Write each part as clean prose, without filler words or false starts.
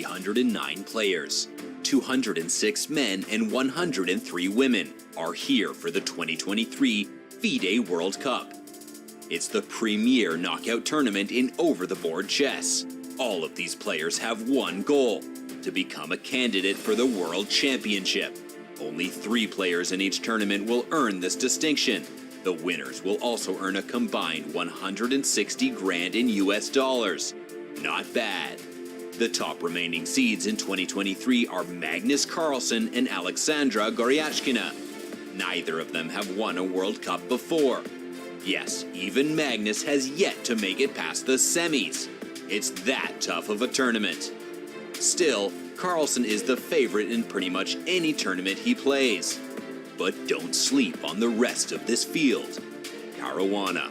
309 players. 206 men and 103 women are here for the 2023 FIDE World Cup. It's the premier knockout tournament in over-the-board chess. All of these players have one goal: to become a candidate for the World Championship. Only 3 players in each tournament will earn this distinction. The winners will also earn a combined 160 grand in US dollars. Not bad. The top remaining seeds in 2023 are Magnus Carlsen and Alexandra Goryachkina. Neither of them have won a World Cup before. Yes, even Magnus has yet to make it past the semis. It's that tough of a tournament. Still, Carlsen is the favorite in pretty much any tournament he plays. But don't sleep on the rest of this field. Caruana,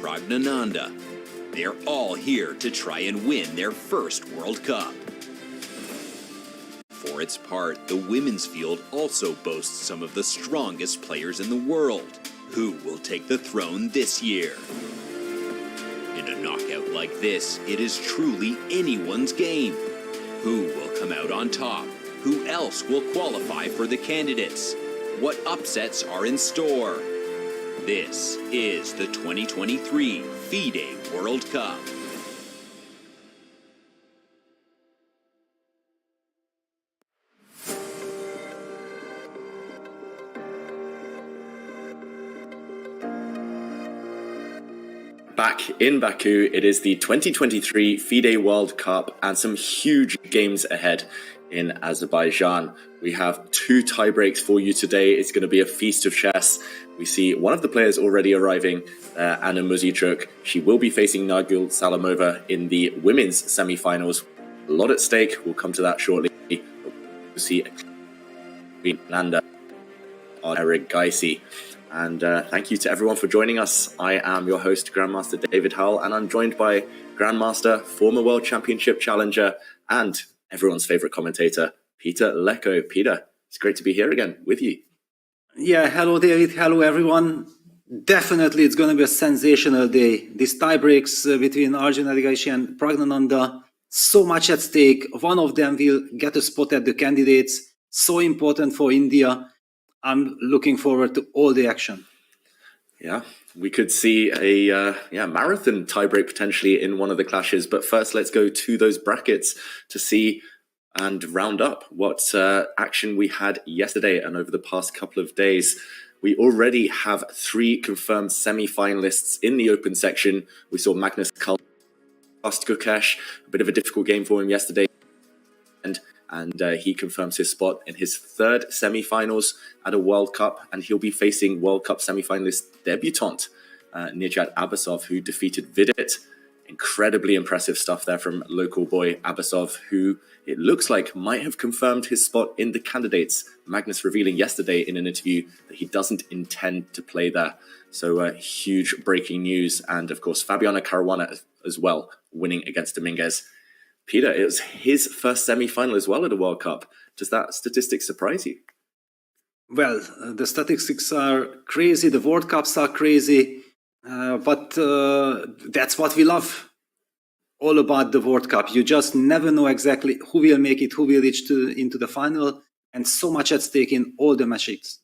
PRAGGNANANDHAA, they're all here to try and win their first World Cup. For its part, the women's field also boasts some of the strongest players in the world. Who will take the throne this year? In a knockout like this, it is truly anyone's game. Who will come out on top? Who else will qualify for the candidates? What upsets are in store? This is the 2023 FIDE World Cup. Back in Baku, it is the 2023 FIDE World Cup and some huge games ahead in Azerbaijan. We have 2 tie breaks for you today. It's going to be a feast of chess. We see one of the players already arriving, Anna Muzichuk. She will be facing Nagul Salamova in the women's semi-finals. A lot at stake. We'll come to that shortly. We'll see Nanda on ERIGAISI. And thank you to everyone for joining us. I am your host, Grandmaster David Hull, and I'm joined by Grandmaster, former World Championship challenger, and everyone's favorite commentator, Peter Lecko. Peter, it's great to be here again with you. Yeah, hello David, hello everyone. Definitely it's going to be a sensational day. These tie breaks between ARJUN, ERIGAISI and PRAGGNANANDHAA, so much at stake. One of them will get a spot at the candidates, so important for India. I'm looking forward to all the action. Yeah, we could see a marathon tiebreak potentially in one of the clashes. But first, let's go to those brackets to see and round up what action we had yesterday and over the past couple of days. We already have 3 confirmed semi-finalists in the open section. We saw Magnus Carlsen past GUKESH, a bit of a difficult game for him yesterday. And he confirms his spot in his 3rd semi-finals at a World Cup, and he'll be facing World Cup semi-finalist debutant Nijat Abbasov, who defeated Vidit. Incredibly impressive stuff there from local boy Abbasov, who it looks like might have confirmed his spot in the candidates. Magnus revealing yesterday in an interview that he doesn't intend to play there. So huge breaking news, and of course Fabiano Caruana as well, winning against Dominguez. Peter, it was his first semi-final as well at a World Cup. Does that statistic surprise you? Well, the statistics are crazy, the World Cups are crazy, but that's what we love all about the World Cup. You just never know exactly who will make it, who will reach into the final, and so much at stake in all the matches.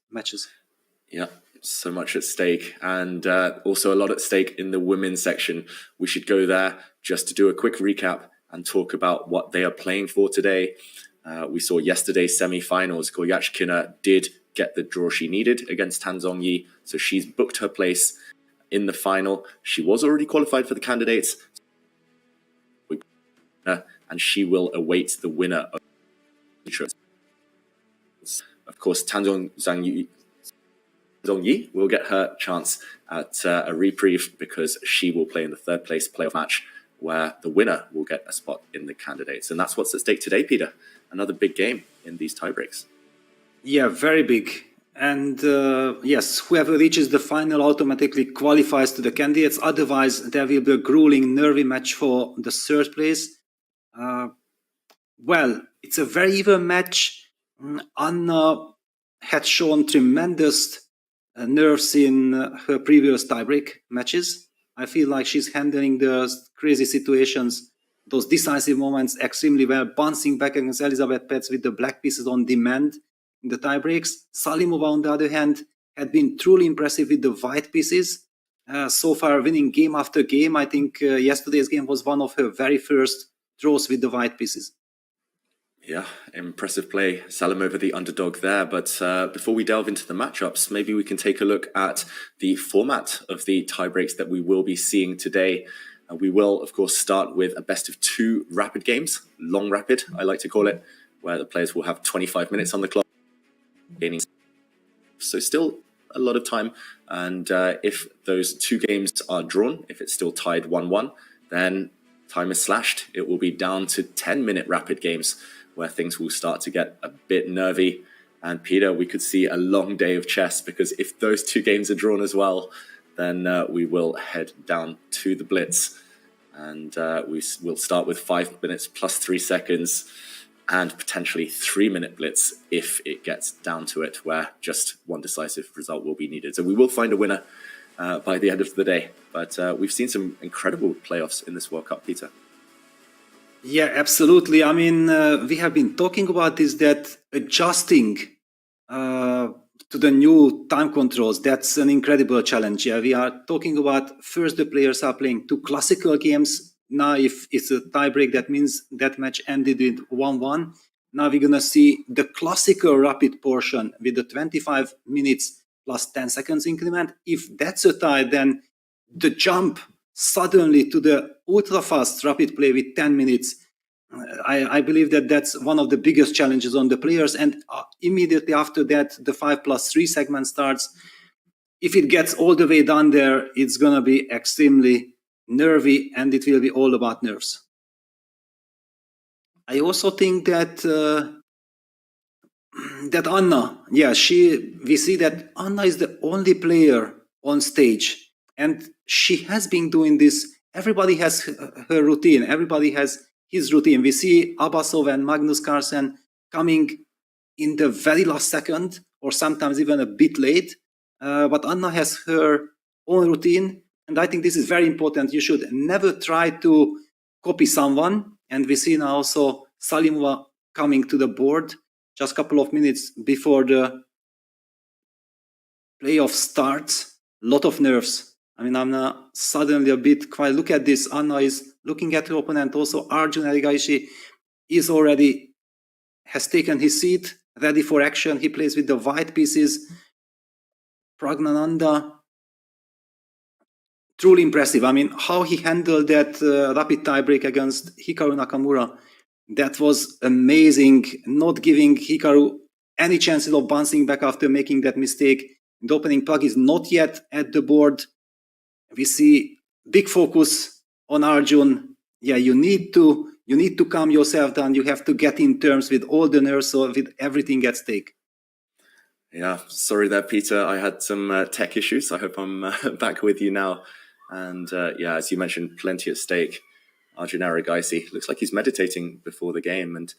Yeah, so much at stake, and also a lot at stake in the women's section. We should go there just to do a quick recap and talk about what they are playing for today. We saw yesterday's semi-finals. Goryachkina did get the draw she needed against Tan Zhongyi, so she's booked her place in the final. She was already qualified for the candidates, and she will await the winner of course, Tan Zhongyi will get her chance at a reprieve because she will play in the 3rd place playoff match, where the winner will get a spot in the candidates. And that's what's at stake today, Peter. Another big game in these tiebreaks. Yeah, very big. And yes, whoever reaches the final automatically qualifies to the candidates. Otherwise, there will be a grueling, nervy match for the 3rd place. Well, it's a very even match. Anna had shown tremendous nerves in her previous tiebreak matches. I feel like she's handling the crazy situations those decisive moments extremely well, bouncing back against Elizabeth Petz with the black pieces on demand in the tie breaks. Salimova, on the other hand, had been truly impressive with the white pieces. So far, winning game after game. I think yesterday's game was one of her very first draws with the white pieces. Yeah, impressive play. Salimova, the underdog there. But before we delve into the matchups, maybe we can take a look at the format of the tie breaks that we will be seeing today. We will, of course, start with a best of 2 rapid games, long rapid, I like to call it, where the players will have 25 minutes on the clock. So still a lot of time. And if those 2 games are drawn, if it's still tied 1-1, then time is slashed. It will be down to 10-minute rapid games, where things will start to get a bit nervy. And Peter, we could see a long day of chess, because if those 2 games are drawn as well, then we will head down to the Blitz. And we will start with 5 minutes plus 3 seconds and potentially 3-minute Blitz if it gets down to it, where just one decisive result will be needed. So we will find a winner by the end of the day. But we've seen some incredible playoffs in this World Cup, Peter. Yeah, absolutely. I mean, we have been talking about this, that adjusting to the new time controls, that's an incredible challenge. Yeah, we are talking about first the players are playing 2 classical games. Now, if it's a tiebreak, that means that match ended with 1-1. Now we're going to see the classical rapid portion with the 25 minutes plus 10 seconds increment. If that's a tie, then the jump suddenly to the ultra fast rapid play with 10 minutes, I believe that that's one of the biggest challenges on the players. And immediately after that, the 5+3 segment starts. If it gets all the way down there, it's going to be extremely nervy, and it will be all about nerves. I also think that that Anna, yeah, we see that Anna is the only player on stage, and she has been doing this. Everybody has her routine. Everybody has his routine. We see Abasov and Magnus Carlsen coming in the very last second, or sometimes even a bit late. But Anna has her own routine, and I think this is very important. You should never try to copy someone. And we see now also Salimova coming to the board just a couple of minutes before the playoff starts. A lot of nerves. I mean, I'm suddenly a bit quiet. Look at this. Anna is looking at her opponent. Also, ARJUN ERIGAISI has taken his seat, ready for action. He plays with the white pieces. PRAGGNANANDHAA, truly impressive. I mean, how he handled that rapid tiebreak against Hikaru Nakamura, that was amazing. Not giving Hikaru any chances of bouncing back after making that mistake. The opening plug is not yet at the board. We see big focus on ARJUN. Yeah, you need to calm yourself down. You have to get in terms with all the nerves, so with everything at stake. Yeah, sorry there, Peter. I had some tech issues. I hope I'm back with you now. And yeah, as you mentioned, plenty at stake. ARJUN ERIGAISI looks like he's meditating before the game. And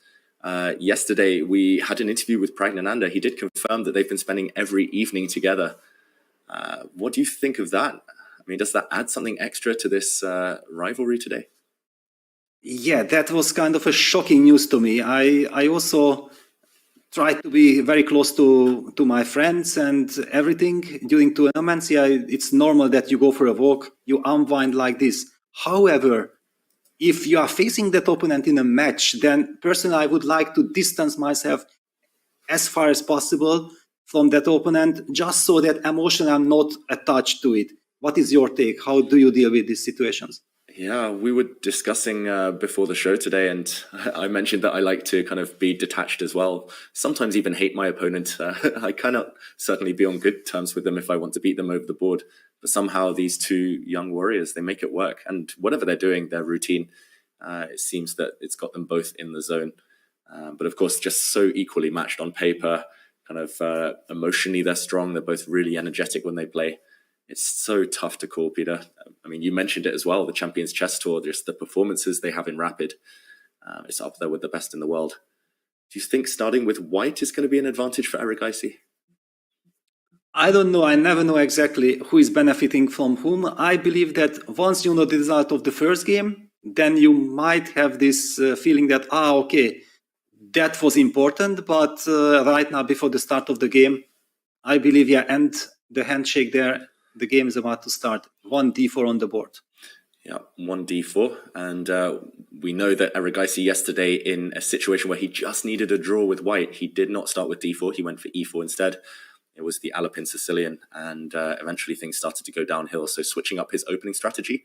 yesterday we had an interview with PRAGGNANANDHAA. He did confirm that they've been spending every evening together. What do you think of that? I mean, does that add something extra to this rivalry today? Yeah, that was kind of a shocking news to me. I also try to be very close to my friends and everything during tournaments. Yeah, it's normal that you go for a walk, you unwind like this. However, if you are facing that opponent in a match, then personally I would like to distance myself as far as possible from that opponent, just so that emotionally I'm not attached to it. What is your take? How do you deal with these situations? Yeah, we were discussing before the show today, and I mentioned that I like to kind of be detached as well. Sometimes even hate my opponent. I cannot certainly be on good terms with them if I want to beat them over the board. But somehow these two young warriors, they make it work. And whatever they're doing, their routine, it seems that it's got them both in the zone. But of course, just so equally matched on paper, kind of emotionally they're strong. They're both really energetic when they play. It's so tough to call, Peter. I mean, you mentioned it as well, the Champions Chess Tour, just the performances they have in Rapid. It's up there with the best in the world. Do you think starting with white is going to be an advantage for ERIGAISI? I don't know. I never know exactly who is benefiting from whom. I believe that once you know the result of the first game, then you might have this feeling that, okay, that was important, but right now, before the start of the game, I believe, and the handshake there, the game is about to start. 1d4 on the board. Yeah, 1d4. And we know that ERIGAISI yesterday, in a situation where he just needed a draw with white, he did not start with d4. He went for e4 instead. It was the Alpine Sicilian, and eventually things started to go downhill. So switching up his opening strategy.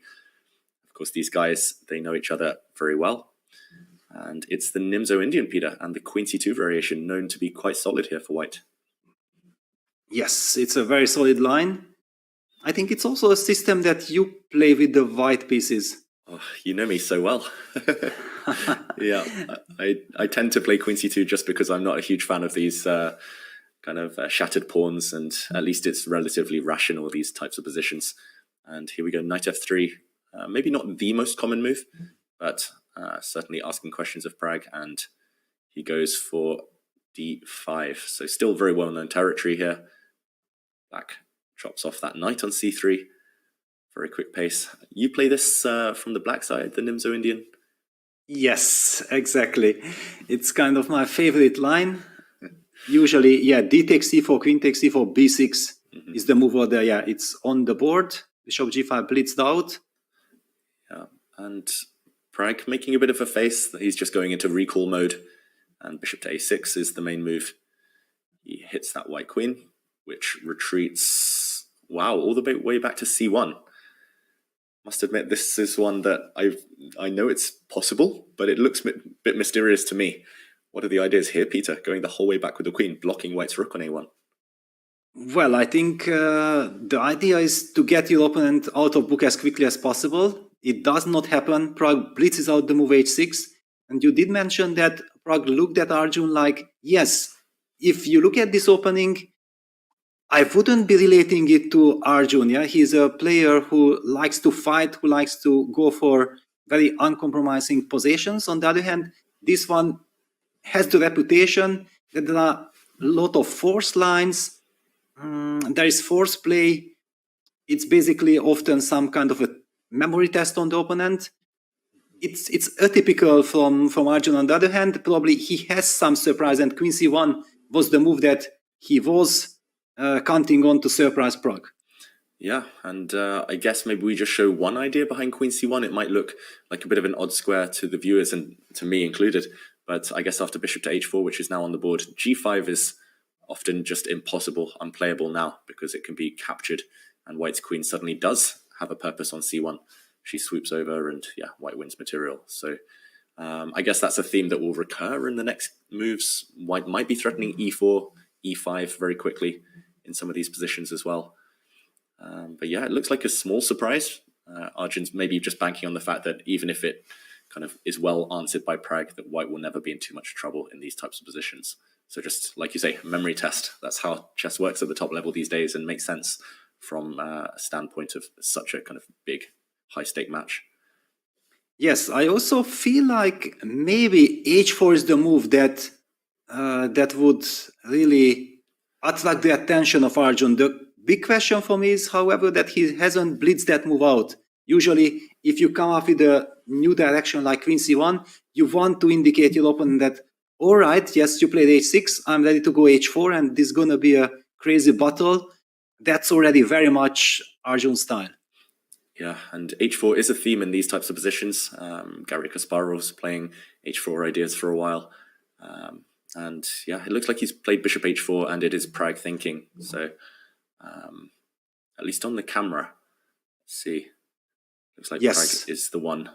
Of course, these guys, they know each other very well. And it's the Nimzo Indian, Peter, and the Queen c2 variation, known to be quite solid here for white. Yes, it's a very solid line. I think it's also a system that you play with the white pieces. Oh, you know me so well. Yeah, I tend to play Queen c2 just because I'm not a huge fan of these kind of shattered pawns, and at least it's relatively rational, these types of positions. And here we go, knight f3. Maybe not the most common move, but certainly asking questions of Pragg, and he goes for d5. So still very well-known territory here. Black chops off that knight on c3. Very quick pace. You play this from the black side, the Nimzo Indian? Yes, exactly. It's kind of my favorite line. Usually, d takes c4, queen takes c4, b6 is the move order. Yeah, it's on the board. Bishop g5 blitzed out. Yeah, and Pragg making a bit of a face. He's just going into recall mode, and bishop to a6 is the main move. He hits that white queen, which retreats, wow, all the way back to c1. Must admit, this is one that I know it's possible, but it looks a bit mysterious to me. What are the ideas here, Peter? Going the whole way back with the queen, blocking white's rook on a1. Well, I think the idea is to get your opponent out of book as quickly as possible. It does not happen. Pragg blitzes out the move h6. And you did mention that Pragg looked at Arjun like, yes, if you look at this opening, I wouldn't be relating it to Arjun. Yeah, he's a player who likes to fight, who likes to go for very uncompromising positions. On the other hand, this one has the reputation that there are a lot of force lines. There is force play. It's basically often some kind of a memory test on the opponent. It's atypical from Arjun. On the other hand, probably he has some surprise, and Queen c1 was the move that he was counting on to surprise Pragg. Yeah, and I guess maybe we just show one idea behind Queen c1. It might look like a bit of an odd square to the viewers and to me included, but I guess after bishop to h4, which is now on the board, g5 is often just impossible, unplayable now, because it can be captured, and white's queen suddenly does have a purpose on c1. She swoops over, and yeah, white wins material. So I guess that's a theme that will recur in the next moves. White might be threatening e4, e5 very quickly in some of these positions as well. But yeah, it looks like a small surprise. Arjun's maybe just banking on the fact that even if it kind of is well answered by Pragg, that white will never be in too much trouble in these types of positions. So just, like you say, memory test. That's how chess works at the top level these days, and makes sense from a standpoint of such a kind of big, high-stake match. Yes, I also feel like maybe h4 is the move that that would really attract the attention of Arjun. The big question for me is, however, that he hasn't blitzed that move out. Usually, if you come up with a new direction like Queen c1, you want to indicate your opponent that, all right, yes, you played h6, I'm ready to go h4, and this is going to be a crazy battle. That's already very much Arjun's style. Yeah, and h4 is a theme in these types of positions. Garry Kasparov's playing h4 ideas for a while. And yeah, it looks like he's played bishop h4, and it is Pragg thinking. So at least on the camera, let's see. Looks like yes. Pragg is the one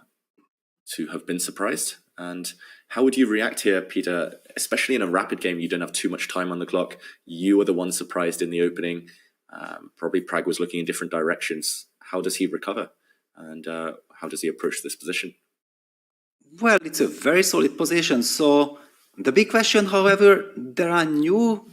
to have been surprised. And how would you react here, Peter? Especially in a rapid game, you don't have too much time on the clock. You were the one surprised in the opening. Probably Pragg was looking in different directions. How does he recover? And how does he approach this position? Well, it's a very solid position. So the big question, however, there are new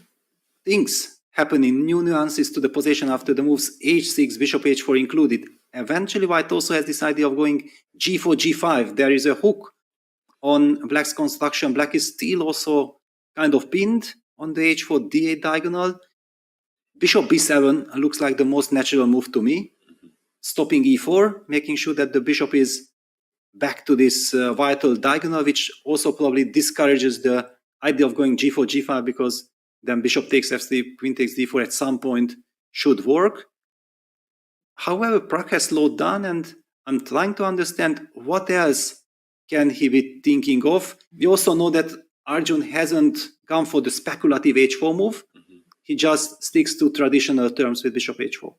things happening, new nuances to the position after the moves h6, bishop h4 included. Eventually, white also has this idea of going g4, g5. There is a hook on black's construction. Black is still also kind of pinned on the h4, d8 diagonal. Bishop b7 looks like the most natural move to me. Stopping e4, making sure that the bishop is back to this vital diagonal, which also probably discourages the idea of going g4, g5, because then bishop takes f3, queen takes d4 at some point should work. However, Pragg has slowed down, and I'm trying to understand what else can he be thinking of. We also know that Arjun hasn't gone for the speculative h4 move. He just sticks to traditional terms with bishop h4.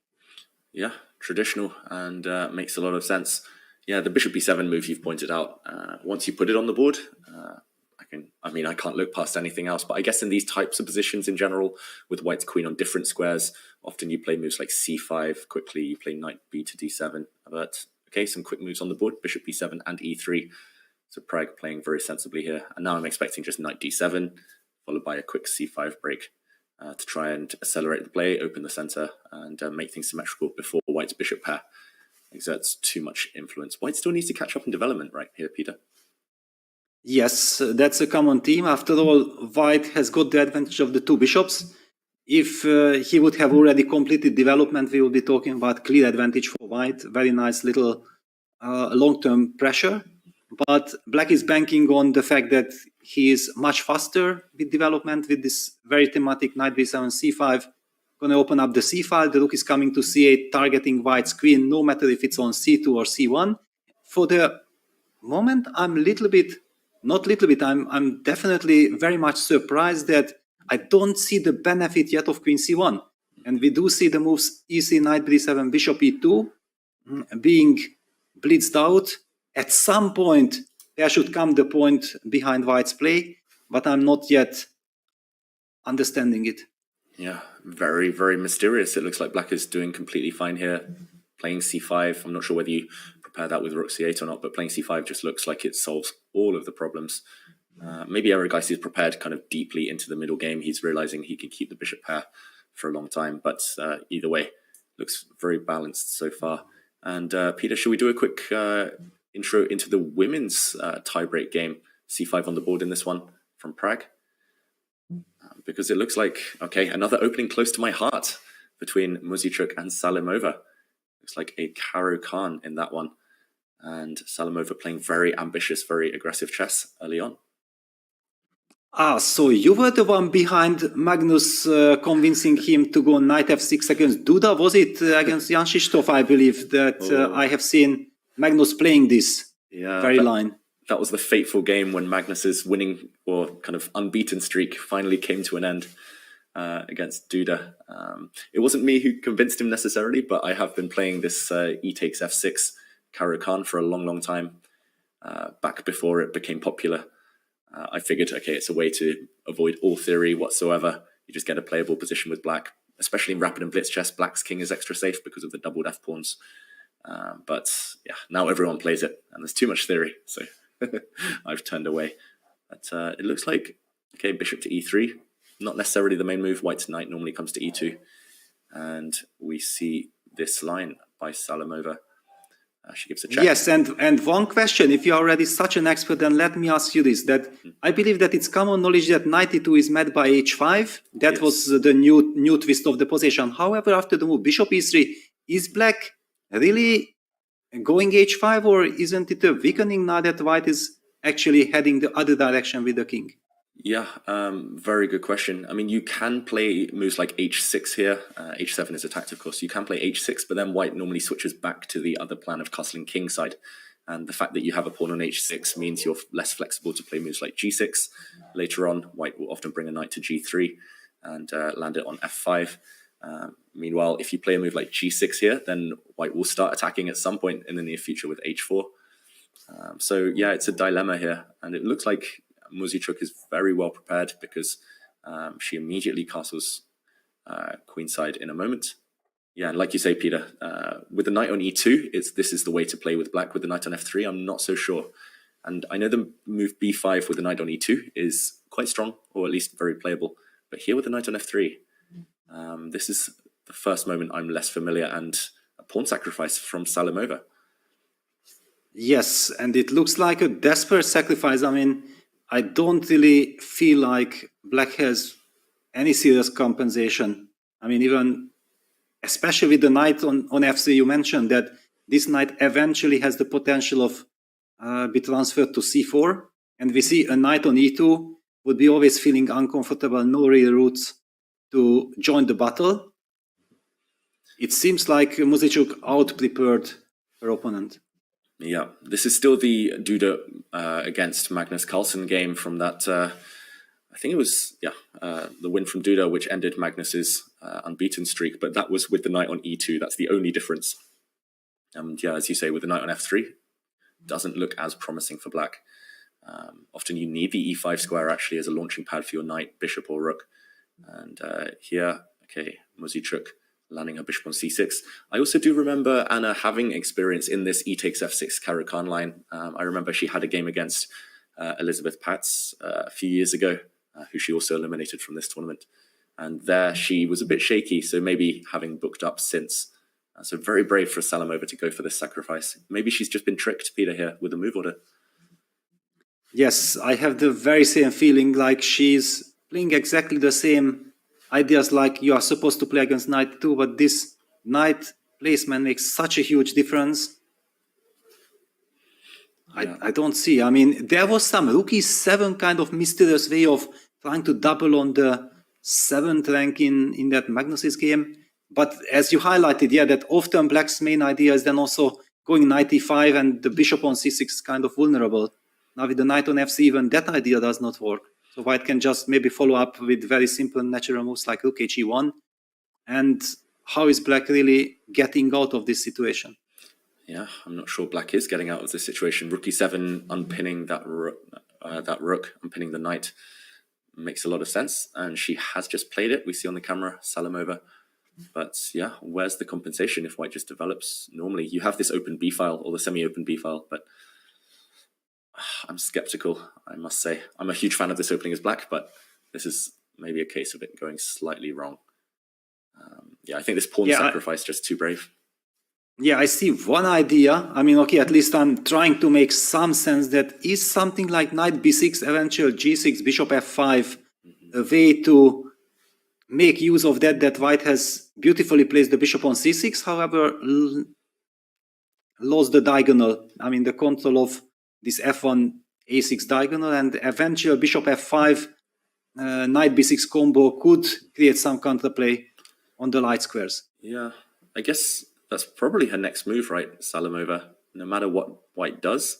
Yeah, traditional, and makes a lot of sense. Yeah, the bishop b7 move you've pointed out. Once you put it on the board, I can't look past anything else. But I guess in these types of positions in general, with white's queen on different squares, often you play moves like c5 quickly. You play knight b to d7. But okay, some quick moves on the board: bishop b7 and e3. So Pragg playing very sensibly here. And now I'm expecting just knight d7, followed by a quick c5 break to try and accelerate the play, open the center, and make things symmetrical before white's bishop pair exerts too much influence. White still needs to catch up in development right here, Peter. Yes, that's a common theme. After all, white has got the advantage of the two bishops. If he would have already completed development, we would be talking about clear advantage for white. Very nice little long-term pressure. But black is banking on the fact that he is much faster with development with this very thematic knight b7 c5. Going to open up the c file. The rook is coming to c8, targeting white's queen, no matter if it's on c2 or c1. For the moment, I'm definitely very much surprised that I don't see the benefit yet of queen c1. And we do see the moves e3, knight b7, bishop e2 being blitzed out. At some point, there should come the point behind white's play, but I'm not yet understanding it. Yeah, very, very mysterious. It looks like black is doing completely fine here. Playing c5, I'm not sure whether you prepare that with rook c8 or not, but playing c5 just looks like it solves all of the problems. Maybe ERIGAISI is prepared kind of deeply into the middle game. He's realizing he can keep the bishop pair for a long time, but either way, looks very balanced so far. And Peter, should we do a quick intro into the women's tiebreak game? C5 on the board in this one from Pragg. Because it looks like, okay, another opening close to my heart between Muzychuk and Salimova. Looks like a Caro Khan in that one. And Salimova playing very ambitious, very aggressive chess early on. So you were the one behind Magnus convincing him to go knight f6 against Duda. Was it against Jan Krzysztof, I believe, that I have seen Magnus playing this very line? That was the fateful game when Magnus's winning or kind of unbeaten streak finally came to an end against Duda. It wasn't me who convinced him necessarily, but I have been playing this e takes f6 Caro Khan for a long, long time, back before it became popular. I figured, okay, it's a way to avoid all theory whatsoever. You just get a playable position with black, especially in rapid and blitz chess. Black's king is extra safe because of the doubled f pawns. But yeah, now everyone plays it, and there's too much theory, so I've turned away. But it looks like, okay, bishop to e3, not necessarily the main move. White's knight normally comes to e2, and we see this line by Salimova. She gives a check. Yes, and one question, if you're already such an expert, then let me ask you this, that I believe that it's common knowledge that knight e2 is met by h5. That was the new twist of the position. However, after the move bishop e3, is black really going h5, or isn't it a weakening now that white is actually heading the other direction with the king? Yeah, very good question. I mean, you can play moves like h6 here. H7 is attacked, of course. You can play h6, but then white normally switches back to the other plan of castling kingside. And the fact that you have a pawn on h6 means you're less flexible to play moves like g6. Later on, white will often bring a knight to g3 and land it on f5. Meanwhile, if you play a move like g6 here, then white will start attacking at some point in the near future with h4. So yeah, it's a dilemma here. And it looks like Muzychuk is very well prepared because she immediately castles queenside in a moment. Yeah, and like you say, Peter, with the knight on e2, this is the way to play with black. With the knight on f3, I'm not so sure. And I know the move b5 with the knight on e2 is quite strong, or at least very playable. But here with the knight on f3, this is the first moment I'm less familiar, and a pawn sacrifice from Salimova. Yes, and it looks like a desperate sacrifice. I mean, I don't really feel like black has any serious compensation. I mean, even especially with the knight on f3, you mentioned that this knight eventually has the potential of be transferred to c4, and we see a knight on e2 would be always feeling uncomfortable, no real routes to join the battle. It seems like Muzichuk out-prepared her opponent. Yeah, this is still the Duda against Magnus Carlsen game from that, I think it was, the win from Duda, which ended Magnus's unbeaten streak, but that was with the knight on e2. That's the only difference. And yeah, as you say, with the knight on f3, doesn't look as promising for black. Often you need the e5 square actually as a launching pad for your knight, bishop or rook. And here, okay, Muzichuk landing her bishop on c6. I also do remember Anna having experience in this e takes f6 Caro-Kann line. I remember she had a game against Elizabeth Patz a few years ago, who she also eliminated from this tournament. And there she was a bit shaky, so maybe having booked up since. So very brave for Salamova to go for this sacrifice. Maybe she's just been tricked, Peter, here with the move order. Yes, I have the very same feeling, like she's playing exactly the same ideas like you are supposed to play against knight 2, but this knight placement makes such a huge difference. Yeah. I don't see. I mean, there was some rook e7 kind of mysterious way of trying to double on the 7th rank in that Magnus's game. But as you highlighted, yeah, that often black's main idea is then also going knight e5 and the bishop on c6 is kind of vulnerable. Now with the knight on f6, even that idea does not work. So white can just maybe follow up with very simple natural moves like rook he1. And how is black really getting out of this situation? Yeah, I'm not sure black is getting out of this situation. Rook e7 unpinning that rook, unpinning the knight makes a lot of sense. And she has just played it. We see on the camera, Salamova. But yeah, where's the compensation if white just develops normally? You have this open b file or the semi-open b file, but I'm skeptical, I must say. I'm a huge fan of this opening as black, but this is maybe a case of it going slightly wrong. Yeah, I think this pawn sacrifice just too brave. Yeah, I see one idea. I mean, okay, at least I'm trying to make some sense that is something like knight b6, eventual g6, bishop f5, a way to make use of that white has beautifully placed the bishop on c6, however, lost the diagonal. I mean, the control of this f1, a6 diagonal, and eventual bishop f5, knight b6 combo could create some counterplay on the light squares. Yeah, I guess that's probably her next move, right, Salamova? No matter what white does,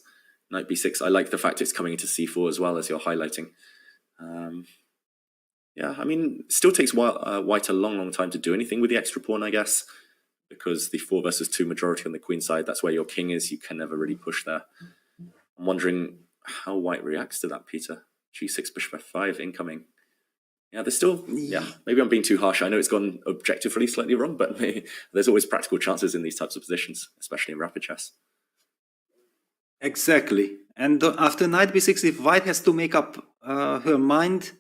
knight b6. I like the fact it's coming into c4 as well, as you're highlighting. Yeah, I mean, still takes white a long time to do anything with the extra pawn, I guess, because the 4 versus 2 majority on the queen side, that's where your king is. You can never really push there. I'm wondering how white reacts to that, Peter. g6, bishop f5 incoming. Yeah, there's still, maybe I'm being too harsh. I know it's gone objectively slightly wrong, but there's always practical chances in these types of positions, especially in rapid chess. Exactly. And after knight b6, if white has to make up her mind,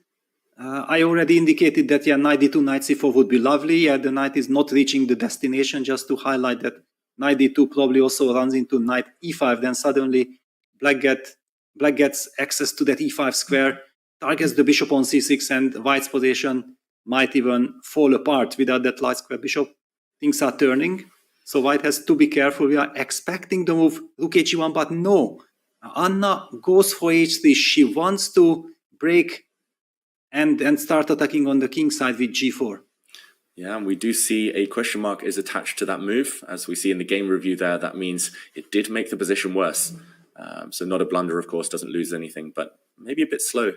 I already indicated that, yeah, knight d2, knight c4 would be lovely. Yeah, the knight is not reaching the destination, just to highlight that knight d2 probably also runs into knight e5. Then suddenly black gets access to that e5 square, targets the bishop on c6, and white's position might even fall apart without that light square bishop. Things are turning. So white has to be careful. We are expecting the move rook h1, but no. Anna goes for h3. She wants to break and start attacking on the king side with g4. Yeah, and we do see a question mark is attached to that move. As we see in the game review there, that means it did make the position worse. So not a blunder, of course, doesn't lose anything, but maybe a bit slow.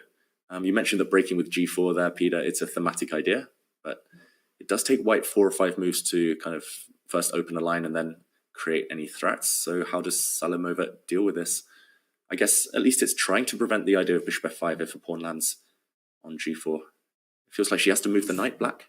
You mentioned that breaking with g4 there, Peter, it's a thematic idea, but it does take white 4 or 5 moves to kind of first open a line and then create any threats. So how does Salamova deal with this? I guess at least it's trying to prevent the idea of bishop f5 if a pawn lands on g4. It feels like she has to move the knight black.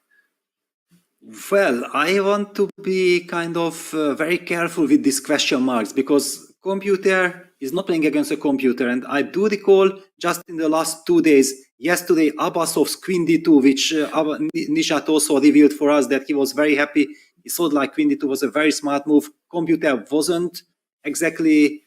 Well, I want to be kind of very careful with these question marks, because computer is not playing against a computer. And I do recall just in the last 2 days, yesterday, Abbasov's queen d2, which Nishat also revealed for us that he was very happy. He thought like queen d2 was a very smart move. Computer wasn't exactly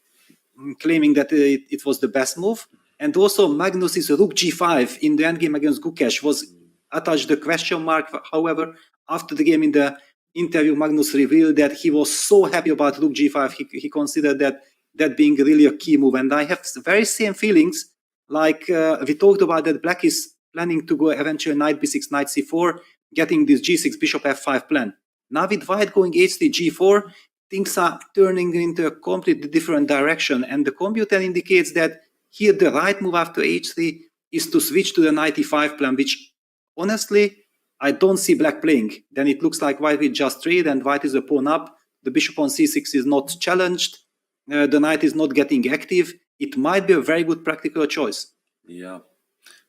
claiming that it was the best move. And also Magnus's rook g5 in the endgame against Gukesh was attached the question mark. However, after the game in the interview, Magnus revealed that he was so happy about rook g5. He considered that that being really a key move. And I have the very same feelings like we talked about that black is planning to go eventually knight b6, knight c4, getting this g6, bishop f5 plan. Now with white going h3, g4, things are turning into a completely different direction. And the computer indicates that here the right move after h3 is to switch to the knight e5 plan, which honestly, I don't see black playing. Then it looks like white will just trade and white is a pawn up. The bishop on c6 is not challenged. The knight is not getting active. It might be a very good practical choice. Yeah.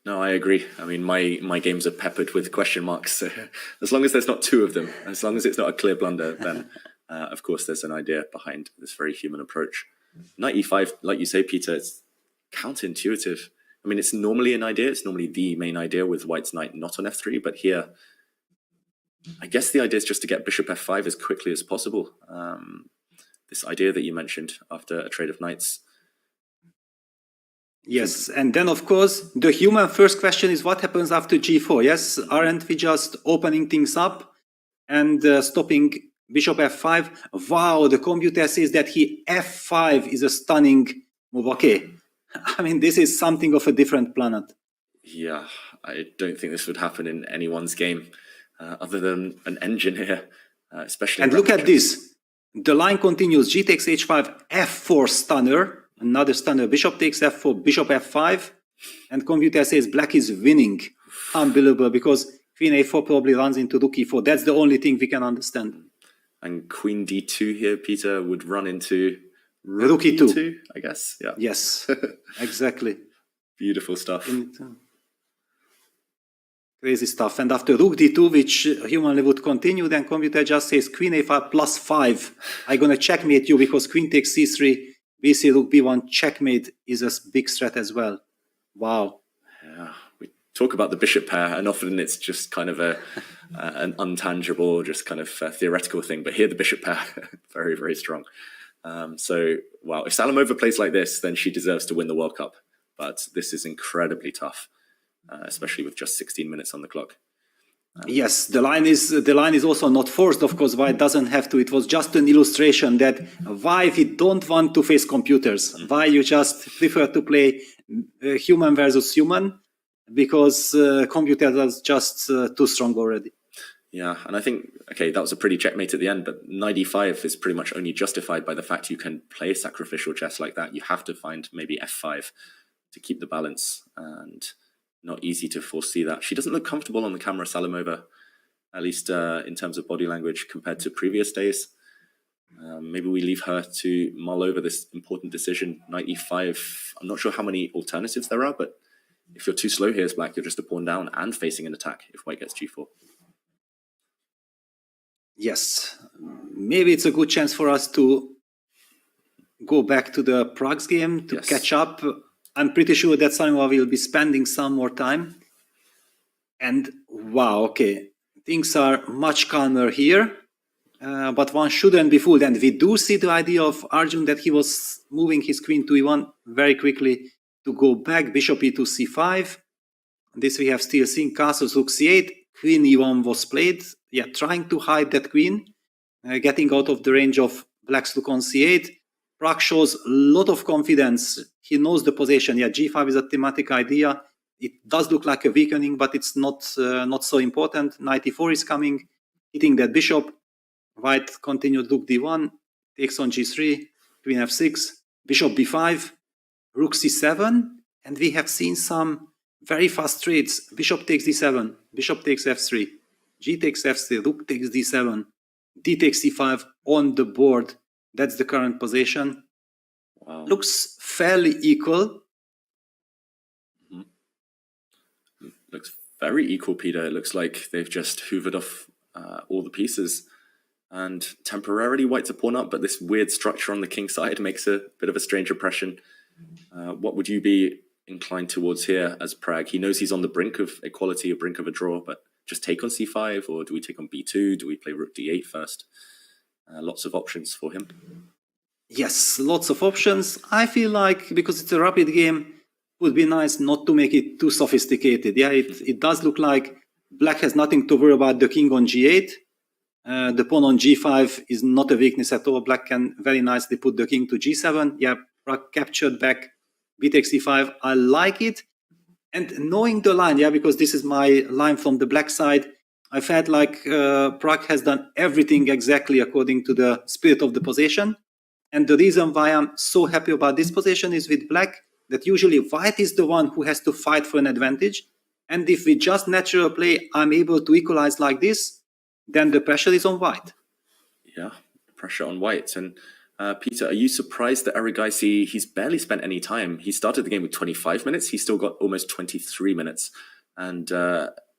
No, I agree. I mean, my games are peppered with question marks. So as long as there's not two of them, as long as it's not a clear blunder, then of course there's an idea behind this very human approach. Knight e5, like you say, Peter, it's counterintuitive. I mean, it's normally an idea. It's normally the main idea with white's knight not on f3. But here, I guess the idea is just to get bishop f5 as quickly as possible. This idea that you mentioned after a trade of knights. Yes, and then of course, the human first question is what happens after g4? Yes, aren't we just opening things up and stopping bishop f5? Wow, the computer says that f5 is a stunning move. Okay, I mean, this is something of a different planet. Yeah, I don't think this would happen in anyone's game other than an engine here, especially. And look at this. The line continues, g takes h5, f4 stunner. Another stunner, bishop takes f4, bishop f5, and computer says black is winning. Unbelievable, because queen a4 probably runs into rook e4. That's the only thing we can understand. And queen d2 here, Peter, would run into rook e2, I guess. Yeah. Yes, exactly. Beautiful stuff. Crazy stuff. And after rook d2, which humanly would continue, then computer just says queen a5 plus 5. I'm going to checkmate you because queen takes c3. BC rook b1 checkmate is a big threat as well. Wow. Yeah, we talk about the bishop pair, and often it's just kind of an untangible, just kind of theoretical thing. But here, the bishop pair, very, very strong. So, wow, if Salamova plays like this, then she deserves to win the World Cup. But this is incredibly tough, especially with just 16 minutes on the clock. Yes, the line is also not forced, of course. Why it doesn't have to. It was just an illustration that why if you don't want to face computers, why you just prefer to play human versus human, because computers are just too strong already. Yeah, and I think, okay, that was a pretty checkmate at the end, but knight e5 is pretty much only justified by the fact you can play sacrificial chess like that. You have to find maybe f5 to keep the balance, and not easy to foresee that. She doesn't look comfortable on the camera, Salamova, at least in terms of body language compared to previous days. Maybe we leave her to mull over this important decision. Knight e5, I'm not sure how many alternatives there are, but if you're too slow here as black, you're just a pawn down and facing an attack if white gets g4. Yes, maybe it's a good chance for us to go back to the Prague's game to catch up. I'm pretty sure that Salamova will be spending some more time. And wow, okay, things are much calmer here, but one shouldn't be fooled. And we do see the idea of Arjun that he was moving his queen to e1 very quickly to go back, bishop e2, c5. This we have still seen, castles, rook c8, queen e1 was played. Yeah, trying to hide that queen, getting out of the range of black's rook on c8. Pragg shows a lot of confidence. He knows the position. Yeah, g5 is a thematic idea. It does look like a weakening, but it's not so important. Knight e4 is coming, hitting that bishop. White continued rook d1, takes on g3, queen f6, bishop b5, rook c7, and we have seen some very fast trades. Bishop takes d7, bishop takes f3, g takes f3, rook takes d7, d takes c5 on the board. That's the current position. Wow. Looks fairly equal. Looks very equal, Peter. It looks like they've just hoovered off all the pieces. And temporarily white's a pawn up, but this weird structure on the king side makes a bit of a strange impression. What would you be inclined towards here as Pragg? He knows he's on the brink of equality, a brink of a draw, but just take on c5, or do we take on b2? Do we play rook d8 first? Lots of options for him. Yes, lots of options. I feel like, because it's a rapid game, it would be nice not to make it too sophisticated. Yeah, it does look like black has nothing to worry about the king on g8. The pawn on g5 is not a weakness at all. Black can very nicely put the king to g7. Yeah, Pragg captured back, b takes e5. I like it. And knowing the line, yeah, because this is my line from the black side, I felt like Pragg has done everything exactly according to the spirit of the position. And the reason why I'm so happy about this position is with black, that usually white is the one who has to fight for an advantage. And if with just natural play, I'm able to equalize like this, then the pressure is on white. Yeah, pressure on white. And Peter, are you surprised that ERIGAISI, he's barely spent any time? He started the game with 25 minutes. He's still got almost 23 minutes. And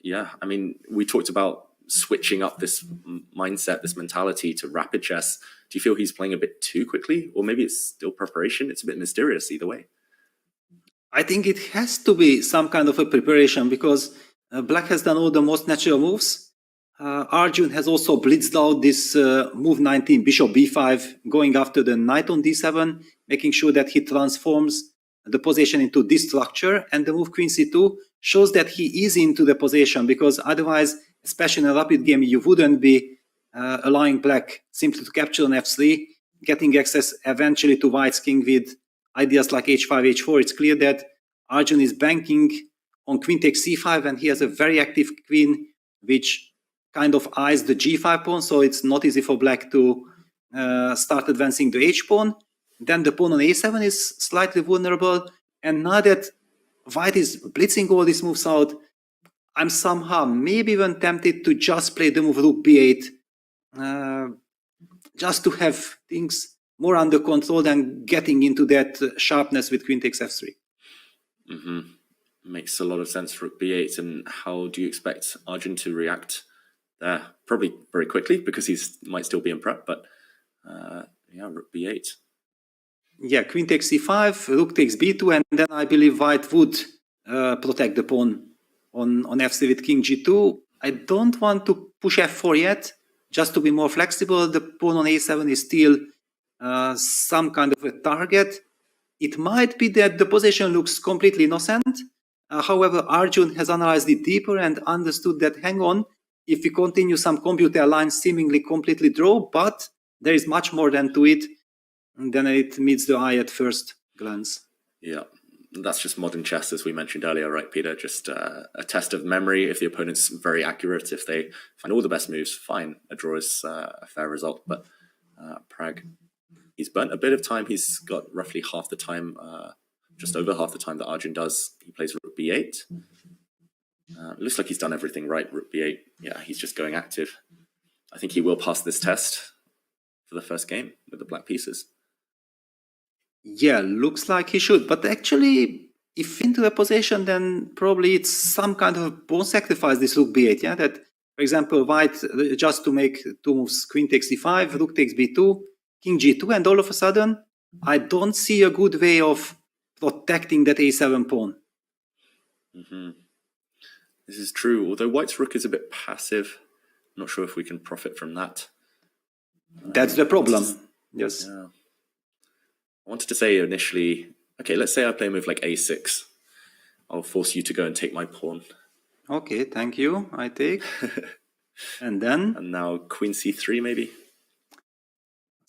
yeah, I mean, we talked about switching up this mindset, this mentality to rapid chess. Do you feel he's playing a bit too quickly? Or maybe it's still preparation? It's a bit mysterious either way. I think it has to be some kind of a preparation because black has done all the most natural moves. ARJUN has also blitzed out this move 19, bishop b5, going after the knight on d7, making sure that he transforms the position into this structure. And the move queen c2 shows that he is into the position, because otherwise, especially in a rapid game, you wouldn't be allowing black simply to capture on f3, getting access eventually to white's king with ideas like h5, h4. It's clear that ARJUN is banking on queen takes c5, and he has a very active queen, which kind of eyes the g5 pawn, so it's not easy for black to start advancing the h pawn. Then the pawn on a7 is slightly vulnerable, and now that white is blitzing all these moves out, I'm somehow maybe even tempted to just play the move rook b8, just to have things more under control than getting into that sharpness with queen takes f3. Mm-hmm. Makes a lot of sense, rook b8. And how do you expect ARJUN to react there? Probably very quickly, because he might still be in prep, but yeah, rook b8. Yeah, queen takes c5, rook takes b2, and then I believe white would protect the pawn on f3 with king g2. I don't want to push f4 yet, just to be more flexible. The pawn on a7 is still some kind of a target. It might be that the position looks completely innocent. However, ARJUN has analyzed it deeper and understood that, hang on, if we continue, some computer lines seemingly completely draw, but there is much more than to it than it meets the eye at first glance. Yeah, that's just modern chess, as we mentioned earlier, right, Peter? Just a test of memory. If the opponent's very accurate, if they find all the best moves, fine, a draw is a fair result. But Pragg, he's burnt a bit of time. He's got roughly half the time, just over half the time that ARJUN does. He plays rook b8. It looks like he's done everything right. Rook b8, yeah, he's just going active. I think he will pass this test for the first game with the black pieces. Yeah, looks like he should. But actually, if into a position, then probably it's some kind of pawn sacrifice, this rook b8. Yeah, that, for example, white, just to make two moves, queen takes c5, rook takes b2, king g2, and all of a sudden, I don't see a good way of protecting that a7 pawn. Mm-hmm. This is true, although white's rook is a bit passive. I'm not sure if we can profit from that. That's the problem. Yes. Yeah. I wanted to say initially, okay, let's say I play a move like a6. I'll force you to go and take my pawn. Okay, thank you. I take. And then? And now queen c3 maybe?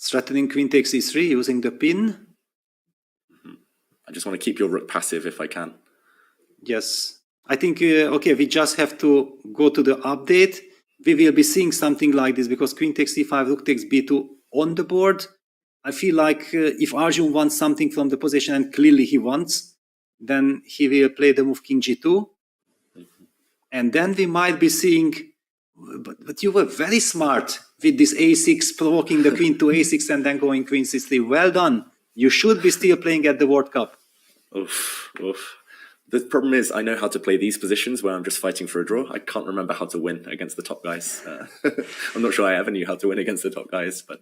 Threatening queen takes c3 using the pin. Mm-hmm. I just want to keep your rook passive if I can. Yes. I think, okay, we just have to go to the update. We will be seeing something like this because queen takes c5, rook takes b2 on the board. I feel like if ARJUN wants something from the position, and clearly he wants, then he will play the move king g2. Mm-hmm. And then we might be seeing, but you were very smart with this a6, provoking the queen to a6 and then going queen c3. Well done. You should be still playing at the World Cup. Oof, oof. The problem is I know how to play these positions where I'm just fighting for a draw. I can't remember how to win against the top guys. I'm not sure I ever knew how to win against the top guys. But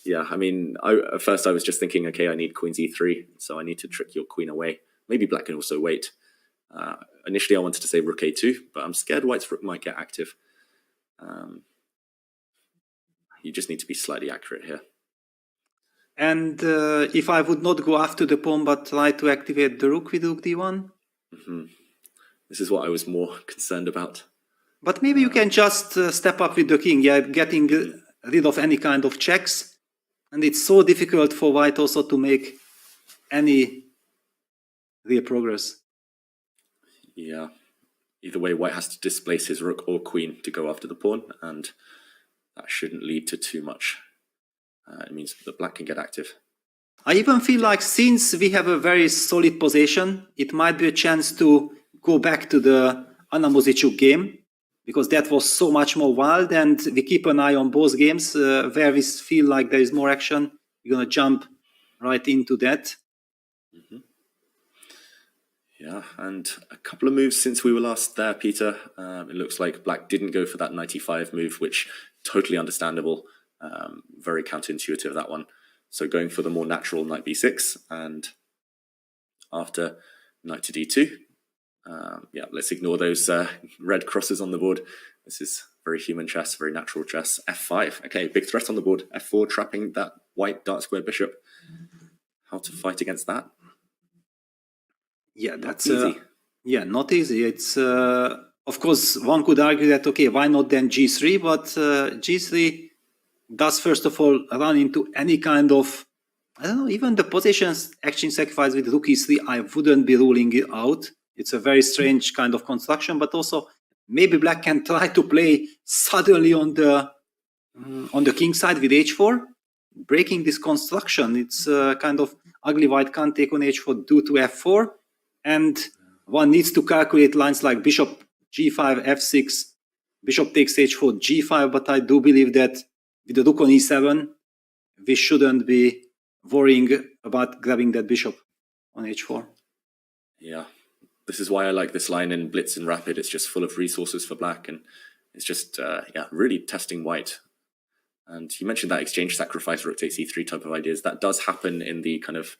yeah, I mean, at first I was just thinking, okay, I need queen e3, so I need to trick your queen away. Maybe black can also wait. Initially I wanted to say rook a2, but I'm scared white's rook might get active. You just need to be slightly accurate here. And if I would not go after the pawn but try to activate the rook with rook d1? Mm-hmm. This is what I was more concerned about. But maybe you can just step up with the king, yeah, getting rid of any kind of checks. And it's so difficult for white also to make any real progress. Yeah. Either way, white has to displace his rook or queen to go after the pawn, and that shouldn't lead to too much. It means that black can get active. I even feel like since we have a very solid position, it might be a chance to go back to the Anna Moziciuk game, because that was so much more wild, and we keep an eye on both games where we feel like there is more action. We're going to jump right into that. Yeah, and a couple of moves since we were last there, Peter. It looks like black didn't go for that 95 move, which totally understandable. Very counterintuitive, that one. So going for the more natural knight b6, and after knight to d2. Yeah, let's ignore those red crosses on the board. This is very human chess, very natural chess. f5. Okay, big threat on the board. f4, trapping that white dark square bishop. How to fight against that? Yeah, that's easy. Yeah, not easy. It's of course one could argue that okay, why not then g3? But g3 does first of all run into any kind of, I don't know, even the positions exchange sacrifice with rook e3. I wouldn't be ruling it out. It's a very strange kind of construction, but also maybe black can try to play suddenly on the king side with h4, breaking this construction. It's kind of ugly. White can't take on h4 due to f4. And one needs to calculate lines like bishop g5, f6, bishop takes h4, g5. But I do believe that with the rook on e7, we shouldn't be worrying about grabbing that bishop on h4. Yeah, this is why I like this line in Blitz and Rapid. It's just full of resources for black, and it's just, yeah, really testing white. And you mentioned that exchange sacrifice, rook takes e3 type of ideas. That does happen in the kind of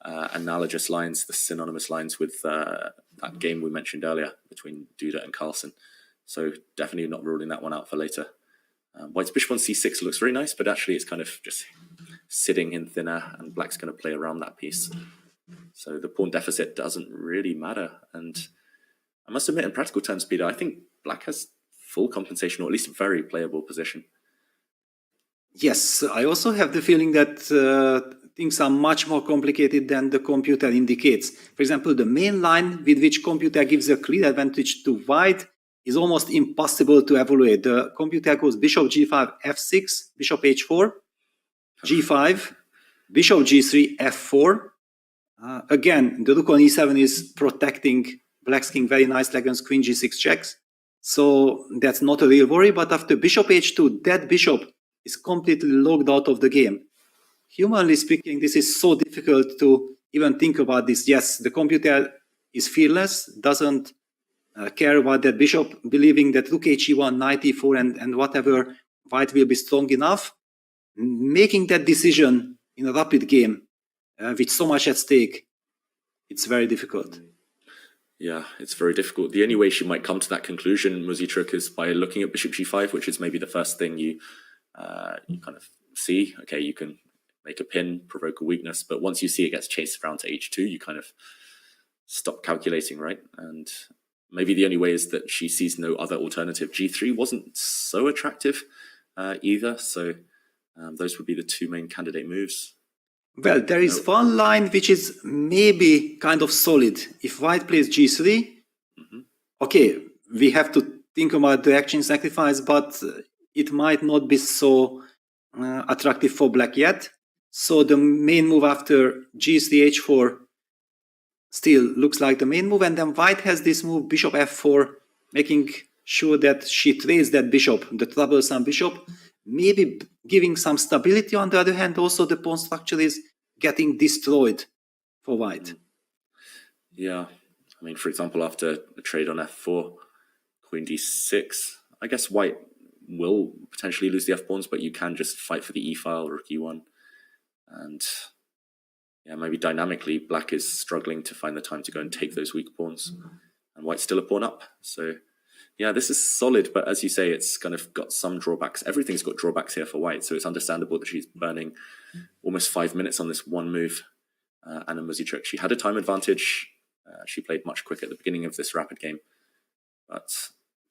analogous lines, the synonymous lines with that game we mentioned earlier between Duda and Carlsen. So definitely not ruling that one out for later. White's bishop on c6 looks very nice, but actually it's kind of just sitting in thin air, and black's going to play around that piece. So the pawn deficit doesn't really matter. And I must admit, in practical terms, Peter, I think black has full compensation, or at least a very playable position. Yes, I also have the feeling that things are much more complicated than the computer indicates. For example, the main line with which computer gives a clear advantage to white is almost impossible to evaluate. The computer goes bishop g5, f6, bishop h4, g5, bishop g3, f4. Again, the rook on e7 is protecting black's king very nicely against queen g6 checks. So that's not a real worry. But after bishop h2, that bishop is completely logged out of the game. Humanly speaking, this is so difficult to even think about this. Yes, the computer is fearless, doesn't care about that bishop, believing that rook he1, knight e4, and whatever, white will be strong enough. Making that decision in a rapid game with so much at stake, it's very difficult. Yeah, it's very difficult. The only way she might come to that conclusion, Moziciuk, is by looking at bishop g5, which is maybe the first thing you kind of see. Okay, you can make a pin, provoke a weakness, but once you see it gets chased around to h2, you kind of stop calculating, right? And maybe the only way is that she sees no other alternative. g3 wasn't so attractive either, so those would be the two main candidate moves. Well, there is one line which is maybe kind of solid. If white plays g3, okay, we have to think about the action sacrifice, but it might not be so attractive for black yet. So the main move after g3, h4 still looks like the main move. And then white has this move, bishop f4, making sure that she trades that bishop, the troublesome bishop, maybe giving some stability. On the other hand, also the pawn structure is getting destroyed for white. Yeah, I mean, for example, after a trade on f4, queen d6, I guess white will potentially lose the f-pawns, but you can just fight for the e-file, rook e1. And yeah, maybe dynamically, black is struggling to find the time to go and take those weak pawns. And white's still a pawn up. So yeah, this is solid, but as you say, it's kind of got some drawbacks. Everything's got drawbacks here for white, so it's understandable that she's burning almost 5 minutes on this one move. Anna Moziciuk, she had a time advantage. She played much quicker at the beginning of this rapid game. But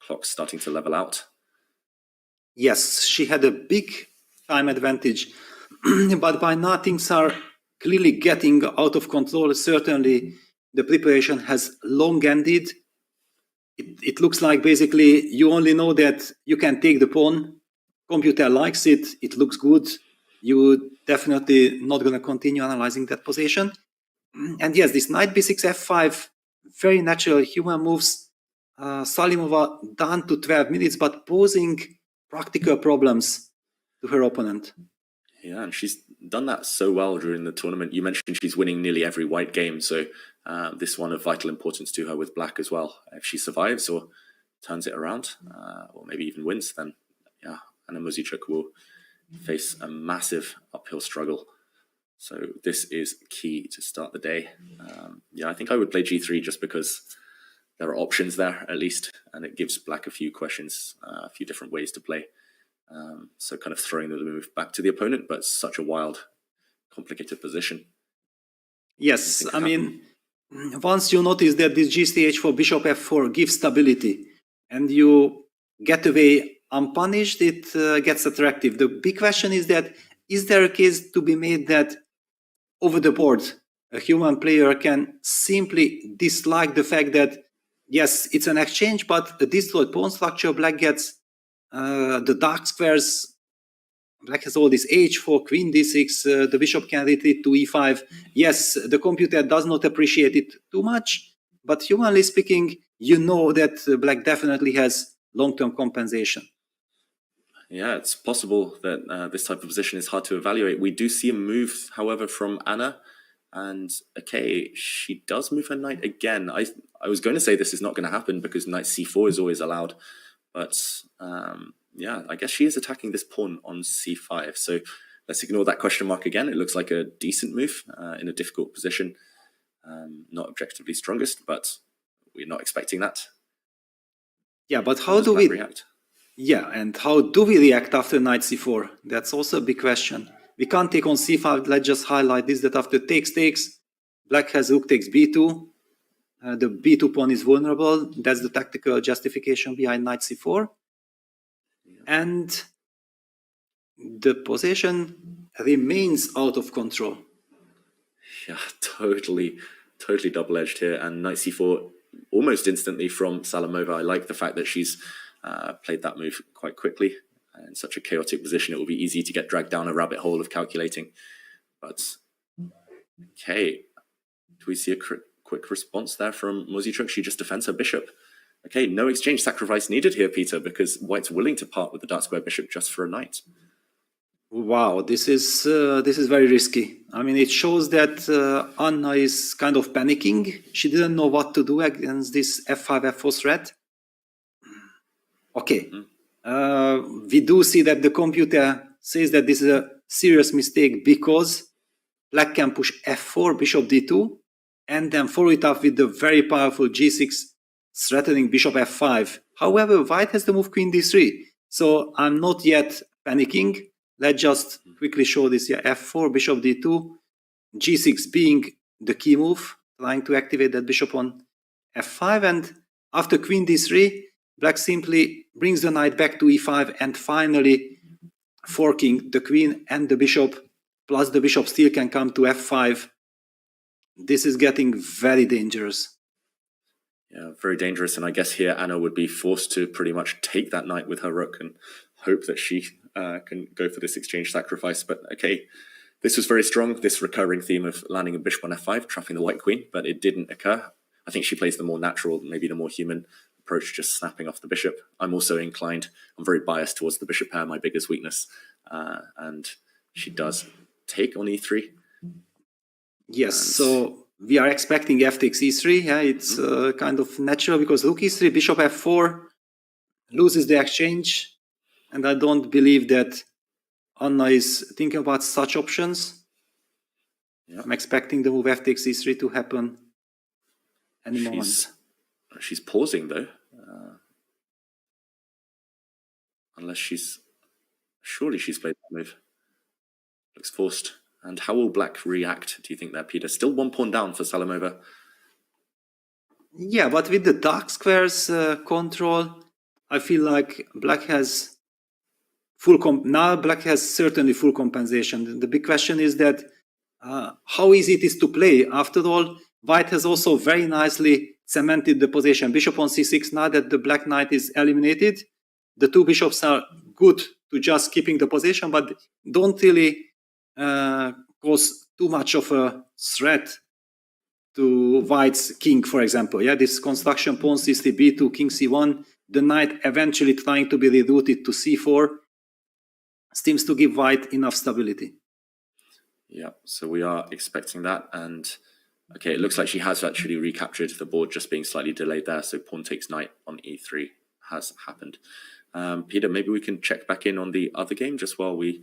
clock's starting to level out. Yes, she had a big time advantage, but by now things are clearly getting out of control. Certainly, the preparation has long ended. It looks like basically you only know that you can take the pawn. Computer likes it. It looks good. You definitely not going to continue analyzing that position. And yes, this knight b6 f5, very natural human moves. Salimova down to 12 minutes, but posing practical problems to her opponent. Yeah, and she's done that so well during the tournament. You mentioned she's winning nearly every white game, so this one of vital importance to her with black as well. If she survives or turns it around, or maybe even wins, then yeah, Anna Muzychuk will face a massive uphill struggle. So this is key to start the day. Yeah, I think I would play g3 just because there are options there at least, and it gives black a few questions, a few different ways to play. So kind of throwing the move back to the opponent, but such a wild, complicated position. Yes, I mean, once you notice that this GCH4 bishop f4 gives stability and you get away unpunished, it gets attractive. The big question is that, is there a case to be made that over the board, a human player can simply dislike the fact that, yes, it's an exchange, but a destroyed pawn structure, black gets the dark squares, black has all this h4, queen d6, the bishop can retreat to e5. Yes, the computer does not appreciate it too much, but humanly speaking, you know that black definitely has long-term compensation. Yeah, it's possible that this type of position is hard to evaluate. We do see a move, however, from Anna. And okay, she does move her knight again. I was going to say this is not going to happen because knight c4 is always allowed. But yeah, I guess she is attacking this pawn on c5. So let's ignore that question mark again. It looks like a decent move in a difficult position. Not objectively strongest, but we're not expecting that. Yeah, but how do we react? Yeah, and how do we react after knight c4? That's also a big question. We can't take on c5. Let's just highlight this, that after takes, black has rook takes b2. The b2 pawn is vulnerable. That's the tactical justification behind knight c4. And the position remains out of control. Yeah, totally double-edged here. And knight c4 almost instantly from Salimova. I like the fact that she's played that move quite quickly. In such a chaotic position, it will be easy to get dragged down a rabbit hole of calculating. But, okay, do we see a quick response there from Muzychuk? She just defends her bishop. Okay, no exchange sacrifice needed here, Peter, because white's willing to part with the dark square bishop just for a knight. Wow, this is very risky. I mean, it shows that Anna is kind of panicking. She didn't know what to do against this f5, f4 threat. Okay, we do see that the computer says that this is a serious mistake because black can push f4, bishop d2, and then follow it up with the very powerful g6 threatening bishop f5. However, white has the move queen d3, so I'm not yet panicking. Let's just quickly show this here. f4, bishop d2, g6 being the key move, trying to activate that bishop on f5, and after queen d3, black simply brings the knight back to e5 and finally forking the queen and the bishop, plus the bishop still can come to f5. This is getting very dangerous. Yeah, very dangerous. And I guess here Anna would be forced to pretty much take that knight with her rook and hope that she can go for this exchange sacrifice. But okay, this was very strong, this recurring theme of landing a bishop on f5, trapping the white queen, but it didn't occur. I think she plays the more natural, maybe the more human approach, just snapping off the bishop. I'm also inclined, I'm very biased towards the bishop pair, my biggest weakness. And she does take on e3. Yes, and so we are expecting f takes e3. Yeah, it's kind of natural because rook e3, bishop f4 loses the exchange. And I don't believe that Anna is thinking about such options. Yeah. I'm expecting the move f takes e3 to happen any moment. She's pausing though. Unless surely she's played that move. Looks forced. And how will black react, do you think there, Peter? Still one pawn down for Salimova. Yeah, but with the dark squares control, I feel like black has now black has certainly full compensation. The big question is that how easy it is to play. After all, white has also very nicely cemented the position. Bishop on c6, now that the black knight is eliminated, the two bishops are good to just keeping the position, but don't really cause too much of a threat to white's king, for example. Yeah, this construction pawn c3, b2, king c1, the knight eventually trying to be rerouted to c4 seems to give white enough stability. Yeah, so we are expecting that, and okay, it looks like she has actually recaptured the board, just being slightly delayed there. So pawn takes knight on e3 has happened. Peter, maybe we can check back in on the other game just while we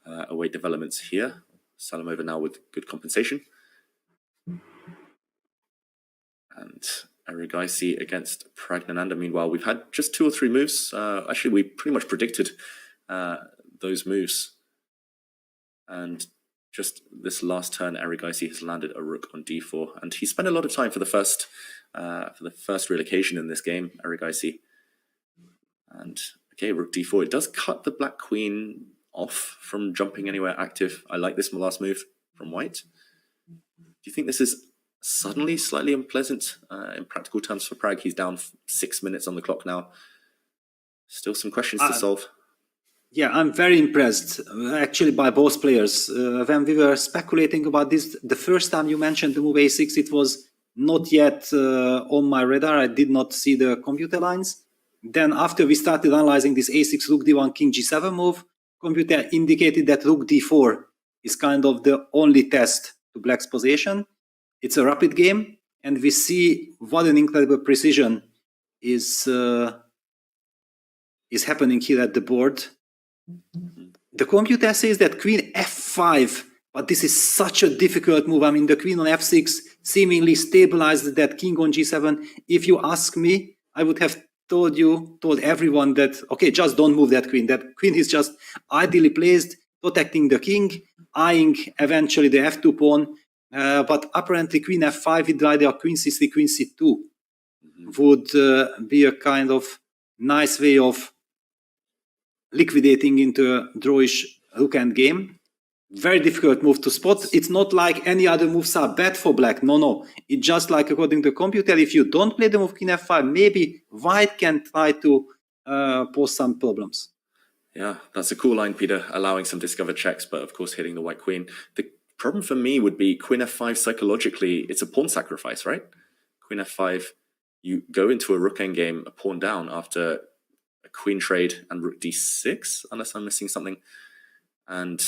await developments here. Salimova now with good compensation. And ERIGAISI against PRAGGNANANDHAA. Meanwhile, we've had just 2 or 3 moves. Actually, we pretty much predicted those moves. And just this last turn, ERIGAISI has landed a rook on d4. And he spent a lot of time for the first real occasion in this game, ERIGAISI. And okay, rook d4. It does cut the black queen off from jumping anywhere active. I like this last move from white. Do you think this is suddenly slightly unpleasant in practical terms for Pragg? He's down 6 minutes on the clock now. Still some questions to solve. Yeah, I'm very impressed actually by both players. When we were speculating about this, the first time you mentioned the move a6, it was not yet on my radar. I did not see the computer lines. Then after we started analyzing this a6, rook d1, king g7 move, computer indicated that rook d4 is kind of the only test to black's position. It's a rapid game, and we see what an incredible precision is happening here at the board. The computer says that queen f5, but this is such a difficult move. I mean, the queen on f6 seemingly stabilized that king on g7. If you ask me, I would have told everyone that, okay, just don't move that queen. That queen is just ideally placed, protecting the king, eyeing eventually the f2 pawn. But apparently queen f5 with either queen c3, queen c2 would be a kind of nice way of liquidating into a drawish rook endgame. Very difficult move to spot. It's not like any other moves are bad for black. No. It's just like, according to the computer, if you don't play the move queen f5, maybe white can try to pose some problems. Yeah, that's a cool line, Peter, allowing some discovered checks, but of course hitting the white queen. The problem for me would be queen f5 psychologically. It's a pawn sacrifice, right? Queen f5, you go into a rook endgame, a pawn down after a queen trade and rook d6, unless I'm missing something. And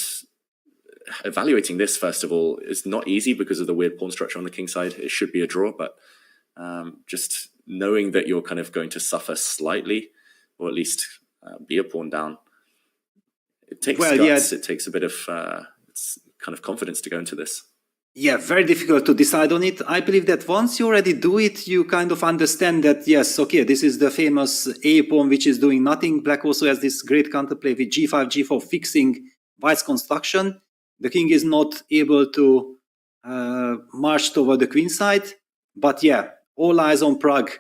evaluating this, first of all, is not easy because of the weird pawn structure on the king side. It should be a draw, but just knowing that you're kind of going to suffer slightly, or at least be a pawn down, it takes guts. Yeah. It takes a bit of kind of confidence to go into this. Yeah, very difficult to decide on it. I believe that once you already do it, you kind of understand that, yes, okay, this is the famous A pawn which is doing nothing. Black also has this great counterplay with g5, g4, fixing white's construction. The king is not able to march toward the queen side. But yeah, all eyes on Pragg.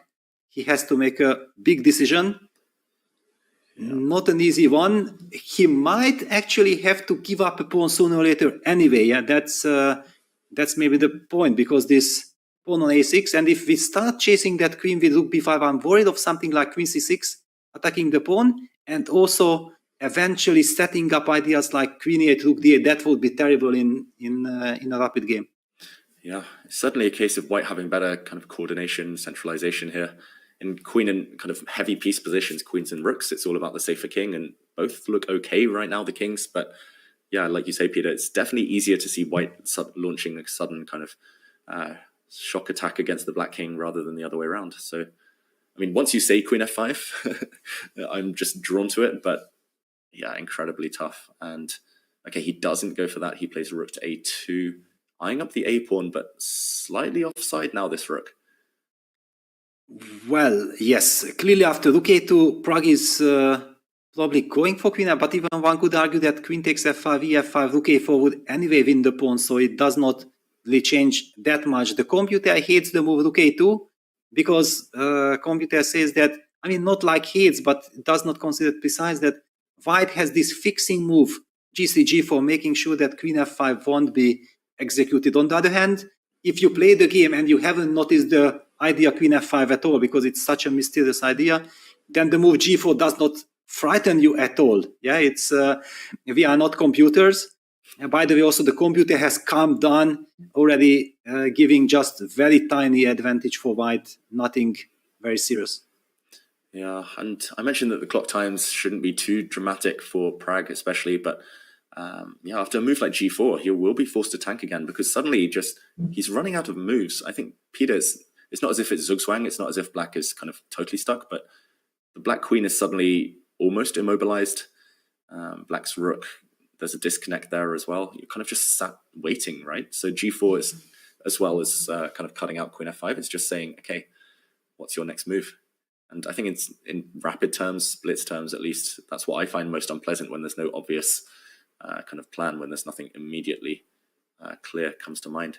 He has to make a big decision. Yeah. Not an easy one. He might actually have to give up a pawn sooner or later anyway. Yeah, that's maybe the point, because this pawn on a6, and if we start chasing that queen with rook b5, I'm worried of something like queen c6 attacking the pawn, and also eventually setting up ideas like queen e8, rook d8. That would be terrible in a rapid game. Yeah, it's certainly a case of white having better kind of coordination, centralization here. In queen and kind of heavy piece positions, queens and rooks, it's all about the safer king, and both look okay right now, the kings. But yeah, like you say, Peter, it's definitely easier to see white launching a sudden kind of shock attack against the black king rather than the other way around. So, I mean, once you say queen f5, I'm just drawn to it. But yeah, incredibly tough. And okay, he doesn't go for that. He plays rook to a2, eyeing up the a pawn, but slightly offside now, this rook. Well, yes, clearly after rook a2, Pragg is probably going for queen f, but even one could argue that queen takes f5, e5, rook a4 would anyway win the pawn, so it does not really change that much. The computer hates the move rook a2 because computer says that I mean, not like hates, but does not consider it precise, that white has this fixing move, g3, g4, making sure that queen f5 won't be executed. On the other hand, if you play the game and you haven't noticed the idea queen f5 at all, because it's such a mysterious idea, then the move g4 does not frighten you at all. Yeah, it's we are not computers. And by the way, also the computer has calmed down already, giving just very tiny advantage for white, nothing very serious. Yeah, and I mentioned that the clock times shouldn't be too dramatic for Pragg, especially, but yeah, after a move like g4, he will be forced to tank again because suddenly he's running out of moves. I think Peter's, it's not as if it's Zugzwang, it's not as if black is kind of totally stuck, but the black queen is suddenly almost immobilized. Black's rook, there's a disconnect there as well. You're kind of just sat waiting, right? So g4 is, as well as kind of cutting out queen f5, it's just saying, okay, what's your next move? And I think it's in rapid terms, blitz terms at least, that's what I find most unpleasant when there's no obvious kind of plan, when there's nothing immediately clear comes to mind.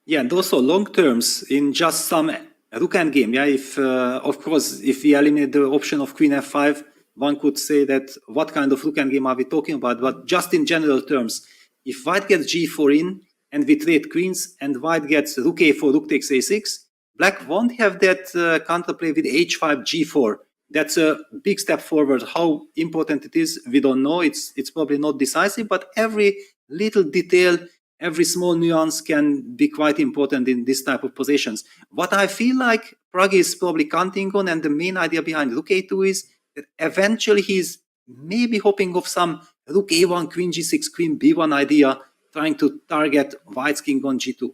Yeah, and also long terms in just some rook endgame. Yeah, if of course, if we eliminate the option of queen f5, one could say that what kind of rook endgame are we talking about? But just in general terms, if white gets g4 in and we trade queens and white gets rook a4, rook takes a6, black won't have that counterplay with h5, g4. That's a big step forward. How important it is, we don't know. It's probably not decisive, but every little detail, every small nuance can be quite important in this type of positions. What I feel like Pragg is probably counting on, and the main idea behind rook a2 is that eventually he's maybe hoping of some rook a1, queen g6, queen b1 idea, trying to target white's king on g2.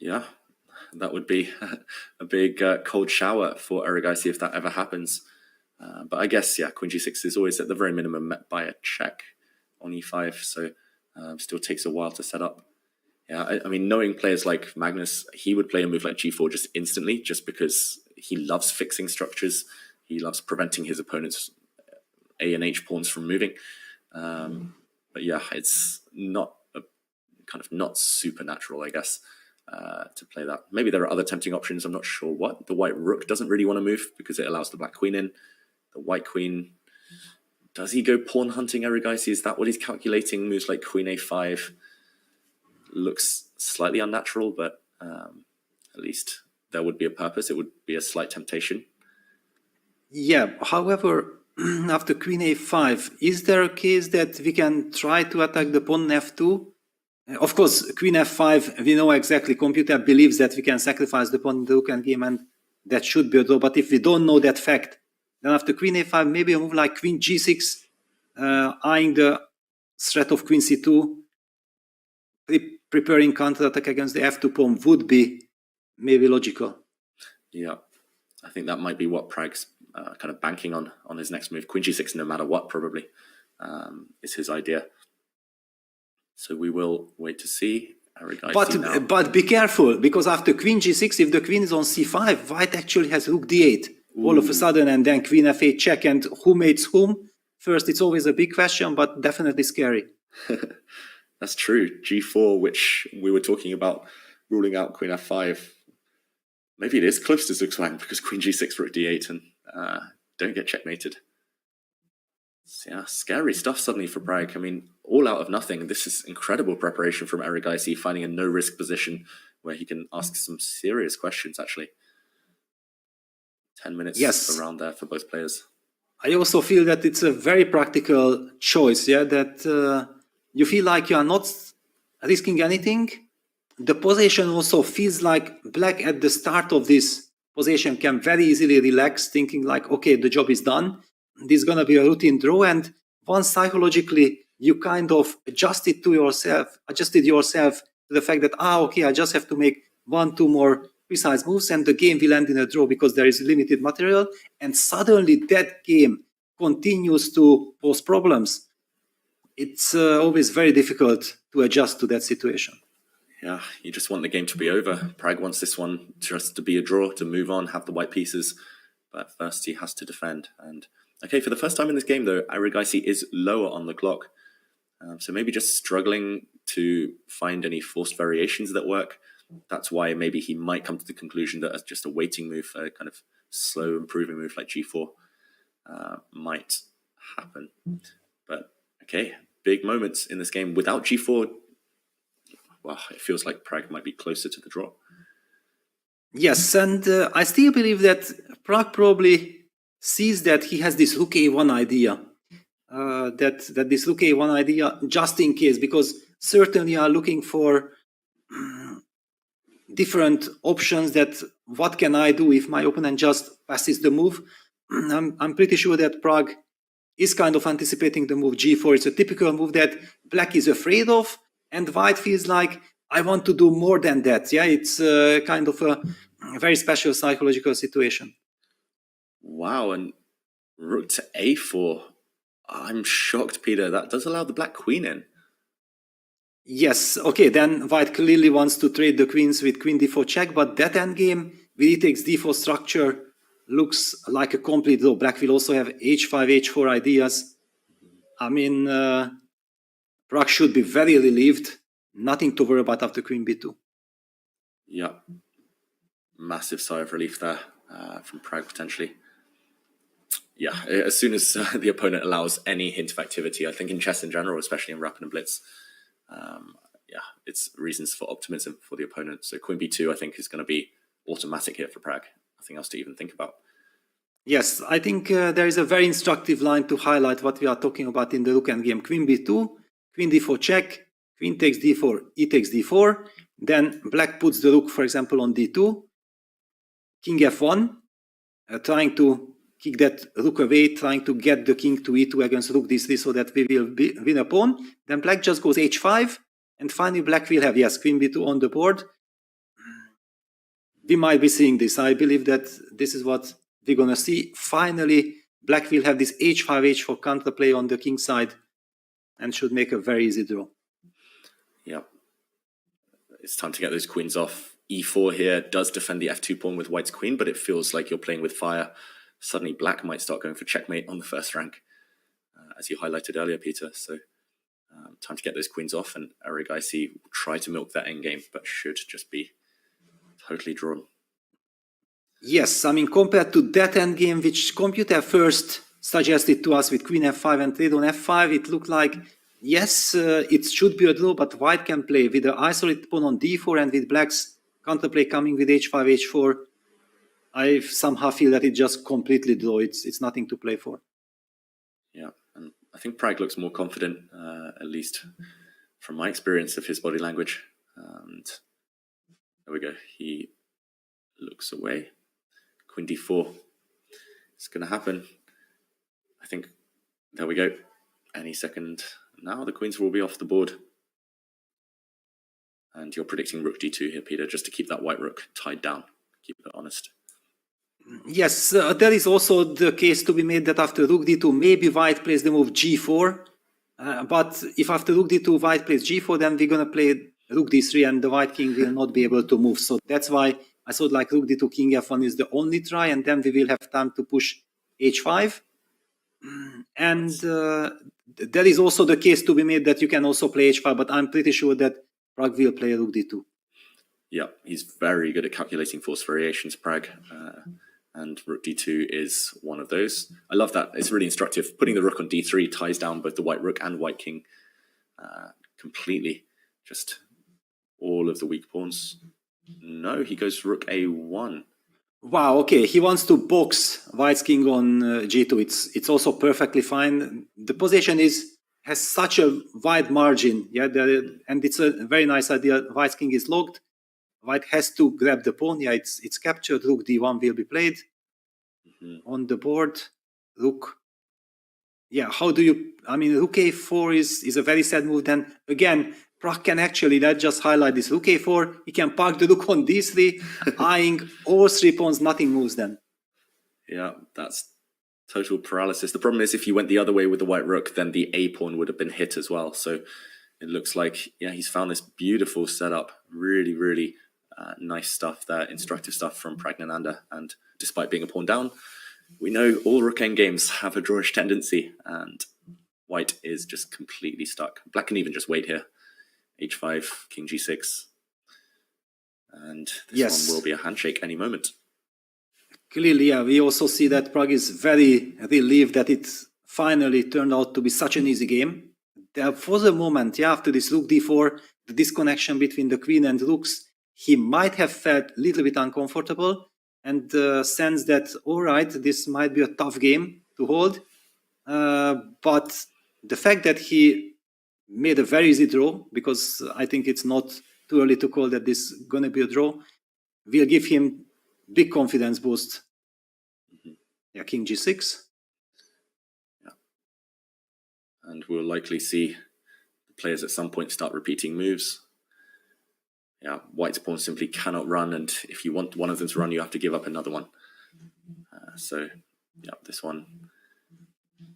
Yeah, that would be a big cold shower for ERIGAISI if that ever happens. But I guess, yeah, queen g6 is always at the very minimum met by a check on e5, so still takes a while to set up. Yeah, I mean, knowing players like Magnus, he would play a move like g4 just instantly, just because he loves fixing structures. He loves preventing his opponent's A and H pawns from moving. But yeah, it's not kind of not supernatural, I guess, to play that. Maybe there are other tempting options. I'm not sure what. The white rook doesn't really want to move because it allows the black queen in. The white queen, does he go pawn hunting ERIGAISI? Is that what he's calculating? Moves like queen a5 looks slightly unnatural, but at least there would be a purpose. It would be a slight temptation. Yeah, however, after queen a5, is there a case that we can try to attack the pawn f2? Of course, queen f5, we know exactly, computer believes that we can sacrifice the pawn in the rook endgame, and that should be a draw. But if we don't know that fact, then after queen a5, maybe a move like queen g6, eyeing the threat of queen c2, preparing counterattack against the f2 pawn would be maybe logical. Yeah, I think that might be what Pragg's kind of banking on his next move. Queen g6, no matter what, probably, is his idea. So we will wait to see. But be careful, because after queen g6, if the queen is on c5, white actually has rook d8 all of a sudden, and then queen f8 check, and who mates whom? First, it's always a big question, but definitely scary. That's true. g4, which we were talking about ruling out queen f5. Maybe it is close to Zugzwang because queen g6, rook d8, and don't get checkmated. Yeah, scary stuff suddenly for Pragg. I mean, all out of nothing. This is incredible preparation from ERIGAISI, finding a no-risk position where he can ask some serious questions, actually. 10 minutes around there for both players. I also feel that it's a very practical choice, yeah, that you feel like you are not risking anything. The position also feels like black at the start of this position can very easily relax, thinking like, okay, the job is done. This is going to be a routine draw. And once psychologically you kind of adjusted yourself to the fact that, okay, I just have to make 1-2 more precise moves and the game will end in a draw because there is limited material. And suddenly that game continues to pose problems. It's always very difficult to adjust to that situation. Yeah, you just want the game to be over. Pragg wants this one just to be a draw, to move on, have the white pieces. But first he has to defend. And okay, for the first time in this game, though, ERIGAISI is lower on the clock. So maybe just struggling to find any forced variations that work. That's why maybe he might come to the conclusion that it's just a waiting move, kind of slow improving move like g4 might happen. But okay, big moments in this game. Without g4, well, it feels like Pragg might be closer to the draw. Yes, and I still believe that Pragg probably sees that he has this rook a1 idea. That this rook a1 idea, just in case, because certainly are looking for different options, that what can I do if my opponent just passes the move. I'm pretty sure that Pragg is kind of anticipating the move g4. It's a typical move that black is afraid of, and white feels like, I want to do more than that. Yeah, it's kind of a very special psychological situation. Wow, and rook to a4. I'm shocked, Peter. That does allow the black queen in. Yes, okay, then white clearly wants to trade the queens with queen d4 check, but that endgame with e takes d4 structure looks like a complete draw. Black will also have h5, h4 ideas. I mean, Pragg should be very relieved. Nothing to worry about after queen b2. Yeah, massive sigh of relief there from Pragg potentially. Yeah, as soon as the opponent allows any hint of activity, I think in chess in general, especially in Rapid and Blitz, yeah, it's reasons for optimism for the opponent. So queen b2, I think, is going to be automatic here for Pragg. Nothing else to even think about. Yes, I think there is a very instructive line to highlight what we are talking about in the rook endgame. Queen b2, queen d4 check, queen takes d4, e takes d4. Then black puts the rook, for example, on d2. King f1, trying to kick that rook away, trying to get the king to e2 against rook d3 so that we will win a pawn. Then black just goes h5, and finally black will have, yes, queen b2 on the board. We might be seeing this. I believe that this is what we're going to see. Finally, black will have this h5, h4 counterplay on the king side and should make a very easy draw. Yeah. It's time to get those queens off. e4 here does defend the f2 pawn with white's queen, but it feels like you're playing with fire. Suddenly black might start going for checkmate on the first rank, as you highlighted earlier, Peter. So time to get those queens off, and ERIGAISI will try to milk that endgame, but should just be totally drawn. Yes, I mean, compared to that endgame, which computer first suggested to us with queen f5 and trade on f5, it looked like, yes, it should be a draw, but white can play with the isolated pawn on d4 and with black's counterplay coming with h5, h4. I somehow feel that it just completely draw. It's nothing to play for. Yeah, and I think Pragg looks more confident, at least from my experience of his body language. And there we go. He looks away. Queen d4. It's going to happen. I think, there we go. Any second now, the queens will be off the board. And you're predicting rook d2 here, Peter, just to keep that white rook tied down. Keep it honest. Yes, there is also the case to be made that after rook d2, maybe white plays the move g4. But if after rook d2, white plays g4, then we're going to play rook d3 and the white king will not be able to move. So that's why I thought like rook d2, king f1 is the only try, and then we will have time to push h5. And there is also the case to be made that you can also play h5, but I'm pretty sure that Pragg will play rook d2. Yeah, he's very good at calculating force variations, Pragg. And rook d2 is one of those. I love that. It's really instructive. Putting the rook on d3 ties down both the white rook and white king completely. Just all of the weak pawns. No, he goes rook a1. Wow, okay. He wants to box white's king on g2. It's also perfectly fine. The position has such a wide margin, yeah, and it's a very nice idea. White's king is locked. White has to grab the pawn. Yeah, it's captured. Rook d1 will be played on the board. Rook. Yeah, how do you? I mean, rook a4 is a very sad move. Then again, Pragg can actually, let's just highlight this. Rook a4. He can park the rook on d3, eyeing all three pawns. Nothing moves then. Yeah, that's total paralysis. The problem is if you went the other way with the white rook, then the a pawn would have been hit as well. So it looks like, yeah, he's found this beautiful setup. Really, really nice stuff there, instructive stuff from PRAGGNANANDHAA. And despite being a pawn down, we know all rook endgames have a drawish tendency, and white is just completely stuck. Black can even just wait here. h5, king g6. And this one will be a handshake any moment. Clearly, yeah, we also see that Prague is very relieved that it finally turned out to be such an easy game. There was a moment, yeah, after this rook d4, the disconnection between the queen and rooks, he might have felt a little bit uncomfortable and sensed that, all right, this might be a tough game to hold. But the fact that he made a very easy draw, because I think it's not too early to call that this is going to be a draw, will give him big confidence boost. Yeah, king g6. Yeah. And we'll likely see the players at some point start repeating moves. Yeah, white's pawn simply cannot run, and if you want one of them to run, you have to give up another one. So, yeah, this one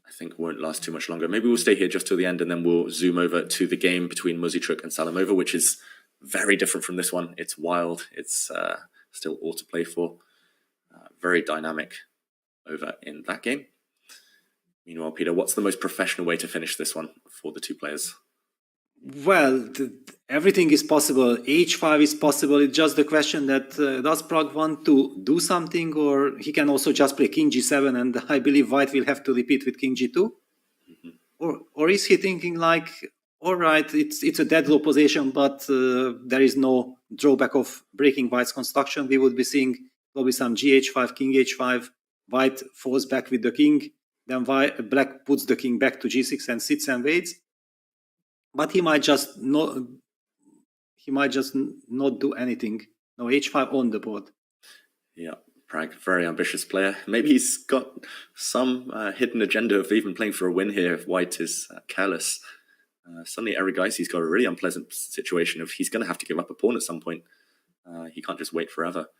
I think won't last too much longer. Maybe we'll stay here just till the end, and then we'll zoom over to the game between Muzichuk and Salimova, which is very different from this one. It's wild. It's still all to play for. Very dynamic over in that game. Meanwhile, Peter, what's the most professional way to finish this one for the two players? Well, everything is possible. H5 is possible. It's just the question that does Prague want to do something, or he can also just play king g7, and I believe white will have to repeat with king g2. Or is he thinking like, all right, it's a dead draw position, but there is no drawback of breaking white's construction. We would be seeing probably some gh5, king h5, white falls back with the king, then black puts the king back to g6 and sits and waits. But he might just not do anything. No, h5 on the board. Yeah, Pragg, very ambitious player. Maybe he's got some hidden agenda of even playing for a win here if white is careless. Suddenly ERIGAISI's got a really unpleasant situation of he's going to have to give up a pawn at some point. He can't just wait forever.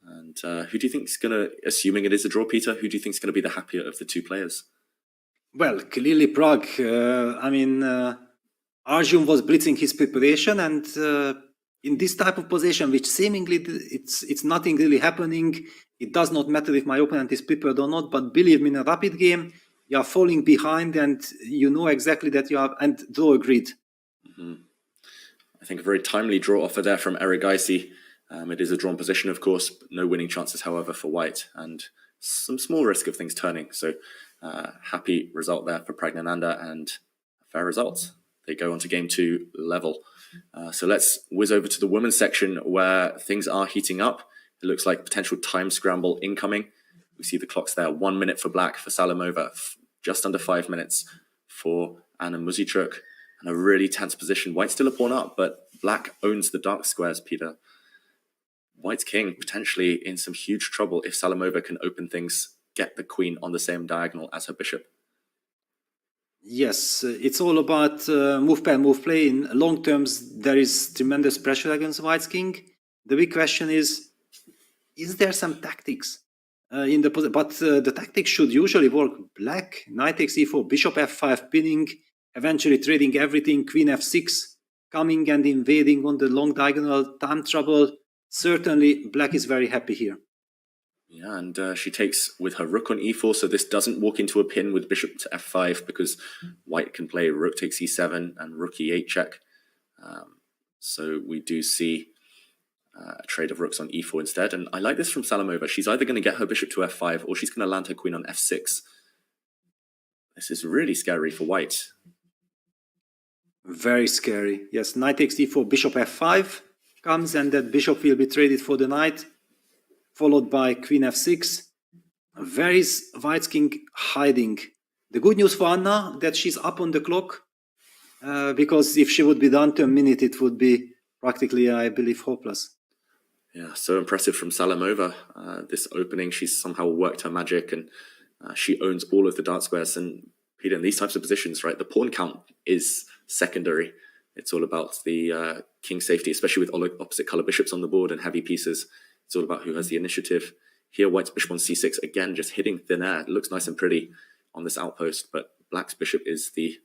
And who do you think is going to, assuming it is a draw, Peter, who do you think is going to be the happier of the two players? Well, clearly Prague. I mean, ARJUN was blitzing his preparation, and in this type of position, which seemingly it's nothing really happening, it does not matter if my opponent is prepared or not, but believe me, in a rapid game, you are falling behind and you know exactly that you are, and draw a grid. I think a very timely draw offer there from ERIGAISI. It is a drawn position, of course, but no winning chances, however, for white, and some small risk of things turning. So happy result there for PRAGGNANANDHAA, and fair results. They go on to game 2 level. So let's whiz over to the women's section where things are heating up. It looks like potential time scramble incoming. We see the clocks there, 1 minute for black for Salimova, just under 5 minutes for Anna Muzichuk, and a really tense position. White's still a pawn up, but black owns the dark squares, Peter. White's king potentially in some huge trouble if Salimova can open things, get the queen on the same diagonal as her bishop. Yes, it's all about move pair, move play. In long terms, there is tremendous pressure against white's king. The big question is there some tactics in the position? But the tactics should usually work. Black, knight takes e4, bishop f5, pinning, eventually trading everything, queen f6, coming and invading on the long diagonal, time trouble. Certainly, black is very happy here. Yeah, and she takes with her rook on e4, so this doesn't walk into a pin with bishop to f5 because white can play rook takes e7 and rook e8 check. So we do see a trade of rooks on e4 instead. And I like this from Salimova. She's either going to get her bishop to f5 or she's going to land her queen on f6. This is really scary for white. Very scary. Yes, knight takes e4, bishop f5 comes, and that bishop will be traded for the knight, followed by queen f6. Where is white's king hiding? The good news for Anna that she's up on the clock, because if she would be done to a minute, it would be practically, I believe, hopeless. Yeah, so impressive from Salimova. This opening, she's somehow worked her magic, and she owns all of the dark squares. And Peter, in these types of positions, right, the pawn count is secondary. It's all about the king safety, especially with opposite color bishops on the board and heavy pieces. It's all about who has the initiative. Here, white's bishop on c6, again, just hitting thin air. It looks nice and pretty on this outpost, but black's bishop is the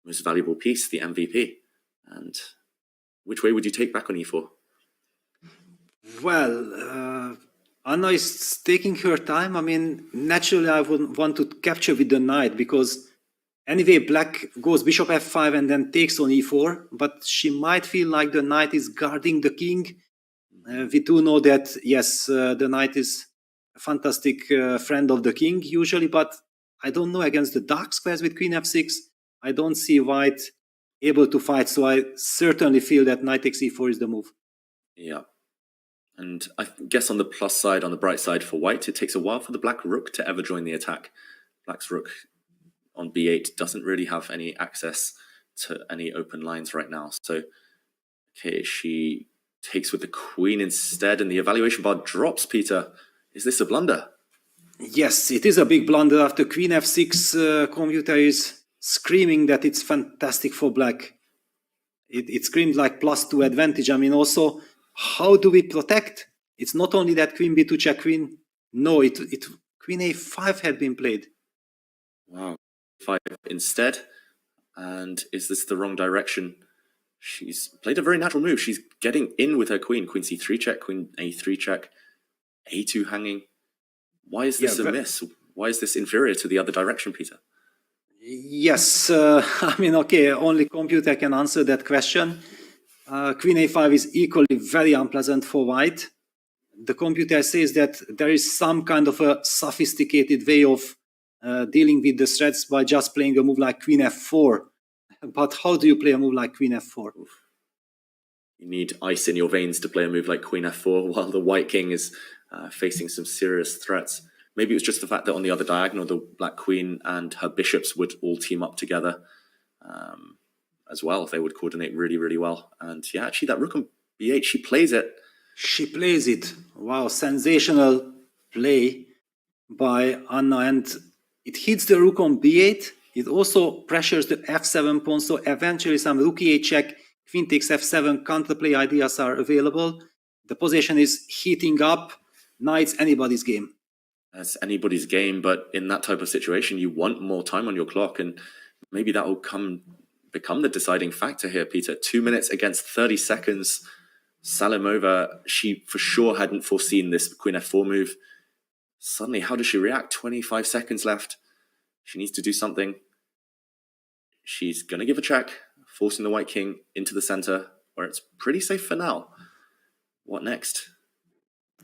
most valuable piece, the MVP. And which way would you take back on e4? Well, Anna is taking her time. I mean, naturally, I would want to capture with the knight, because anyway, black goes bishop f5 and then takes on e4, but she might feel like the knight is guarding the king. We do know that, yes, the knight is a fantastic friend of the king usually, but I don't know, against the dark squares with queen f6, I don't see white able to fight, so I certainly feel that knight takes e4 is the move. Yeah. And I guess on the plus side, on the bright side for white, it takes a while for the black rook to ever join the attack. Black's rook on b8 doesn't really have any access to any open lines right now. So, okay, she takes with the queen instead, and the evaluation bar drops, Peter. Is this a blunder? Yes, it is a big blunder. After queen f6, computer is screaming that it's fantastic for black. It screamed like +2 advantage. I mean, also, how do we protect? It's not only that queen b2 check queen. No, queen a5 had been played. Wow, 5 instead. And is this the wrong direction? She's played a very natural move. She's getting in with her queen. Queen c3 check, queen a3 check, a2 hanging. Why is this a miss? Why is this inferior to the other direction, Peter? Yes, I mean, okay, only computer can answer that question. Queen a5 is equally very unpleasant for white. The computer says that there is some kind of a sophisticated way of dealing with the threats by just playing a move like queen f4. But how do you play a move like queen f4? You need ice in your veins to play a move like queen f4 while the white king is facing some serious threats. Maybe it was just the fact that on the other diagonal, the black queen and her bishops would all team up together as well. They would coordinate really, really well. And yeah, actually that rook on b8, she plays it. She plays it. Wow, sensational play by Anna. And it hits the rook on b8. It also pressures the f7 pawn. So eventually some rook e8 check, queen takes f7 counterplay ideas are available. The position is heating up. Now it's anybody's game. It's anybody's game, but in that type of situation, you want more time on your clock, and maybe that will become the deciding factor here, Peter. 2 minutes against 30 seconds. Salimova, she for sure hadn't foreseen this queen f4 move. Suddenly, how does she react? 25 seconds left. She needs to do something. She's going to give a check, forcing the white king into the center, where it's pretty safe for now. What next?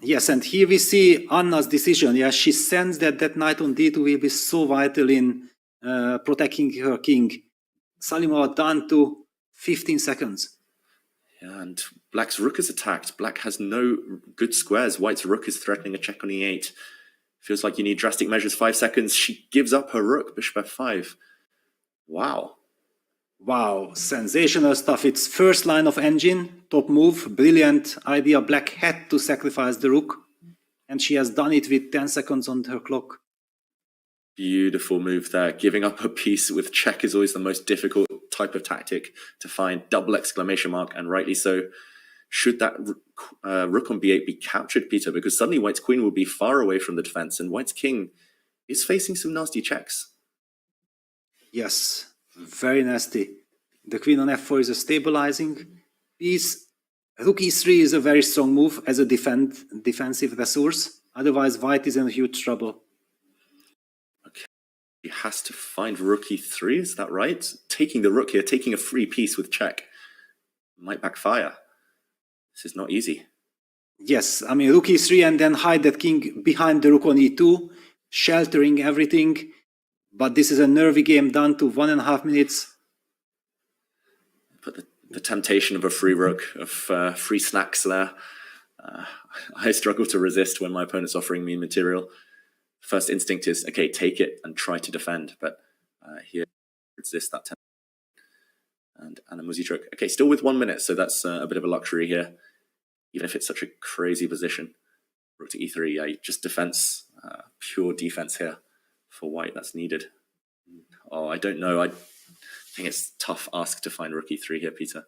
Yes, and here we see Anna's decision. Yeah, she sensed that that knight on d2 will be so vital in protecting her king. Salimova down to 15 seconds. Yeah, and black's rook is attacked. Black has no good squares. White's rook is threatening a check on e8. Feels like you need drastic measures. 5 seconds. She gives up her rook. Bishop f5. Wow. Wow, sensational stuff. It's first line of engine, top move, brilliant idea. Black had to sacrifice the rook, and she has done it with 10 seconds on her clock. Beautiful move there. Giving up a piece with check is always the most difficult type of tactic to find. Double exclamation mark, and rightly so. Should that rook on b8 be captured, Peter? Because suddenly white's queen will be far away from the defense, and white's king is facing some nasty checks. Yes. Very nasty. The queen on f4 is a stabilizing piece. Rook e3 is a very strong move as a defensive resource. Otherwise, white is in huge trouble. Okay, he has to find rook e3. Is that right? Taking the rook here, taking a free piece with check, might backfire. This is not easy. Yes, I mean rook e3 and then hide that king behind the rook on e2, sheltering everything. But this is a nervy game down to 1.5 minutes. But the temptation of a free rook, of free snacks there, I struggle to resist when my opponent's offering me material. First instinct is, okay, take it and try to defend. But here, resist that temptation. And Anna Muzichuk, okay, still with 1 minute, so that's a bit of a luxury here. Even if it's such a crazy position. Rook to e3, yeah, just defense, pure defense here. For white, that's needed. Oh, I don't know. I think it's tough ask to find rook e3 here, Peter.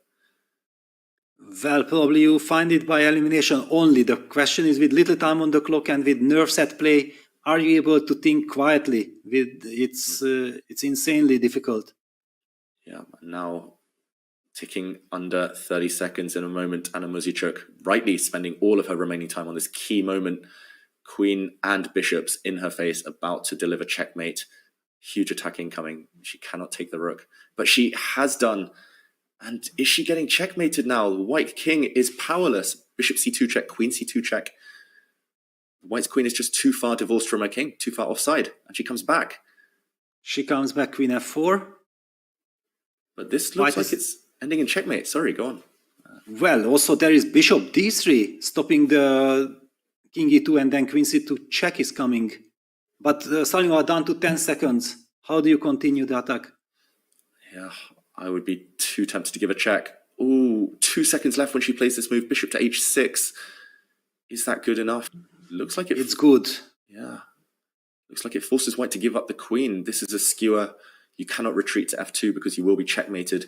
Well, probably you find it by elimination only. The question is, with little time on the clock and with nerves at play, are you able to think quietly? It's insanely difficult. Yeah, now ticking under 30 seconds in a moment. Anna Muzichuk rightly spending all of her remaining time on this key moment. Queen and bishops in her face, about to deliver checkmate. Huge attack incoming. She cannot take the rook. But she has done. And is she getting checkmated now? The white king is powerless. Bishop c2 check, queen c2 check. White's queen is just too far divorced from her king, too far offside, and she comes back. She comes back, queen f4. But this looks like it's ending in checkmate. Sorry, go on. Well, also there is bishop d3, stopping the king e2, and then queen c2 check is coming. But Salimova down to 10 seconds. How do you continue the attack? Yeah, I would be too tempted to give a check. Ooh, 2 seconds left when she plays this move, bishop to h6. Is that good enough? Looks like it's good. Yeah. Looks like it forces White to give up the queen. This is a skewer. You cannot retreat to f2 because you will be checkmated.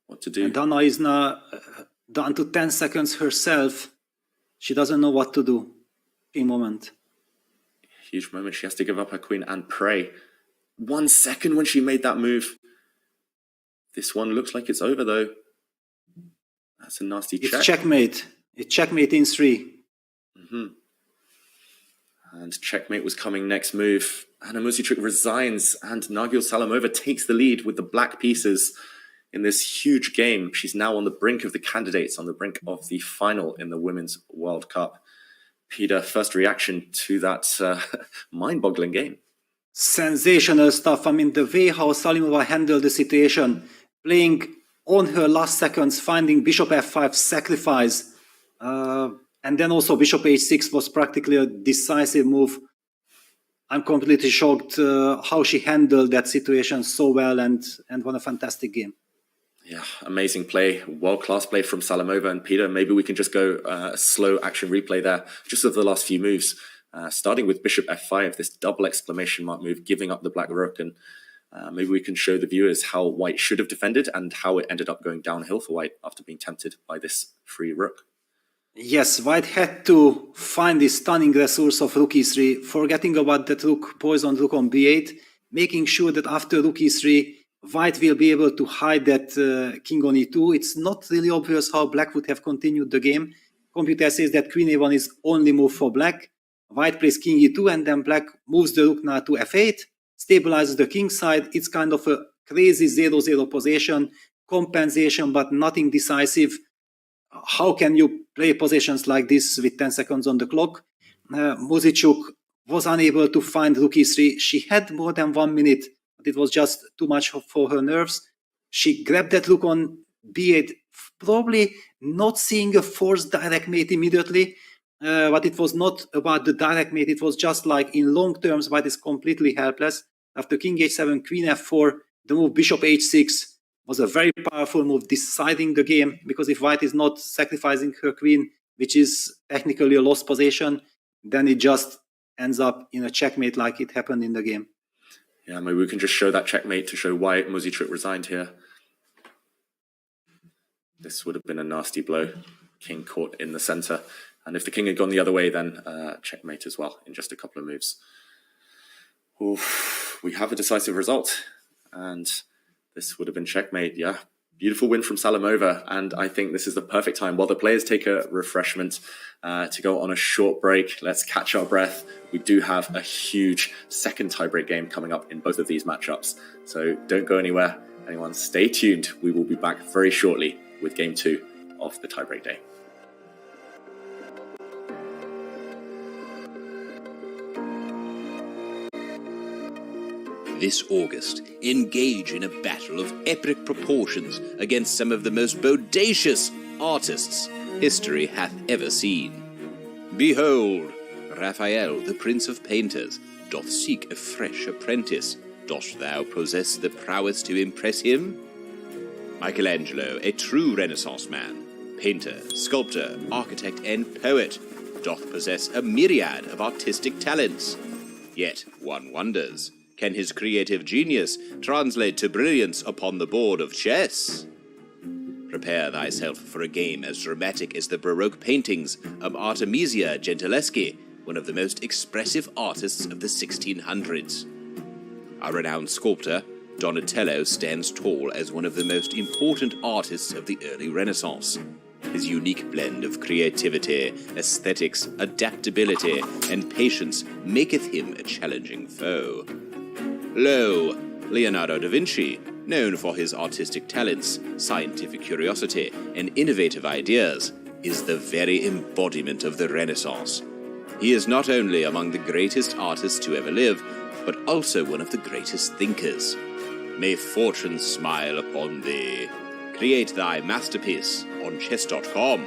What to do? And Dana is now down to 10 seconds herself. She doesn't know what to do. Key moment. Huge moment. She has to give up her queen and pray. 1 second when she made that move. This one looks like it's over though. That's a nasty check. It's checkmate. It's checkmate in 3. And checkmate was coming next move. Anna Muzichuk resigns and Nagil Salamova takes the lead with the black pieces in this huge game. She's now on the brink of the candidates, on the brink of the final in the Women's World Cup. Peter, first reaction to that mind-boggling game. Sensational stuff. I mean, the way how Salimova handled the situation, playing on her last seconds, finding bishop f5 sacrifice, and then also bishop h6 was practically a decisive move. I'm completely shocked how she handled that situation so well and won a fantastic game. Yeah, amazing play, world-class play from Salimova. And Peter, maybe we can just go a slow action replay there, just of the last few moves. Starting with bishop f5, this double exclamation mark move, giving up the black rook. And maybe we can show the viewers how White should have defended and how it ended up going downhill for White after being tempted by this free rook. Yes, White had to find this stunning resource of rook e3, forgetting about that rook, poisoned rook on b8, making sure that after rook e3, White will be able to hide that king on e2. It's not really obvious how Black would have continued the game. Computer says that queen a1 is only move for Black. White plays king e2 and then Black moves the rook now to f8, stabilizes the king side. It's kind of a crazy 0-0 position, compensation, but nothing decisive. How can you play positions like this with 10 seconds on the clock? Muzichuk was unable to find rook e3. She had more than 1 minute, but it was just too much for her nerves. She grabbed that rook on b8, probably not seeing a forced direct mate immediately, but it was not about the direct mate. It was just like in long terms, White is completely helpless. After king h7, queen f4, the move bishop h6 was a very powerful move, deciding the game, because if White is not sacrificing her queen, which is technically a lost position, then it just ends up in a checkmate like it happened in the game. Yeah, maybe we can just show that checkmate to show why Muzichuk resigned here. This would have been a nasty blow. King caught in the center. And if the king had gone the other way, then checkmate as well in just a couple of moves. Oof, we have a decisive result. And this would have been checkmate, yeah. Beautiful win from Salimova, and I think this is the perfect time, while the players take a refreshment, to go on a short break. Let's catch our breath. We do have a huge second tiebreak game coming up in both of these matchups, so don't go anywhere. Anyone, stay tuned. We will be back very shortly with Game 2 of the tiebreak day. This August, engage in a battle of epic proportions against some of the most bodacious artists history hath ever seen. Behold, Raphael, the prince of painters, doth seek a fresh apprentice. Dost thou possess the prowess to impress him? Michelangelo, a true Renaissance man, painter, sculptor, architect, and poet, doth possess a myriad of artistic talents. Yet one wonders, can his creative genius translate to brilliance upon the board of chess? Prepare thyself for a game as dramatic as the Baroque paintings of Artemisia Gentileschi, one of the most expressive artists of the 1600s. A renowned sculptor, Donatello stands tall as one of the most important artists of the early Renaissance. His unique blend of creativity, aesthetics, adaptability, and patience maketh him a challenging foe. Lo, Leonardo da Vinci, Known for his artistic talents, scientific curiosity, and innovative ideas, is the very embodiment of the Renaissance. He is not only among the greatest artists to ever live, but also one of the greatest thinkers. May fortune smile upon thee. Create thy masterpiece on chess.com.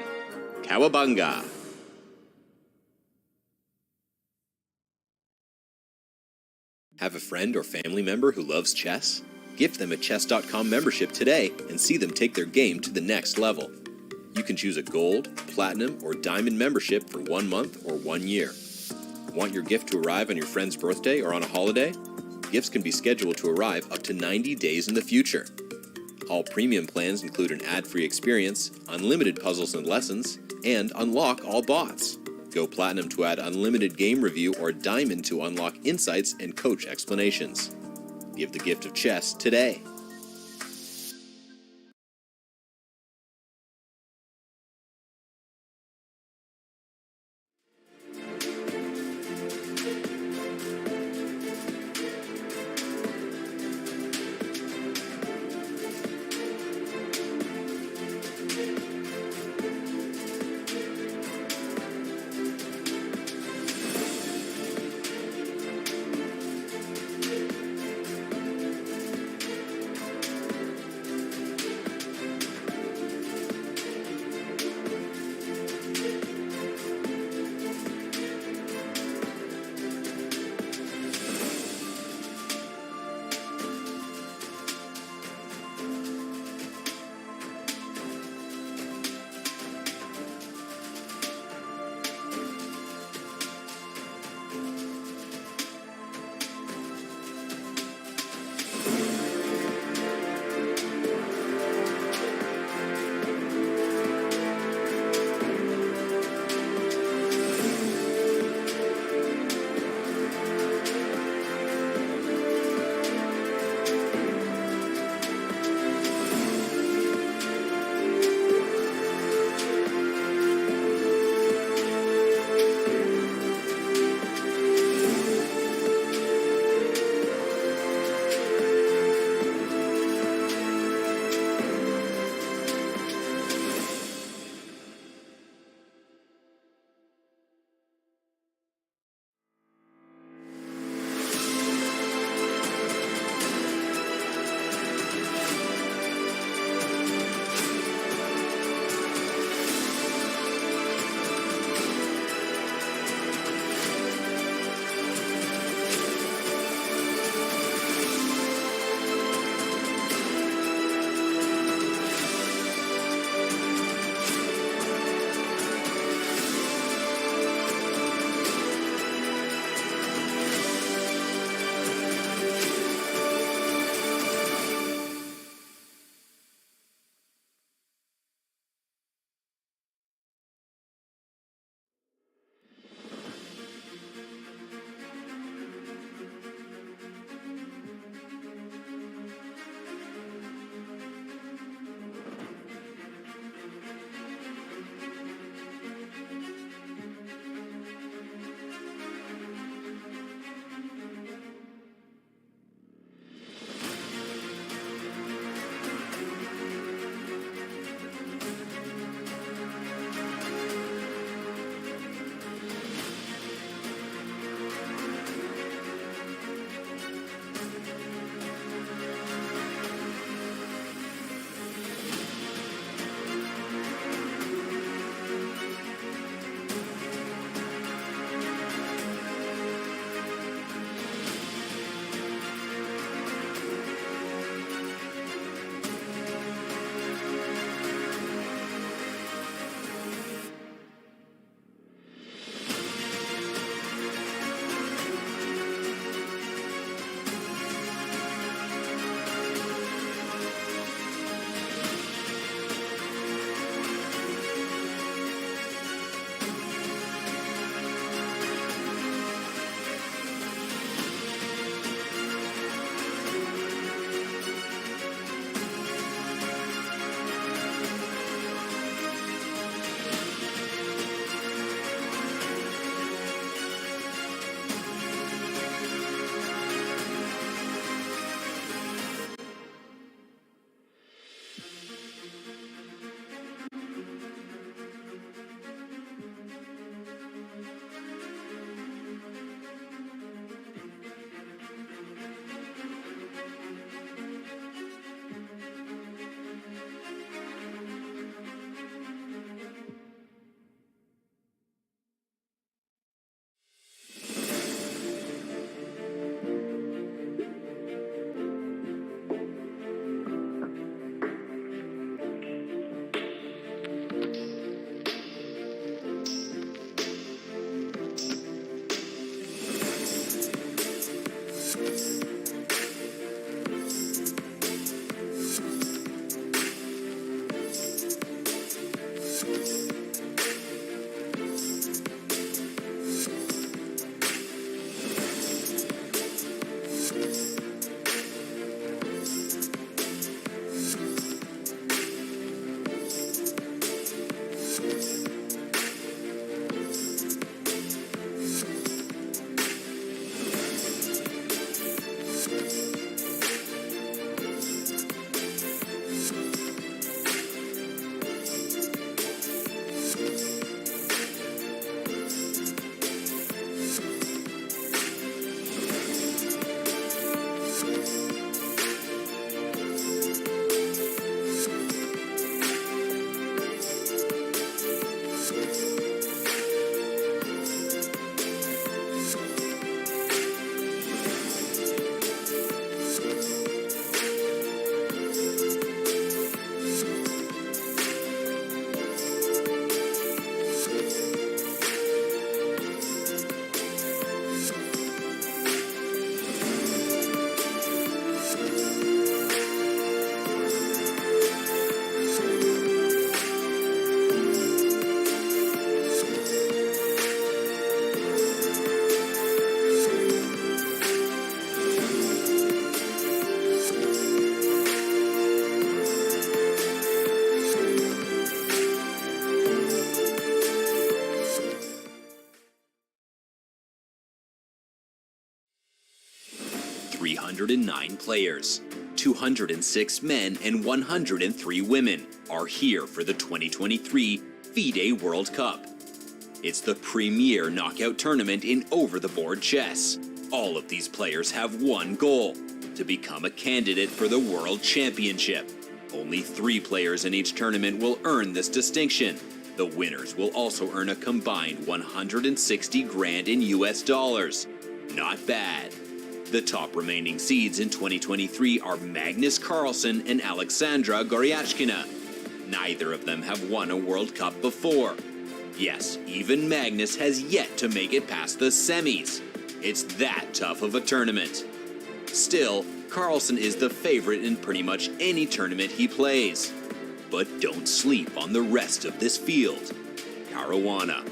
Cowabunga! Have a friend or family member who loves chess? Gift them a chess.com membership today and see them take their game to the next level. You can choose a gold, platinum, or diamond membership for 1 month or 1 year. Want your gift to arrive on your friend's birthday or on a holiday? Gifts can be scheduled to arrive up to 90 days in the future. All premium plans include an ad-free experience, unlimited puzzles and lessons, and unlock all bots. Go platinum to add unlimited game review or diamond to unlock insights and coach explanations. Give the gift of chess today. 109 players. 206 men and 103 women are here for the 2023 FIDE World Cup. It's the premier knockout tournament in over-the-board chess. All of these players have one goal: to become a candidate for the World Championship. Only 3 players in each tournament will earn this distinction. The winners will also earn a combined 160 grand in US dollars. Not bad. The top remaining seeds in 2023 are Magnus Carlsen and Alexandra Goryachkina. Neither of them have won a World Cup before. Yes, even Magnus has yet to make it past the semis. It's that tough of a tournament. Still, Carlsen is the favorite in pretty much any tournament he plays. But don't sleep on the rest of this field. Caruana,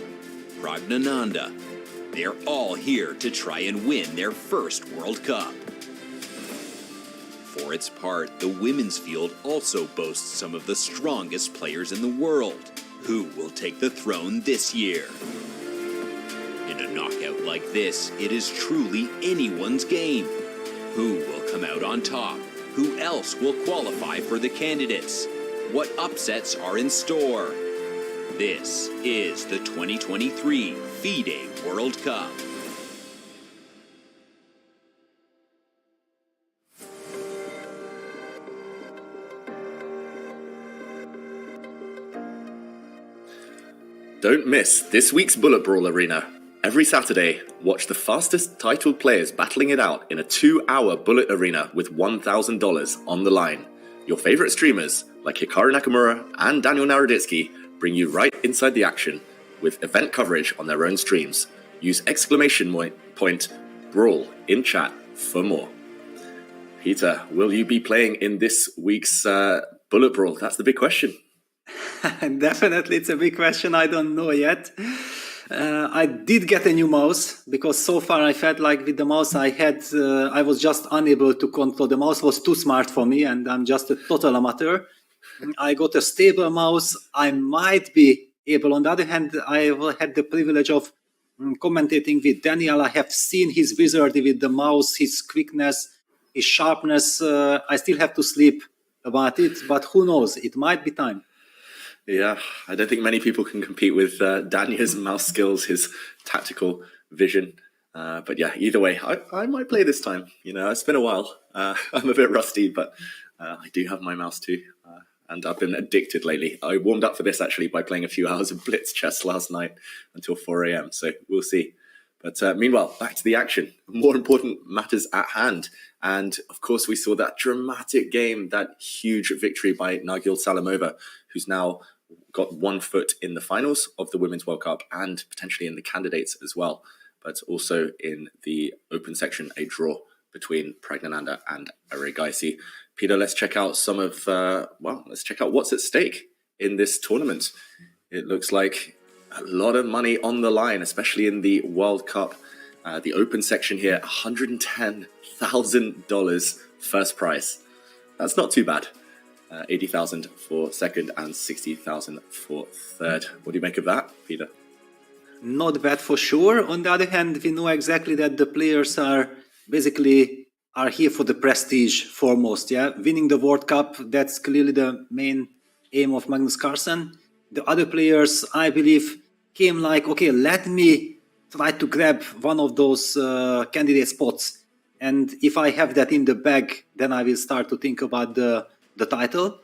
PRAGGNANANDHAA, they're all here to try and win their first World Cup. For its part, the women's field also boasts some of the strongest players in the world. Who will take the throne this year? In a knockout like this, it is truly anyone's game. Who will come out on top? Who else will qualify for the candidates? What upsets are in store? This is the 2023 FIDE World Cup. Don't miss this week's Bullet Brawl Arena. Every Saturday, watch the fastest titled players battling it out in a 2-hour bullet arena with $1,000 on the line. Your favorite streamers, like Hikaru Nakamura and Daniel Naroditsky, bring you right inside the action with event coverage on their own streams. Use exclamation point Brawl in chat for more. Peter, will you be playing in this week's Bullet Brawl? That's the big question. Definitely, it's a big question. I don't know yet. I did get a new mouse because so far I felt like with the mouse I had, I was just unable to control. The mouse was too smart for me, and I'm just a total amateur. I got a stable mouse. I might be able. On the other hand, I had the privilege of commentating with Daniel. I have seen his wizardry with the mouse, his quickness, his sharpness. I still have to sleep about it, but who knows? It might be time. Yeah, I don't think many people can compete with Daniel's mouse skills, his tactical vision. But yeah, either way, I might play this time. You know, it's been a while. I'm a bit rusty, but I do have my mouse too. And I've been addicted lately. I warmed up for this actually by playing a few hours of blitz chess last night until 4 a.m. So we'll see. But meanwhile, back to the action. More important matters at hand. And of course, we saw that dramatic game, that huge victory by Nagil Salamova, who's now got 1 foot in the finals of the Women's World Cup and potentially in the candidates as well, but also in the open section, a draw between PRAGGNANANDHAA and ERIGAISI. Peter, let's check out some of, let's check out what's at stake in this tournament. It looks like a lot of money on the line, especially in the World Cup. The open section here, $110,000 first prize. That's not too bad. 80,000 for second and 60,000 for third. What do you make of that, Peter? Not bad for sure. On the other hand, we know exactly that the players are here for the prestige foremost. Yeah, winning the World Cup, that's clearly the main aim of Magnus Carlsen. The other players, I believe, came like, okay, let me try to grab one of those candidate spots, and if I have that in the bag, then I will start to think about the title.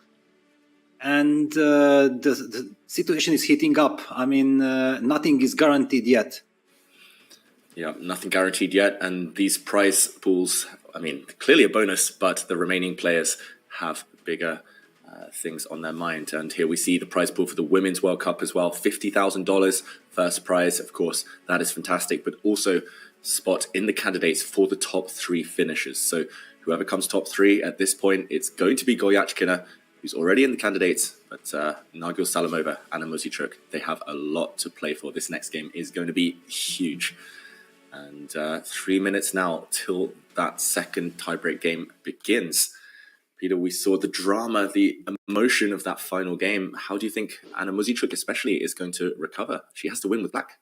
And the situation is heating up. I mean, nothing is guaranteed yet. Yeah, nothing guaranteed yet. And these prize pools, I mean, clearly a bonus, but the remaining players have bigger things on their mind. And here we see the prize pool for the Women's World Cup as well. $50,000 first prize. Of course, that is fantastic, but also spot in the candidates for the top 3 finishers. So whoever comes top 3 at this point, it's going to be Goryachkina, who's already in the candidates, but Nagil Salamova and Muzichuk, they have a lot to play for. This next game is going to be huge. And 3 minutes now till that second tiebreak game begins. Peter, we saw the drama, the emotion of that final game. How do you think Anna Muzichuk especially is going to recover? She has to win with black.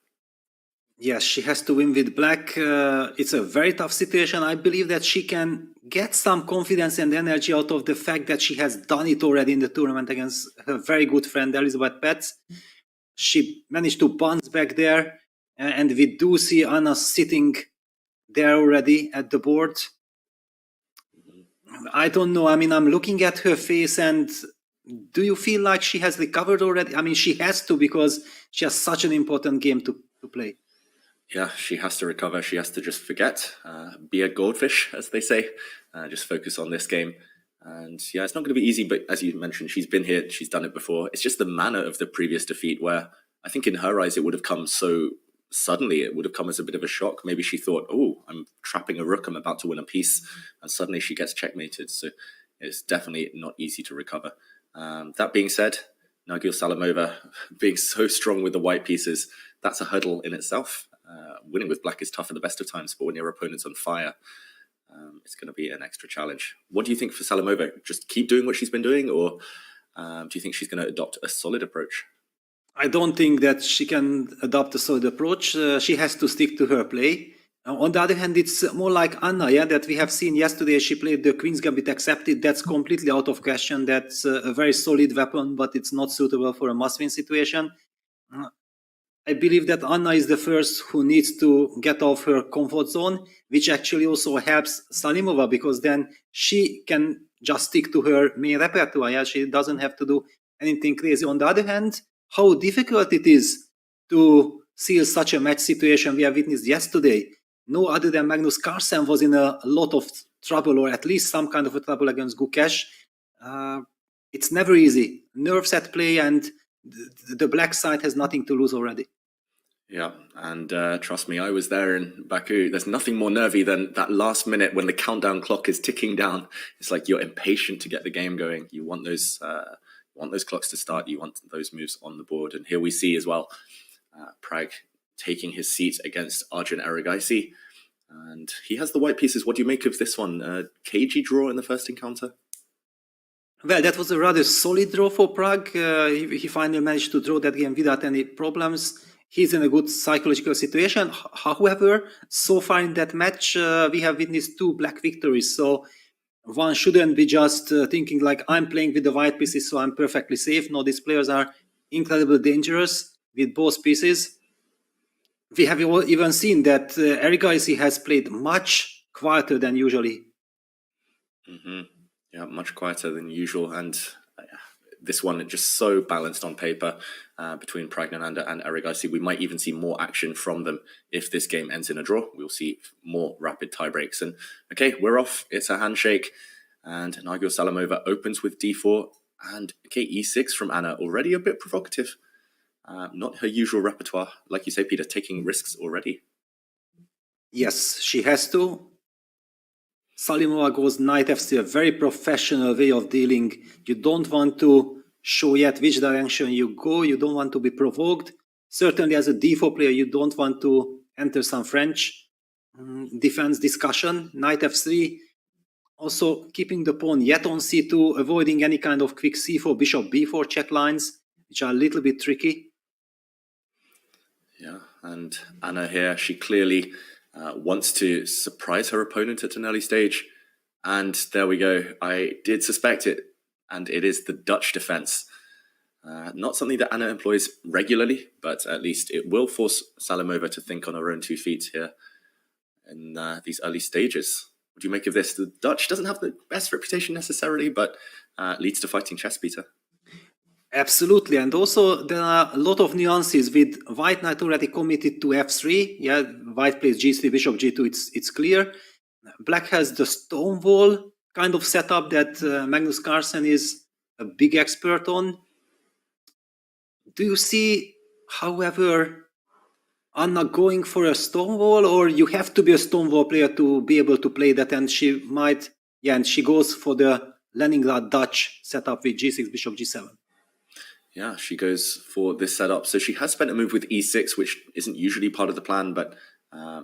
Yes, she has to win with black. It's a very tough situation. I believe that she can get some confidence and energy out of the fact that she has done it already in the tournament against her very good friend Elizabeth Petz. She managed to bounce back there, and we do see Anna sitting there already at the board. I don't know. I mean, I'm looking at her face, and do you feel like she has recovered already? I mean, she has to, because she has such an important game to play. Yeah, she has to recover. She has to just forget, be a goldfish, as they say, just focus on this game. And yeah, it's not going to be easy, but as you mentioned, she's been here, she's done it before. It's just the manner of the previous defeat where I think in her eyes it would have come so suddenly, it would have come as a bit of a shock. Maybe she thought, oh, I'm trapping a rook, I'm about to win a piece, and suddenly she gets checkmated. So it's definitely not easy to recover. That being said, Nagil Salamova being so strong with the white pieces, that's a hurdle in itself. Winning with black is tough at the best of times, but when your opponent's on fire, it's going to be an extra challenge. What do you think for Salamova? Just keep doing what she's been doing, or do you think she's going to adopt a solid approach? I don't think that she can adopt a solid approach. She has to stick to her play. On the other hand, it's more like Anna, yeah, that we have seen yesterday. She played the Queen's Gambit accepted. That's completely out of question. That's a very solid weapon, but it's not suitable for a must-win situation. I believe that Anna is the first who needs to get off her comfort zone, which actually also helps Salimova, because then she can just stick to her main repertoire. Yeah? She doesn't have to do anything crazy. On the other hand, how difficult it is to seal such a match situation we have witnessed yesterday. No other than Magnus Carlsen was in a lot of trouble, or at least some kind of a trouble against GUKESH. It's never easy. Nerves at play, and the black side has nothing to lose already. Yeah, and trust me, I was there in Baku. There's nothing more nervy than that last minute when the countdown clock is ticking down. It's like you're impatient to get the game going. You want those clocks to start. You want those moves on the board. And here we see as well, Pragg taking his seat against ARJUN ERIGAISI. And he has the white pieces. What do you make of this one? Cagey draw in the first encounter? Well, that was a rather solid draw for Pragg. He finally managed to draw that game without any problems. He's in a good psychological situation. However, so far in that match, we have witnessed 2 black victories. So one shouldn't be just thinking like, I'm playing with the white pieces, so I'm perfectly safe. No, these players are incredibly dangerous with both pieces. We have even seen that ERIGAISI has played much quieter than usually. Yeah, much quieter than usual. And this one just so balanced on paper between PRAGGNANANDHAA and ERIGAISI. We might even see more action from them if this game ends in a draw. We'll see more rapid tie breaks. And okay, we're off. It's a handshake. And Nagil Salamova opens with d4. And okay, e6 from Anna, already a bit provocative. Not her usual repertoire. Like you say, Peter, taking risks already. Yes, she has to. Salimova goes knight f3, a very professional way of dealing. You don't want to show yet which direction you go. You don't want to be provoked. Certainly as a d4 player, you don't want to enter some French defense discussion. Knight f3, also keeping the pawn yet on c2, avoiding any kind of quick c4, bishop b4 check lines, which are a little bit tricky. Yeah, and Anna here, she clearly wants to surprise her opponent at an early stage. And there we go. I did suspect it, and it is the Dutch defense. Not something that Anna employs regularly, but at least it will force Salimova to think on her own 2 feet here in these early stages. What do you make of this? The Dutch doesn't have the best reputation necessarily, but leads to fighting chess, Peter. Absolutely, and also there are a lot of nuances with white knight already committed to f3. Yeah, white plays g3, bishop g2, it's clear. Black has the stone wall kind of setup that Magnus Carlsen is a big expert on. Do you see, however, Anna going for a stone wall, or you have to be a stone wall player to be able to play that, and she might, yeah, and she goes for the Leningrad Dutch setup with g6, bishop g7. Yeah, she goes for this setup. So she has spent a move with e6, which isn't usually part of the plan, but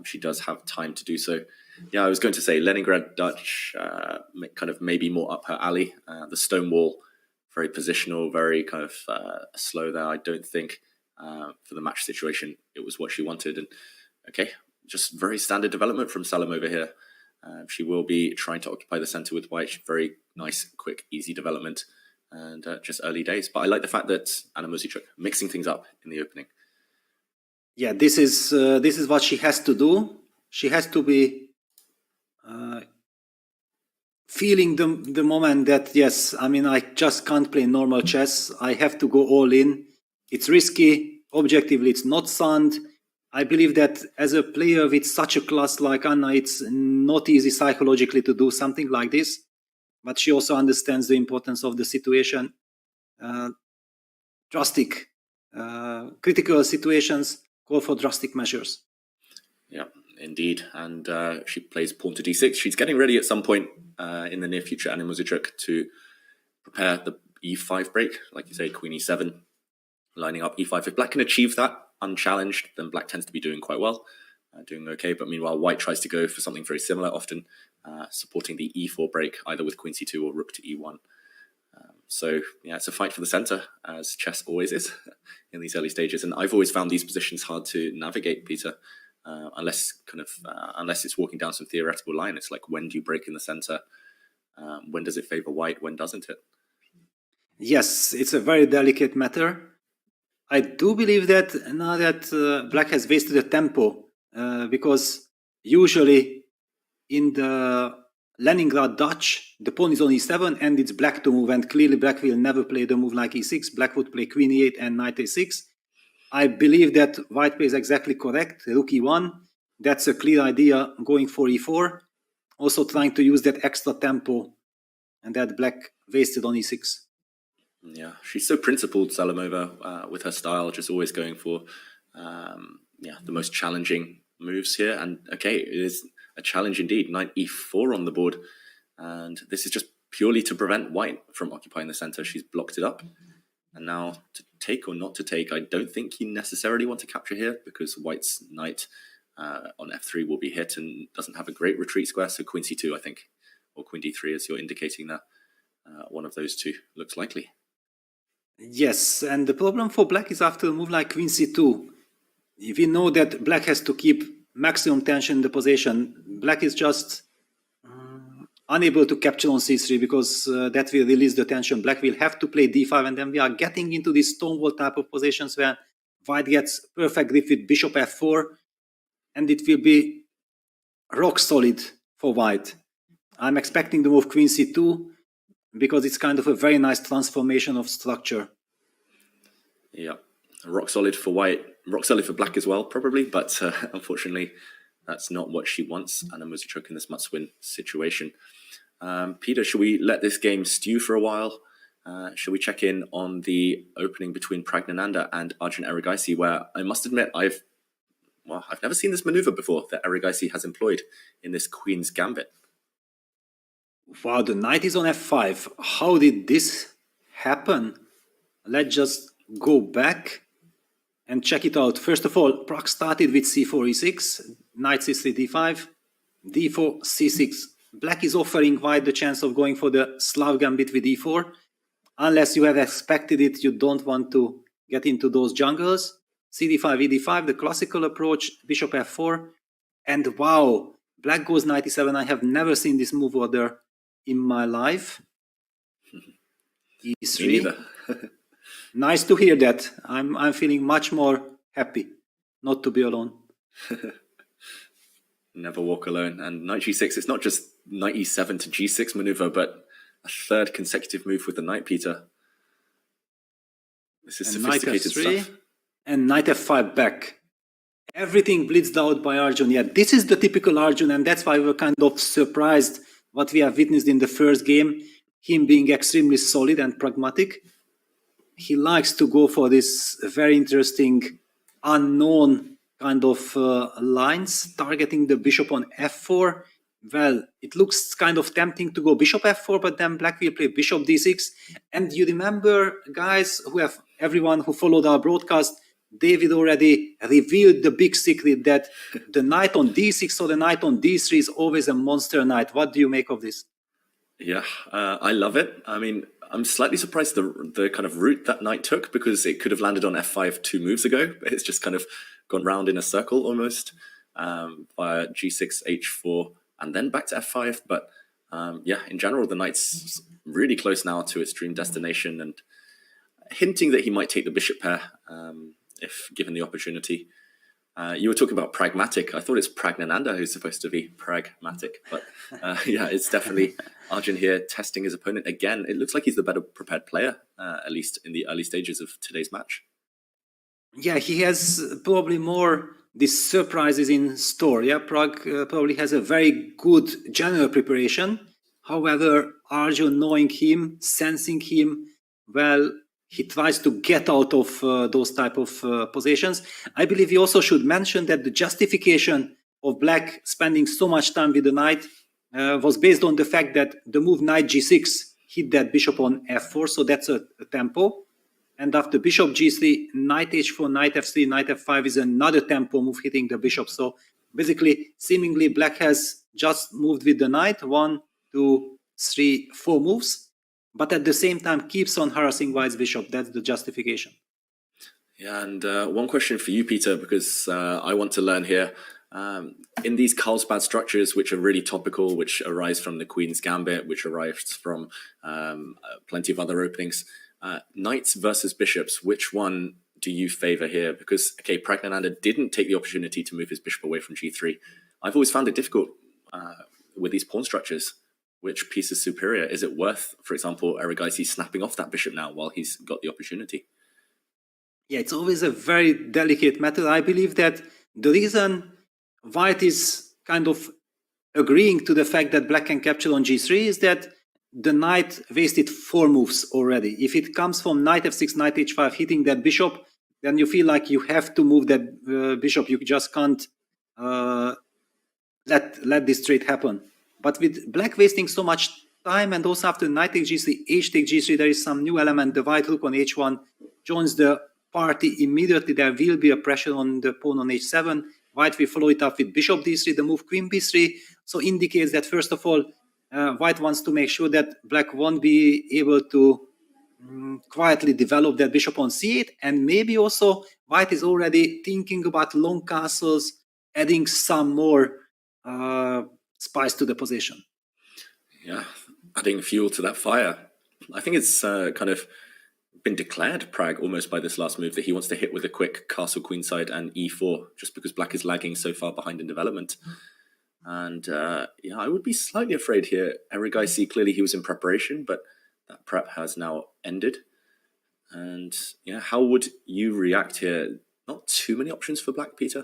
she does have time to do so. Yeah, I was going to say Leningrad Dutch, kind of maybe more up her alley. The stone wall, very positional, very kind of slow there. I don't think for the match situation it was what she wanted. And okay, just very standard development from Salem over here. She will be trying to occupy the center with white. Very nice, quick, easy development, and just early days. But I like the fact that Anna Muzychuk mixing things up in the opening. Yeah, this is what she has to do. She has to be feeling the moment that, yes, I mean, I just can't play normal chess. I have to go all in. It's risky. Objectively, it's not sound. I believe that as a player with such a class like Anna, it's not easy psychologically to do something like this. But she also understands the importance of the situation. Drastic, critical situations call for drastic measures. Yeah, indeed. And she plays pawn to d6. She's getting ready at some point in the near future, Anna Muzychuk, to prepare the e5 break. Like you say, queen e7, lining up e5. If black can achieve that unchallenged, then black tends to be doing quite well, doing okay. But meanwhile, white tries to go for something very similar, often supporting the e4 break, either with queen c2 or rook to e1. So yeah, it's a fight for the center, as chess always is in these early stages. And I've always found these positions hard to navigate, Peter, unless it's walking down some theoretical line. It's like, when do you break in the center? When does it favor white? When doesn't it? Yes, it's a very delicate matter. I do believe that now that black has wasted the tempo, because usually in the Leningrad Dutch, the pawn is on e7 and it's black to move, and clearly black will never play the move like e6. Black would play queen e8 and knight a6. I believe that white plays exactly correct, rook e1. That's a clear idea, going for e4. Also trying to use that extra tempo, and that black wasted on e6. Yeah, she's so principled, Salamova, with her style, just always going for the most challenging moves here. And okay, it is a challenge indeed. Knight e4 on the board, and this is just purely to prevent white from occupying the center. She's blocked it up, and now to take or not to take, I don't think you necessarily want to capture here, because white's knight on f3 will be hit and doesn't have a great retreat square. So queen c2, I think, or queen d3, as you're indicating there. One of those two looks likely. Yes, and the problem for black is after a move like queen c2, we know that black has to keep maximum tension in the position. Black is just unable to capture on c3, because that will release the tension. Black will have to play d5, and then we are getting into these stonewall type of positions where white gets perfect grip with bishop f4, and it will be rock solid for white. I'm expecting the move queen c2, because it's kind of a very nice transformation of structure. Yeah, rock solid for white, rock solid for black as well, probably, but unfortunately, that's not what she wants. Anna Muzychuk in this must-win situation. Peter, should we let this game stew for a while? Should we check in on the opening between PRAGGNANANDHAA and ARJUN ERIGAISI, where I must admit I've never seen this maneuver before that ERIGAISI has employed in this Queen's Gambit. Wow, the knight is on f5. How did this happen? Let's just go back and check it out. First of all, Pragg started with c4, e6, knight c3, d5, d4, c6. Black is offering white the chance of going for the Slav gambit with e4. Unless you have expected it, you don't want to get into those jungles. cd5, ed5, the classical approach, bishop f4. And wow, black goes knight e7. I have never seen this move order in my life. e3. Me neither. Nice to hear that. I'm feeling much more happy not to be alone. Never walk alone. And knight g6, it's not just knight e7 to g6 maneuver, but a third consecutive move with the knight, Peter. This is sophisticated stuff. And knight f5 back. Everything blitzed out by ARJUN. Yeah, this is the typical ARJUN, and that's why we were kind of surprised what we have witnessed in the first game, him being extremely solid and pragmatic. He likes to go for this very interesting, unknown kind of lines, targeting the bishop on f4. Well, it looks kind of tempting to go bishop f4, but then black will play bishop d6. And you remember, guys, everyone who followed our broadcast, David already revealed the big secret that the knight on d6 or the knight on d3 is always a monster knight. What do you make of this? Yeah, I love it. I mean, I'm slightly surprised the kind of route that knight took, because it could have landed on f5 2 moves ago. It's just kind of gone round in a circle almost. via g6, h4, and then back to f5. But yeah, in general, the knight's really close now to its dream destination, and hinting that he might take the bishop pair if given the opportunity. You were talking about pragmatic. I thought it's Pragnanandhaa who's supposed to be pragmatic, but yeah, it's definitely Arjun here testing his opponent again. It looks like he's the better prepared player, at least in the early stages of today's match. Yeah, he has probably more these surprises in store. Yeah, Pragg probably has a very good general preparation. However, Arjun, knowing him, sensing him, well, he tries to get out of those type of positions. I believe we also should mention that the justification of Black spending so much time with the knight was based on the fact that the move knight g6 hit that bishop on f4, so that's a tempo. And after bishop g3, knight h4, knight f3, knight f5 is another tempo move hitting the bishop. So basically, seemingly Black has just moved with the knight, 1, 2, 3, 4 moves, but at the same time keeps on harassing White's bishop. That's the justification. Yeah, and one question for you, Peter, because I want to learn here. In these Carlsbad structures, which are really topical, which arise from the Queen's Gambit, which arrives from plenty of other openings, knights versus bishops, which one do you favor here? Because, okay, Pragnanandhaa didn't take the opportunity to move his bishop away from g3. I've always found it difficult with these pawn structures. Which piece is superior? Is it worth, for example, ERIGAISI snapping off that bishop now while he's got the opportunity? Yeah, it's always a very delicate matter. I believe that the reason White is kind of agreeing to the fact that Black can capture on g3 is that the knight wasted 4 moves already. If it comes from knight f6, knight h5 hitting that bishop, then you feel like you have to move that bishop. You just can't let this trade happen. But with Black wasting so much time, and also after knight takes g3, h takes g3, there is some new element. The white rook on h1 joins the party immediately. There will be a pressure on the pawn on h7. White will follow it up with bishop d3, the move queen b3. So indicates that, first of all, White wants to make sure that Black won't be able to quietly develop that bishop on c8. And maybe also White is already thinking about long castles, adding some more spice to the position. Yeah, adding fuel to that fire. I think it's kind of been declared, Pragg, almost by this last move, that he wants to hit with a quick castle queenside and e4, just because Black is lagging so far behind in development. And yeah, I would be slightly afraid here. ERIGAISI, clearly he was in preparation, but that prep has now ended. And yeah, how would you react here? Not too many options for Black, Peter.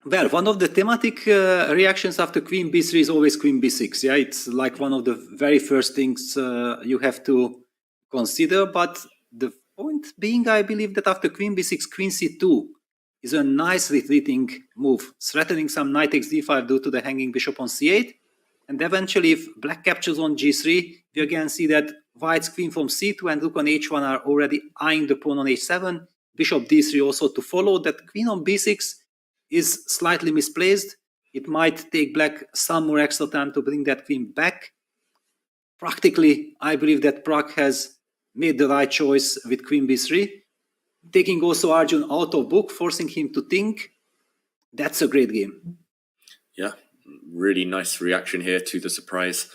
Well, one of the thematic reactions after queen b3 is always queen b6. Yeah, it's like one of the very first things you have to consider. But the point being, I believe that after queen b6, queen c2 is a nice retreating move, threatening some knight takes d5 due to the hanging bishop on c8. And eventually, if Black captures on g3, we again see that White's queen from c2 and rook on h1 are already eyeing the pawn on h7. Bishop d3 also to follow. That queen on b6 is slightly misplaced. It might take Black some more extra time to bring that queen back. Practically, I believe that Pragg has made the right choice with queen b3, taking also Arjun out of book, forcing him to think. That's a great game. Yeah, really nice reaction here to the surprise.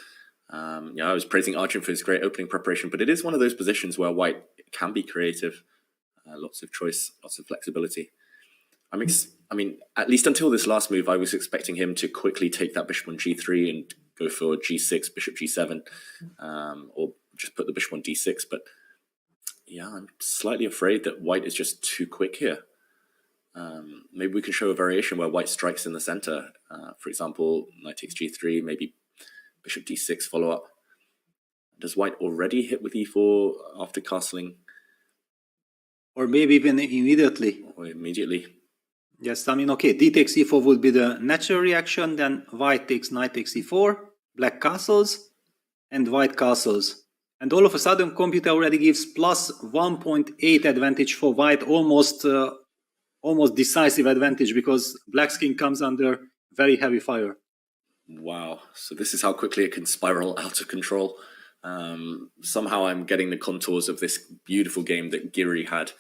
Yeah, I was praising Arjun for his great opening preparation, but it is one of those positions where White can be creative. Lots of choice, lots of flexibility. I mean, at least until this last move, I was expecting him to quickly take that bishop on g3 and go for g6, bishop g7, or just put the bishop on d6. But yeah, I'm slightly afraid that White is just too quick here. Maybe we can show a variation where White strikes in the center. For example, knight takes g3, maybe bishop d6 follow up. Does White already hit with e4 after castling? Or maybe even immediately. Or immediately. Yes, I mean, okay, d takes e4 would be the natural reaction, then White takes knight takes e4, Black castles, and White castles. And all of a sudden, computer already gives plus 1.8 advantage for White, almost decisive advantage, because Black's king comes under very heavy fire. Wow, so this is how quickly it can spiral out of control. Somehow I'm getting the contours of this beautiful game that Giri had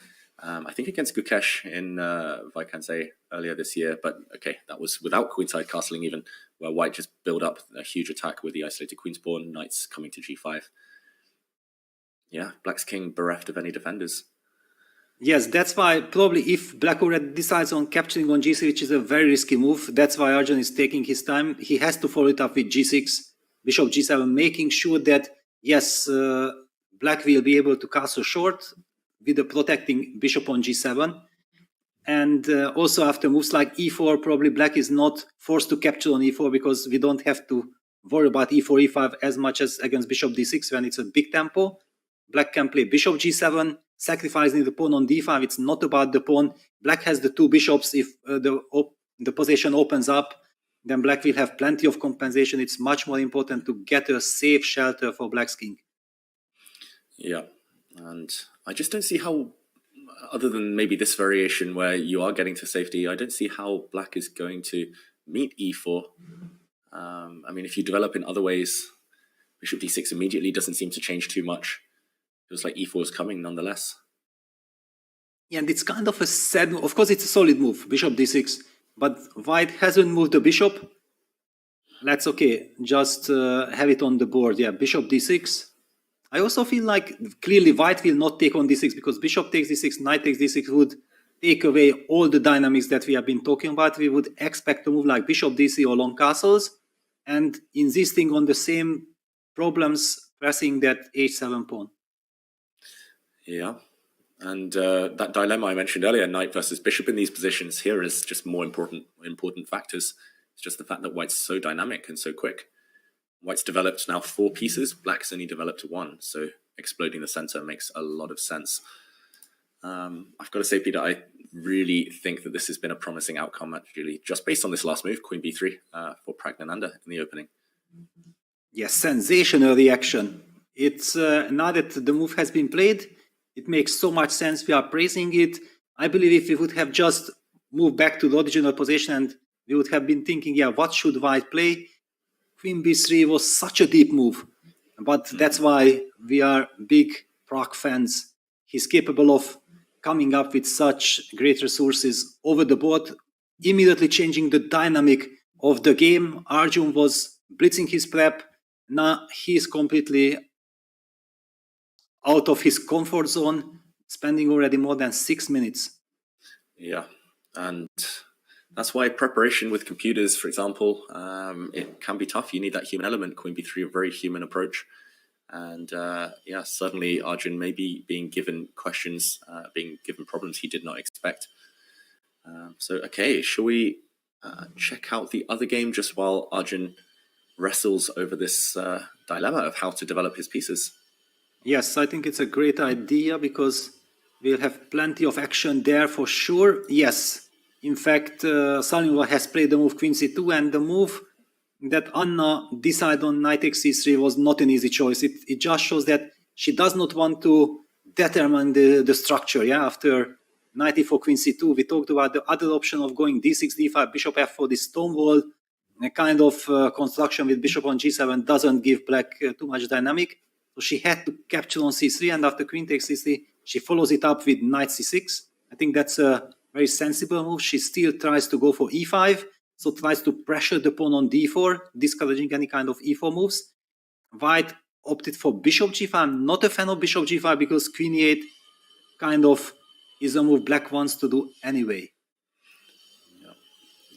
I think against Gukesh in Vaikanse earlier this year, but okay, that was without queenside castling even, where white just built up a huge attack with the isolated queen's pawn, knights coming to g5. Yeah, black's king bereft of any defenders. Yes, that's why probably if black already decides on capturing on g3, which is a very risky move, that's why Arjun is taking his time. He has to follow it up with g6, bishop g7, making sure that, yes, black will be able to castle short with a protecting bishop on g7. And also after moves like e4, probably black is not forced to capture on e4 because we don't have to worry about e4, e5 as much as against bishop d6 when it's a big tempo. Black can play bishop g7, sacrificing the pawn on d5. It's not about the pawn. Black has the two bishops. If the position opens up, then black will have plenty of compensation. It's much more important to get a safe shelter for black's king. Yeah, and I just don't see how, other than maybe this variation where you are getting to safety, I don't see how black is going to meet e4. I mean, if you develop in other ways, bishop d6 immediately doesn't seem to change too much. Feels like e4 is coming nonetheless. Yeah, and it's kind of a sad move. Of course, it's a solid move, bishop d6, but white hasn't moved the bishop. That's okay, just have it on the board. Yeah, bishop d6. I also feel like clearly white will not take on d6 because bishop takes d6, knight takes d6 would take away all the dynamics that we have been talking about. We would expect a move like bishop d3 or long castles and insisting on the same problems, pressing that h7 pawn. Yeah, and that dilemma I mentioned earlier, knight versus bishop in these positions here is just more important factors. It's just the fact that white's so dynamic and so quick. White's developed now 4 pieces, black's only developed 1, so exploding the center makes a lot of sense. I've got to say, Peter, I really think that this has been a promising outcome, actually, just based on this last move, queen b3, for PRAGGNANANDHAA in the opening. Yes, sensational reaction. It's now that the move has been played, it makes so much sense. We are praising it. I believe if we would have just moved back to the original position and we would have been thinking, yeah, what should white play? Queen b3 was such a deep move. But that's why we are big PRAGG fans. He's capable of coming up with such great resources over the board, immediately changing the dynamic of the game. Arjun was blitzing his prep. Now he's completely out of his comfort zone, spending already more than 6 minutes. Yeah, and that's why preparation with computers, for example, it can be tough. You need that human element. Queen b3, a very human approach. And yeah, suddenly Arjun may be being given questions, being given problems he did not expect. So, okay, shall we check out the other game just while Arjun wrestles over this dilemma of how to develop his pieces? Yes, I think it's a great idea because we'll have plenty of action there for sure. Yes, in fact, Salimova has played the move queen c2, and the move that Anna decided on knight takes c3 was not an easy choice. It just shows that she does not want to determine the structure. Yeah, after knight e4, queen c2, we talked about the other option of going d6, d5, bishop f4, this stone wall, a kind of construction with bishop on g7 doesn't give black too much dynamic. So she had to capture on c3, and after queen takes c3, she follows it up with knight c6. I think that's a very sensible move. She still tries to go for e5, so tries to pressure the pawn on d4, discouraging any kind of e4 moves. White opted for bishop g5. I'm not a fan of bishop g5 because queen e8 kind of is a move black wants to do anyway.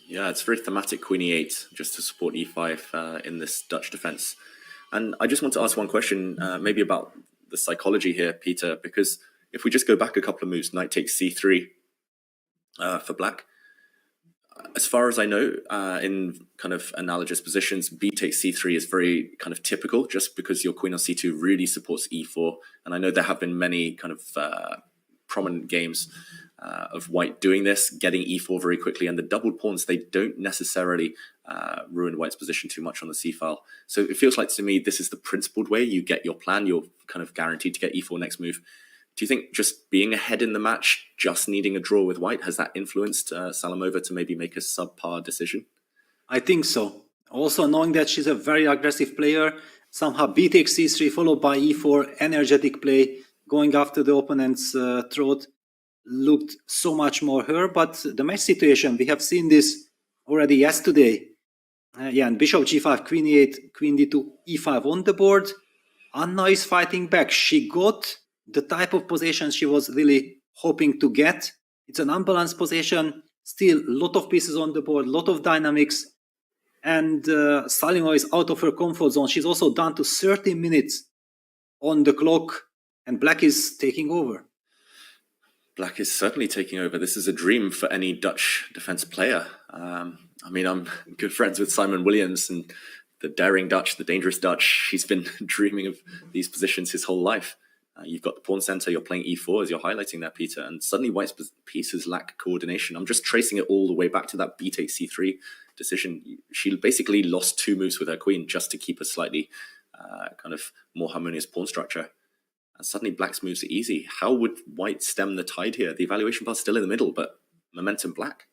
Yeah, it's very thematic, queen e8, just to support e5 in this Dutch defense. And I just want to ask one question, maybe about the psychology here, Peter, because if we just go back a couple of moves, knight takes c3 for black. As far as I know, in kind of analogous positions, b takes c3 is very kind of typical, just because your queen on c2 really supports e4. And I know there have been many kind of prominent games of white doing this, getting e4 very quickly, and the doubled pawns, they don't necessarily ruin white's position too much on the c-file. So it feels like to me this is the principled way. You get your plan, you're kind of guaranteed to get e4 next move. Do you think just being ahead in the match, just needing a draw with white, has that influenced Salimova to maybe make a subpar decision? I think so. Also knowing that she's a very aggressive player, somehow b takes c3 followed by e4, energetic play, going after the opponent's throat. looked so much more her, but the match situation, we have seen this already yesterday. Yeah, and bishop g5, queen e8, queen d2, e5 on the board. Anna is fighting back. She got the type of position she was really hoping to get. It's an unbalanced position, still a lot of pieces on the board, a lot of dynamics, and Salimova is out of her comfort zone. She's also down to 30 minutes on the clock, and Black is taking over. Black is certainly taking over. This is a dream for any Dutch defense player. I mean, I'm good friends with Simon Williams, and the daring Dutch, the dangerous Dutch. He's been dreaming of these positions his whole life. You've got the pawn center, you're playing e4 as you're highlighting there, Peter, and suddenly White's pieces lack coordination. I'm just tracing it all the way back to that b takes c3 decision. She basically lost 2 moves with her queen just to keep a slightly kind of more harmonious pawn structure. And suddenly Black's moves are easy. How would White stem the tide here? The evaluation bar's still in the middle, but momentum Black.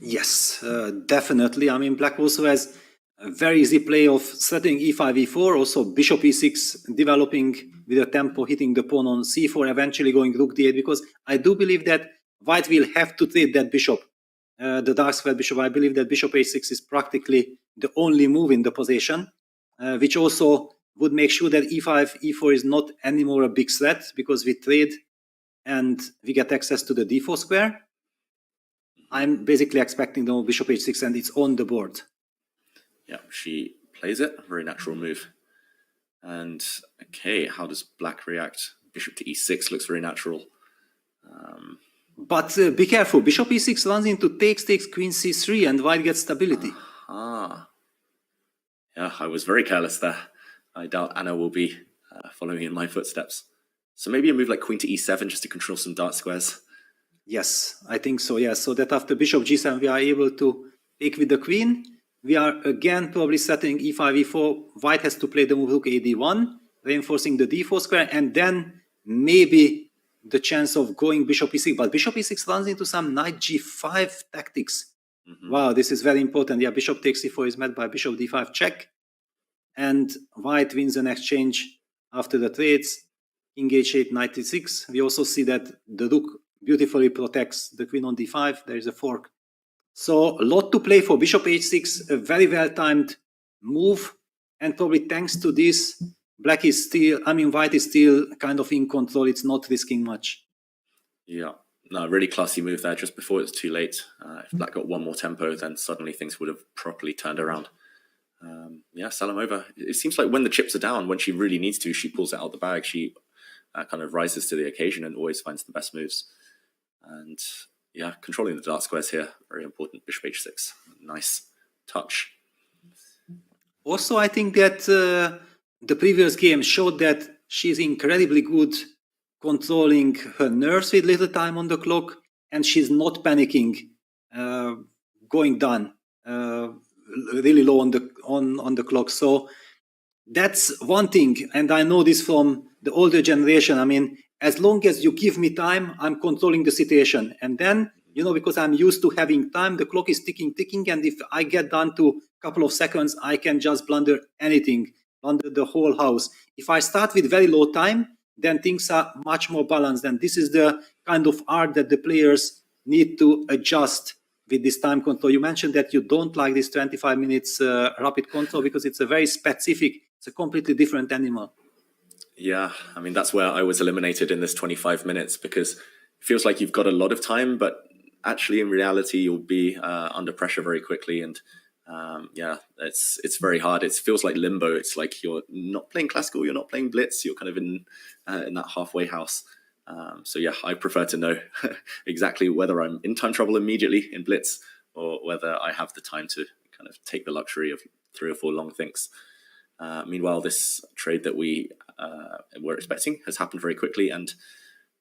Yes, definitely. I mean, Black also has a very easy play of setting e5, e4, also bishop e6 developing with a tempo, hitting the pawn on c4, eventually going rook d8, because I do believe that White will have to trade that bishop, the dark square bishop. I believe that bishop h6 is practically the only move in the position, which also would make sure that e5, e4 is not anymore a big threat, because we trade and we get access to the d4 square. I'm basically expecting the bishop h6 and it's on the board. Yeah, she plays it. Very natural move. And okay, how does Black react? Bishop to e6 looks very natural. But be careful. Bishop e6 runs into takes, queen c3, and White gets stability. Yeah, I was very careless there. I doubt Anna will be following in my footsteps. So maybe a move like queen to e7 just to control some dark squares. Yes, I think so, yes. So that after bishop g7 we are able to take with the queen. We are again probably setting e5, e4. White has to play the move rook ad1, reinforcing the d4 square, and then maybe the chance of going bishop e6. But bishop e6 runs into some knight g5 tactics. Wow, this is very important. Yeah, bishop takes e4 is met by bishop d5 check. And White wins an exchange after the trades. King h8, knight e6. We also see that the rook beautifully protects the queen on d5. There is a fork. So a lot to play for. Bishop h6, a very well-timed move. And probably thanks to this, White is still kind of in control. It's not risking much. Yeah, no, really classy move there just before it's too late. If Black got one more tempo, then suddenly things would have properly turned around. Yeah, Salimova, it seems like when the chips are down, when she really needs to, she pulls it out of the bag. She kind of rises to the occasion and always finds the best moves. And yeah, controlling the dark squares here, very important. Bishop h6, nice touch. Also, I think that the previous game showed that she's incredibly good controlling her nerves with little time on the clock, and she's not panicking, going down really low on the clock. So that's one thing, and I know this from the older generation. I mean, as long as you give me time, I'm controlling the situation, and then, you know, because I'm used to having time, the clock is ticking, and if I get down to a couple of seconds, I can just blunder anything, blunder the whole house. If I start with very low time, then things are much more balanced, and this is the kind of art that the players need to adjust with this time control. You mentioned that you don't like this 25 minutes rapid control because it's a very specific, it's a completely different animal. Yeah, I mean, that's where I was eliminated in this 25 minutes because it feels like you've got a lot of time, but actually in reality, you'll be under pressure very quickly. And yeah, it's very hard. It feels like limbo. It's like you're not playing classical, you're not playing blitz, you're kind of in that halfway house. So yeah, I prefer to know exactly whether I'm in time trouble immediately in blitz or whether I have the time to kind of take the luxury of 3 or 4 long thinks. Meanwhile, this trade that we were expecting has happened very quickly. And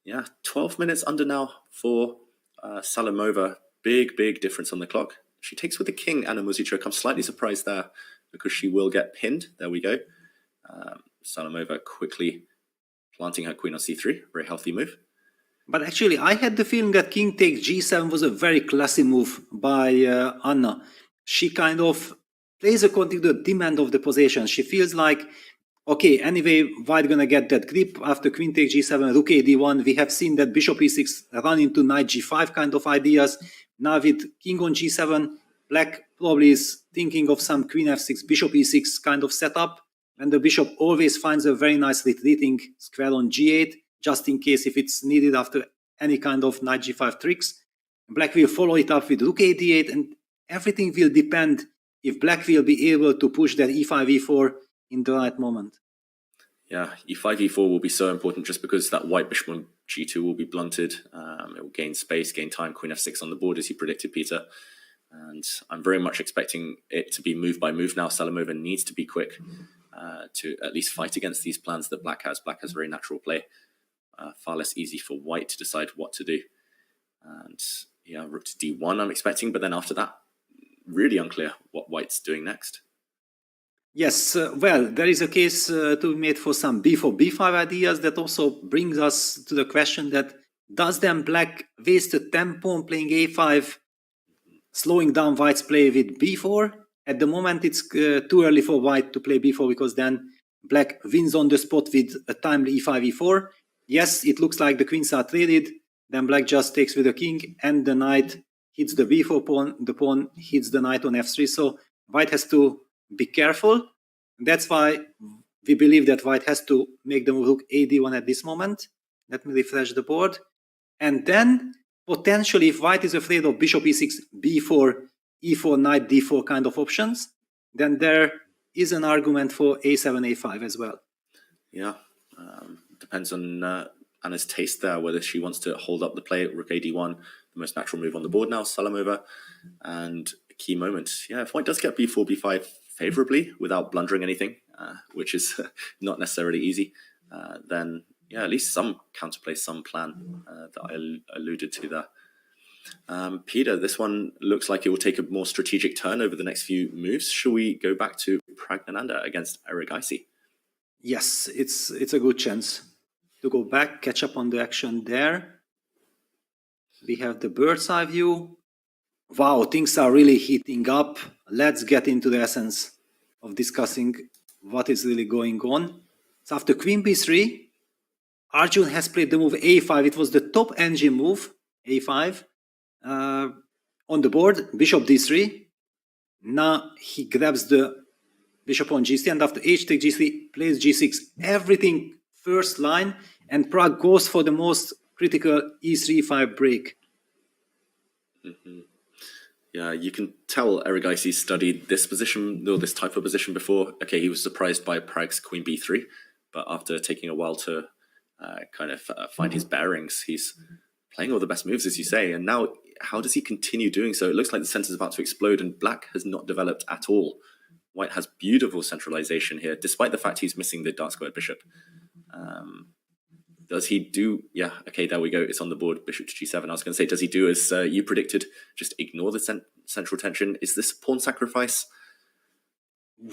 yeah, 12 minutes under now for Salimova. Big difference on the clock. She takes with the king, Anna Muzichuk. I'm slightly surprised there because she will get pinned. There we go. Salimova quickly planting her queen on c3, very healthy move. But actually, I had the feeling that king takes g7 was a very classy move by Anna. She kind of plays according to the demand of the position. She feels like, Okay, anyway, white gonna get that grip after queen takes g7, rook a d1. We have seen that bishop e6 run into knight g5 kind of ideas. Now with king on g7, black probably is thinking of some queen f6, bishop e6 kind of setup. And the bishop always finds a very nice retreating square on g8, just in case if it's needed after any kind of knight g5 tricks. Black will follow it up with rook a d8, and everything will depend if black will be able to push that e5, e4 in the right moment. Yeah, e5, e4 will be so important just because that white bishop on g2 will be blunted. It will gain space, gain time, queen f6 on the board, as you predicted, Peter. And I'm very much expecting it to be move by move now. Salamova needs to be quick to at least fight against these plans that black has. Black has very natural play. Far less easy for white to decide what to do. And yeah, rook to d1 I'm expecting, but then after that, really unclear what white's doing next. Yes, well, there is a case to be made for some b4, b5 ideas that also brings us to the question that does then black waste a tempo on playing a5, slowing down white's play with b4? At the moment, it's too early for white to play b4 because then black wins on the spot with a timely e5, e4. Yes, it looks like the queens are traded. Then black just takes with the king and the knight hits the b4 pawn. The pawn hits the knight on f3. So white has to be careful. That's why we believe that white has to make the move rook a d1 at this moment. Let me refresh the board. And then potentially if white is afraid of bishop e6, b4, e4, knight d4 kind of options, then there is an argument for a7, a5 as well. Yeah, depends on Anna's taste there, whether she wants to hold up the play at rook a d1, the most natural move on the board now, Salamova, and a key moment. Yeah, if white does get b4, b5 favorably without blundering anything, which is not necessarily easy, then yeah, at least some counterplay, some plan that I alluded to there. Peter, this one looks like it will take a more strategic turn over the next few moves. Shall we go back to PRAGGNANANDHAA against ERIGAISI? Yes, it's a good chance to go back, catch up on the action there. We have the bird's eye view. Wow, things are really heating up. Let's get into the essence of discussing what is really going on. So after queen b3, Arjun has played the move a5. It was the top engine move, a5. On the board, bishop d3. Now he grabs the bishop on g3, and after h takes g3, plays g6. Everything first line, and Pragg goes for the most critical e3-5 break. Yeah, you can tell ERIGAISI studied this position, or this type of position before. Okay, he was surprised by Pragg's queen b3, but after taking a while to find his bearings, he's playing all the best moves, as you say. And now, how does he continue doing so? It looks like the center is about to explode, and black has not developed at all. White has beautiful centralization here, despite the fact he's missing the dark squared bishop. Does he do... Yeah, okay, there we go. It's on the board, bishop to g7. I was going to say, does he do as you predicted, just ignore the central tension? Is this pawn sacrifice?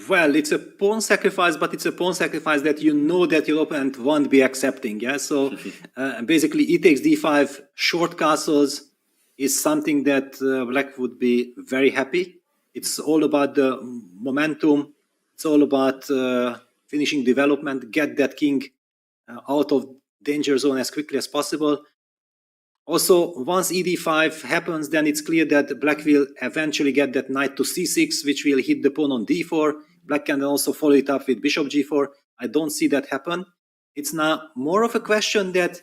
Well, it's a pawn sacrifice, but it's a pawn sacrifice that you know that your opponent won't be accepting. Yeah, so basically e takes d5, short castles is something that black would be very happy. It's all about the momentum. It's all about finishing development, get that king out of danger zone as quickly as possible. Also, once ed5 happens, then it's clear that black will eventually get that knight to c6, which will hit the pawn on d4. Black can also follow it up with bishop g4. I don't see that happen. It's now more of a question that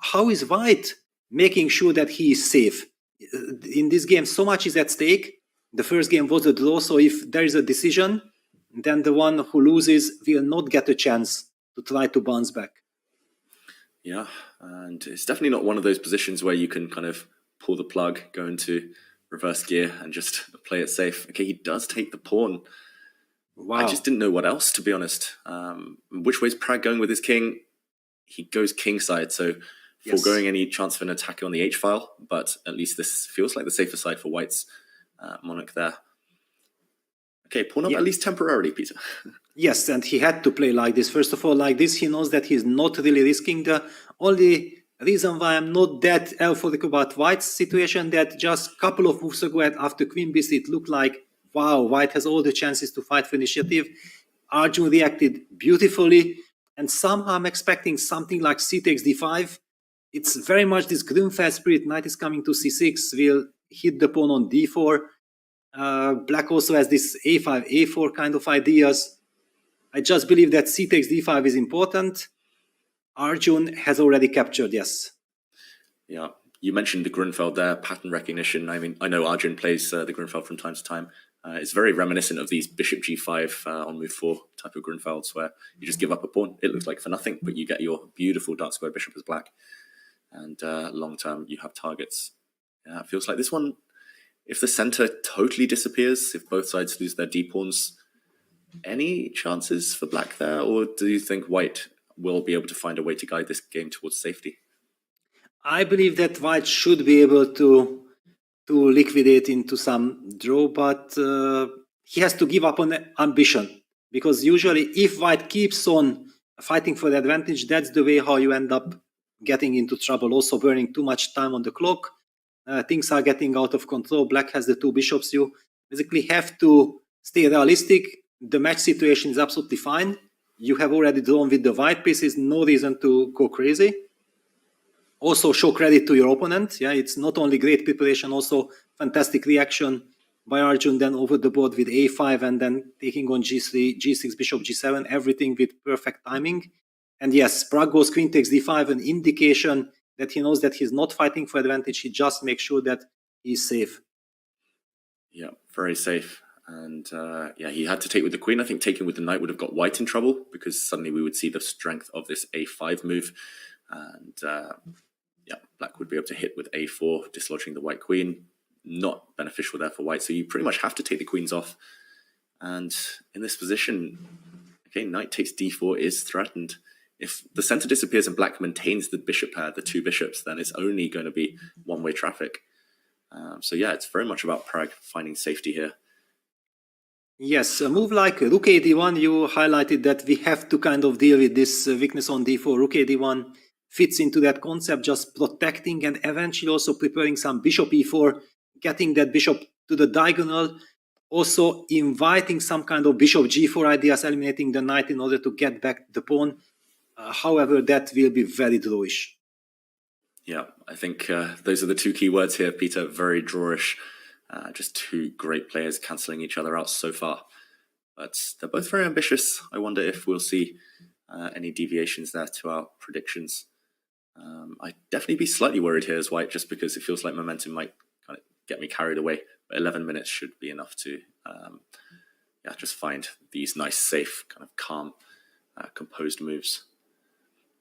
how is white making sure that he is safe? In this game, so much is at stake. The first game was a draw, so if there is a decision, then the one who loses will not get a chance to try to bounce back. Yeah, and it's definitely not one of those positions where you can kind of pull the plug, go into reverse gear and just play it safe. Okay, he does take the pawn. Wow. I just didn't know what else, to be honest. Which way is Pragg going with his king? He goes kingside, so foregoing any chance of an attack on the h-file, but at least this feels like the safer side for white's monarch there. Okay, pawn up at least temporarily, Peter. Yes, and he had to play like this. First of all, like this, he knows that he's not really risking. The only reason why I'm not that euphoric about white's situation that just a couple of moves ago after queen b3, it looked like, wow, white has all the chances to fight for initiative. Arjun reacted beautifully, and somehow I'm expecting something like c takes d5. It's very much this Grunfeld spirit. Knight is coming to c6, will hit the pawn on d4. Black also has this a5, a4 kind of ideas. I just believe that c takes d5 is important. Arjun has already captured, yes. Yeah, you mentioned the Grunfeld there, pattern recognition. I mean, I know Arjun plays the Grunfeld from time to time. It's very reminiscent of these bishop g5 on move 4 type of Grunfelds, where you just give up a pawn. It looks like for nothing, but you get your beautiful dark square bishop as black. And long term, you have targets. Yeah, it feels like this one, if the center totally disappears, if both sides lose their d-pawns, any chances for black there? Or do you think white will be able to find a way to guide this game towards safety? I believe that white should be able to liquidate into some draw, but he has to give up on ambition, because usually if white keeps on fighting for the advantage, that's the way how you end up getting into trouble, also burning too much time on the clock. Things are getting out of control. Black has the two bishops. You basically have to stay realistic. The match situation is absolutely fine. You have already drawn with the white pieces, no reason to go crazy. Also show credit to your opponent. Yeah, it's not only great preparation, also fantastic reaction by Arjun then over the board with a5 and then taking on g3, g6, bishop g7, everything with perfect timing. And yes, Pragg goes queen takes d5, an indication that he knows that he's not fighting for advantage. He just makes sure that he's safe. Yeah, very safe. And yeah, he had to take with the queen. I think taking with the knight would have got white in trouble, because suddenly we would see the strength of this a5 move. And yeah, black would be able to hit with a4, dislodging the white queen. Not beneficial there for white. So you pretty much have to take the queens off. And in this position, okay, knight takes d4 is threatened. If the center disappears and black maintains the bishop pair, the two bishops, then it's only going to be one-way traffic. So yeah, it's very much about Pragg finding safety here. Yes, a move like rook a d1, you highlighted that we have to kind of deal with this weakness on d4. Rook a d1 fits into that concept, just protecting and eventually also preparing some bishop e4, getting that bishop to the diagonal, also inviting some kind of bishop g4 ideas, eliminating the knight in order to get back the pawn. However, that will be very drawish. Yeah, I think those are the two key words here, Peter. Very drawish. Just two great players cancelling each other out so far. But they're both very ambitious. I wonder if we'll see any deviations there to our predictions. I'd definitely be slightly worried here as white, just because it feels like momentum might kind of get me carried away. But 11 minutes should be enough to yeah, just find these nice, safe, kind of calm, composed moves.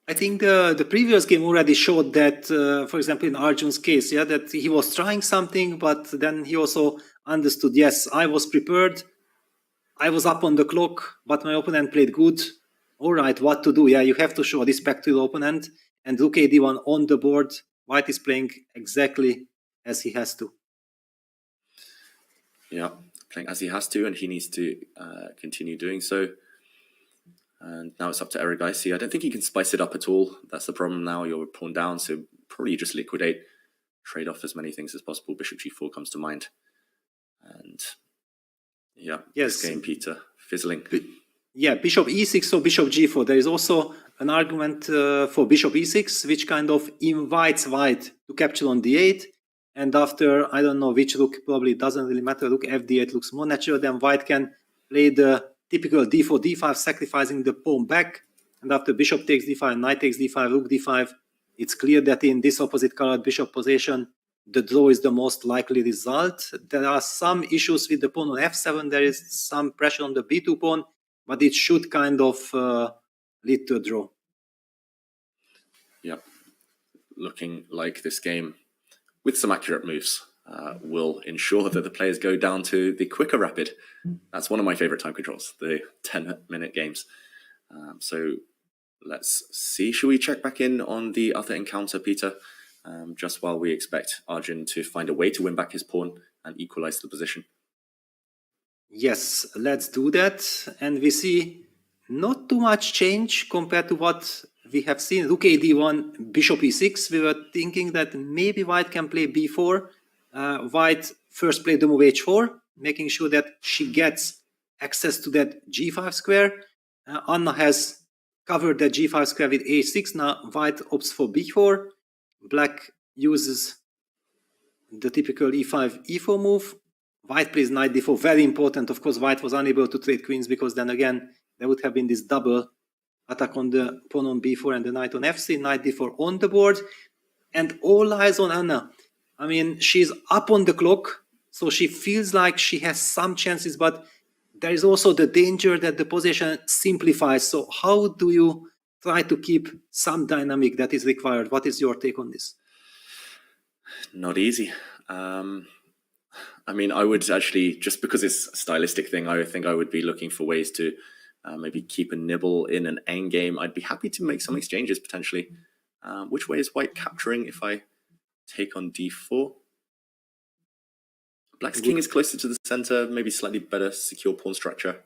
I think the previous game already showed that, for example, in Arjun's case, yeah, that he was trying something, but then he also understood, yes, I was prepared, I was up on the clock, but my opponent played good. All right, what to do? Yeah, you have to show respect to the opponent, and rook a d1 on the board. White is playing exactly as he has to. Yeah, playing as he has to, and he needs to continue doing so. And now it's up to ERIGAISI. I don't think he can spice it up at all. That's the problem now. You're pawn down, so probably just liquidate, trade off as many things as possible. Bishop g4 comes to mind. And yeah, yes, this game, Peter, fizzling. Yeah, bishop e6 or bishop g4. There is also an argument for bishop e6, which kind of invites white to capture on d8. And after, I don't know which rook, probably doesn't really matter. Rook fd8 looks more natural. Then white can play the typical d4, d5, sacrificing the pawn back. And after bishop takes d5, knight takes d5, rook d5, it's clear that in this opposite colored bishop position, the draw is the most likely result. There are some issues with the pawn on f7. There is some pressure on the b2 pawn, but it should kind of lead to a draw. Yep. Looking like this game, with some accurate moves, will ensure that the players go down to the quicker rapid. That's one of my favorite time controls, the 10-minute games. So let's see. Should we check back in on the other encounter, Peter? Just while we expect Arjun to find a way to win back his pawn and equalize the position. Yes, let's do that. And we see not too much change compared to what we have seen. Rook a d1, bishop e6. We were thinking that maybe white can play b4. White first played the move h4, making sure that she gets access to that g5 square. Anna has covered the g5 square with a6. Now white opts for b4. Black uses the typical e5, e4 move. White plays knight d4, very important. Of course, white was unable to trade queens because then again, there would have been this double attack on the pawn on b4 and the knight on f3, knight d4 on the board. And all eyes on Anna. I mean, she's up on the clock, so she feels like she has some chances, but there is also the danger that the position simplifies. So how do you try to keep some dynamic that is required? What is your take on this? Not easy. I mean, I would actually, just because it's a stylistic thing, I think I would be looking for ways to maybe keep a nibble in an endgame. I'd be happy to make some exchanges potentially. Which way is white capturing if I take on d4? Black's king is closer to the center, maybe slightly better secure pawn structure.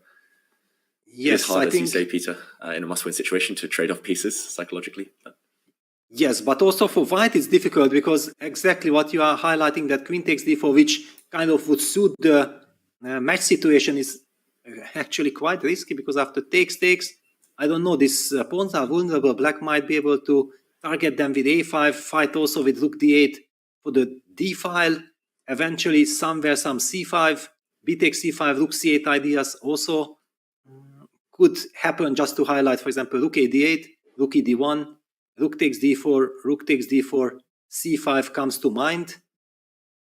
Yes, it's hard, as you say, Peter, in a must-win situation to trade off pieces psychologically. Yes, but also for white it's difficult because exactly what you are highlighting, that queen takes d4, which kind of would suit the match situation, is actually quite risky because after takes, I don't know, these pawns are vulnerable. Black might be able to target them with a5, fight also with rook d8 for the d file. Eventually, somewhere some c5, b takes c5, rook c8 ideas also could happen. Just to highlight, for example, rook a d8, rook e d1, rook takes d4, rook takes d4, c5 comes to mind.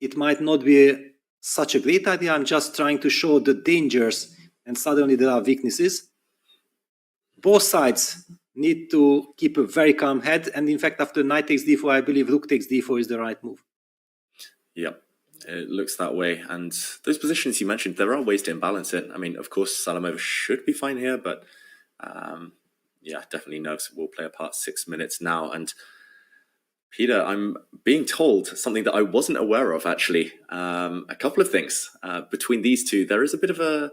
It might not be such a great idea. I'm just trying to show the dangers, and suddenly there are weaknesses. Both sides need to keep a very calm head, and in fact, after knight takes d4, I believe rook takes d4 is the right move. Yep, it looks that way. And those positions you mentioned, there are ways to imbalance it. I mean, of course, Salamova should be fine here, but yeah, definitely nerves will play a part. 6 minutes now. And Peter, I'm being told something that I wasn't aware of, actually. A couple of things. Between these two, there is a bit of a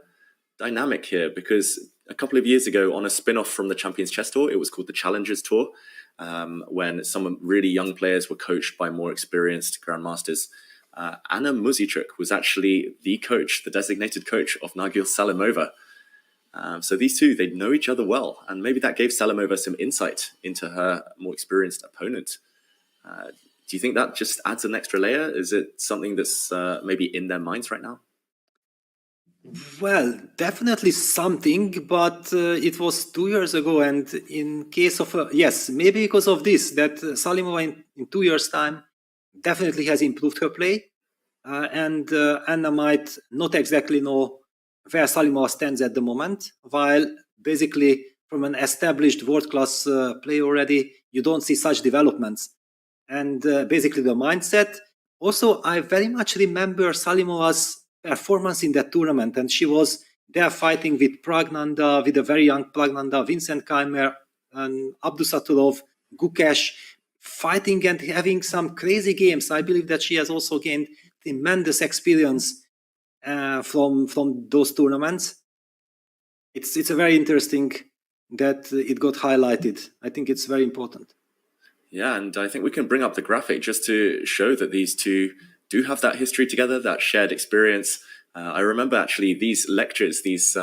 dynamic here, because a couple of years ago on a spin-off from the Champions Chess Tour, it was called the Challengers Tour, when some really young players were coached by more experienced grandmasters. Anna Muzychuk was actually the coach, the designated coach of Nagil Salimova. So these two, they know each other well, and maybe that gave Salimova some insight into her more experienced opponent. Do you think that just adds an extra layer? Is it something that's maybe in their minds right now? Well, definitely something, but it was 2 years ago, and in case of, yes, maybe because of this, that Salimova in 2 years' time definitely has improved her play, and Anna might not exactly know where Salimova stands at the moment, while basically from an established world-class player already, you don't see such developments. And basically the mindset. Also, I very much remember Salimova's performance in that tournament, and she was there fighting with Pragnanda, with a very young Pragnanda, Vincent Keimer, and Abdusatulov, Gukesh, fighting and having some crazy games. I believe that she has also gained tremendous experience from those tournaments. It's a very interesting that it got highlighted. I think it's very important. Yeah, and I think we can bring up the graphic just to show that these two do have that history together, that shared experience. I remember actually these lectures, these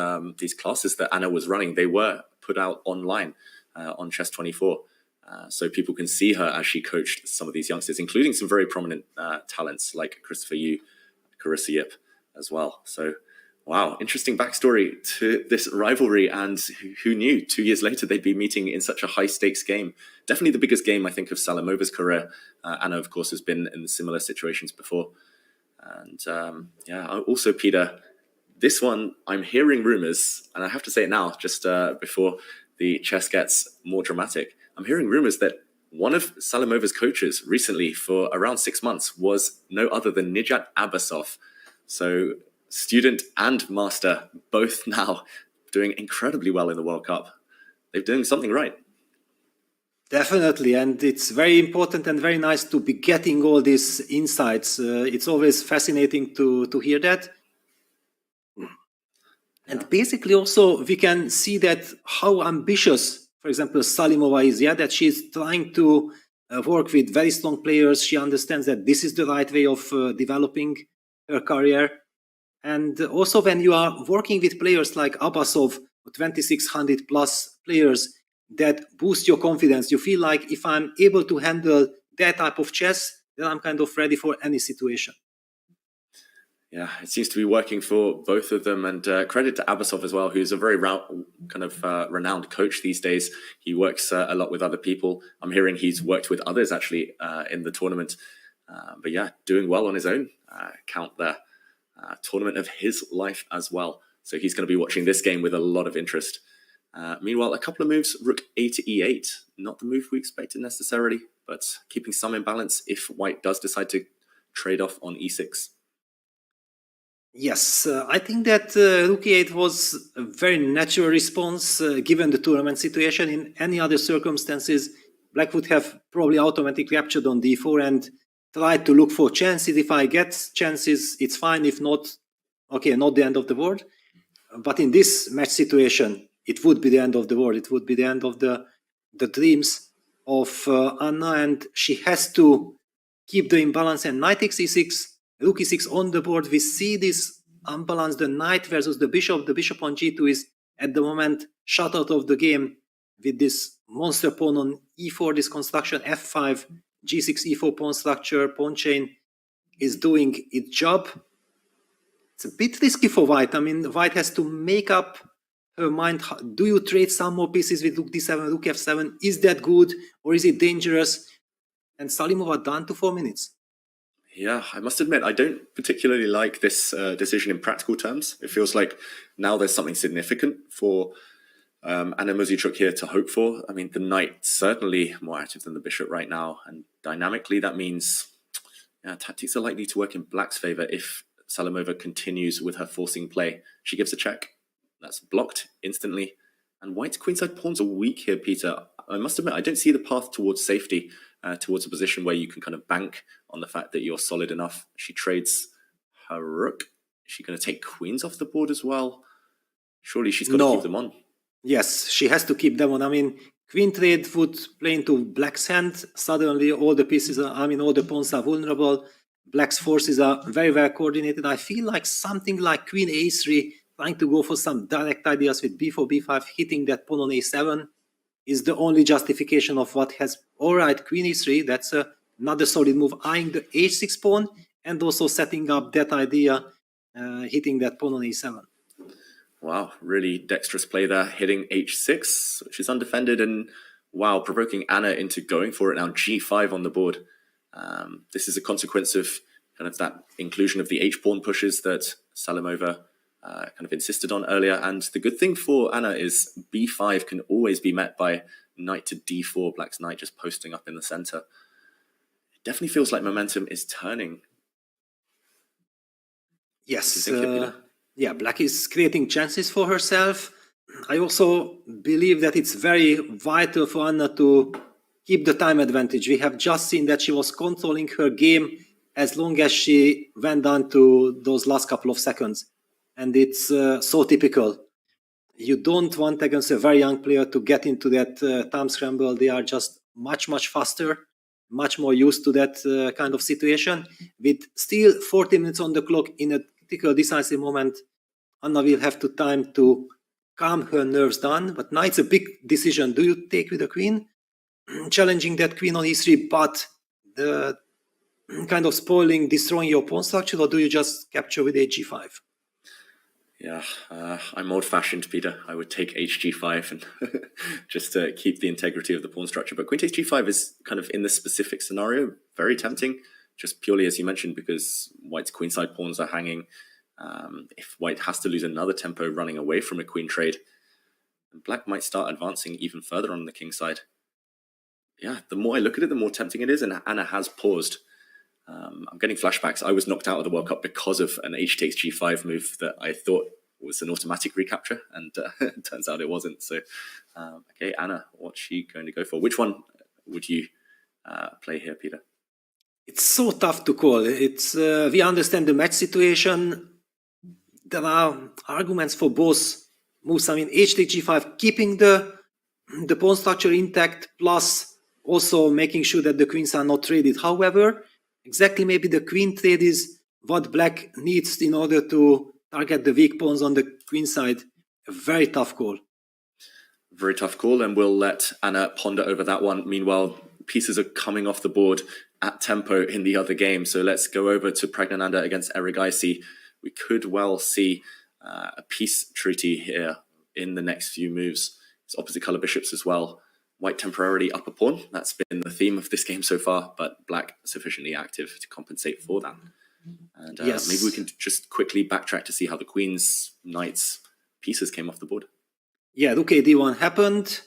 classes that Anna was running, they were put out online on Chess24. So people can see her as she coached some of these youngsters, including some very prominent talents like Christopher Yu, Carissa Yip as well. So, wow, interesting backstory to this rivalry. And who knew 2 years later they'd be meeting in such a high-stakes game. Definitely the biggest game, I think, of Salimova's career. Anna, of course, has been in similar situations before. And yeah, also, Peter, this one, I'm hearing rumors, and I have to say it now, just before the chess gets more dramatic. I'm hearing rumors that one of Salimova's coaches recently for around 6 months was no other than Nijat Abbasov. So student and master, both now doing incredibly well in the World Cup. They're doing something right. Definitely, and it's very important and very nice to be getting all these insights. It's always fascinating to hear that. And basically also we can see that how ambitious, for example, Salimova is, yeah, that she's trying to work with very strong players. She understands that this is the right way of developing her career. And also when you are working with players like Abbasov, 2600 plus players, that boost your confidence. You feel like if I'm able to handle that type of chess, then I'm kind of ready for any situation. Yeah, it seems to be working for both of them, and credit to Abbasov as well, who's a very renowned coach these days. He works a lot with other people. I'm hearing he's worked with others actually in the tournament. But yeah, doing well on his own count there. Tournament of his life as well. So he's going to be watching this game with a lot of interest. Meanwhile, a couple of moves, rook a to e8. Not the move we expected necessarily, but keeping some imbalance if white does decide to trade off on e6. Yes, I think that rook e8 was a very natural response given the tournament situation. In any other circumstances, black would have probably automatically captured on d4 and tried to look for chances. If I get chances, it's fine. If not, okay, not the end of the world. But in this match situation, it would be the end of the world. It would be the end of the dreams of Anna, and she has to keep the imbalance. And knight takes e6, rook e6 on the board. We see this unbalance, the knight versus the bishop. The bishop on g2 is at the moment shut out of the game with this monster pawn on e4, this construction f5, g6, e4 pawn structure, pawn chain is doing its job. It's a bit risky for white. I mean, white has to make up her mind. Do you trade some more pieces with rook d7, rook f7? Is that good or is it dangerous? And Salimova done to 4 minutes. Yeah, I must admit, I don't particularly like this decision in practical terms. It feels like now there's something significant for Anna Muzychuk here to hope for. I mean, the knight certainly more active than the bishop right now. And dynamically, that means tactics are likely to work in black's favor if Salimova continues with her forcing play. She gives a check. That's blocked instantly. And white's queenside pawns are weak here, Peter. I must admit, I don't see the path towards safety, towards a position where you can kind of bank on the fact that you're solid enough. She trades her rook. Is she going to take queens off the board as well? Surely she's got to keep them on. Yes, she has to keep them on. I mean, queen trade would play into black's hand. Suddenly all the pieces are, all the pawns are vulnerable. Black's forces are very well coordinated. I feel like something like queen a3, trying to go for some direct ideas with b4, b5, hitting that pawn on a7 is the only justification of what has. All right, queen e3, that's another solid move, eyeing the h6 pawn and also setting up that idea, hitting that pawn on a7. Wow, really dexterous play there, hitting h6, which is undefended, and wow, provoking Anna into going for it now, g5 on the board. This is a consequence of kind of that inclusion of the h-pawn pushes that Salimova kind of insisted on earlier. And the good thing for Anna is b5 can always be met by knight to d4, black's knight just posting up in the center. It definitely feels like momentum is turning. Yes, yeah, black is creating chances for herself. I also believe that it's very vital for Anna to keep the time advantage. We have just seen that she was controlling her game as long as she went down to those last couple of seconds. And it's so typical. You don't want against a very young player to get into that time scramble. They are just much, much faster, much more used to that kind of situation. With still 40 minutes on the clock in a critical decisive moment, Anna will have to time to calm her nerves down. But now it's a big decision. Do you take with the queen? Challenging that queen on e3, but the kind of spoiling, destroying your pawn structure, or do you just capture with hg5? Yeah, I'm old-fashioned, Peter. I would take hg5 and just to keep the integrity of the pawn structure. But queen takes g5 is kind of, in this specific scenario, very tempting, just purely, as you mentioned, because white's queenside pawns are hanging. If white has to lose another tempo running away from a queen trade, black might start advancing even further on the king side. Yeah, the more I look at it, the more tempting it is, and Anna has paused. I'm getting flashbacks. I was knocked out of the World Cup because of an h takes g5 move that I thought was an automatic recapture, and it turns out it wasn't. So, okay, Anna, what's she going to go for? Which one would you play here, Peter? It's so tough to call. It's we understand the match situation. There are arguments for both moves. I mean, h takes g5, keeping the pawn structure intact, plus also making sure that the queens are not traded. However, exactly maybe the queen trade is what black needs in order to target the weak pawns on the queen side. A very tough call. Very tough call, and we'll let Anna ponder over that one. Meanwhile, pieces are coming off the board at tempo in the other game. So let's go over to PRAGGNANANDHAA against ERIGAISI. We could well see a peace treaty here in the next few moves. It's opposite color bishops as well. White temporarily up a pawn. That's been the theme of this game so far, but black sufficiently active to compensate for that. And Yes. maybe we can just quickly backtrack to see how the queens, knights, pieces came off the board. Yeah, rook a d1 happened.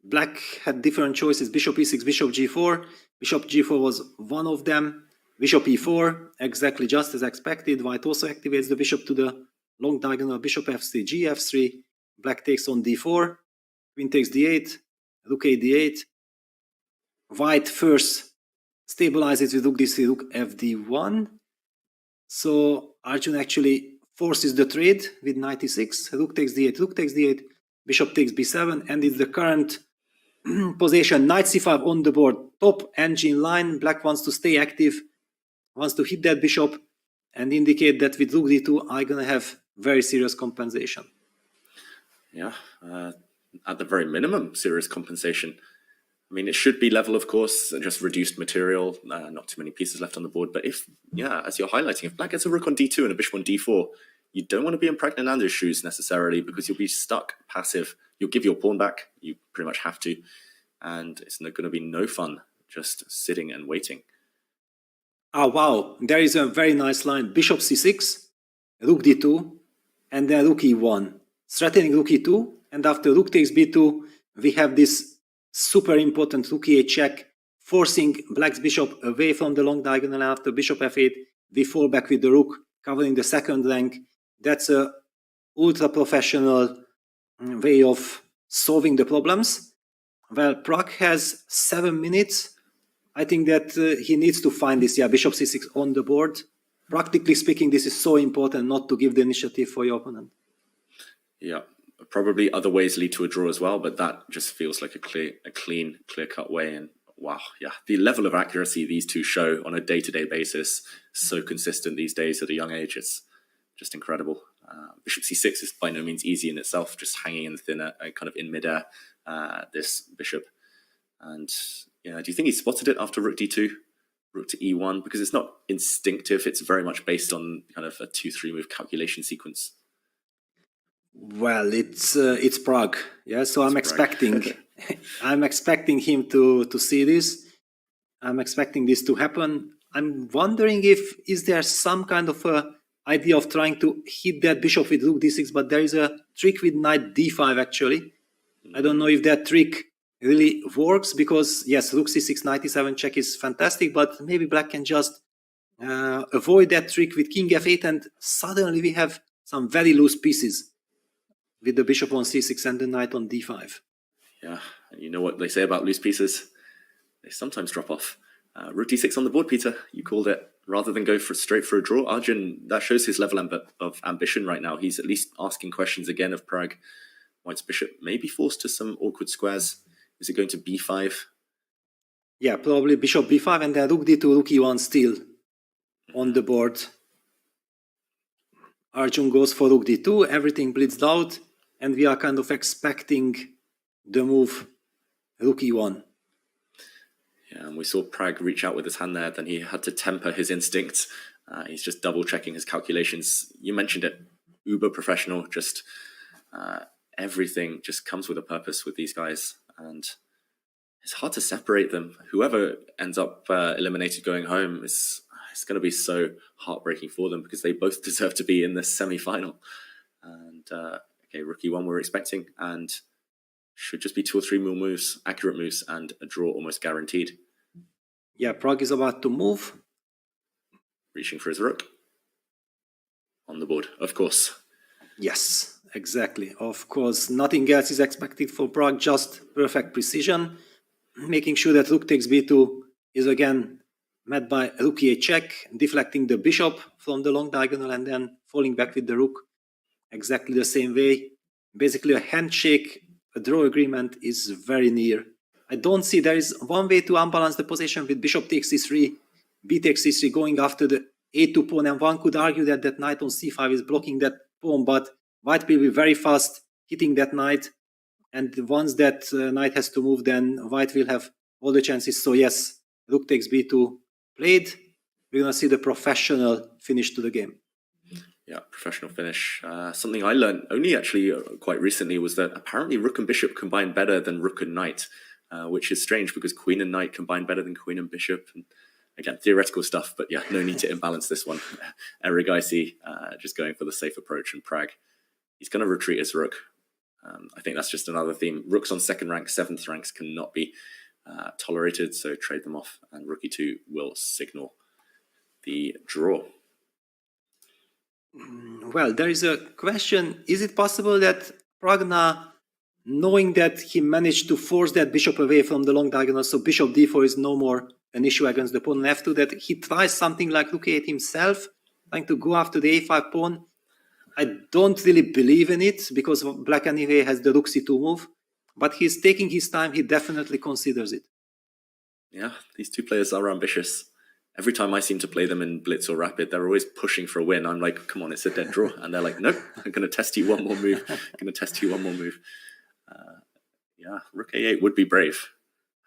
Black had different choices, bishop e6, bishop g4. Bishop g4 was one of them. Bishop e4, exactly just as expected. White also activates the bishop to the long diagonal, bishop f3, g f3. Black takes on d4, queen takes d8, rook a d8. White first stabilizes with rook d3, rook fd1. So Arjun actually forces the trade with knight e6, rook takes d8, rook takes d8, bishop takes b7, and it's the current position, knight c5 on the board, top engine line. Black wants to stay active, wants to hit that bishop and indicate that with rook d2 I'm gonna have very serious compensation. Yeah, at the very minimum, serious compensation. I mean, it should be level, of course, just reduced material, not too many pieces left on the board. But if, yeah, as you're highlighting, if black gets a rook on d2 and a bishop on d4, you don't want to be in PRAGGNANANDHAA's shoes necessarily, because you'll be stuck passive. You'll give your pawn back, you pretty much have to, and it's going to be no fun just sitting and waiting. Ah, wow, there is a very nice line. Bishop c6, rook d2, and then rook e1. Threatening rook e2, and after rook takes b2, we have this super important rook e8 check, forcing black's bishop away from the long diagonal. After bishop f8, we fall back with the rook, covering the second rank. That's a ultra professional way of solving the problems. Well, Pragg has 7 minutes. I think that he needs to find this, yeah, bishop c6 on the board. Practically speaking, this is so important not to give the initiative for your opponent. Yeah, probably other ways lead to a draw as well, but that just feels like a clean, clear-cut way. And wow, yeah, the level of accuracy these two show on a day-to-day basis, so consistent these days at a young age. It's just incredible. Bishop c6 is by no means easy in itself, just hanging in thin air, kind of in midair, this bishop. And yeah, do you think he spotted it after rook d2, rook to e1? Because it's not instinctive, it's very much based on kind of a 2-3 move calculation sequence. Well, it's Pragg, yeah. So I'm expecting, Pragg. I'm expecting him to see this. I'm expecting this to happen. I'm wondering is there some kind of a idea of trying to hit that bishop with rook d6, but there is a trick with knight d5 actually. I don't know if that trick really works, because yes, rook c6, knight e7 check is fantastic, but maybe black can just avoid that trick with king f8, and suddenly we have some very loose pieces with the bishop on c6 and the knight on d5. Yeah, and you know what they say about loose pieces? They sometimes drop off. Rook d6 on the board, Peter. You called it. Rather than go straight for a draw, Arjun, that shows his level of ambition right now. He's at least asking questions again of Pragg. White's bishop may be forced to some awkward squares. Is it going to b5? Yeah, probably bishop b5 and then rook d2, rook e1 still on the board. Arjun goes for rook d2, everything blitzed out, and we are kind of expecting the move rook e1. Yeah, and we saw Pragg reach out with his hand there, then he had to temper his instincts. He's just double checking his calculations. You mentioned it, uber professional, just everything just comes with a purpose with these guys, and it's hard to separate them. Whoever ends up eliminated going home, it's going to be so heartbreaking for them, because they both deserve to be in the semi-final. And okay, rook e1 we're expecting, and should just be 2 or 3 more moves, accurate moves, and a draw almost guaranteed. Yeah, Pragg is about to move. Reaching for his rook. On the board, of course. Yes, exactly. Of course, nothing else is expected for Pragg, just perfect precision. Making sure that rook takes b2 is again met by rook e8 check, deflecting the bishop from the long diagonal and then falling back with the rook exactly the same way. Basically a handshake, a draw agreement is very near. I don't see, there is one way to unbalance the position with bishop takes c3, b takes c3, going after the a2 pawn, and one could argue that that knight on c5 is blocking that pawn, but white will be very fast hitting that knight, and once that knight has to move, then white will have all the chances. So yes, rook takes b2 played. We're going to see the professional finish to the game. Yeah, professional finish. Something I learned only actually quite recently was that apparently rook and bishop combine better than rook and knight, which is strange because queen and knight combine better than queen and bishop. And again, theoretical stuff, but yeah, no need to imbalance this one. ERIGAISI just going for the safe approach, and PRAGG, he's going to retreat his rook. I think that's just another theme. Rooks on second rank, seventh ranks cannot be tolerated, so trade them off, and rook e2 will signal the draw. Well, there is a question. Is it possible that Pragna, knowing that he managed to force that bishop away from the long diagonal, so bishop d4 is no more an issue against the pawn on f2, that he tries something like rook a8 himself, trying to go after the a5 pawn? I don't really believe in it, because black anyway has the rook c2 move, but he's taking his time. He definitely considers it. Yeah, these two players are ambitious. Every time I seem to play them in blitz or rapid, they're always pushing for a win. I'm like, come on, it's a dead draw. And they're like, nope, I'm going to test you one more move. I'm going to test you one more move. Yeah, rook a8 would be brave.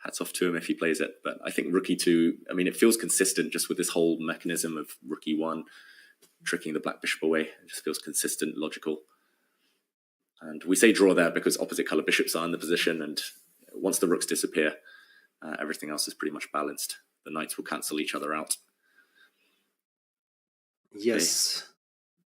Hats off to him if he plays it. But I think rook e2, I mean, it feels consistent just with this whole mechanism of rook e1 tricking the black bishop away. It just feels consistent, logical. And we say draw there because opposite color bishops are in the position. And once the rooks disappear, everything else is pretty much balanced. The knights will cancel each other out. Yes.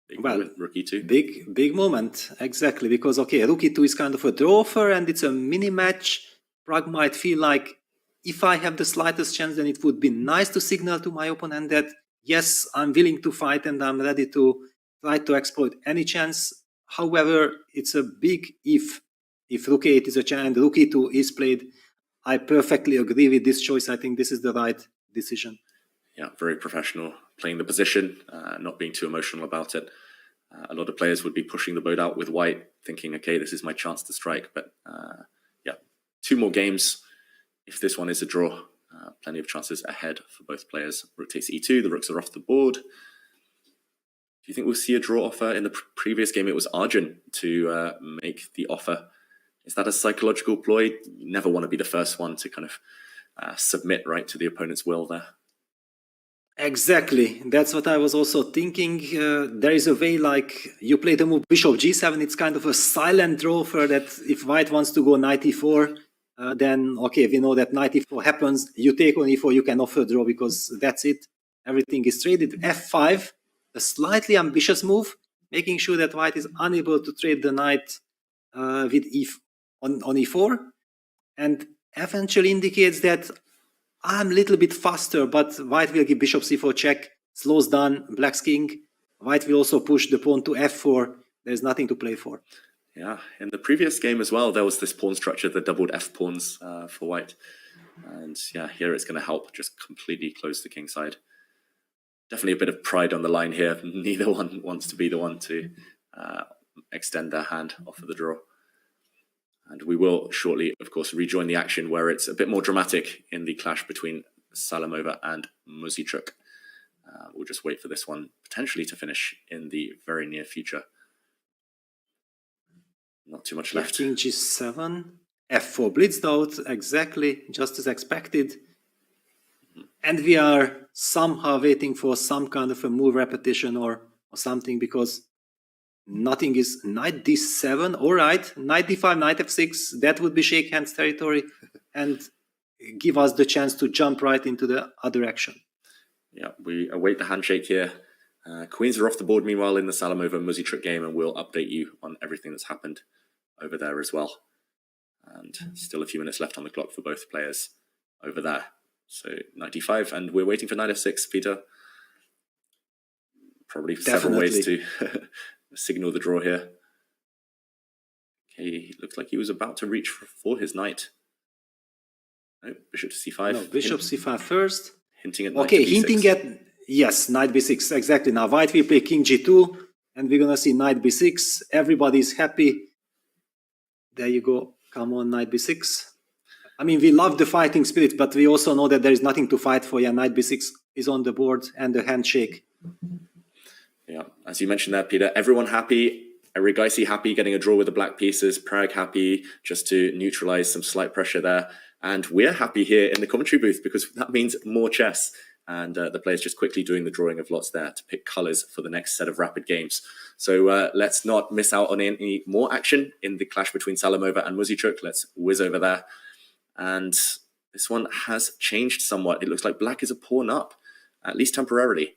Big well, moment, rook e2. Big moment, exactly. Because, okay, rook e2 is kind of a draw offer and it's a mini match. Pragg might feel like, if I have the slightest chance, then it would be nice to signal to my opponent that, yes, I'm willing to fight and I'm ready to try to exploit any chance. However, it's a big if rook a8 is a chance and rook e2 is played. I perfectly agree with this choice. I think this is the right decision. Yeah, very professional, playing the position, not being too emotional about it. A lot of players would be pushing the boat out with white, thinking, okay, this is my chance to strike. But yeah, 2 more games. If this one is a draw, plenty of chances ahead for both players. Rook takes e2, the rooks are off the board. Do you think we'll see a draw offer? In the previous game, it was ARJUN to make the offer. Is that a psychological ploy? You never want to be the first one to kind of submit right to the opponent's will there. Exactly. That's what I was also thinking. There is a way like you play the move bishop g7. It's kind of a silent draw for that. If white wants to go knight e4, then okay, we know that knight e4 happens. You take on e4, you can offer a draw because that's it. Everything is traded. f5, a slightly ambitious move, making sure that white is unable to trade the knight with on e4, and eventually indicates that I'm a little bit faster, but white will give bishop c4 check, slows down black's king. White will also push the pawn to f4. There's nothing to play for. Yeah, in the previous game as well, there was this pawn structure that doubled f pawns for white. And yeah, here it's going to help just completely close the king side. Definitely a bit of pride on the line here. Neither one wants to be the one to extend their hand off of the draw. And we will shortly, of course, rejoin the action where it's a bit more dramatic in the clash between Salamova and Muzichuk. We'll just wait for this one potentially to finish in the very near future. Not too much left. King g7, f4 blitzed out, exactly, just as expected. And we are somehow waiting for some kind of a move repetition or something, because nothing is knight d7. All right, knight d5, knight f6, that would be shake hands territory and give us the chance to jump right into the other action. Yeah, we await the handshake here. Queens are off the board meanwhile in the Salamova Muzichuk game, and we'll update you on everything that's happened over there as well. And still a few minutes left on the clock for both players over there. So knight d5, and we're waiting for knight f6, Peter. Probably several ways to signal the draw here. Okay, looks like he was about to reach for his knight. No, bishop to c5. No, bishop c5 first. Hinting at knight okay, b6. hinting at, yes, knight b6, exactly. Now white will play king g2, and we're gonna see knight b6. Everybody's happy. There you go. Come on, knight b6. I mean, we love the fighting spirit, but we also know that there is nothing to fight for. Yeah, knight b6 is on the board, and the handshake Yeah, as you mentioned there, Peter, everyone happy. ERIGAISI happy getting a draw with the black pieces. PRAGG happy just to neutralize some slight pressure there. And we're happy here in the commentary booth because that means more chess. And the players just quickly doing the drawing of lots there to pick colors for the next set of rapid games. So let's not miss out on any more action in the clash between Salimova and Muzychuk. Let's whiz over there. And this one has changed somewhat. It looks like black is a pawn up, at least temporarily.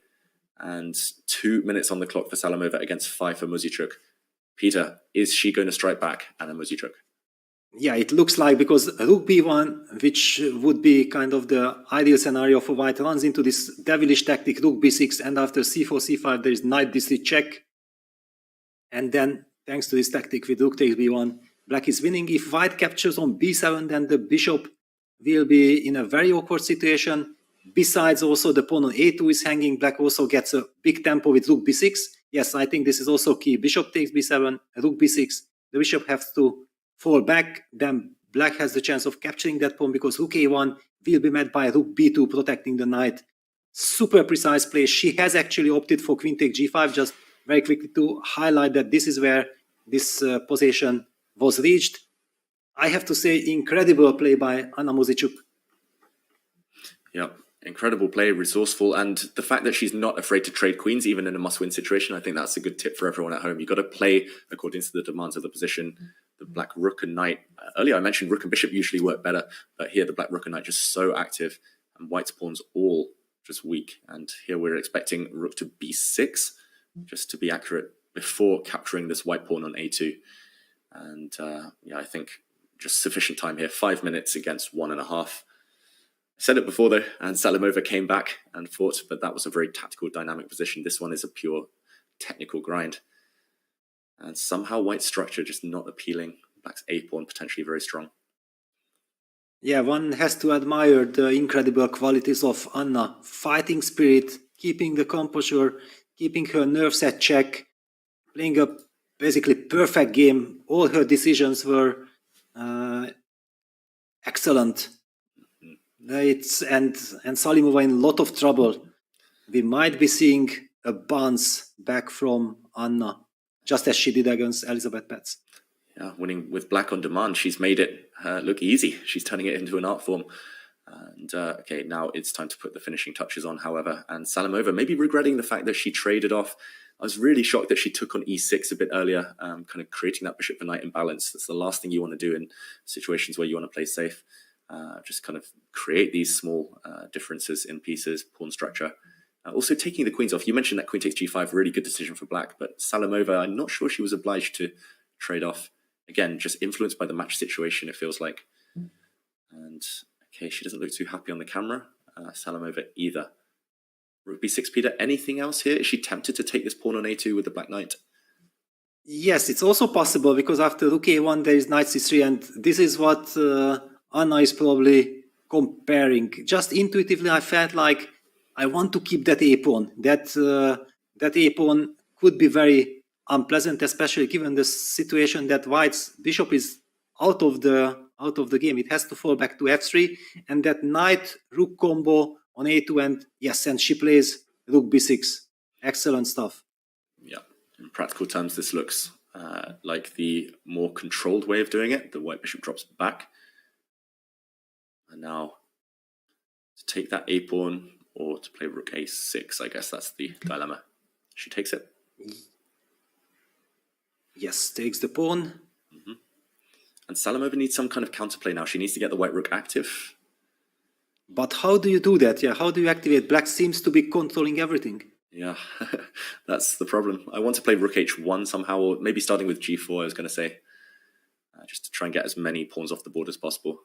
And 2 minutes on the clock for Salimova against 5 for Muzychuk. Peter, is she going to strike back, Anna Muzychuk? Yeah, it looks like, because rook b1, which would be kind of the ideal scenario for white, runs into this devilish tactic, rook b6, and after c4, c5, there is knight d3 check. And then, thanks to this tactic with rook takes b1, black is winning. If white captures on b7, then the bishop will be in a very awkward situation. Besides, also the pawn on a2 is hanging. Black also gets a big tempo with rook b6. Yes, I think this is also key. Bishop takes b7, rook b6. The bishop has to fall back. Then black has the chance of capturing that pawn because rook a1 will be met by rook b2, protecting the knight. Super precise play. She has actually opted for queen take g5, just very quickly to highlight that this is where this position was reached. I have to say, incredible play by Anna Muzychuk. Yeah, incredible play, resourceful, and the fact that she's not afraid to trade queens even in a must-win situation, I think that's a good tip for everyone at home. You've got to play according to the demands of the position. The black rook and knight, earlier I mentioned rook and bishop usually work better, but here the black rook and knight just so active, and white's pawns all just weak. And here we're expecting rook to b6, just to be accurate, before capturing this white pawn on a2. And yeah, I think just sufficient time here, 5 minutes against 1.5. I said it before though, and Salimova came back and fought, but that was a very tactical, dynamic position. This one is a pure technical grind. And somehow white's structure just not appealing. Black's a-pawn potentially very strong. Yeah, one has to admire the incredible qualities of Anna. Fighting spirit, keeping the composure, keeping her nerves at check, playing a basically perfect game. All her decisions were excellent. And Salimova in a lot of trouble. We might be seeing a bounce back from Anna, just as she did against Elizabeth Petz. Yeah, winning with black on demand. She's made it look easy. She's turning it into an art form. And okay, now it's time to put the finishing touches on, however. And Salimova maybe regretting the fact that she traded off. I was really shocked that she took on e6 a bit earlier, kind of creating that bishop for knight imbalance. That's the last thing you want to do in situations where you want to play safe. Just kind of create these small differences in pieces, pawn structure. Also taking the queens off. You mentioned that queen takes g5, really good decision for black, but Salimova, I'm not sure she was obliged to trade off. Again, just influenced by the match situation, it feels like. And okay, she doesn't look too happy on the camera. Salimova either. Rook b6, Peter, anything else here? Is she tempted to take this pawn on a2 with the black knight? Yes, it's also possible, because after rook a1 there is knight c3, and this is what Anna is probably comparing. Just intuitively I felt like I want to keep that a-pawn. That a-pawn could be very unpleasant, especially given the situation that white's bishop is out of the game. It has to fall back to f3, and that knight rook combo on a2, and yes, and she plays rook b6. Excellent stuff. Yeah, in practical terms, this looks like the more controlled way of doing it. The white bishop drops back, and now to take that a-pawn or to play rook a6, I guess that's the dilemma. She takes it. Yes, takes the pawn. And Salimova needs some kind of counterplay now. She needs to get the white rook active. But how do you do that? Yeah, how do you activate? Black seems to be controlling everything. Yeah, that's the problem. I want to play rook h1 somehow, or maybe starting with g4, I was going to say. Just to try and get as many pawns off the board as possible.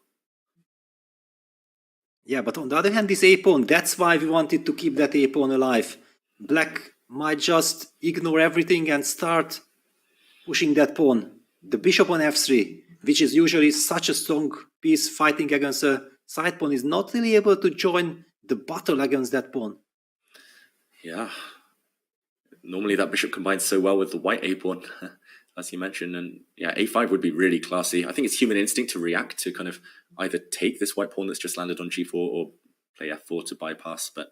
Yeah, but on the other hand, this a-pawn, that's why we wanted to keep that a-pawn alive. Black might just ignore everything and start pushing that pawn. The bishop on f3, which is usually such a strong piece fighting against a side pawn, is not really able to join the battle against that pawn. Yeah. Normally that bishop combines so well with the white a-pawn, as you mentioned. And yeah, a5 would be really classy. I think it's human instinct to react, to kind of either take this white pawn that's just landed on g4 or play f4 to bypass. But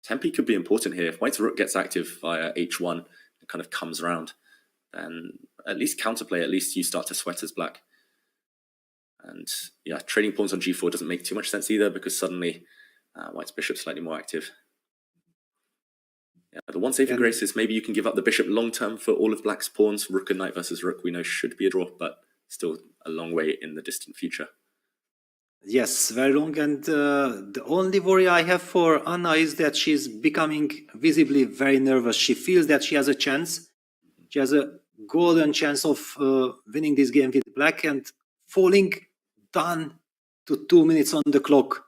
tempi could be important here. If white's rook gets active via h1, it kind of comes around, then at least counterplay, at least you start to sweat as black. And yeah, trading pawns on g4 doesn't make too much sense either, because suddenly white's bishop's slightly more active. Yeah, the one saving grace is maybe you can give up the bishop long term for all of black's pawns. Rook and knight versus rook we know should be a draw, but still a long way in the distant future. Yes, very long. And the only worry I have for Anna is that she's becoming visibly very nervous. She feels that she has a chance. She has a golden chance of winning this game with black, and falling down to 2 minutes on the clock.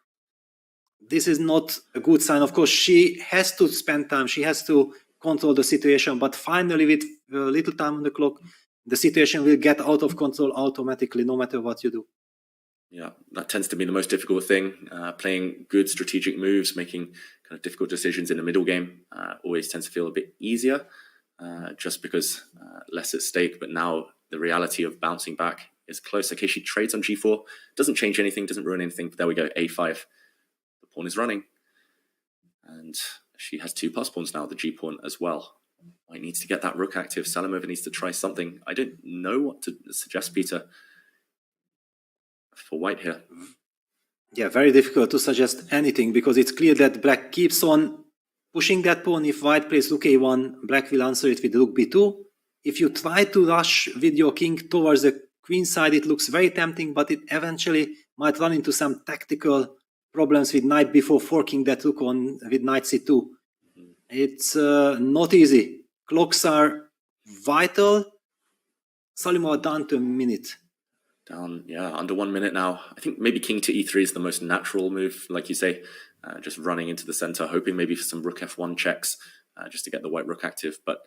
This is not a good sign. Of course, she has to spend time. She has to control the situation. But finally, with little time on the clock, the situation will get out of control automatically, no matter what you do. Yeah, that tends to be the most difficult thing. Playing good strategic moves, making kind of difficult decisions in the middle game always tends to feel a bit easier, just because less at stake. But now the reality of bouncing back is close. Okay, she trades on g4. Doesn't change anything, doesn't ruin anything. But there we go, a5. The pawn is running. And she has 2 pass pawns now, the g pawn as well. White needs to get that rook active. Salimova needs to try something. I don't know what to suggest, Peter, for white here. Yeah, very difficult to suggest anything, because it's clear that black keeps on pushing that pawn. If white plays rook a1, black will answer it with rook b2. If you try to rush with your king towards the queen side, it looks very tempting, but it eventually might run into some tactical problems with knight before forking that rook on with knight c2. It's not easy. Clocks are vital. Salimova down to a minute. Down, yeah, under 1 minute now. I think maybe king to e3 is the most natural move, like you say, just running into the center, hoping maybe for some rook f1 checks, just to get the white rook active. But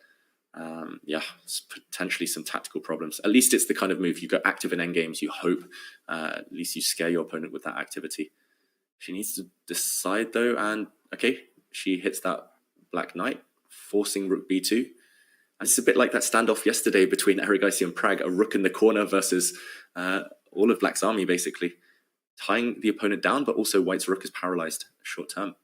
yeah, it's potentially some tactical problems. At least it's the kind of move you go active in endgames. You hope at least you scare your opponent with that activity. She needs to decide though, and okay, she hits that black knight, forcing rook b2. And it's a bit like that standoff yesterday between ERIGAISI and PRAGG, a rook in the corner versus all of black's army, basically. Tying the opponent down, but also white's rook is paralyzed short term.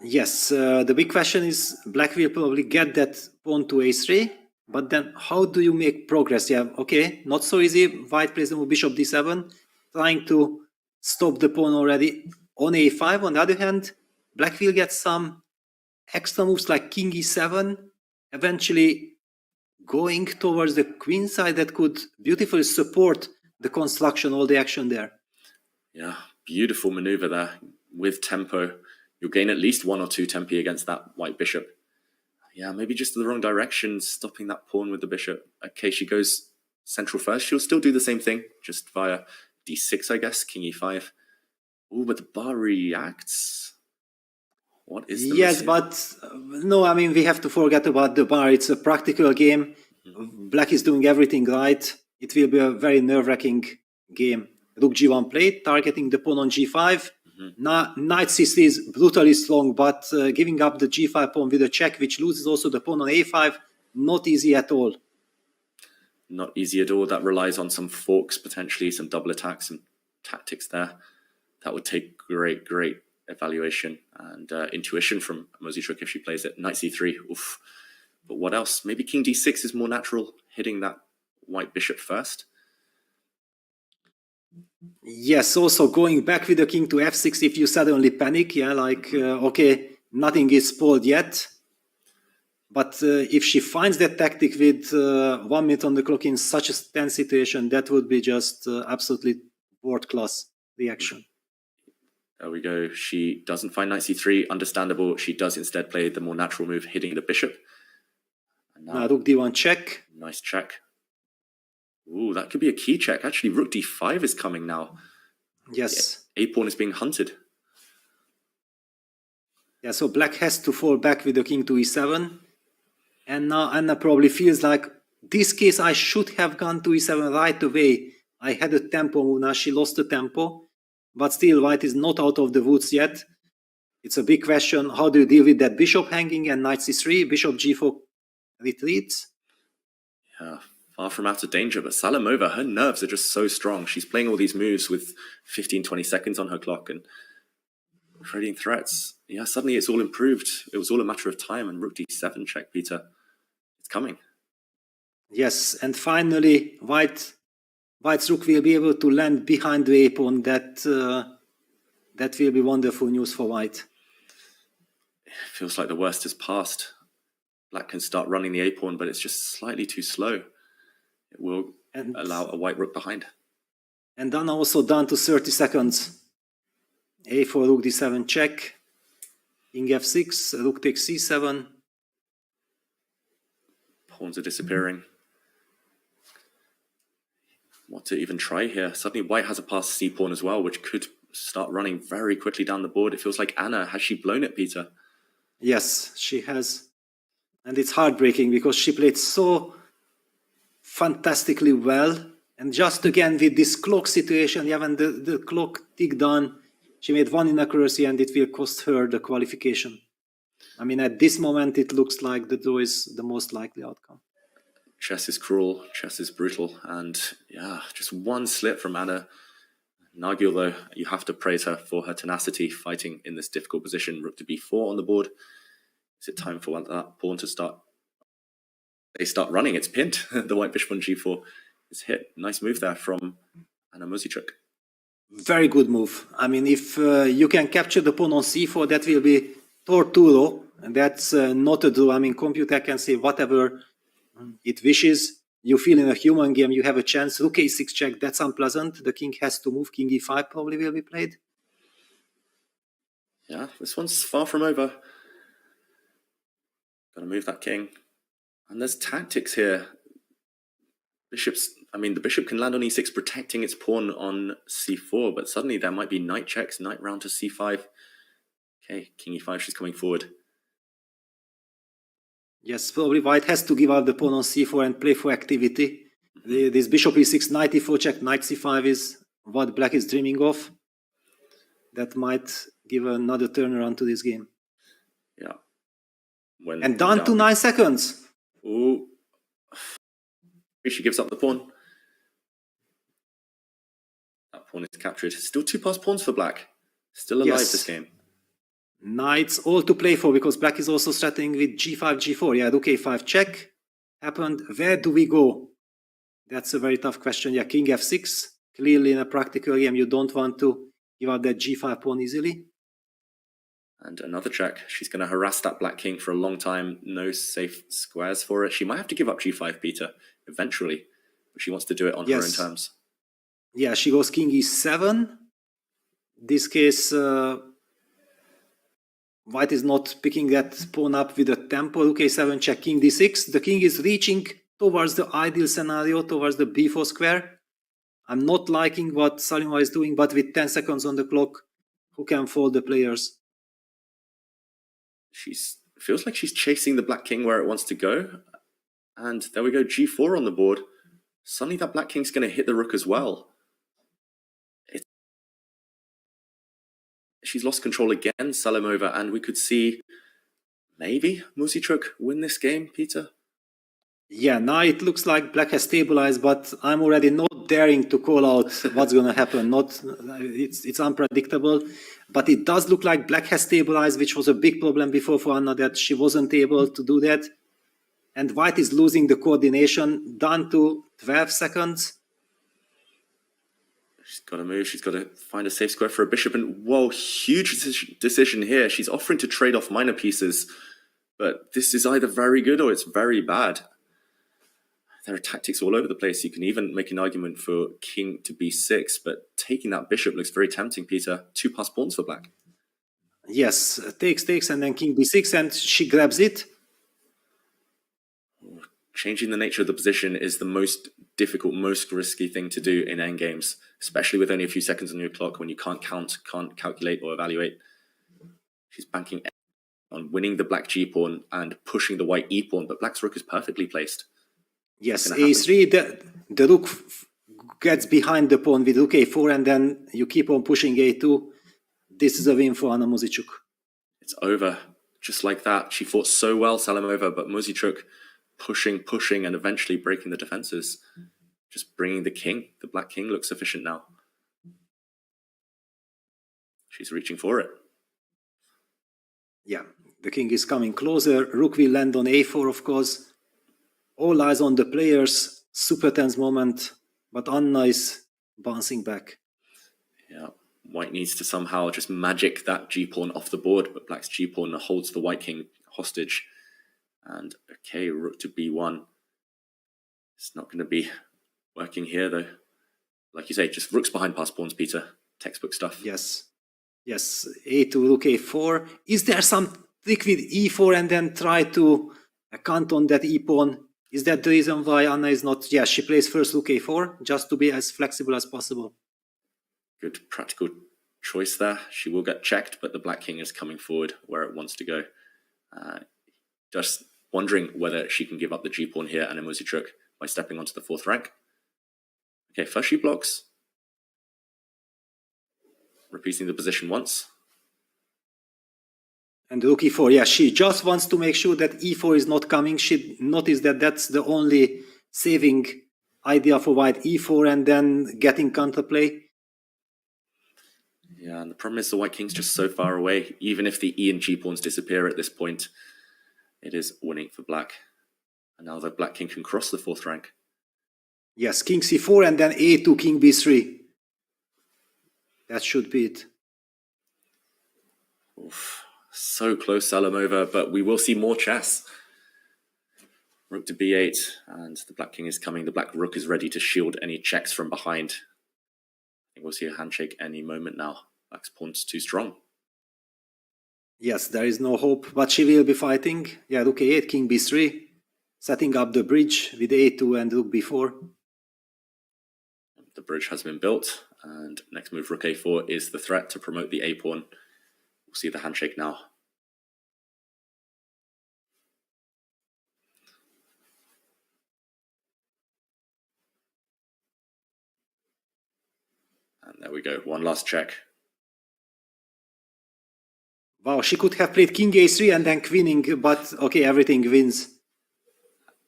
Yes, the big question is black will probably get that pawn to a3, but then how do you make progress? Yeah, okay, not so easy. White plays the move bishop d7, trying to stop the pawn already on a5. On the other hand, black will get some extra moves like king e7, eventually going towards the queen side that could beautifully support the construction, all the action there. Yeah, beautiful maneuver there with tempo. You'll gain at least 1 or 2 tempi against that white bishop. Yeah, maybe just the wrong direction, stopping that pawn with the bishop. Okay, she goes central first. She'll still do the same thing, just via d6, I guess, king e5. Ooh, but the bar reacts. What is the Yes, but no, I mean, we have to forget about the bar. It's a practical game. Black is doing everything right. It will be a very nerve-wracking game. Rook g1 played, targeting the pawn on g5. Knight c3 is brutally strong, but giving up the g5 pawn with a check, which loses also the pawn on a5, not easy at all. Not easy at all. That relies on some forks, potentially, some double attacks, some tactics there. That would take great evaluation and intuition from Mosishuk if she plays it. Knight c3, oof. But what else? Maybe king d6 is more natural, hitting that white bishop first. Yes, also going back with the king to f6 if you suddenly panic, yeah, like, okay, nothing is spoiled yet. But if she finds that tactic with 1 minute on the clock in such a tense situation, that would be just absolutely world-class reaction. There we go. She doesn't find knight c3, understandable. She does instead play the more natural move, hitting the bishop. And now rook d1 check. Nice check. Ooh, that could be a key check. Actually, rook d5 is coming now. Yes. Yeah, a-pawn is being hunted. Yeah, so black has to fall back with the king to e7. And now Anna probably feels like, this case I should have gone to e7 right away. I had a tempo move, now she lost the tempo. But still, white is not out of the woods yet. It's a big question. How do you deal with that bishop hanging and knight c3? Bishop g4 retreats. Yeah, far from out of danger. But Salimova, her nerves are just so strong. She's playing all these moves with 15, 20 seconds on her clock. And Trading threats. Yeah, suddenly it's all improved. It was all a matter of time, and rook d7 check, Peter. It's coming. Yes, and finally, White's rook will be able to land behind the a-pawn. That will be wonderful news for White. It feels like the worst has passed. Black can start running the a-pawn, but it's just slightly too slow. It will allow a white rook behind. And then also down to 30 seconds. A4, rook d7 check. King f6, rook takes c7. Pawns are disappearing. What to even try here? Suddenly white has a passed c-pawn as well, which could start running very quickly down the board. It feels like Anna, has she blown it, Peter? Yes, she has. And it's heartbreaking because she played so fantastically well. And just again with this clock situation, yeah, when the clock ticked on, she made one inaccuracy and it will cost her the qualification. I mean, at this moment, it looks like the draw is the most likely outcome. Chess is cruel, chess is brutal, and yeah, just one slip from Anna Nagel, though. You have to praise her for her tenacity fighting in this difficult position. Rook to b4 on the board. Is it time for that pawn to start? They start running, it's pinned. The white bishop on g4 is hit. Nice move there from Anna Muzichuk. Very good move. I mean, if you can capture the pawn on c4, that will be torturo, and that's not a draw. I mean, computer can say whatever it wishes. You feel in a human game you have a chance. Rook a6 check, that's unpleasant. The king has to move. King e5 probably will be played. Yeah, this one's far from over. Gotta move that king. And there's tactics here. The bishop can land on e6, protecting its pawn on c4, but suddenly there might be knight checks, knight round to c5. Okay, king e5, she's coming forward. Yes, probably white has to give up the pawn on c4 and play for activity. This bishop e6, knight e4 check, knight c5 is what black is dreaming of. That might give another turnaround to this game. Yeah. And down to 9 seconds. Ooh. She gives up the pawn. That pawn is captured. Still 2 passed pawns for black. Still alive, this game. Knights all to play for because black is also threatening with g5, g4. Yeah, rook a5 check happened. Where do we go? That's a very tough question. Yeah, king f6. Clearly in a practical game, you don't want to give up that g5 pawn easily. And another check. She's going to harass that black king for a long time. No safe squares for it. She might have to give up g5, Peter, eventually. But she wants to do it on her own terms. Yeah, she goes king e7. This case, white is not picking that pawn up with a tempo. Rook a7 check, king d6. The king is reaching towards the ideal scenario, towards the b4 square. I'm not liking what Salimova is doing, but with 10 seconds on the clock, who can fold the players? Feels like she's chasing the black king where it wants to go. And there we go, g4 on the board. Suddenly that black king's going to hit the rook as well. She's lost control again, Salimova, and we could see maybe Muzichuk win this game, Peter? Yeah, now it looks like black has stabilized, but I'm already not daring to call out what's going to happen. It's unpredictable, but it does look like black has stabilized, which was a big problem before for Anna, that she wasn't able to do that. And white is losing the coordination, down to 12 seconds. She's got to move. She's got to find a safe square for a bishop. And whoa, huge decision here. She's offering to trade off minor pieces, but this is either very good or it's very bad. There are tactics all over the place. You can even make an argument for king to b6, but taking that bishop looks very tempting, Peter. 2 passed pawns for black. Yes, takes, and then king b6, and she grabs it. Changing the nature of the position is the most difficult, most risky thing to do in endgames, especially with only a few seconds on your clock when you can't calculate or evaluate. She's banking on winning the black g-pawn and pushing the white e-pawn, but black's rook is perfectly placed. Yes, a3, the rook gets behind the pawn with rook a4, and then you keep on pushing a2. This is a win for Anna Muzichuk. It's over. Just like that. She fought so well, Salimova, but Muzichuk pushing, and eventually breaking the defenses. Just bringing the king. The black king looks sufficient now. She's reaching for it. Yeah, the king is coming closer. Rook will land on a4, of course. All eyes on the players. Super tense moment, but Anna is bouncing back. Yeah, white needs to somehow just magic that g-pawn off the board, but black's g-pawn holds the white king hostage. And okay, rook to b1. It's not going to be working here, though. Like you say, just rooks behind pass pawns, Peter. Textbook stuff. Yes. Yes, a2, rook a4. Is there some trick with e4 and then try to count on that e-pawn? Is that the reason why Anna is not... Yeah, she plays first rook a4, just to be as flexible as possible. Good practical choice there. She will get checked, but the black king is coming forward where it wants to go. Just wondering whether she can give up the g-pawn here and a Muzichuk by stepping onto the fourth rank. Okay, first she blocks. Repeating the position once. And rook e4, yeah, she just wants to make sure that e4 is not coming. She noticed that that's the only saving idea for white, e4 and then getting counterplay. Yeah, and the problem is the white king's just so far away. Even if the e and g pawns disappear at this point, it is winning for black. And now the black king can cross the fourth rank. Yes, king c4 and then a2, king b3. That should be it. Oof, so close, Salamova, but we will see more chess. Rook to b8, and the black king is coming. The black rook is ready to shield any checks from behind. I think we'll see a handshake any moment now. Black's pawn's too strong. Yes, there is no hope, but she will be fighting. Yeah, rook a8, king b3, setting up the bridge with a2 and rook b4. The bridge has been built, and next move rook a4 is the threat to promote the a-pawn. We'll see the handshake now. And there we go, one last check. Wow, she could have played king a3 and then queening, but okay, everything wins.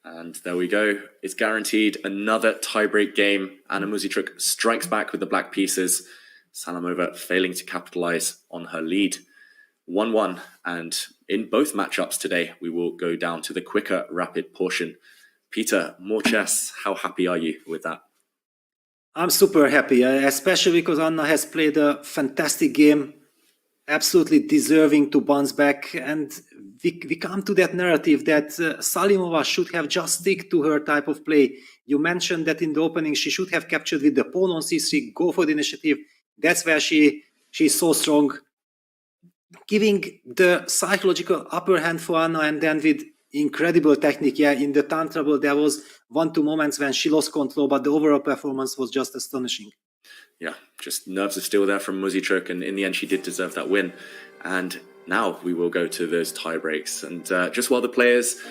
And there we go. It's guaranteed another tiebreak game. Anna Muzichuk strikes back with the black pieces. Salamova failing to capitalize on her lead. 1-1. And in both matchups today, we will go down to the quicker, rapid portion. Peter, more chess. How happy are you with that? I'm super happy, especially because Anna has played a fantastic game, absolutely deserving to bounce back. And we come to that narrative that Salimova should have just stick to her type of play. You mentioned that in the opening she should have captured with the pawn on c3, go for the initiative. That's where she's so strong. Giving the psychological upper hand for Anna, and then with incredible technique. Yeah, in the time trouble there was 1-2 moments when she lost control, but the overall performance was just astonishing. Yeah, just nerves of steel there from Muzichuk, and in the end she did deserve that win. And now we will go to those tie breaks. And just while the players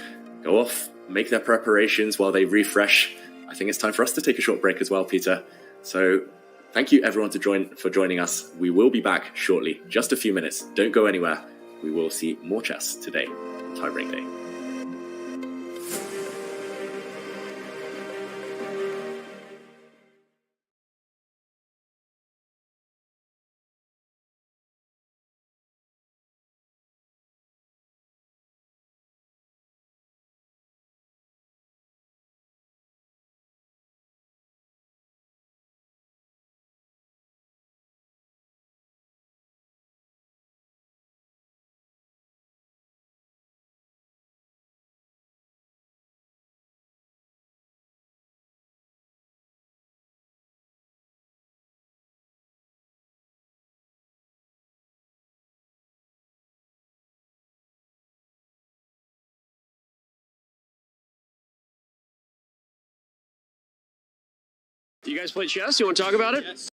go off, make their preparations, while they refresh, I think it's time for us to take a short break as well, Peter. So thank you everyone for joining us. We will be back shortly, just a few minutes. Don't go anywhere. We will see more chess today, tiebreak day. You guys play chess? You want to talk about it? Yes.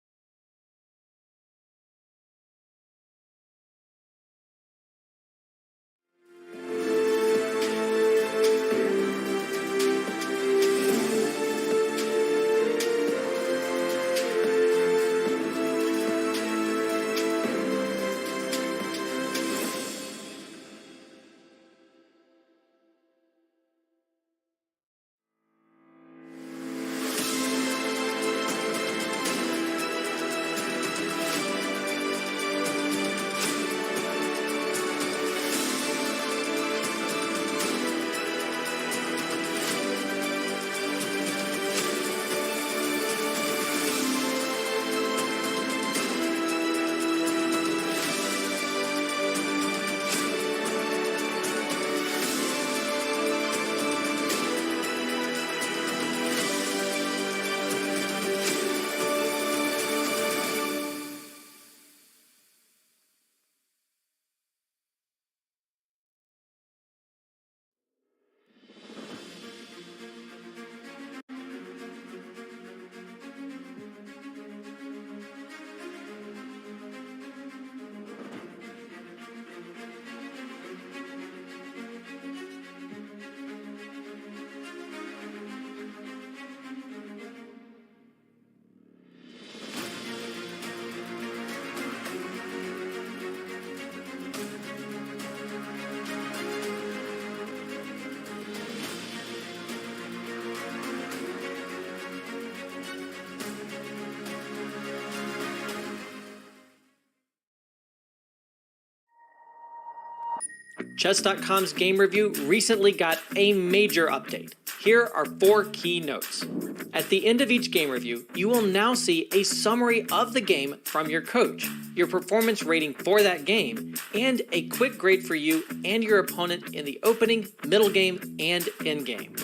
Chess.com's game review recently got a major update. Here are 4 key notes. At the end of each game review, you will now see a summary of the game from your coach, your performance rating for that game, and a quick grade for you and your opponent in the opening, middle game, and end game.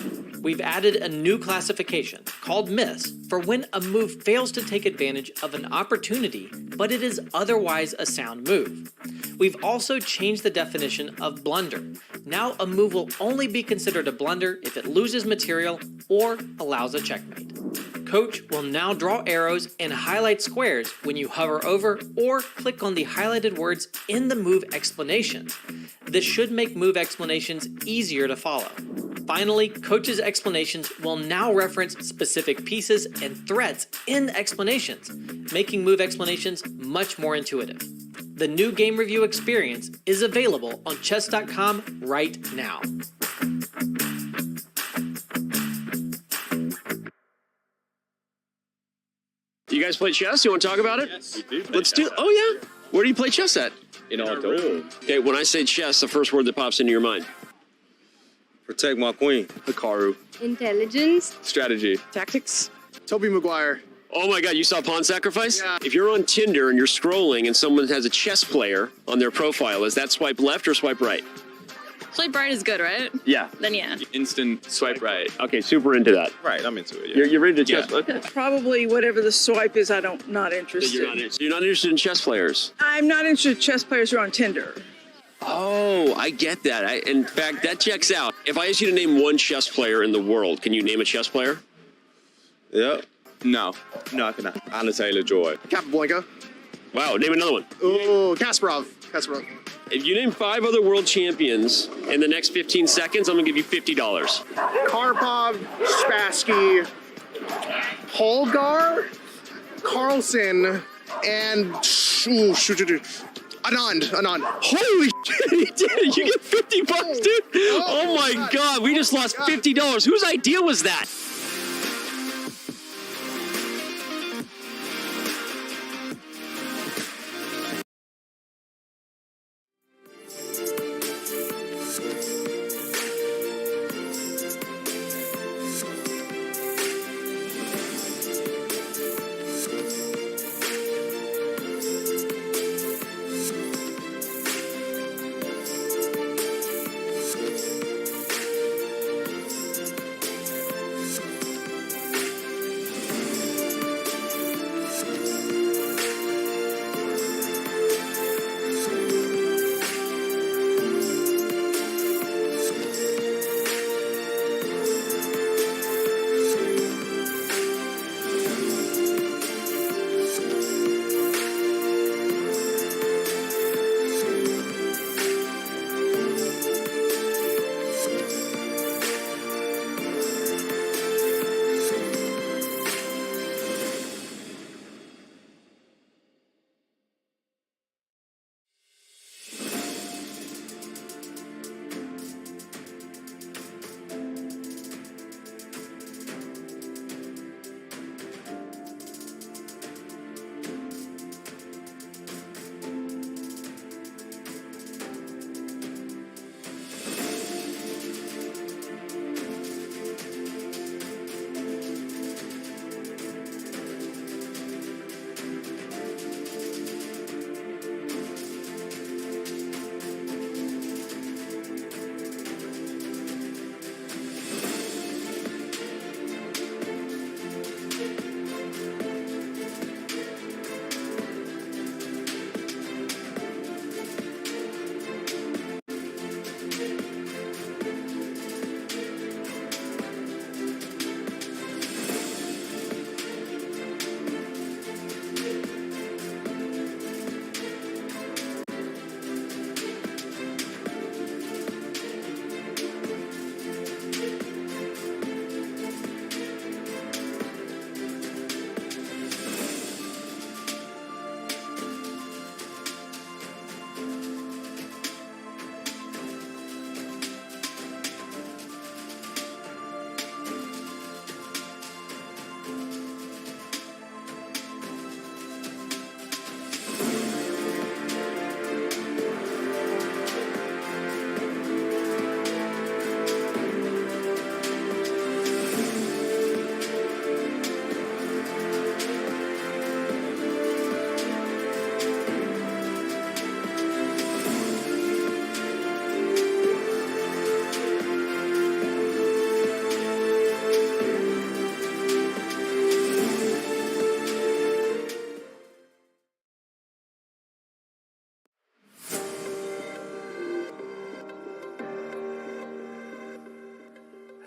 We've added a new classification called Miss for when a move fails to take advantage of an opportunity, but it is otherwise a sound move. We've also changed the definition of blunder. Now a move will only be considered a blunder if it loses material or allows a checkmate. Coach will now draw arrows and highlight squares when you hover over or click on the highlighted words in the move explanations. This should make move explanations easier to follow. Finally, Coach's explanations will now reference specific pieces and threats in explanations, making move explanations much more intuitive. The new game review experience is available on chess.com right now. You guys play chess? You want to talk about it? Yes, we do. Let's do. Oh yeah. Where do you play chess at? In our room. Okay, when I say chess, the first word that pops into your mind. Protect my queen. Hikaru. Intelligence. Strategy. Tactics. Toby Maguire. Oh my God, you saw Pawn Sacrifice? Yeah. If you're on Tinder and you're scrolling and someone has a chess player on their profile, is that swipe left or swipe right? Swipe right is good, right? Yeah. Then yeah. Instant swipe right. Okay, super into that. Right, I'm into it. Yeah. You're into chess? Yeah. Okay. Probably whatever the swipe is, not interested. You're not interested in chess players? I'm not interested in chess players who are on Tinder. Oh, I get that. In fact, that checks out. If I ask you to name one chess player in the world, can you name a chess player? Yeah. No, I cannot. Anna Taylor-Joy. Capablanca. Wow, name another one. Oh, Kasparov. If you name 5 other world champions in the next 15 seconds, I'm going to give you $50. Karpov. Spassky. Holgar. Carlson. And Anand. Holy shit, he did it. You get $50, dude. Oh my God, we just lost $50. Whose idea was that?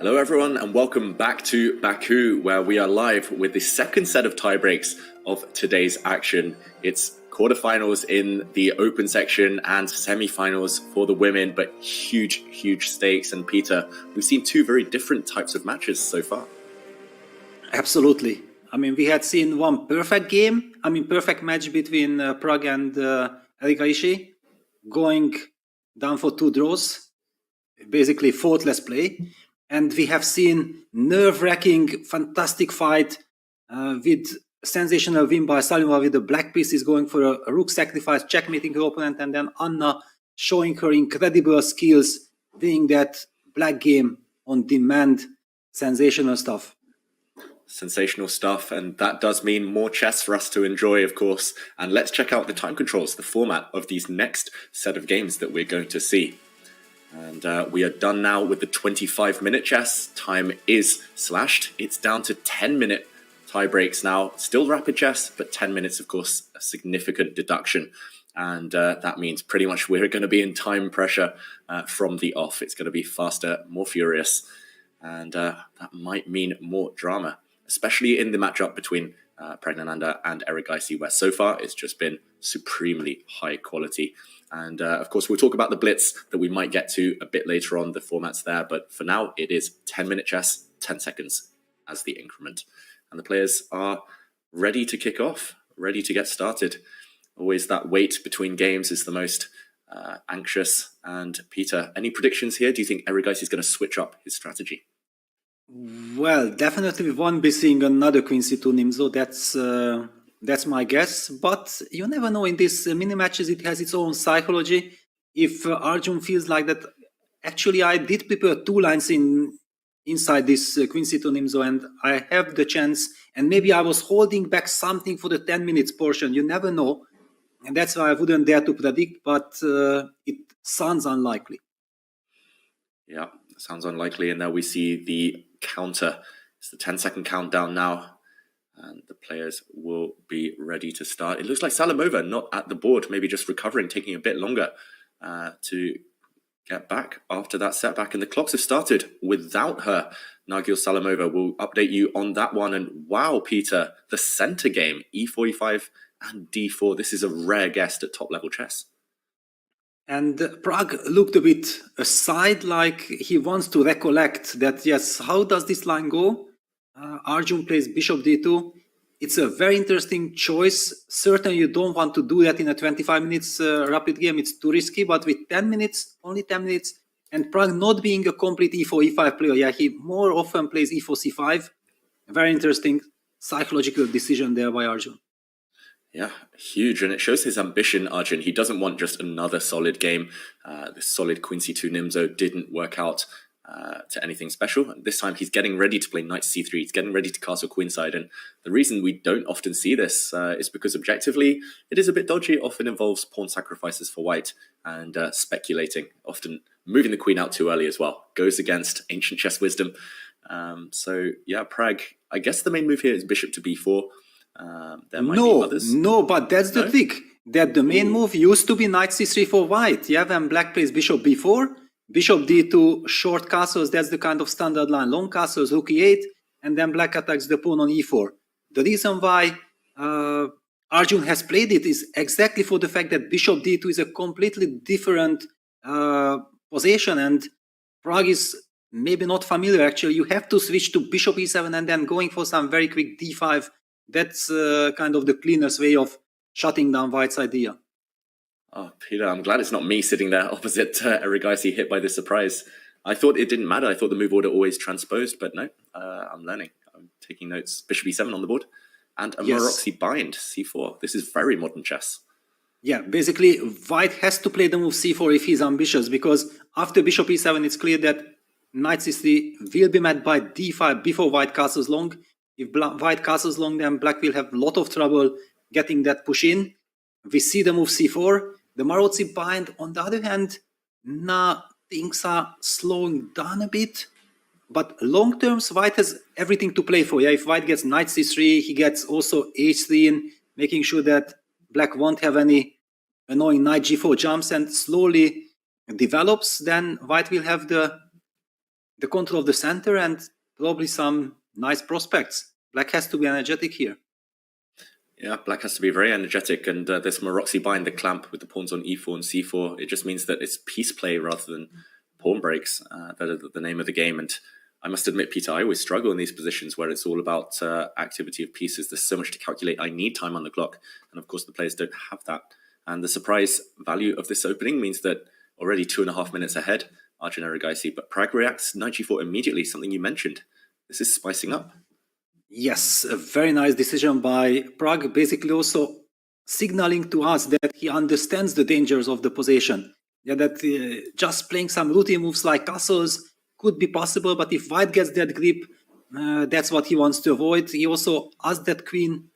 Hello everyone and welcome back to Baku, where we are live with the second set of tie breaks of today's action. It's quarterfinals in the open section and semi-finals for the women, but huge stakes. And Peter, we've seen two very different types of matches so far. Absolutely. I mean, we had seen one perfect match between PRAGG and ERIGAISI, going down for 2 draws, basically faultless play. And we have seen nerve-wracking, fantastic fight with sensational win by Salimova with the black pieces going for a rook sacrifice, checkmating her opponent, and then Anna showing her incredible skills, winning that black game on demand. Sensational stuff. Sensational stuff, and that does mean more chess for us to enjoy, of course. And let's check out the time controls, the format of these next set of games that we're going to see. And we are done now with the 25-minute chess. Time is slashed. It's down to 10-minute tie breaks now. Still rapid chess, but 10 minutes, of course, a significant deduction. And that means pretty much we're going to be in time pressure from the off. It's going to be faster, more furious, and that might mean more drama, especially in the matchup between PRAGGNANANDHAA and ERIGAISI, where so far it's just been supremely high quality. And of course, we'll talk about the blitz that we might get to a bit later on, the formats there. But for now, it is 10-minute chess, 10 seconds as the increment. And the players are ready to kick off, ready to get started. Always that wait between games is the most anxious. And Peter, any predictions here? Do you think ERIGAISI is going to switch up his strategy? Well, definitely we won't be seeing another Queen C2 Nimzo. That's my guess. But you never know. In these mini matches, it has its own psychology. If ARJUN feels like that, actually, I did prepare 2 lines inside this Queen C2 Nimzo, and I have the chance. And maybe I was holding back something for the 10 minutes portion. You never know. And that's why I wouldn't dare to predict, but it sounds unlikely. Yeah, sounds unlikely. And now we see the counter. It's the 10-second countdown now. And the players will be ready to start. It looks like Salimova not at the board, maybe just recovering, taking a bit longer to get back after that setback. And the clocks have started without her. Nagil Salimova will update you on that one. And wow, Peter, the center game, E4, E5, and D4. This is a rare guest at top level chess. And PRAGG looked a bit aside, like he wants to recollect that, yes, how does this line go? ARJUN plays bishop d2. It's a very interesting choice. Certainly you don't want to do that in a 25 minutes rapid game. It's too risky, but with 10 minutes, only 10 minutes, and PRAGG not being a complete e4, e5 player, yeah, he more often plays e4, c5. Very interesting psychological decision there by ARJUN. Yeah, huge. And it shows his ambition, ARJUN. He doesn't want just another solid game. This solid Queen C2 Nimzo didn't work out to anything special. And this time he's getting ready to play knight c3. He's getting ready to castle queenside. And the reason we don't often see this is because objectively it is a bit dodgy. It often involves pawn sacrifices for white and speculating, often moving the queen out too early as well. Goes against ancient chess wisdom. So yeah, PRAGG, I guess the main move here is bishop to b4. There might be others. No, but that's the trick. That the main move used to be knight c3 for white. Yeah, when black plays bishop b4, bishop d2, short castles, that's the kind of standard line. Long castles, rook e8, and then black attacks the pawn on e4. The reason why ARJUN has played it is exactly for the fact that bishop d2 is a completely different position, and PRAGG is maybe not familiar. Actually, you have to switch to bishop e7 and then going for some very quick d5. That's kind of the cleanest way of shutting down white's idea. Oh, Peter, I'm glad it's not me sitting there opposite ERIGAISI hit by this surprise. I thought it didn't matter. I thought the move order always transposed, but no, I'm learning. I'm taking notes. Bishop e7 on the board and a Maroczy bind, c4. This is very modern chess. Yeah, basically, white has to play the move c4 if he's ambitious, because after bishop e7, it's clear that knight c3 will be met by d5 before white castles long. If white castles long, then black will have a lot of trouble getting that push in. We see the move c4. The Maroczy bind, on the other hand, now things are slowing down a bit. But long terms, white has everything to play for. Yeah, if white gets knight c3, he gets also h3 in, making sure that black won't have any annoying knight g4 jumps, and slowly develops. Then white will have the the control of the center and probably some nice prospects. Black has to be energetic here. Yeah, black has to be very energetic, and this Maroczy bind, the clamp with the pawns on e4 and c4, it just means that it's piece play rather than pawn breaks that are the name of the game. And I must admit, Peter, I always struggle in these positions where it's all about activity of pieces. There's so much to calculate. I need time on the clock, and of course the players don't have that. And the surprise value of this opening means that already 2.5 minutes ahead, ARJUN ERIGAISI, but Pragg reacts knight g4 immediately, something you mentioned. This is spicing up. Yes, a very nice decision by Pragg, basically also signaling to us that he understands the dangers of the position. Yeah, that just playing some routine moves like castles could be possible, but if white gets that grip, that's what he wants to avoid. He also asked that queen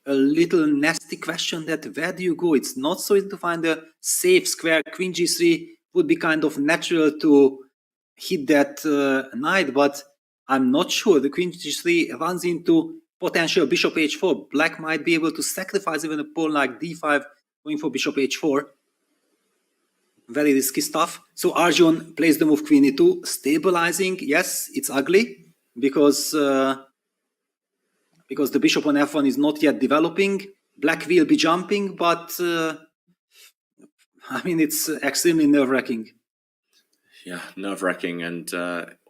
a little nasty question, that where do you go? It's not so easy to find a safe square. Queen g3 would be kind of natural to hit that knight, but I'm not sure. The queen g3 runs into potential bishop h4. Black might be able to sacrifice even a pawn like d5, going for bishop h4. Very risky stuff. So ARJUN plays the move queen e2, stabilizing. Yes, it's ugly because the bishop on f1 is not yet developing. Black will be jumping, but I mean, it's extremely nerve-wracking. Yeah, nerve-wracking, and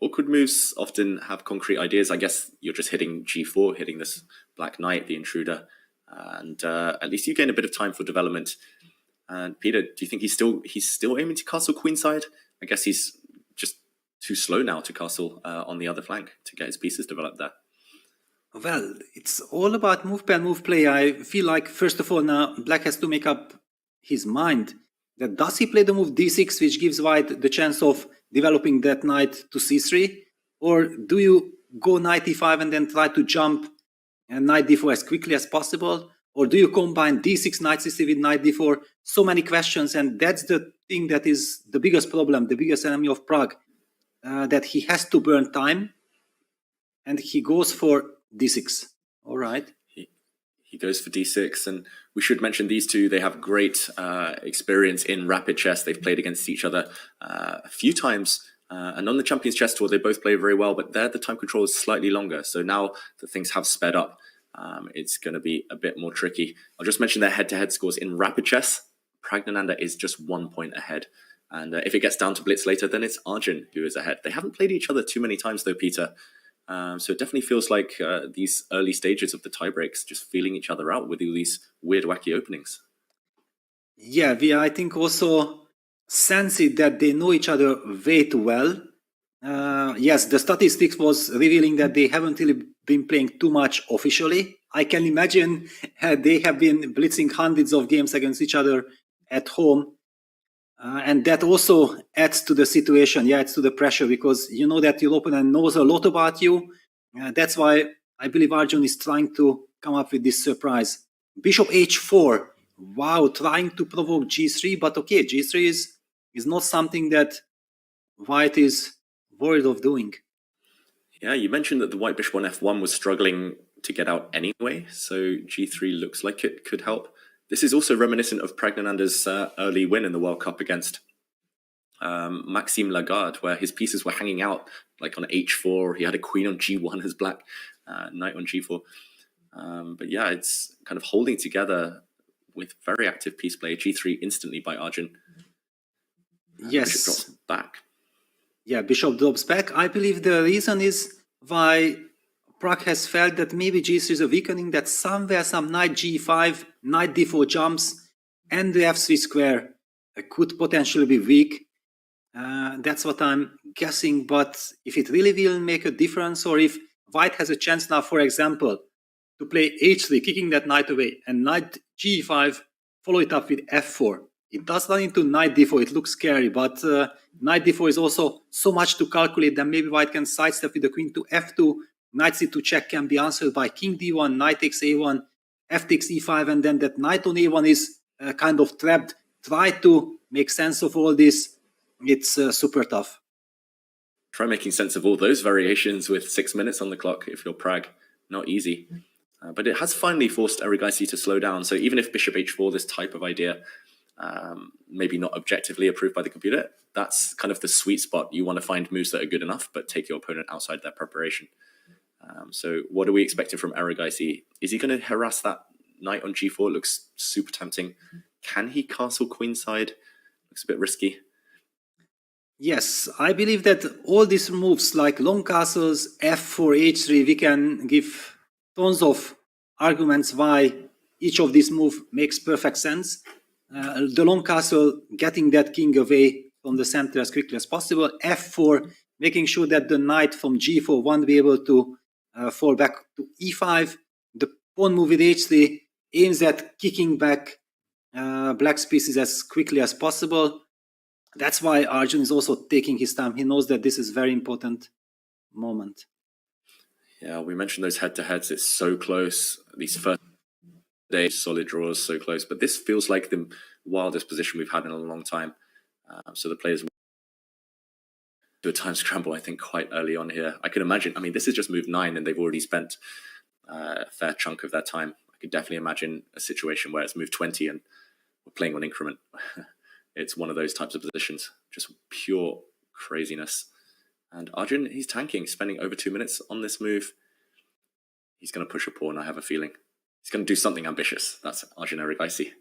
awkward moves often have concrete ideas. I guess you're just hitting g4, hitting this black knight, the intruder, and at least you gain a bit of time for development. And Peter, do you think he's still aiming to castle queenside? I guess he's just too slow now to castle on the other flank to get his pieces developed there. Well, it's all about move per move play. I feel like, first of all, now Black has to make up his mind. That does he play the move d6, which gives white the chance of developing that knight to c3? Or do you go knight e5 and then try to jump and knight d4 as quickly as possible? Or do you combine d6, knight c3 with knight d4? So many questions, and that's the thing that is the biggest problem, the biggest enemy of Pragg, that he has to burn time, and he goes for d6. All right. He goes for d6, and we should mention these two. They have great experience in rapid chess. They've played against each other a few times, and on the Champions Chess Tour, they both play very well, but there the time control is slightly longer. So now that things have sped up, it's going to be a bit more tricky. I'll just mention their head-to-head scores in rapid chess. PRAGGNANANDHAA is just 1 point ahead. And if it gets down to blitz later, then it's ARJUN who is ahead. They haven't played each other too many times though, Peter. So it definitely feels like these early stages of the tiebreaks just feeling each other out with all these weird, wacky openings. Yeah, we, I think, also sense it that they know each other way too well. Yes, the statistics was revealing that they haven't really been playing too much officially. I can imagine they have been blitzing hundreds of games against each other at home. And that also adds to the situation, yeah, adds to the pressure, because you know that your opponent knows a lot about you. That's why I believe ARJUN is trying to come up with this surprise. Bishop h4, wow, trying to provoke g3, but okay, g3 is not something that white is worried of doing. Yeah, you mentioned that the white bishop on f1 was struggling to get out anyway, so g3 looks like it could help. This is also reminiscent of PRAGGNANANDHAA's early win in the World Cup against Maxime Lagarde, where his pieces were hanging out like on h4. He had a queen on g1 as black, knight on g4. But yeah, it's kind of holding together with very active piece play. g3 instantly by ARJUN. Yes. Bishop drops back. Yeah, bishop drops back. I believe the reason is why Pragg has felt that maybe g3 is a weakening, that somewhere some knight g5, knight d4 jumps, and the f3 square could potentially be weak. That's what I'm guessing, but if it really will make a difference, or if white has a chance now, for example, to play h3, kicking that knight away, and knight g5, follow it up with f4. It does run into knight d4, it looks scary, but knight d4 is also so much to calculate that maybe white can sidestep with the queen to f2, knight c2 check can be answered by king d1, knight takes a1, f takes e5, and then that knight on a1 is kind of trapped. Try to make sense of all this. It's super tough. Try making sense of all those variations with 6 minutes on the clock if you're Pragg. Not easy. But it has finally forced ERIGAISI to slow down. So even if bishop h4, this type of idea, maybe not objectively approved by the computer. That's kind of the sweet spot. You want to find moves that are good enough, but take your opponent outside their preparation. So what are we expecting from ERIGAISI? Is he going to harass that knight on g4? It looks super tempting. Can he castle queenside? Looks a bit risky. Yes, I believe that all these moves like long castles, f4, h3, we can give tons of arguments why each of these moves makes perfect sense. The long castle, getting that king away from the center as quickly as possible. f4, making sure that the knight from g4 won't be able to fall back to e5. The pawn move with h3 aims at kicking back black's pieces as quickly as possible. That's why Arjun is also taking his time. He knows that this is a very important moment. Yeah, we mentioned those head-to-heads. It's so close. These first days, solid draws, so close. But this feels like the wildest position we've had in a long time. So the players do a time scramble, I think, quite early on here. I can imagine. I mean, this is just move 9, and they've already spent a fair chunk of their time. I could definitely imagine a situation where it's move 20 and we're playing on increment. It's one of those types of positions, just pure craziness. And Arjun, he's tanking, spending over 2 minutes on this move. He's going to push a pawn, I have a feeling. He's going to do something ambitious. That's Arjun ERIGAISI.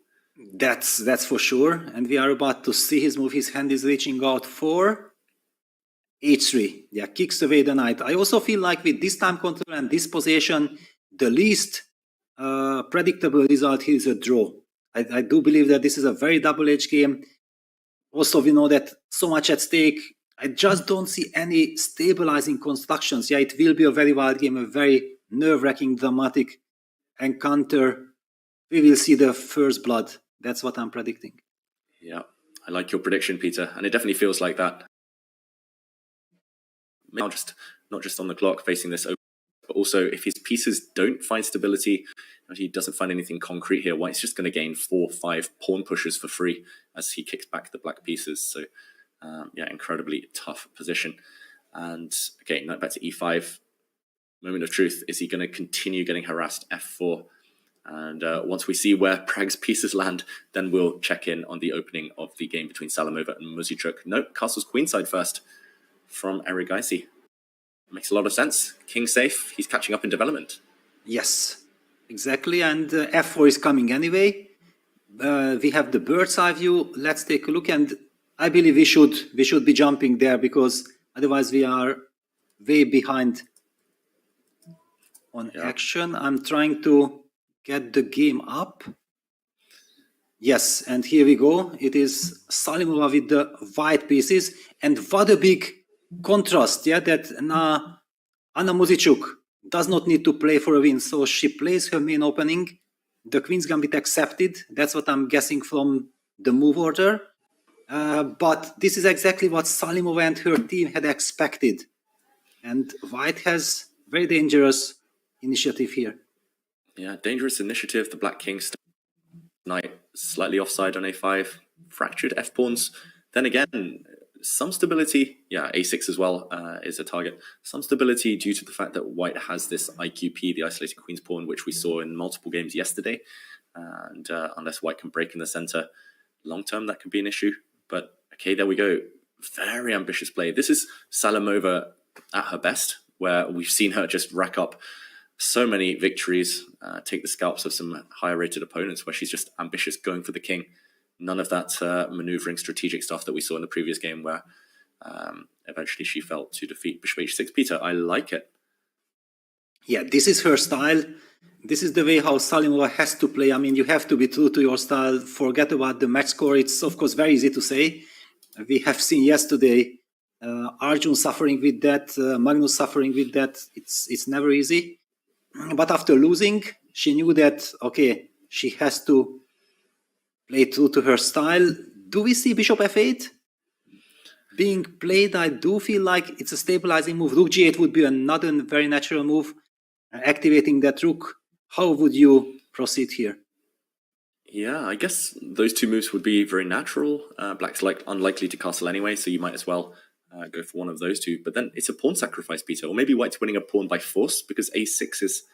That's for sure. And we are about to see his move. His hand is reaching out for h3. Yeah, kicks away the knight. I also feel like with this time control and this position, the least predictable result here is a draw. I do believe that this is a very double-edged game. Also, we know that so much at stake. I just don't see any stabilizing constructions. Yeah, it will be a very wild game, a very nerve-wracking, dramatic encounter. We will see the first blood. That's what I'm predicting. Yeah, I like your prediction, Peter. And it definitely feels like that. Now not just on the clock facing this open, but also if his pieces don't find stability, and he doesn't find anything concrete here, White's just going to gain 4 or 5 pawn pushes for free as he kicks back the black pieces. So yeah, incredibly tough position. And okay, knight back to e5. Moment of truth. Is he going to continue getting harassed? f4. And once we see where Pragg's pieces land, then we'll check in on the opening of the game between Salimova and Muzichuk. No, castle's queenside first from ERIGAISI. Makes a lot of sense. King safe. He's catching up in development. Yes, exactly. And f4 is coming anyway. We have the bird's eye view. Let's take a look. And I believe we should be jumping there because otherwise we are way behind on action. I'm trying to get the game up. Yes, and here we go. It is Salimova with the white pieces. And what a big contrast, yeah, that Anna Muzichuk does not need to play for a win. So she plays her main opening. The Queen's Gambit accepted. That's what I'm guessing from the move order. But this is exactly what Salimova and her team had expected. And White has very dangerous initiative here. Yeah, dangerous initiative. The Black King knight slightly offside on a5. Fractured f-pawns. Then again, some stability. Yeah, a6 as well is a target. Some stability due to the fact that White has this IQP, the isolated queen's pawn, which we saw in multiple games yesterday. And unless White can break in the center, long term that could be an issue. But okay, there we go. Very ambitious play. This is Salimova at her best, where we've seen her just rack up so many victories, take the scalps of some higher rated opponents, where she's just ambitious, going for the king. None of that maneuvering strategic stuff that we saw in the previous game where eventually she fell to defeat Bishop h6. Peter, I like it. Yeah, this is her style. This is the way how Salimova has to play. I mean, you have to be true to your style. Forget about the match score. It's, of course, very easy to say. We have seen yesterday Arjun suffering with that, Magnus suffering with that. It's never easy. But after losing, she knew that, okay, she has to play true to her style. Do we see Bishop f8 being played? I do feel like it's a stabilizing move. Rook g8 would be another very natural move. Activating that rook. How would you proceed here? Yeah, I guess those two moves would be very natural. Black's unlikely to castle anyway, so you might as well go for one of those two. But then it's a pawn sacrifice, Peter. Or maybe White's winning a pawn by force because a6 is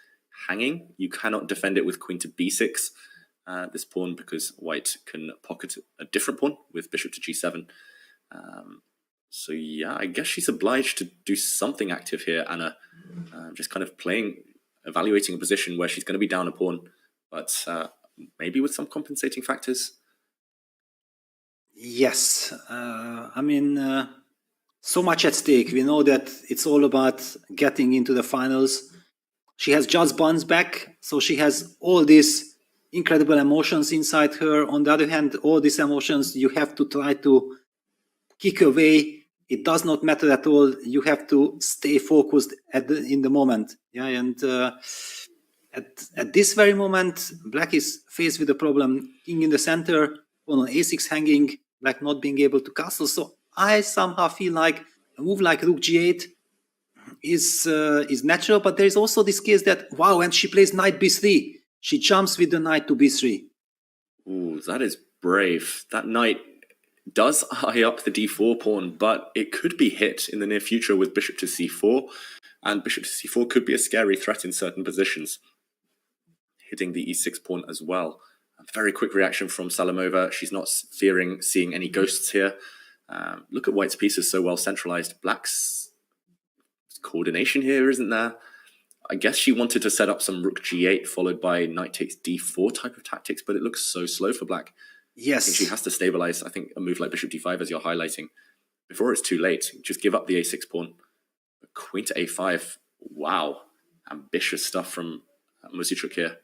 hanging. You cannot defend it with queen to b6. this pawn because white can pocket a different pawn with bishop to g7. So yeah, I guess she's obliged to do something active here, Anna. Just kind of evaluating a position where she's going to be down a pawn, but maybe with some compensating factors. Yes, I mean, so much at stake. We know that it's all about getting into the finals. She has just bounced back, so she has all these incredible emotions inside her. On the other hand, all these emotions you have to try to kick away. It does not matter at all. You have to stay focused in the moment. Yeah, and at this very moment, Black is faced with a problem. King in the center, pawn on a6 hanging, Black not being able to castle. So I somehow feel like a move like Rook g8 is natural, but there is also this case that, wow, and she plays knight b3. She jumps with the knight to b3. Ooh, that is brave. That knight does eye up the d4 pawn, but it could be hit in the near future with bishop to c4, and bishop to c4 could be a scary threat in certain positions, hitting the e6 pawn as well. A very quick reaction from Salamova. She's not fearing seeing any ghosts here. Look at white's pieces so well centralized. Black's coordination here isn't there. I guess she wanted to set up some rook g8 followed by knight takes d4 type of tactics, but it looks so slow for Black. Yes. I think she has to stabilize, I think, a move like bishop d5 as you're highlighting before it's too late. Just give up the a6 pawn. Queen to a5. Wow. Ambitious stuff from Muzichuk here.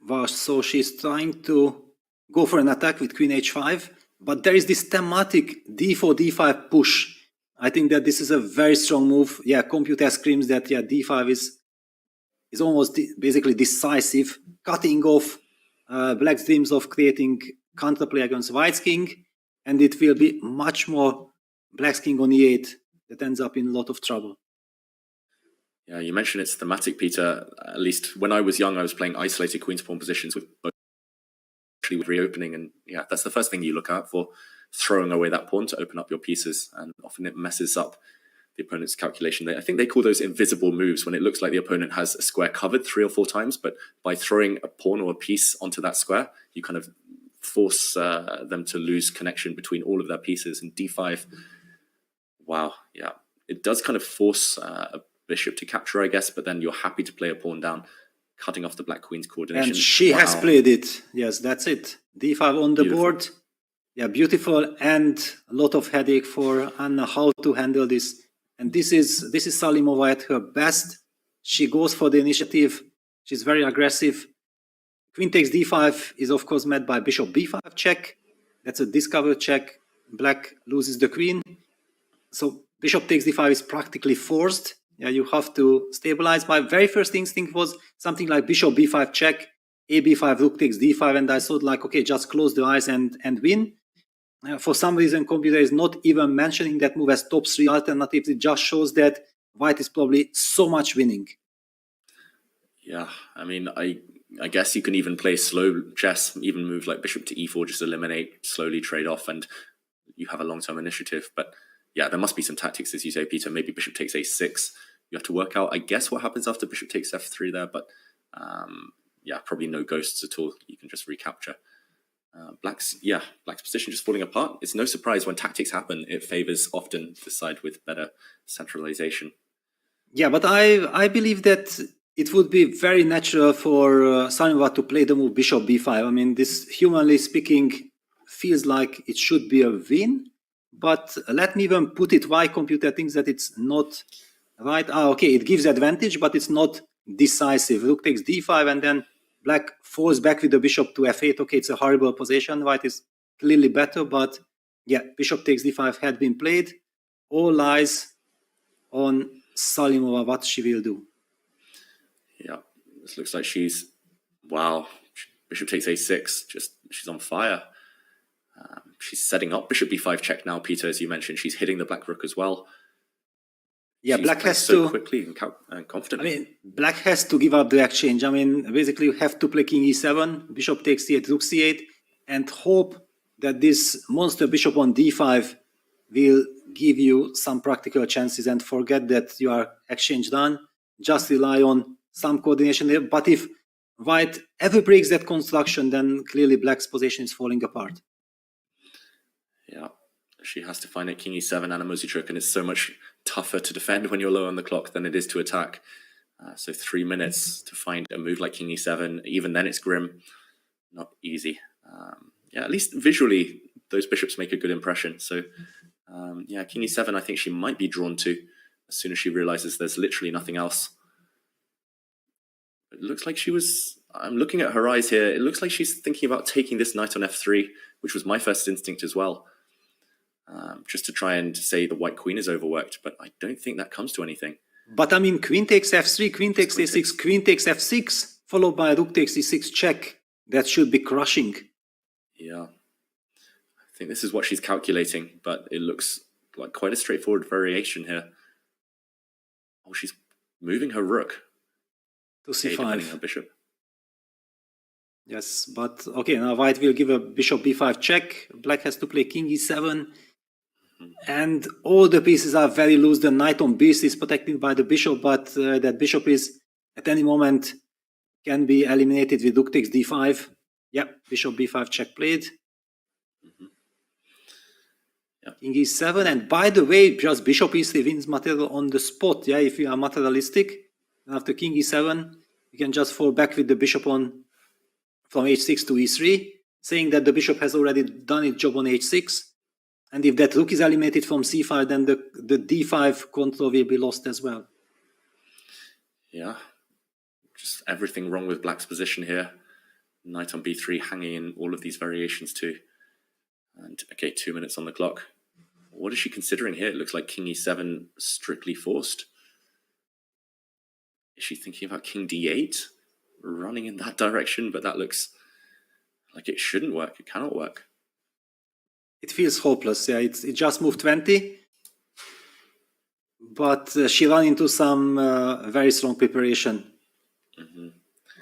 Wow, so she's trying to go for an attack with queen h5, but there is this thematic d4, d5 push. I think that this is a very strong move. Yeah, computer screams that, yeah, d5 is almost basically decisive, cutting off Black's dreams of creating counterplay against white's king, and it will be much more Black's king on e8 that ends up in a lot of trouble. Yeah, you mentioned it's thematic, Peter. At least when I was young, I was playing isolated queen to pawn positions with reopening, and yeah, that's the first thing you look out for, throwing away that pawn to open up your pieces, and often it messes up the opponent's calculation. I think they call those invisible moves, when it looks like the opponent has a square covered 3 or 4 times, but by throwing a pawn or a piece onto that square, you kind of force them to lose connection between all of their pieces. And d5, wow, yeah, it does kind of force a bishop to capture, I guess, but then you're happy to play a pawn down, cutting off the Black queen's coordination. And she has played it. Yes, that's it. d5 on the board. Yeah, beautiful, and a lot of headache for Anna how to handle this. And this is Salimova at her best. She goes for the initiative. She's very aggressive. Queen takes d5 is of course met by bishop b5 check. That's a discover check. Black loses the queen. So bishop takes d5 is practically forced. Yeah, you have to stabilize. My very first instinct was something like bishop b5 check, a b5, rook takes d5, and I thought like, okay, just close the eyes and win. For some reason, computer is not even mentioning that move as top 3 alternatives. It just shows that white is probably so much winning. Yeah, I mean, I guess you can even play slow chess, even move like bishop to e4, just eliminate, slowly trade off, and you have a long-term initiative. But yeah, there must be some tactics, as you say, Peter. Maybe bishop takes a6. You have to work out, I guess, what happens after bishop takes f3 there. But yeah, probably no ghosts at all. You can just recapture. Black's position just falling apart. It's no surprise when tactics happen, it favors often the side with better centralization. Yeah, but I believe that it would be very natural for Salimova to play the move bishop b5. I mean, this, humanly speaking, feels like it should be a win. But let me even put it why computer thinks that it's not right. Okay, it gives advantage, but it's not decisive. Rook takes d5, and then Black falls back with the bishop to f8. Okay, it's a horrible position. White is clearly better, but yeah, bishop takes d5 had been played. All lies on Salimova, what she will do. Yeah, this looks like she's, wow, bishop takes a6, she's on fire. She's setting up bishop b5 check now, Peter, as you mentioned. She's hitting the Black rook as well. Yeah, she's Black has so to quickly and confidently. I mean, Black has to give up the exchange. I mean, basically, you have to play king e7, bishop takes c8, rook c8, and hope that this monster bishop on d5 will give you some practical chances, and forget that you are exchange done. Just rely on some coordination there. But if White ever breaks that construction, then clearly Black's position is falling apart. Yeah, she has to find it. King e7 and a mosey trick, and it's so much tougher to defend when you're low on the clock than it is to attack. So 3 minutes to find a move like King e7. Even then, it's grim. Not easy. Yeah, at least visually, those bishops make a good impression. So, yeah, King e7, I think she might be drawn to as soon as she realizes there's literally nothing else. It looks like she was... I'm looking at her eyes here. It looks like she's thinking about taking this knight on f3, which was my first instinct as well. Just to try and say the white queen is overworked, but I don't think that comes to anything. But I mean, queen takes f3, queen takes a6, queen takes f6, followed by rook takes e6 check. That should be crushing. Yeah. I think this is what she's calculating, but it looks like quite a straightforward variation here. Oh, she's moving her rook To c5. defending her bishop. Yes, but okay, now white will give a bishop b5 check. Black has to play king e7. And all the pieces are very loose. The knight on b6 is protected by the bishop, but that bishop is at any moment can be eliminated with rook takes d5. Yep, bishop b5 check played. Yep. King e7, and by the way, just bishop e3 wins material on the spot. Yeah, if you are materialistic, after king e7, you can just fall back with the bishop on from h6 to e3, saying that the bishop has already done its job on h6. And if that rook is eliminated from c5, then the d5 control will be lost as well. Yeah, just everything wrong with Black's position here. Knight on b3 hanging in all of these variations too. And okay, 2 minutes on the clock. What is she considering here? It looks like king e7 strictly forced. Is she thinking about king d8? Running in that direction, but that looks like it shouldn't work. It cannot work. It feels hopeless. Yeah, it just moved 20. But she ran into some very strong preparation.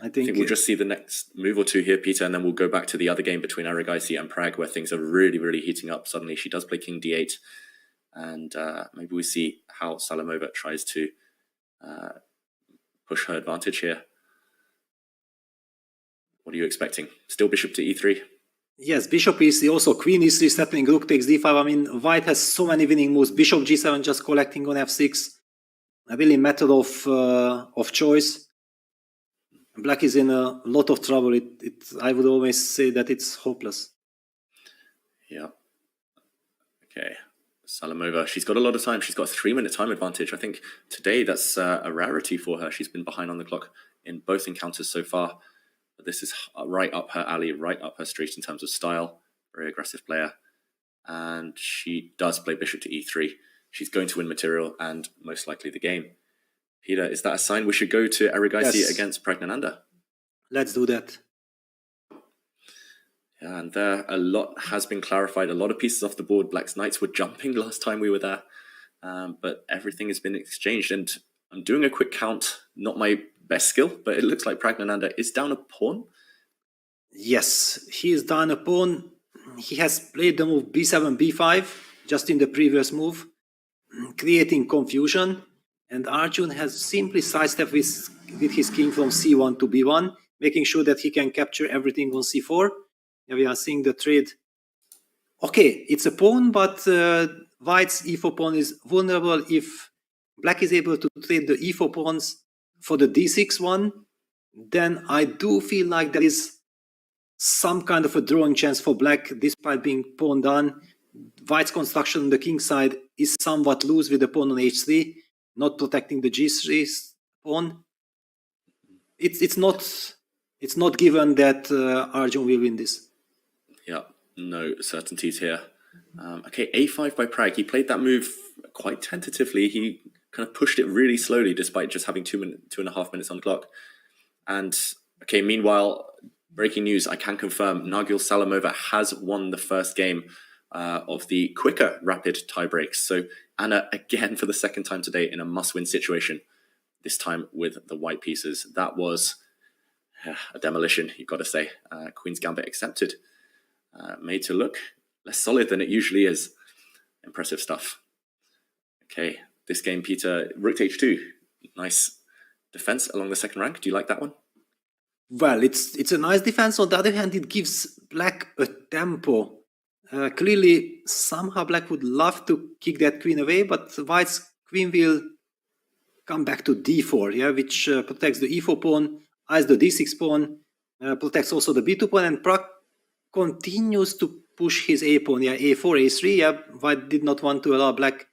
I think we'll just see the next move or two here, Peter, and then we'll go back to the other game between ERIGAISI and PRAGG, where things are really, really heating up. Suddenly she does play king d8, and maybe we see how Salamova tries to push her advantage here. What are you expecting? Still bishop to e3? Yes, bishop e3, also queen e3 settling, rook takes d5. I mean, white has so many winning moves. Bishop g7 just collecting on f6. A really matter of choice. Black is in a lot of trouble. I would always say that it's hopeless. Yeah. Okay. Salamova, she's got a lot of time. She's got a 3-minute time advantage. I think today that's a rarity for her. She's been behind on the clock in both encounters so far. But this is right up her alley, right up her street in terms of style. Very aggressive player. And she does play bishop to e3. She's going to win material and most likely the game. Peter, is that a sign we should go to ERIGAISI against PRAGGNANANDHAA? Let's do that. Yeah, and there a lot has been clarified. A lot of pieces off the board. Black's knights were jumping last time we were there. But everything has been exchanged. And I'm doing a quick count. Not my best skill, but it looks like PRAGGNANANDHAA is down a pawn. Yes, he is down a pawn. He has played the move b7, b5, just in the previous move, creating confusion. And Arjun has simply sidestepped with his king from c1 to b1, making sure that he can capture everything on c4. And we are seeing the trade. Okay, it's a pawn, but white's e4 pawn is vulnerable. If black is able to trade the e4 pawns for the d6 one, then I do feel like there is some kind of a drawing chance for black, despite being pawn down. White's construction on the king side is somewhat loose with the pawn on h3. Not protecting the g3 pawn. It's not given that Arjun will win this. Yeah, no certainties here. Okay, a5 by PRAGG. He played that move quite tentatively. He kind of pushed it really slowly, despite just having 2.5 minutes on the clock. And okay, meanwhile, breaking news: I can confirm Nagil Salamova has won the first game of the quicker rapid tie breaks. So Anna, again for the second time today, in a must-win situation, this time with the white pieces. That was a demolition, you've got to say. Queen's Gambit accepted. Made to look less solid than it usually is. Impressive stuff. Okay, this game, Peter, rook to h2. Nice defense along the second rank. Do you like that one? Well, it's a nice defense. On the other hand, it gives Black a tempo. Clearly, somehow Black would love to kick that queen away, but White's queen will come back to d4, yeah, which protects the e4 pawn, eyes the d6 pawn, protects also the b2 pawn, and Pragg continues to push his a pawn, yeah, a4, a3, yeah. White did not want to allow Black,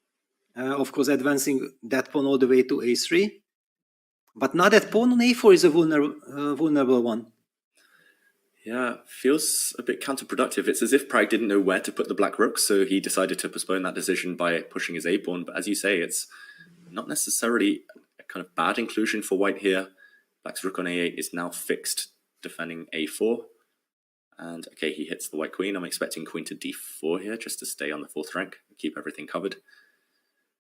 of course, advancing that pawn all the way to a3. But now that pawn on a4 is a vulnerable one. Yeah, feels a bit counterproductive. It's as if Pragg didn't know where to put the black rook, so he decided to postpone that decision by pushing his a-pawn. But as you say, it's not necessarily a kind of bad inclusion for White here. Black's rook on a8 is now fixed, defending a4. And okay, he hits the white queen. I'm expecting queen to d4 here, just to stay on the 4th rank, keep everything covered.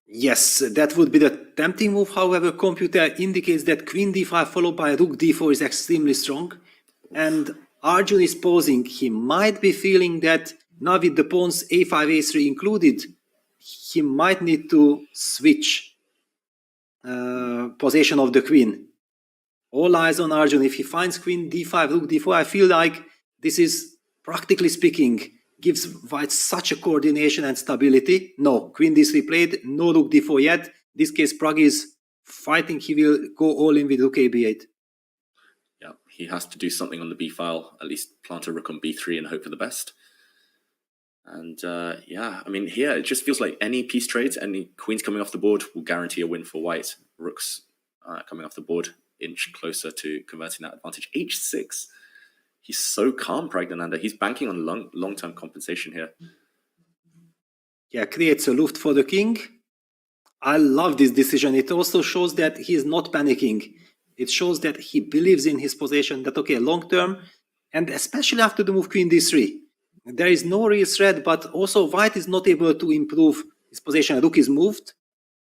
Yes, that would be the tempting move. However, computer indicates that queen d5 followed by rook d4 is extremely strong. And Arjun is posing. He might be feeling that now with the pawns a5, a3 included, he might need to switch position of the queen. All eyes on Arjun. If he finds queen d5, rook d4, I feel like this is, practically speaking, gives White such a coordination and stability. No, queen d3 played, no rook d4 yet. In this case, Pragg is fighting. He will go all in with rook a b8. Yeah, he has to do something on the b file, at least plant a rook on b3 and hope for the best. And yeah, I mean, here it just feels like any piece trades, any queens coming off the board will guarantee a win for White. Rooks coming off the board, inch closer to converting that advantage. h6. He's so calm, Pragnanandhaa. He's banking on long-term compensation here. Yeah, creates a luft for the king. I love this decision. It also shows that he is not panicking. It shows that he believes in his position, that, okay, long-term, and especially after the move queen d3, there is no real threat, but also White is not able to improve his position. Rook is moved.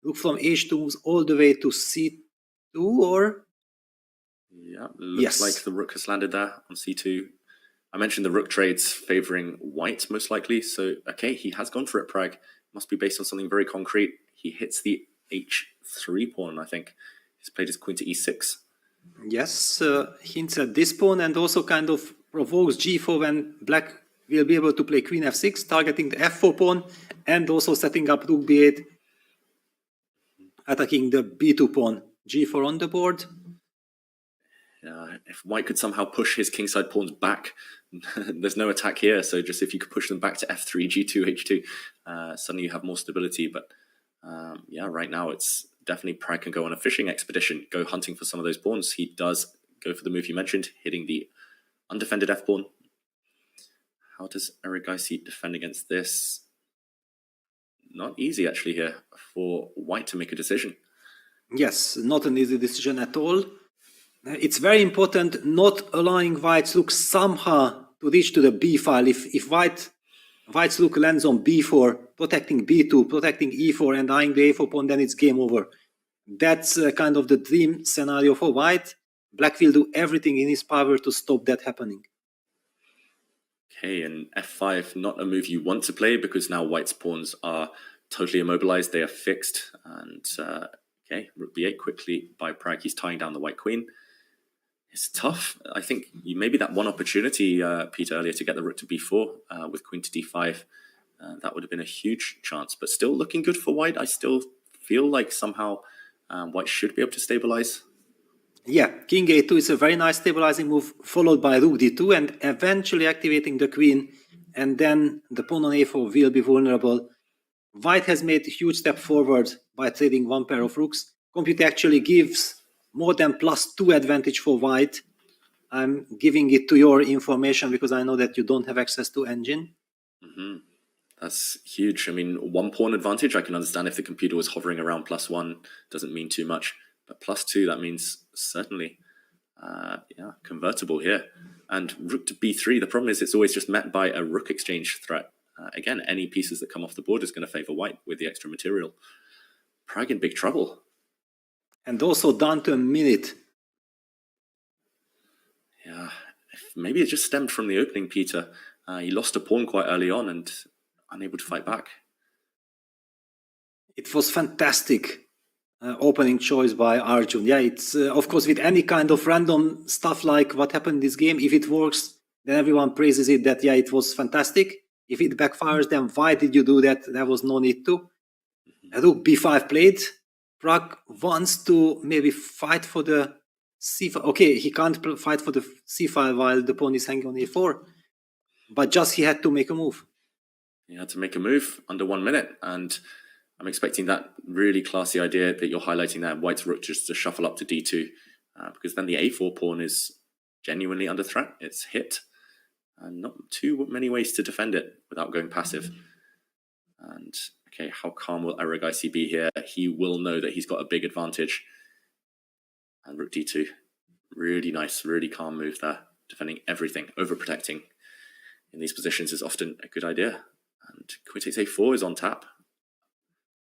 Rook from h2 moves all the way to c2, or... Yeah, looks like the rook has landed there on c2. I mentioned the rook trades favoring White most likely. So, okay, he has gone for it, Pragg. Must be based on something very concrete. He hits the h3 pawn, I think. He's played his queen to e6. Yes, hints at this pawn and also kind of provokes g4 when Black will be able to play queen f6, targeting the f4 pawn and also setting up rook b8, attacking the b2 pawn. g4 on the board. If White could somehow push his kingside pawns back, there's no attack here. So just if you could push them back to f3, g2, h2, suddenly you have more stability. But yeah, right now it's definitely Pragg can go on a fishing expedition, go hunting for some of those pawns. He does go for the move you mentioned, hitting the undefended f pawn. How does ERIGAISI defend against this? Not easy actually here for White to make a decision. Yes, not an easy decision at all. It's very important not allowing White's rook somehow to reach to the b file. If White's rook lands on b4, protecting b2, protecting e4 and eyeing the a4 pawn, then it's game over. That's kind of the dream scenario for White. Black will do everything in his power to stop that happening. Okay, and f5, not a move you want to play because now White's pawns are totally immobilized. They are fixed. And okay, rook b8 quickly by Pragg. He's tying down the white queen. It's tough. I think maybe that one opportunity, Peter, earlier to get the rook to b4 with queen to d5, that would have been a huge chance. But still looking good for White. I still feel like somehow White should be able to stabilize. Yeah, king a2 is a very nice stabilizing move, followed by rook d2 and eventually activating the queen. And then the pawn on a4 will be vulnerable. White has made a huge step forward by trading one pair of rooks. Compute actually gives more than +2 advantage for White. I'm giving it to your information because I know that you don't have access to engine. That's huge. I mean, one pawn advantage, I can understand if the computer was hovering around +1, doesn't mean too much. But +2, that means certainly, yeah, convertible here. And rook to b3, the problem is it's always just met by a rook exchange threat. Again, any pieces that come off the board is going to favor White with the extra material. Pragg in big trouble. And also down to a minute. Yeah, maybe it just stemmed from the opening, Peter. He lost a pawn quite early on and unable to fight back. It was fantastic. opening choice by Arjun. Yeah, it's of course with any kind of random stuff like what happened in this game, if it works, then everyone praises it that, yeah, it was fantastic. If it backfires, then why did you do that? There was no need to. Rook b5 played. Pragg wants to maybe fight for the c5. Okay, he can't fight for the c5 while the pawn is hanging on a4. But just he had to make a move. He had to make a move under 1 minute, and I'm expecting that really classy idea that you're highlighting there, White's rook just to shuffle up to d2, because then the a4 pawn is genuinely under threat. It's hit, and not too many ways to defend it without going passive. And okay, how calm will ERIGAISI be here? He will know that he's got a big advantage. And rook d2, really nice, really calm move there, defending everything, overprotecting in these positions is often a good idea. And queen takes a4 is on tap.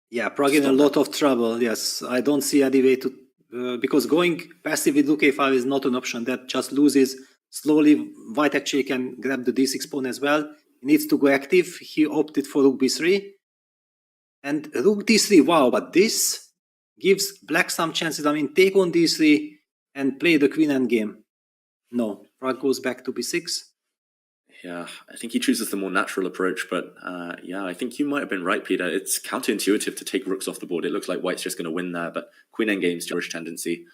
Yeah, Pragg in a lot of trouble. Yes, I don't see any way to because going passive with rook a5 is not an option. That just loses slowly. White actually can grab the d6 pawn as well. He needs to go active. He opted for rook b3 and rook d3. Wow, but this gives black some chances. I mean, take on d3 and play the queen endgame. No, Pragg goes back to b6. Yeah, I think he chooses the more natural approach, but yeah, I think you might have been right, Peter. It's counterintuitive to take rooks off the board. It looks like White's just going to win there, but queen endgame's Jewish tendency.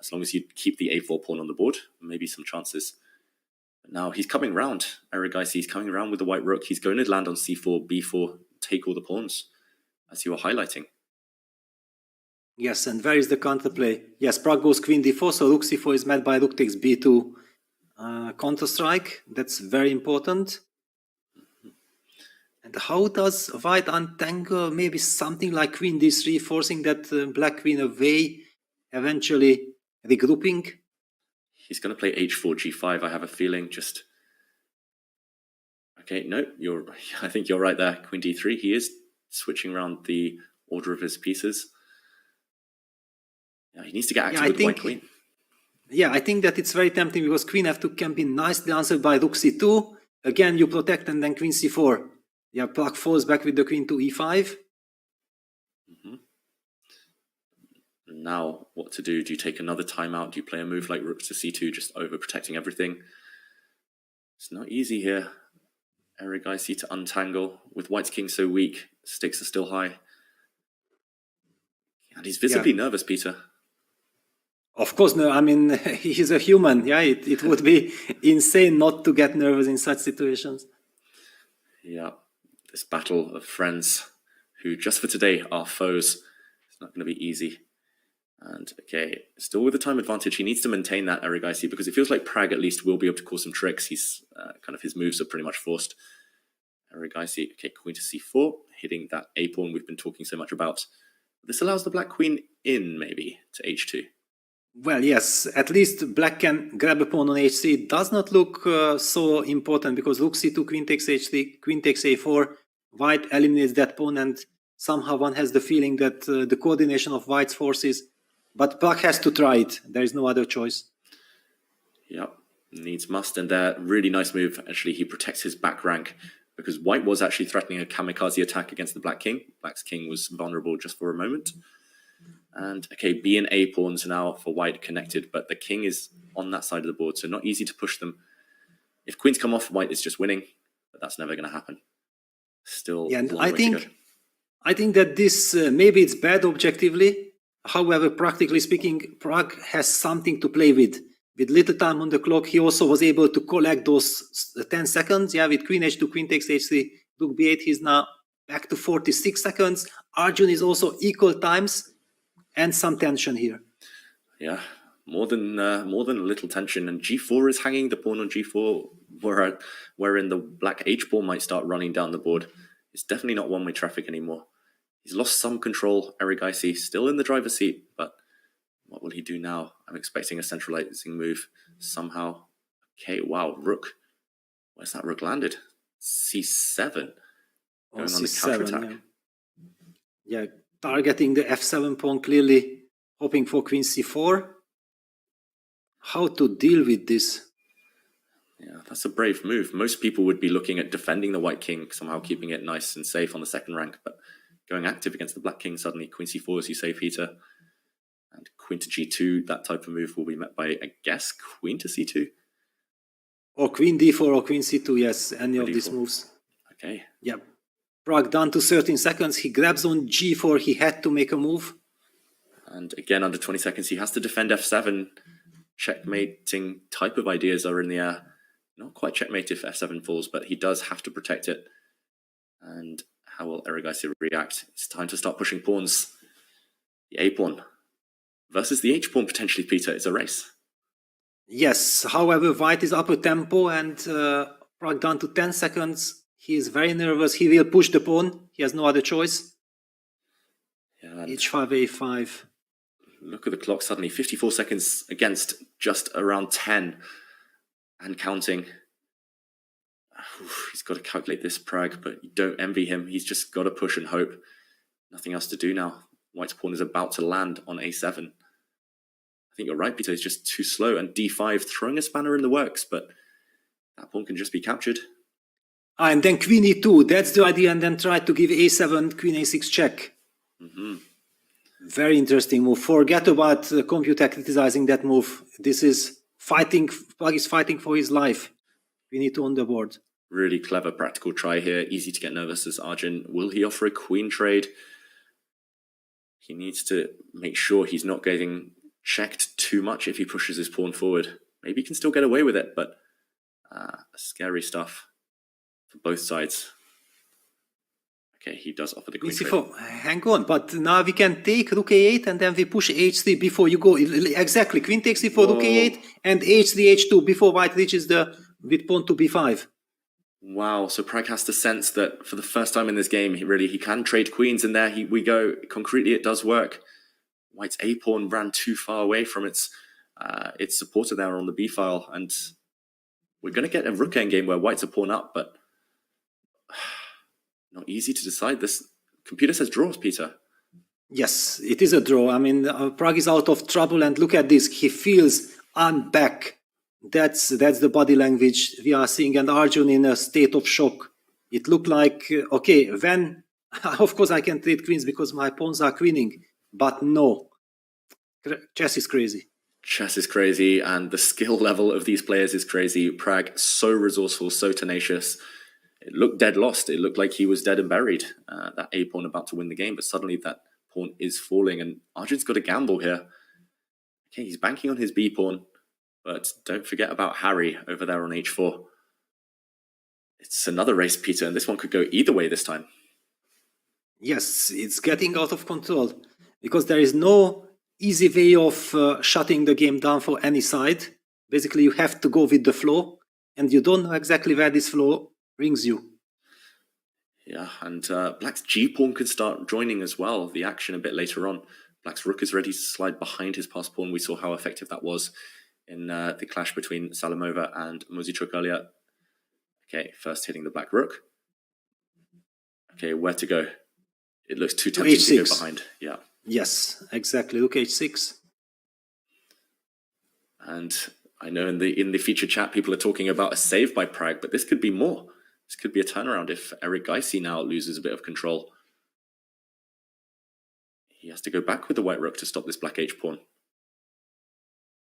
As long as you keep the a4 pawn on the board, maybe some chances. But now he's coming round. ERIGAISI, he's coming around with the white rook. He's going to land on c4, b4, take all the pawns, as you were highlighting. Yes, and where is the counterplay? Yes, Pragg goes queen d4, so rook c4 is met by rook takes b2. Counter strike, that's very important. And how does White untangle maybe something like queen d3, forcing that black queen away, eventually regrouping? He's going to play h4 g5, I have a feeling. Just okay, no, I think you're right there. Queen d3, he is switching around the order of his pieces. Yeah, he needs to get active with the white queen. Yeah, I think that it's very tempting because queen f2 can be nicely answered by rook c2. Again, you protect and then queen c4. Yeah, Pragg falls back with the queen to e5. Now, what to do? Do you take another timeout? Do you play a move like rook to c2, just overprotecting everything? It's not easy here. ERIGAISI to untangle. With White's king so weak, stakes are still high. And he's visibly nervous, Peter. Of course, no. I mean, he's a human. Yeah, it would be insane not to get nervous in such situations. Yeah, this battle of friends who just for today are foes. It's not going to be easy. And okay, still with the time advantage, he needs to maintain that ERIGAISI because it feels like Pragg at least will be able to cause some tricks. He's kind of his moves are pretty much forced. ERIGAISI, okay, queen to c4, hitting that a pawn we've been talking so much about. This allows the black queen in maybe to h2. Well, yes, at least black can grab a pawn on h3. It does not look so important because rook c2, queen takes h3, queen takes a4. White eliminates that pawn and somehow one has the feeling that the coordination of White's forces, but Pragg has to try it. There is no other choice. Yep, needs must. And there, really nice move. Actually, he protects his back rank because White was actually threatening a kamikaze attack against the black king. Black's king was vulnerable just for a moment. And okay, B and A pawns now for White connected, but the king is on that side of the board, so not easy to push them. If queens come off, White is just winning, but that's never going to happen. Still, yeah, and a long way to go. I think that this maybe it's bad objectively. However, practically speaking, Pragg has something to play with. With little time on the clock, he also was able to collect those 10 seconds. Yeah, with queen h2, queen takes h3, rook b8, he's now back to 46 seconds. Arjun is also equal times. And some tension here. Yeah, more than a little tension. And g4 is hanging, the pawn on g4, wherein the black h pawn might start running down the board. It's definitely not one-way traffic anymore. He's lost some control. ERIGAISI still in the driver's seat, but what will he do now? I'm expecting a centralizing move somehow. Okay, wow, rook. Where's that rook landed? c7. Going on the counterattack. Yeah, targeting the f7 pawn, clearly hoping for queen c4. How to deal with this? Yeah, that's a brave move. Most people would be looking at defending the white king, somehow keeping it nice and safe on the second rank, but going active against the black king suddenly. Queen c4, as you say, Peter. And queen to g2, that type of move will be met by, I guess, queen to c2? Or queen d4 or queen c2, yes, any of D4. these moves. Okay. Yep. Pragg down to 13 seconds. He grabs on g4. He had to make a move. And again, under 20 seconds, he has to defend f7. Checkmating type of ideas are in the air. Not quite checkmate if f7 falls, but he does have to protect it. And how will ERIGAISI react? It's time to start pushing pawns. The a pawn versus the h pawn potentially, Peter. It's a race. Yes, however, white is up a tempo and Pragg down to 10 seconds. He is very nervous. He will push the pawn. He has no other choice. Yeah, h5, a5. Look at the clock suddenly. 54 seconds against just around 10 and counting. Oof, he's got to calculate this, Pragg, but you don't envy him. He's just got to push and hope. Nothing else to do now. White's pawn is about to land on a7. I think you're right, Peter. He's just too slow. And d5 throwing a spanner in the works, but that pawn can just be captured. And then queen e2. That's the idea. And then try to give a7, queen a6 check. Very interesting move. Forget about the computer criticizing that move. This is fighting. Pragg is fighting for his life. We need to on the board. Really clever practical try here. Easy to get nervous as ARJUN. Will he offer a queen trade? He needs to make sure he's not getting checked too much if he pushes his pawn forward. Maybe he can still get away with it, but scary stuff for both sides. Okay, he does offer the queen trade. Hang on, but now we can take rook a8 and then we push h3 before you go. Exactly, queen takes c4, rook a8 and h3, h2 before white reaches the with pawn to b5. Wow, so Pragg has to sense that for the first time in this game, he can trade queens, and there we go. Concretely, it does work. White's a pawn ran too far away from its supporter there on the b file, and we're going to get a rook endgame where White's a pawn up, but not easy to decide. This computer says draws, Peter. Yes, it is a draw. I mean, Pragg is out of trouble, and look at this. He feels, I'm back. That's the body language we are seeing, and ARJUN in a state of shock. It looked like, okay, when, of course I can trade queens because my pawns are queening, but no. Chess is crazy. Chess is crazy, and the skill level of these players is crazy. Pragg, so resourceful, so tenacious. It looked dead lost. It looked like he was dead and buried. That a pawn about to win the game, but suddenly that pawn is falling, and ARJUN's got a gamble here. Okay, he's banking on his b pawn. But don't forget about Harry over there on h4. It's another race, Peter, and this one could go either way this time. Yes, it's getting out of control because there is no easy way of shutting the game down for any side. Basically, you have to go with the flow, and you don't know exactly where this flow brings you. Yeah, and Black's g-pawn could start joining as well, the action a bit later on. Black's rook is ready to slide behind his pass pawn. We saw how effective that was in the clash between Salimova and Muzichuk earlier. Okay, first hitting the black rook. Okay, where to go? It looks too tempting to go behind. Yeah. Yes, exactly. Look, h6. And I know in the feature chat people are talking about a save by Pragg, but this could be more. This could be a turnaround if ERIGAISI now loses a bit of control. He has to go back with the white rook to stop this black h pawn.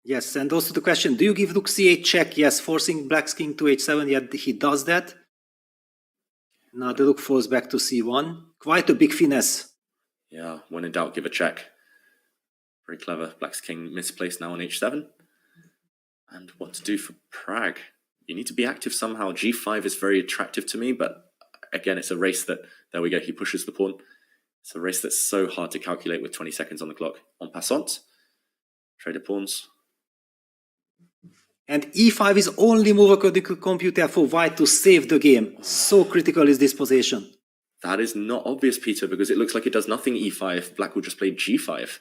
Yes, and also the question, do you give rook c8 check? Yes, forcing black's king to h7, yet he does that. Now the rook falls back to c1. Quite a big finesse. Yeah, when in doubt, give a check. Very clever. Black's king misplaced now on h7. And what to do for Pragg? You need to be active somehow. g5 is very attractive to me, but again, it's a race that, there we go, he pushes the pawn. It's a race that's so hard to calculate with 20 seconds on the clock. En passant, trader pawns. And e5 is only move according to computer for white to save the game. So critical is this position. That is not obvious, Peter, because it looks like it does nothing e5. Black will just play g5.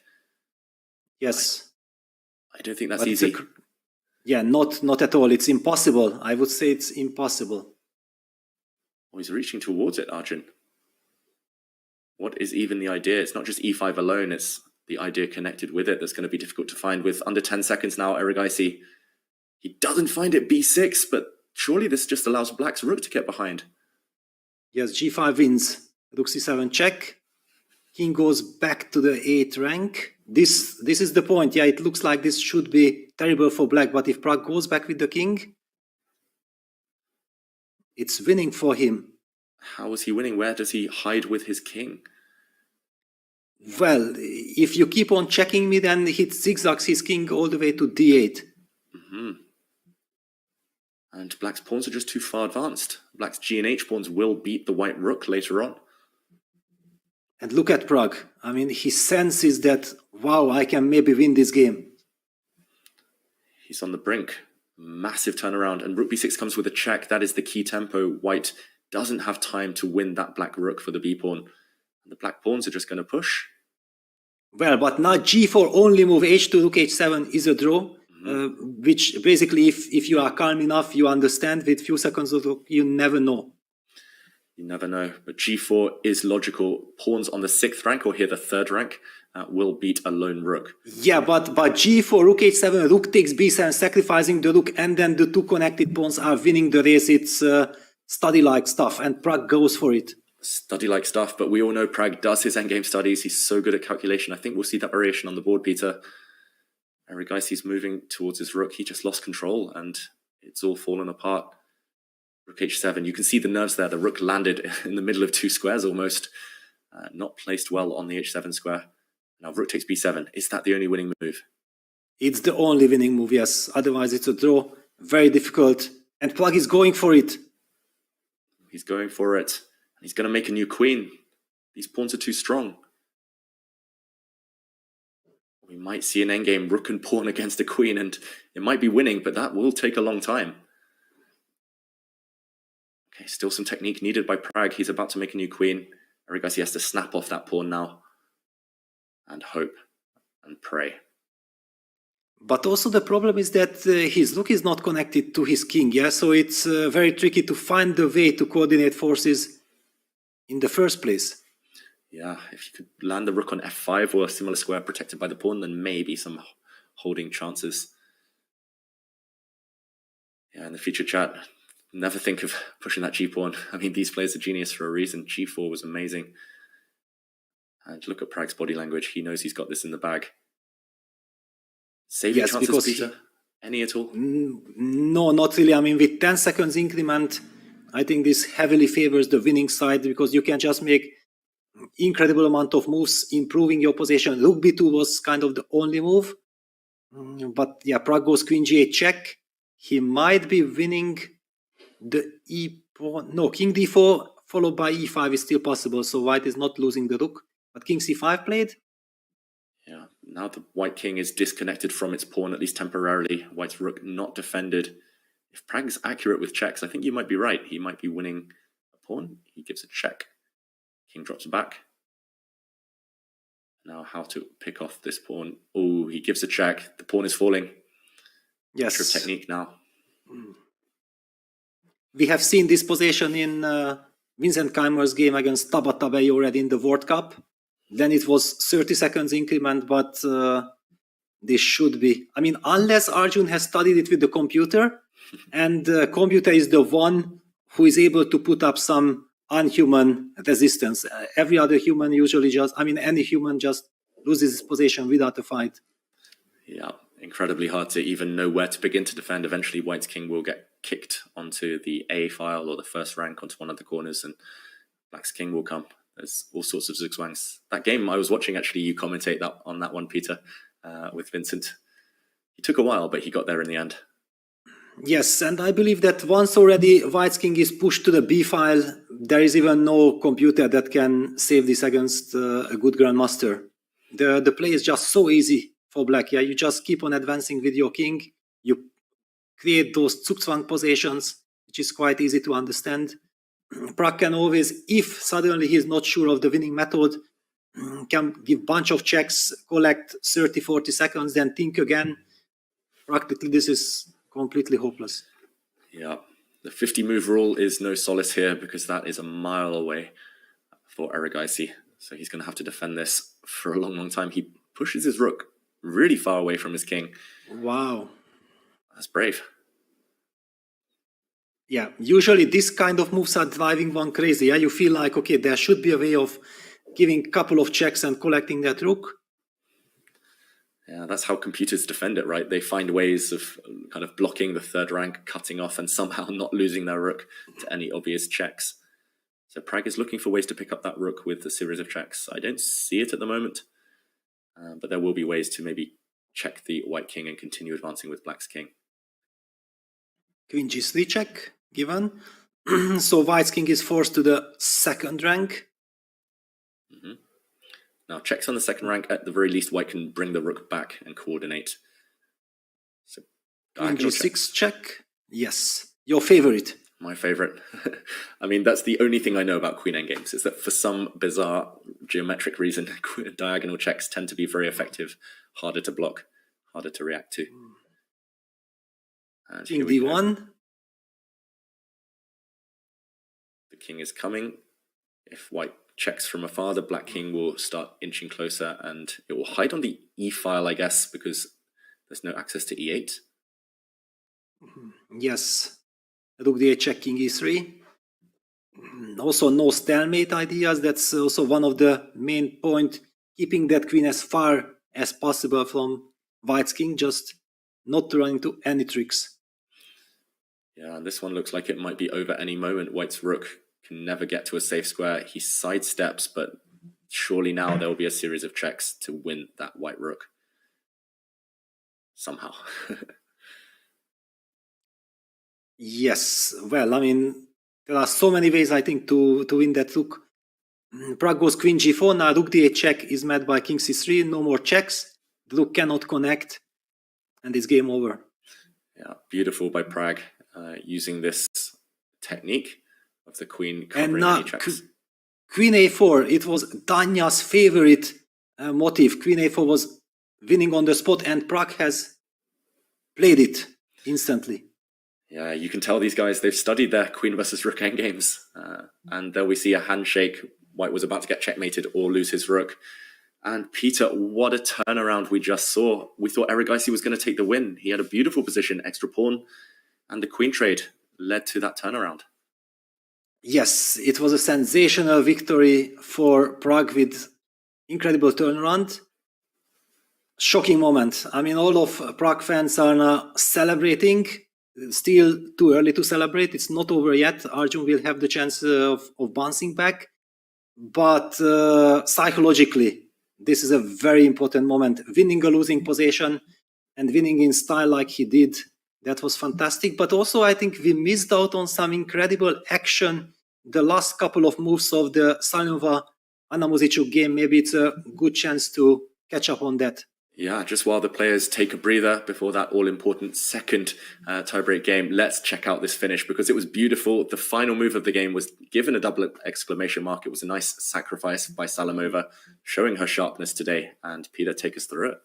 Yes. I don't think that's easy. Yeah, not at all. It's impossible. I would say it's impossible. Oh, he's reaching towards it, ARJUN. What is even the idea? It's not just e5 alone. It's the idea connected with it that's going to be difficult to find. With under 10 seconds now, ERIGAISI, he doesn't find it b6, but surely this just allows Black's rook to get behind. Yes, g5 wins. Rook c7 check. king goes back to the 8th rank. This is the point. Yeah, it looks like this should be terrible for black, but if Pragg goes back with the king, it's winning for him. How is he winning? Where does he hide with his king? Well, if you keep on checking me, then he zigzags his king all the way to d8. And black's pawns are just too far advanced. Black's G and H pawns will beat the white rook later on. And look at Pragg. I mean, he senses that, wow, I can maybe win this game. He's on the brink. Massive turnaround. And rook b6 comes with a check. That is the key tempo. White doesn't have time to win that black rook for the b pawn. And the black pawns are just going to push. Well, but not g4, only move h2, rook h7 is a draw. Which basically, if you are calm enough, you understand. With few seconds of rook, you never know. You never know. But g4 is logical. Pawns on the 6th rank, or here the 3rd rank, will beat a lone rook. Yeah, but g4, rook h7, rook takes b7, sacrificing the rook, and then the two connected pawns are winning the race. It's study-like stuff, and Pragg goes for it. Study-like stuff, but we all know Pragg does his endgame studies. He's so good at calculation. I think we'll see that variation on the board, Peter. ERIGAISI's moving towards his rook. He just lost control, and it's all fallen apart. Rook h7. You can see the nerves there. The rook landed in the middle of 2 squares almost. Not placed well on the h7 square. Now rook takes b7. Is that the only winning move? It's the only winning move, yes. Otherwise, it's a draw. Very difficult. And Pragg is going for it. He's going for it. He's going to make a new queen. These pawns are too strong. We might see an endgame rook and pawn against a queen, and it might be winning, but that will take a long time. Okay, still some technique needed by Pragg. He's about to make a new queen. ERIGAISI has to snap off that pawn now. And hope and pray. But also the problem is that his rook is not connected to his king, yeah? So it's very tricky to find the way to coordinate forces in the first place. Yeah, if you could land the rook on f5 or a similar square protected by the pawn, then maybe some holding chances. Yeah, in the future chat, never think of pushing that g-pawn. I mean, these players are genius for a reason. g4 was amazing. And look at Pragg's body language. He knows he's got this in the bag. Saving chances, Peter? Any at all? No, not really. I mean, with 10 seconds increment, I think this heavily favors the winning side, because you can just make incredible amount of moves, improving your position. Rook b2 was kind of the only move. But yeah, Pragg goes queen g8 check. He might be winning the e pawn. No, king d4 followed by e5 is still possible. So white is not losing the rook. But king c5 played. Yeah, now the white king is disconnected from its pawn, at least temporarily. White's rook not defended. If Pragg's accurate with checks, I think you might be right. He might be winning a pawn. He gives a check. King drops back. Now how to pick off this pawn. Oh, he gives a check. The pawn is falling. Yes. Matter of technique now. We have seen this position in Vincent Keimer's game against Tabatabai already in the World Cup. Then it was 30 seconds increment, but this should be. I mean, unless Arjun has studied it with the computer, and the computer is the one who is able to put up some unhuman resistance. Every other human usually just, I mean, any human just loses his position without a fight. Yeah, incredibly hard to even know where to begin to defend. Eventually, White's king will get kicked onto the A file or the first rank onto one of the corners, and Black's king will come. There's all sorts of zigzags. That game I was watching, actually, you commentate that on that one, Peter, with Vincent. He took a while, but he got there in the end. Yes, and I believe that once already White's king is pushed to the B file, there is even no computer that can save this against a good grandmaster. The play is just so easy for Black. Yeah, you just keep on advancing with your king. You create those zugzwang positions, which is quite easy to understand. Pragg can always, if suddenly he's not sure of the winning method, can give bunch of checks, collect 30-40 seconds, then think again. Practically, this is completely hopeless. Yeah, the 50 move rule is no solace here, because that is a mile away for ERIGAISI. So he's going to have to defend this for a long, long time. He pushes his rook really far away from his king. Wow. That's brave. Yeah, usually this kind of moves are driving one crazy. Yeah, you feel like, okay, there should be a way of giving a couple of checks and collecting that rook. Yeah, that's how computers defend it, right? They find ways of kind of blocking the third rank, cutting off, and somehow not losing their rook to any obvious checks. So Pragg is looking for ways to pick up that rook with a series of checks. I don't see it at the moment, but there will be ways to maybe check the white king and continue advancing with black's king. Queen g3 check given. So white's king is forced to the second rank. Now checks on the second rank, at the very least white can bring the rook back and coordinate. So Queen g6 check. Yes, your favorite. My favorite. I mean, that's the only thing I know about queen endgames, is that for some bizarre geometric reason, diagonal checks tend to be very effective, harder to block, harder to react to. And King d1. The king is coming. If white checks from afar, the black king will start inching closer, and it will hide on the e file, I guess, because there's no access to e8. Yes. Rook d8 check, king e3. Also no stalemate ideas. That's also one of the main point. Keeping that queen as far as possible from white's king, just not to run into any tricks. Yeah, and this one looks like it might be over any moment. White's rook can never get to a safe square. He sidesteps, but surely now there will be a series of checks to win that white rook. Somehow. Yes, well, I mean, there are so many ways, I think, to win that rook. Pragg goes queen g4. Now rook d8 check is met by king c3. No more checks. The rook cannot connect, and it's game over. Yeah, beautiful by Pragg, using this technique of the queen covering any checks. Queen a4. It was Danya's favorite motif. Queen a4 was winning on the spot, and Pragg has played it instantly. Yeah, you can tell these guys, they've studied their queen versus rook endgames. And there we see a handshake. White was about to get checkmated or lose his rook. And Peter, what a turnaround we just saw. We thought ERIGAISI was going to take the win. He had a beautiful position, extra pawn, and the queen trade led to that turnaround. Yes, it was a sensational victory for Pragg with incredible turnaround. Shocking moment. I mean, all of Pragg fans are now celebrating. Still too early to celebrate. It's not over yet. Arjun will have the chance of bouncing back. But psychologically, this is a very important moment. Winning a losing position and winning in style like he did, that was fantastic. But also, I think we missed out on some incredible action. The last couple of moves of the Salinova-Anna Muzichuk game, maybe it's a good chance to catch up on that. Yeah, just while the players take a breather before that all-important second tiebreak game, let's check out this finish because it was beautiful. The final move of the game was given a double exclamation mark. It was a nice sacrifice by Salimova, showing her sharpness today. And Peter, take us through it.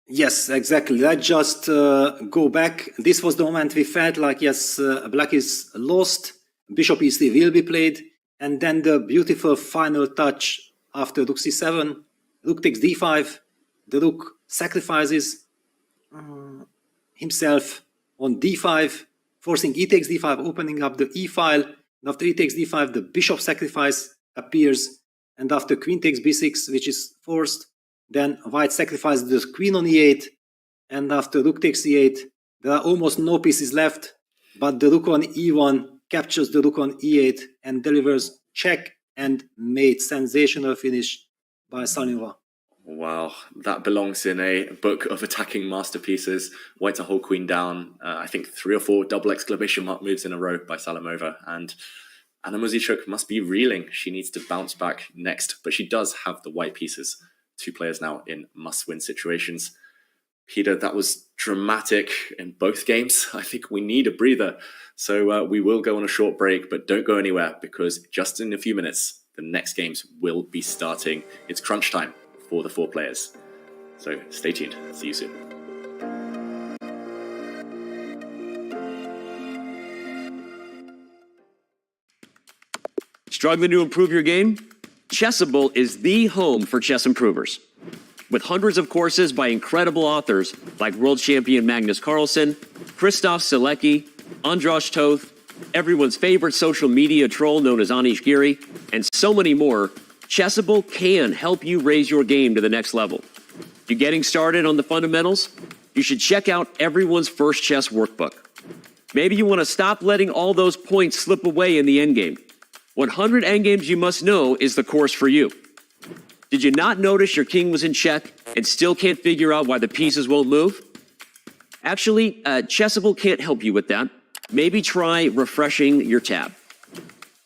Yes, exactly. Let's just go back. This was the moment we felt like, yes, black is lost. Bishop e3 will be played. And then the beautiful final touch after rook c7. Rook takes d5. The rook sacrifices himself on d5, forcing e takes d5, opening up the e file. And after e takes d5, the bishop sacrifice appears. And after queen takes b6, which is forced, then white sacrifices the queen on e8. And after rook takes e8, there are almost no pieces left. But the rook on e1 captures the rook on e8 and delivers check and mate. Sensational finish by Salinova. Wow, that belongs in a book of attacking masterpieces. White to hold queen down. I think 3 or 4 double exclamation mark moves in a row by Salimova. And Anna Muzichuk must be reeling. She needs to bounce back next, but she does have the white pieces. 2 players now in must-win situations. Peter, that was dramatic in both games. I think we need a breather. So we will go on a short break, but don't go anywhere because just in a few minutes, the next games will be starting. It's crunch time for the 4 players. So stay tuned. See you soon. Struggling to improve your game? Chessable is the home for chess improvers. With hundreds of courses by incredible authors like world champion Magnus Carlsen, Christoph Selecki, Andras Toth, everyone's favorite social media troll known as Anish Giri, and so many more, Chessable can help you raise your game to the next level. You getting started on the fundamentals? You should check out everyone's first chess workbook. Maybe you want to stop letting all those points slip away in the endgame. 100 endgames you must know is the course for you. Did you not notice your king was in check and still can't figure out why the pieces won't move? Actually, Chessable can't help you with that. Maybe try refreshing your tab.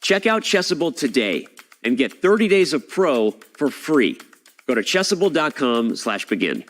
Check out Chessable today and get 30 days of Pro for free. Go to chessable.com/begin.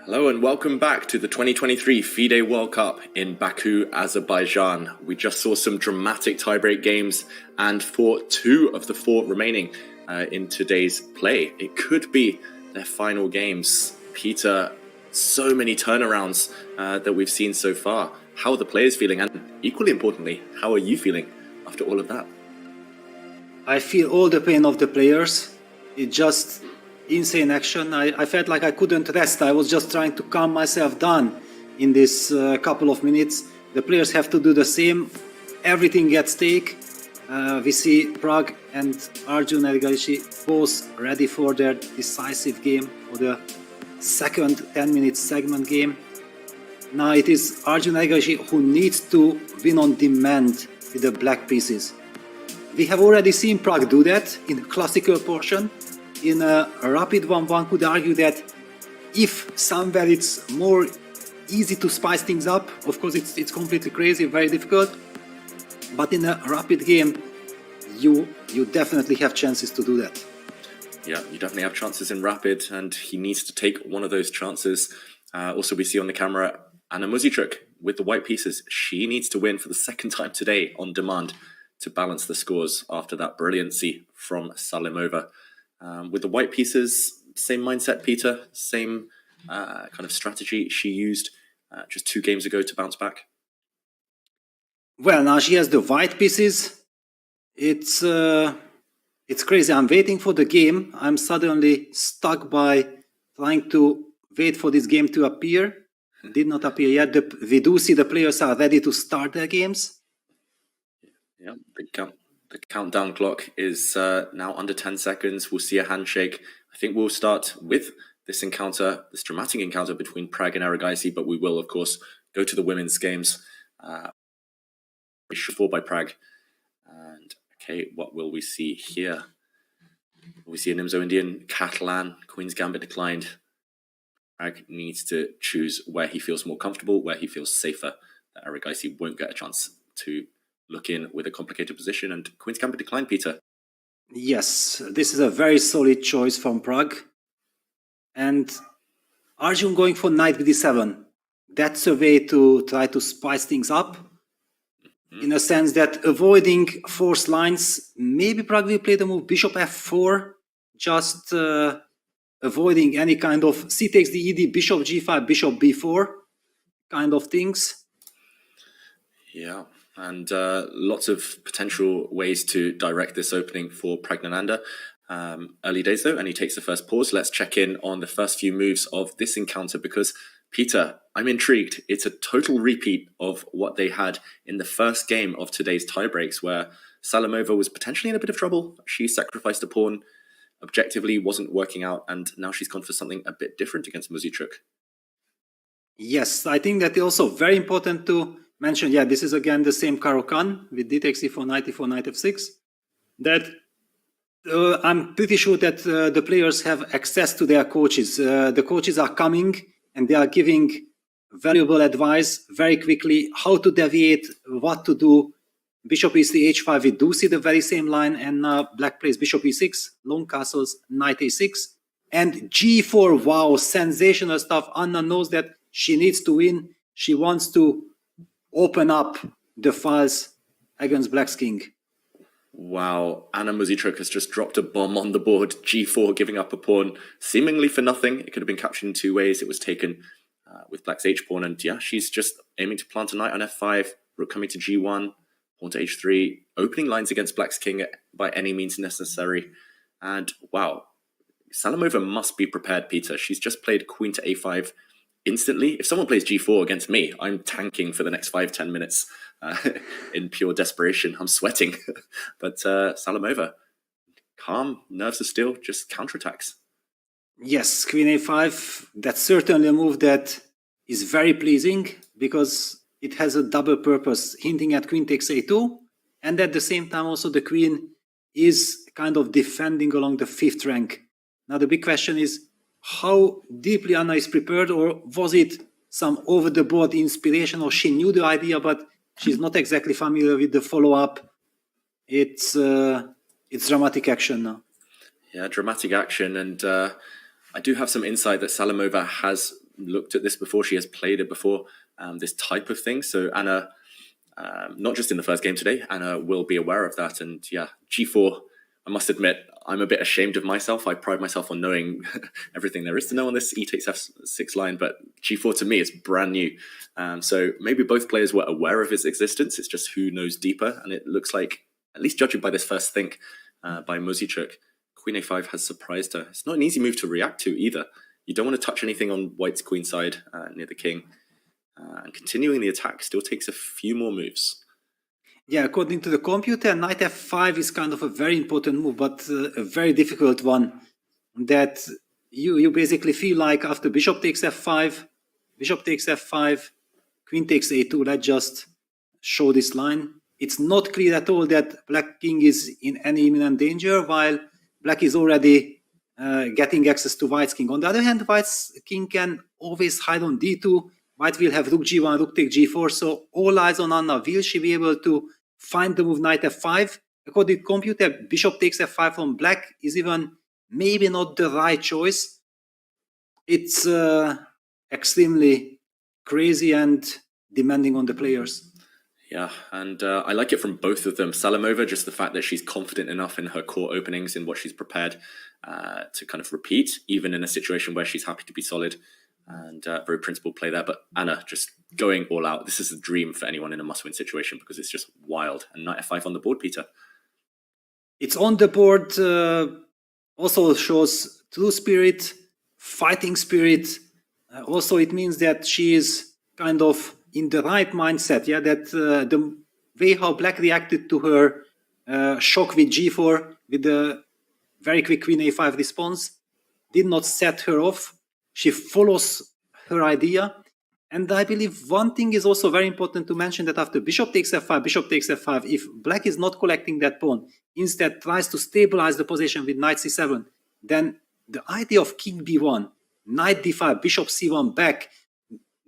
Hello and welcome back to the 2023 FIDE World Cup in Baku, Azerbaijan. We just saw some dramatic tiebreak games, and for 2 of the 4 remaining in today's play, it could be their final games. Peter, so many turnarounds that we've seen so far. How are the players feeling? And equally importantly, how are you feeling after all of that? I feel all the pain of the players. It's just insane action. I felt like I couldn't rest. I was just trying to calm myself down in this couple of minutes. The players have to do the same. Everything at stake. We see PRAGG and ARJUN ERIGAISI both ready for their decisive game, for the second 10-minute segment game. Now it is ARJUN ERIGAISI who needs to win on demand with the black pieces. We have already seen PRAGG do that in the classical portion. In a rapid one could argue that if somewhere it's more easy to spice things up, of course it's completely crazy, very difficult, but in a rapid game, you definitely have chances to do that. Yeah, you definitely have chances in rapid, and he needs to take one of those chances. Also, we see on the camera Anna Muzichuk with the white pieces. She needs to win for the second time today on demand to balance the scores after that brilliancy from Salimova. With the white pieces, same mindset, Peter, same kind of strategy she used just 2 games ago to bounce back. Well, now she has the white pieces. It's crazy. I'm waiting for the game. I'm suddenly stuck by trying to wait for this game to appear. Did not appear yet. We do see the players are ready to start their games. Yeah, the countdown clock is now under 10 seconds. We'll see a handshake. I think we'll start with this encounter, this dramatic encounter between PRAGG and ERIGAISI, but we will, of course, go to the women's games. 4 by PRAGG. And, okay, what will we see here? We see a Nimzo Indian, Catalan, Queen's Gambit declined. PRAGG needs to choose where he feels more comfortable, where he feels safer. That ERIGAISI won't get a chance to look in with a complicated position, and Queen's Gambit declined, Peter. Yes, this is a very solid choice from PRAGG. And ARJUN going for knight bd7. That's a way to try to spice things up. In a sense that avoiding forced lines, maybe PRAGG will play the move bishop f4, just avoiding any kind of c takes the ed, bishop g5, bishop b4 kind of things. Yeah. And lots of potential ways to direct this opening for PRAGGNANANDHAA. Early days though, and he takes the first pause. Let's check in on the first few moves of this encounter because, Peter, I'm intrigued. It's a total repeat of what they had in the first game of today's tiebreaks, where Salimova was potentially in a bit of trouble. She sacrificed a pawn, objectively wasn't working out, and now she's gone for something a bit different against Muzichuk. Yes, I think that is also very important to mention. Yeah, this is again the same Caro-Kann with d takes e4, knight e4, knight f6. That I'm pretty sure that the players have access to their coaches. The coaches are coming and they are giving valuable advice very quickly, how to deviate, what to do. Bishop e3, h5, we do see the very same line, and now black plays bishop e6, long castles, knight a6, and g4. Wow, sensational stuff. Anna knows that she needs to win. She wants to open up the files against black's king. Wow, Anna Muzichuk has just dropped a bomb on the board. g4, giving up a pawn, seemingly for nothing. It could have been captured in 2 ways. It was taken with black's h-pawn, and yeah, she's just aiming to plant a knight on f5, rook coming to g1, pawn to h3, opening lines against black's king by any means necessary. And wow, Salimova must be prepared, Peter. She's just played queen to a5 instantly. If someone plays g4 against me, I'm tanking for the next 5-10 minutes in pure desperation. I'm sweating. But Salimova, calm, nerves of steel, just counterattacks. Yes, queen a5, that's certainly a move that is very pleasing because it has a double purpose, hinting at queen takes a2, and at the same time also the queen is kind of defending along the 5th rank. Now the big question is how deeply Anna is prepared, or was it some over-the-board inspiration, or she knew the idea but she's not exactly familiar with the follow-up. It's dramatic action now. Yeah, dramatic action, and I do have some insight that Salimova has looked at this before. She has played it before, this type of thing. So Anna, not just in the first game today, Anna will be aware of that. And yeah, G4, I must admit, I'm a bit ashamed of myself. I pride myself on knowing everything there is to know on this e takes f6 line, but G4 to me is brand new. So maybe both players were aware of its existence. It's just who knows deeper. And it looks like, at least judging by this first think by Muzichuk, Queen a5 has surprised her. It's not an easy move to react to either. You don't want to touch anything on White's queen side near the king. And continuing the attack still takes a few more moves. Yeah, according to the computer, knight f5 is kind of a very important move, but a very difficult one. That you basically feel like after bishop takes f5, queen takes a2. Let's just show this line. It's not clear at all that black king is in any imminent danger, while black is already getting access to white's king. On the other hand, white's king can always hide on d2. White will have rook g1, rook take g4. So all eyes on Anna. Will she be able to find the move knight f5? According to computer, bishop takes f5 from black is even maybe not the right choice. It's extremely crazy and demanding on the players. Yeah, and I like it from both of them. Salamova, just the fact that she's confident enough in her core openings, in what she's prepared to kind of repeat, even in a situation where she's happy to be solid, and very principled play there. But Anna just going all out. This is a dream for anyone in a must-win situation because it's just wild. And knight f5 on the board, Peter. It's on the board, also shows true spirit, fighting spirit. Also, it means that she is kind of in the right mindset, yeah, that the way how black reacted to her shock with g4, with the very quick queen a5 response, did not set her off. She follows her idea. And I believe one thing is also very important to mention, that after bishop takes f5, if black is not collecting that pawn, instead tries to stabilize the position with knight c7, then the idea of king b1, knight d5, bishop c1 back,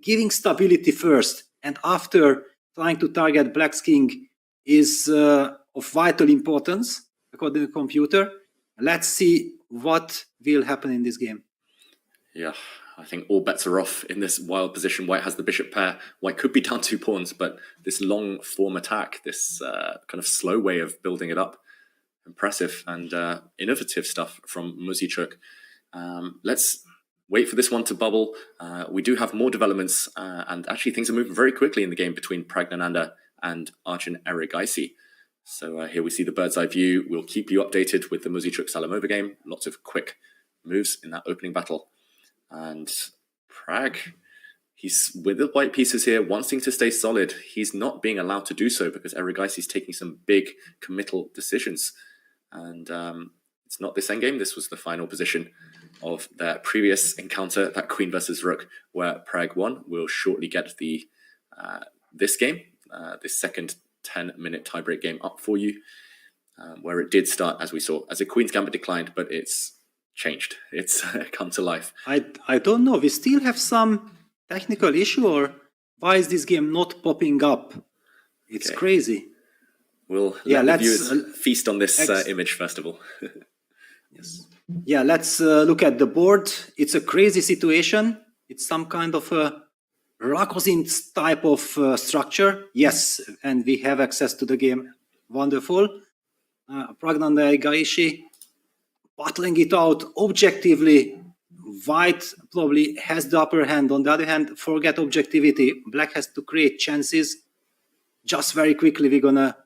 giving stability first, and after trying to target black's king is of vital importance, according to the computer. Let's see what will happen in this game. Yeah, I think all bets are off in this wild position. White has the bishop pair. White could be down 2 pawns, but this long form attack, this kind of slow way of building it up, impressive and innovative stuff from Muzichuk. Let's wait for this one to bubble. We do have more developments, and actually things are moving very quickly in the game between PRAGGNANANDHAA and ARJUN ERIGAISI. So here we see the bird's eye view. We'll keep you updated with the Muzichuk Salamova game. Lots of quick moves in that opening battle. And Pragg, he's with the white pieces here, wanting to stay solid. He's not being allowed to do so because ERIGAISI is taking some big committal decisions. And it's not this endgame. This was the final position of their previous encounter, that queen versus rook, where Pragg won. We'll shortly get the this game, this second 10-minute tiebreak game up for you, where it did start, as we saw, as a queen's gambit declined, but it's changed. It's come to life. I don't know. We still have some technical issue, or why is this game not popping up? It's crazy. We'll let the viewers feast on this image first of all. Yes. Yeah, let's look at the board. It's a crazy situation. It's some kind of a Rakosin type of structure. Yes, and we have access to the game. Wonderful. PRAGGNANANDHAA ERIGAISI battling it out objectively. White probably has the upper hand. On the other hand, forget objectivity. Black has to create chances. Just very quickly, we're gonna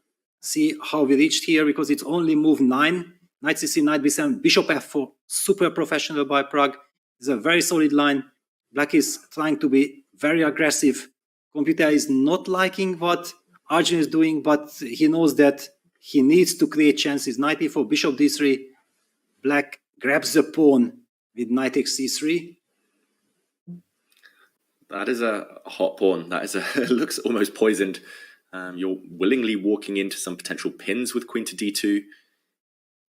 see how we reached here, because it's only move 9. Knight c6, knight b7, bishop f4. Super professional by Pragg. It's a very solid line. Black is trying to be very aggressive. Computer is not liking what ARJUN is doing, but he knows that he needs to create chances. Knight e4, bishop d3. Black grabs the pawn with knight takes c3. That is a hot pawn. That is looks almost poisoned. You're willingly walking into some potential pins with queen to d2.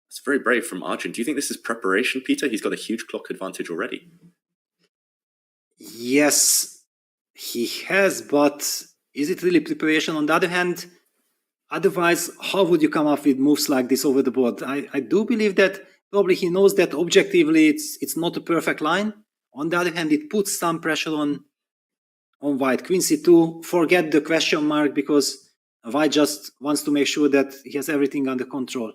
It's very brave from ARJUN. Do you think this is preparation, Peter? He's got a huge clock advantage already. Yes, he has, but is it really preparation? On the other hand, otherwise, how would you come up with moves like this over the board? I do believe that probably he knows that objectively it's not a perfect line, On the other hand, it puts some pressure on white. Queen c2, forget the question mark, because white just wants to make sure that he has everything under control.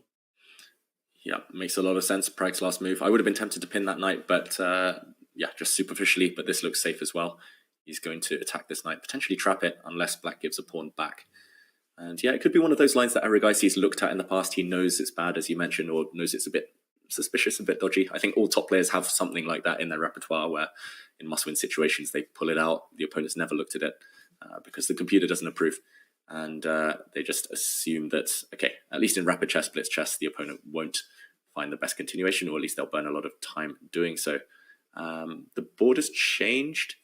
Yeah, makes a lot of sense. Pragg's last move. I would have been tempted to pin that knight, but yeah, just superficially, but this looks safe as well. He's going to attack this knight, potentially trap it, unless black gives a pawn back. And yeah, it could be one of those lines that ERIGAISI's looked at in the past. He knows it's bad, as you mentioned, or knows it's a bit suspicious, a bit dodgy. I think all top players have something like that in their repertoire, where in must-win situations they pull it out. The opponent's never looked at it because the computer doesn't approve. And they just assume that, okay, at least in rapid chess, blitz chess, the opponent won't find the best continuation, or at least they'll burn a lot of time doing so. The board has changed.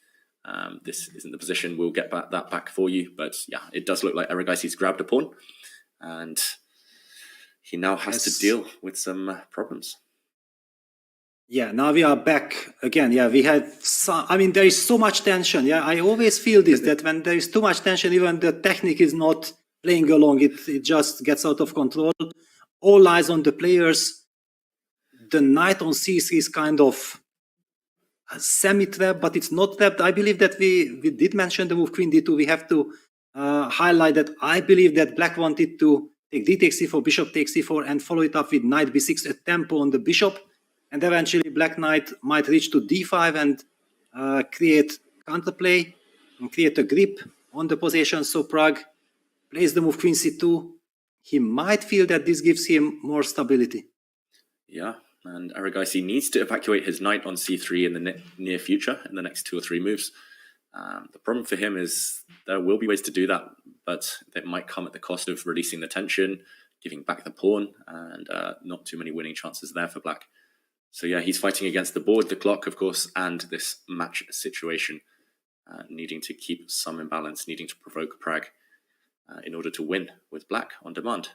This isn't the position. We'll get that back for you. But yeah, it does look like ERIGAISI's grabbed a pawn, and he now has to deal with some problems. Yeah, now we are back again. Yeah, we had some, I mean, there is so much tension. Yeah, I always feel this, that when there is too much tension, even the technique is not playing along. It just gets out of control. All eyes on the players. The knight on c3 is kind of a semi-trap, but it's not trapped. I believe that we did mention the move queen d2. We have to highlight that I believe that black wanted to take d takes c4, bishop takes c4, and follow it up with knight b6, a tempo on the bishop. And eventually black knight might reach to d5 and create counterplay and create a grip on the position. So Pragg plays the move queen c2. He might feel that this gives him more stability. Yeah, and ERIGAISI needs to evacuate his knight on c3 in the near future, in the next 2 or 3 moves. The problem for him is there will be ways to do that, but it might come at the cost of releasing the tension, giving back the pawn, and not too many winning chances there for black. So yeah, he's fighting against the board, the clock, of course, and this match situation, needing to keep some imbalance, needing to provoke Pragg in order to win with black on demand.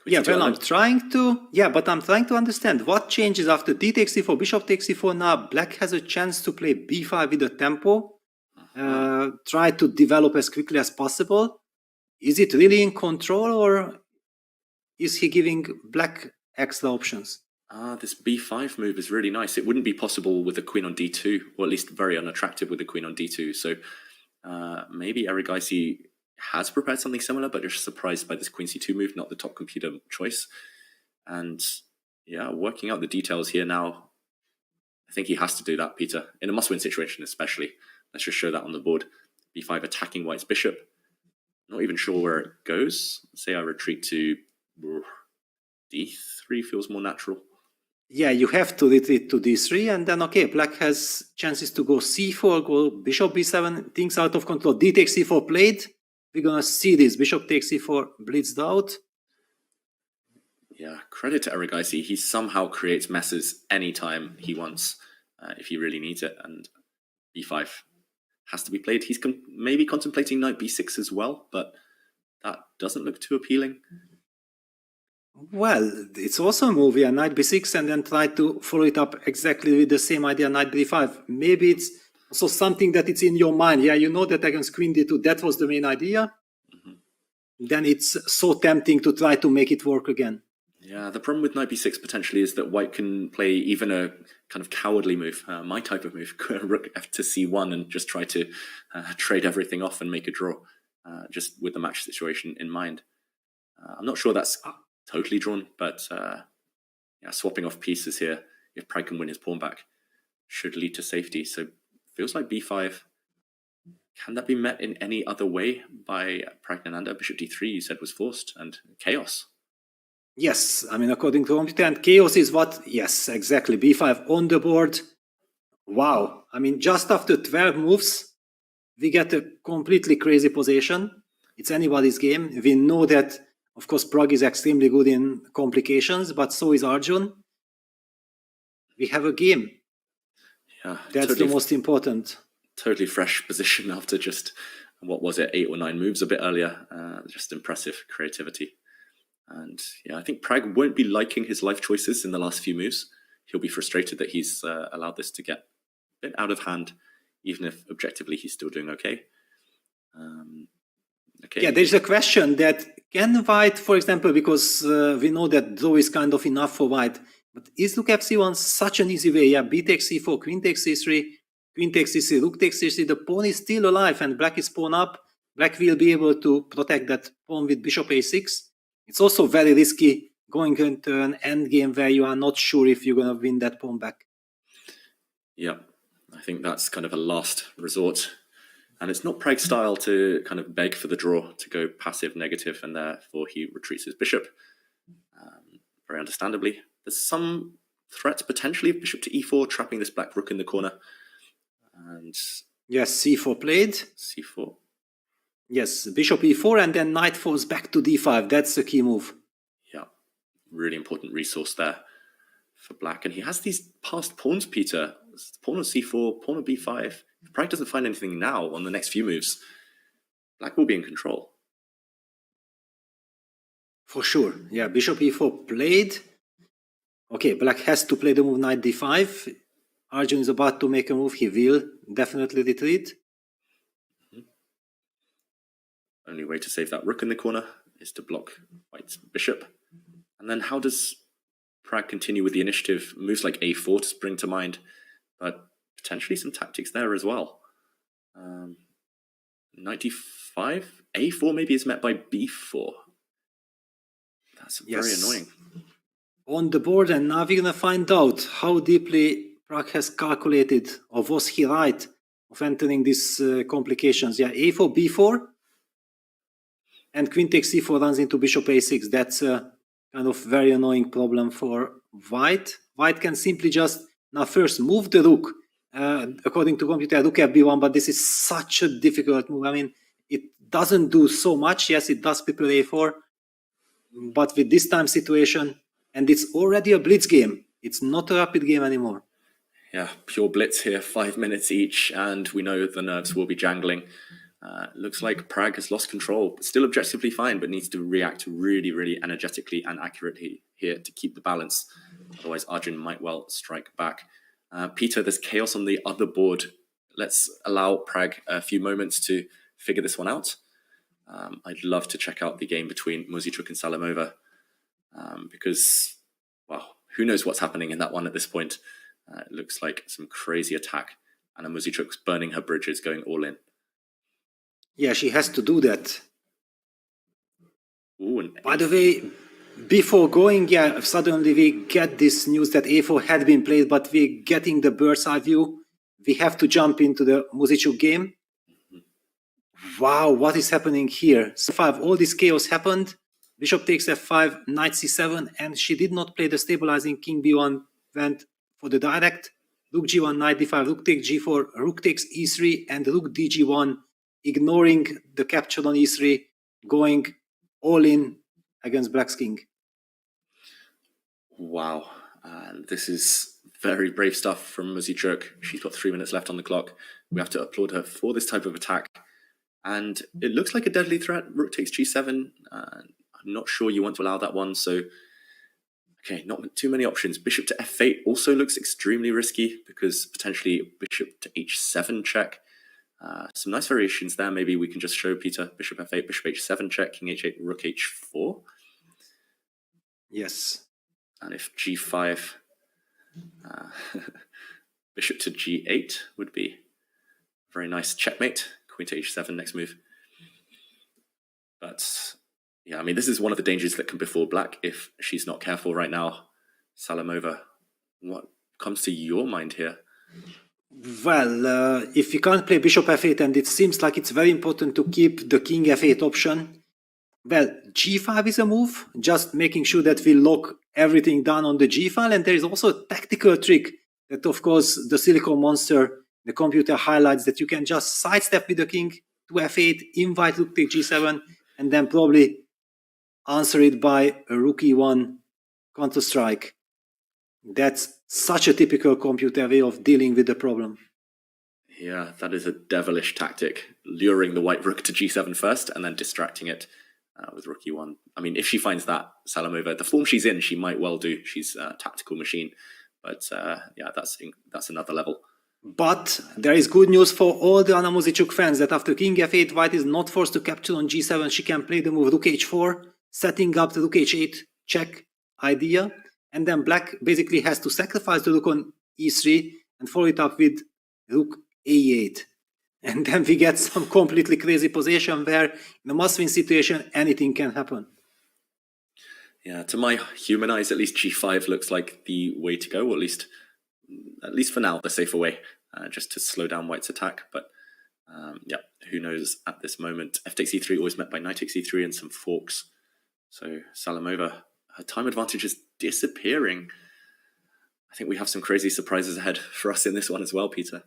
Yeah, well, I'm trying to understand what changes after d takes c4, bishop takes c4. Now black has a chance to play b5 with a tempo, try to develop as quickly as possible. Is it really in control, or is he giving black extra options? This b5 move is really nice. It wouldn't be possible with a queen on d2, or at least very unattractive with a queen on d2. So maybe ERIGAISI has prepared something similar, but you're surprised by this queen c2 move, not the top computer choice. And yeah, working out the details here now, I think he has to do that, Peter, in a must-win situation especially. Let's just show that on the board. b5 attacking white's bishop. Not even sure where it goes. Say I retreat to d3 feels more natural. Yeah, you have to retreat to d3, and then, okay, black has chances to go c4, go bishop b7, things out of control. d takes c4 played. We're going to see this. Bishop takes c4 blitzed out. Yeah, credit to ERIGAISI. He somehow creates messes anytime he wants, if he really needs it. And b5 has to be played. He's maybe contemplating knight b6 as well, but that doesn't look too appealing. Well, it's also a move, yeah, knight b6, and then try to follow it up exactly with the same idea, knight b5. Maybe it's also something that it's in your mind. Yeah, you know that against queen d2, that was the main idea. Then it's so tempting to try to make it work again. Yeah, the problem with knight b6 potentially is that white can play even a kind of cowardly move, my type of move, rook f to c1, and just try to trade everything off and make a draw, just with the match situation in mind. I'm not sure that's totally drawn, but yeah, swapping off pieces here, if Pragg can win his pawn back, should lead to safety. So feels like b5. Can that be met in any other way by PRAGGNANANDHAA? Bishop d3 you said was forced, and chaos. Yes, I mean, according to computer, and chaos is what? Yes, exactly. b5 on the board. Wow. I mean, just after 12 moves, we get a completely crazy position. It's anybody's game. We know that, of course, Pragg is extremely good in complications, but so is ARJUN. We have a game. Yeah, that's totally, the most important. Totally fresh position after just, what was it, 8 or 9 moves a bit earlier. Just impressive creativity. And yeah, I think Pragg won't be liking his life choices in the last few moves. He'll be frustrated that he's allowed this to get a bit out of hand, even if objectively he's still doing okay. Okay. Yeah, there's a question that can white, for example, because we know that draw is kind of enough for white, But is Rook FC1 such an easy way? Yeah, B takes C4, Queen takes C3, Queen takes C3, Rook takes C3. The pawn is still alive and Black is pawn up. Black will be able to protect that pawn with Bishop A6. It's also very risky going into an endgame where you are not sure if you're going to win that pawn back. Yeah, I think that's kind of a last resort. And it's not Prague style to kind of beg for the draw, to go passive negative, and therefore he retreats his bishop. Very understandably. There's some threat potentially of bishop to e4, trapping this black rook in the corner. And yes, c4 played. c4. Yes, bishop e4, and then knight falls back to d5. That's the key move. Yeah, really important resource there for black. And he has these passed pawns, Peter. Pawn on c4, pawn on b5. If Prague doesn't find anything now on the next few moves, black will be in control. For sure. Yeah, bishop e4 played. Okay, black has to play the move knight d5. Arjun is about to make a move. He will definitely retreat. Only way to save that rook in the corner is to block white's bishop. And then how does Prague continue with the initiative? Moves like a4 to spring to mind, but potentially some tactics there as well. Knight d5, a4 maybe is met by b4. That's very annoying. On the board, and now we're going to find out how deeply Prague has calculated, or was he right of entering these complications. Yeah, a4, b4, and queen takes c4 runs into bishop a6. That's a kind of very annoying problem for white. White can simply just now first move the rook, according to computer, rook fb1, but this is such a difficult move. I mean, it doesn't do so much. Yes, it does prepare a4, but with this time situation, and it's already a blitz game. It's not a rapid game anymore. Yeah, pure blitz here, 5 minutes each, and we know the nerves will be jangling. Looks like Prague has lost control, but still objectively fine, but needs to react really, really energetically and accurately here to keep the balance. Otherwise, Arjun might well strike back. Peter, there's chaos on the other board. Let's allow Prague a few moments to figure this one out. I'd love to check out the game between Muzychuk and Salamova, because, well, who knows what's happening in that one at this point. It looks like some crazy attack, and Muzychuk's burning her bridges, going all in. Yeah, she has to do that. Ooh, and by the way, before going, yeah, suddenly we get this news that a4 had been played, but we're getting the bird's eye view. We have to jump into the Muzychuk game. Wow, what is happening here? C5, all this chaos happened. Bishop takes f5, knight c7, and she did not play the stabilizing king b1, went for the direct. Rook g1, knight d5, rook takes g4, rook takes e3, and rook dg1, ignoring the capture on e3, going all in against black's king. Wow, this is very brave stuff from Muzychuk. She's got 3 minutes left on the clock. We have to applaud her for this type of attack. And it looks like a deadly threat. Rook takes g7. I'm not sure you want to allow that one. So, okay, not too many options. Bishop to f8 also looks extremely risky, because potentially bishop to h7 check. Some nice variations there. Maybe we can just show Peter. Bishop f8, bishop h7 check, king h8, rook h4. Yes. And if g5, bishop to g8 would be a very nice checkmate. Queen to h7 next move. But yeah, I mean, this is one of the dangers that can befall black if she's not careful right now. Salamova, what comes to your mind here? Well, if you can't play bishop f8, and it seems like it's very important to keep the king f8 option, well, g5 is a move, just making sure that we lock everything down on the g file. And there is also a tactical trick that, of course, the Silicon Monster, the computer, highlights, that you can just sidestep with the king to f8, invite rook take g7, and then probably answer it by a rook e1 counter strike. That's such a typical computer way of dealing with the problem. Yeah, that is a devilish tactic, luring the white rook to g7 first and then distracting it with rook e1. I mean, if she finds that, Salamova, the form she's in, she might well do. She's a tactical machine. But yeah, that's another level. But there is good news for all the Anna Muzychuk fans, that after king f8, white is not forced to capture on g7. She can play the move rook h4, setting up the rook h8 check idea. and then black basically has to sacrifice the rook on e3 and follow it up with rook a8. And then we get some completely crazy position where in a must-win situation, anything can happen. Yeah, to my human eyes, at least g5 looks like the way to go, or at least for now, the safer way, just to slow down white's attack. But yeah, who knows at this moment. F takes e3 always met by knight takes e3 and some forks. So Salamova, her time advantage is disappearing. I think we have some crazy surprises ahead for us in this one as well, Peter.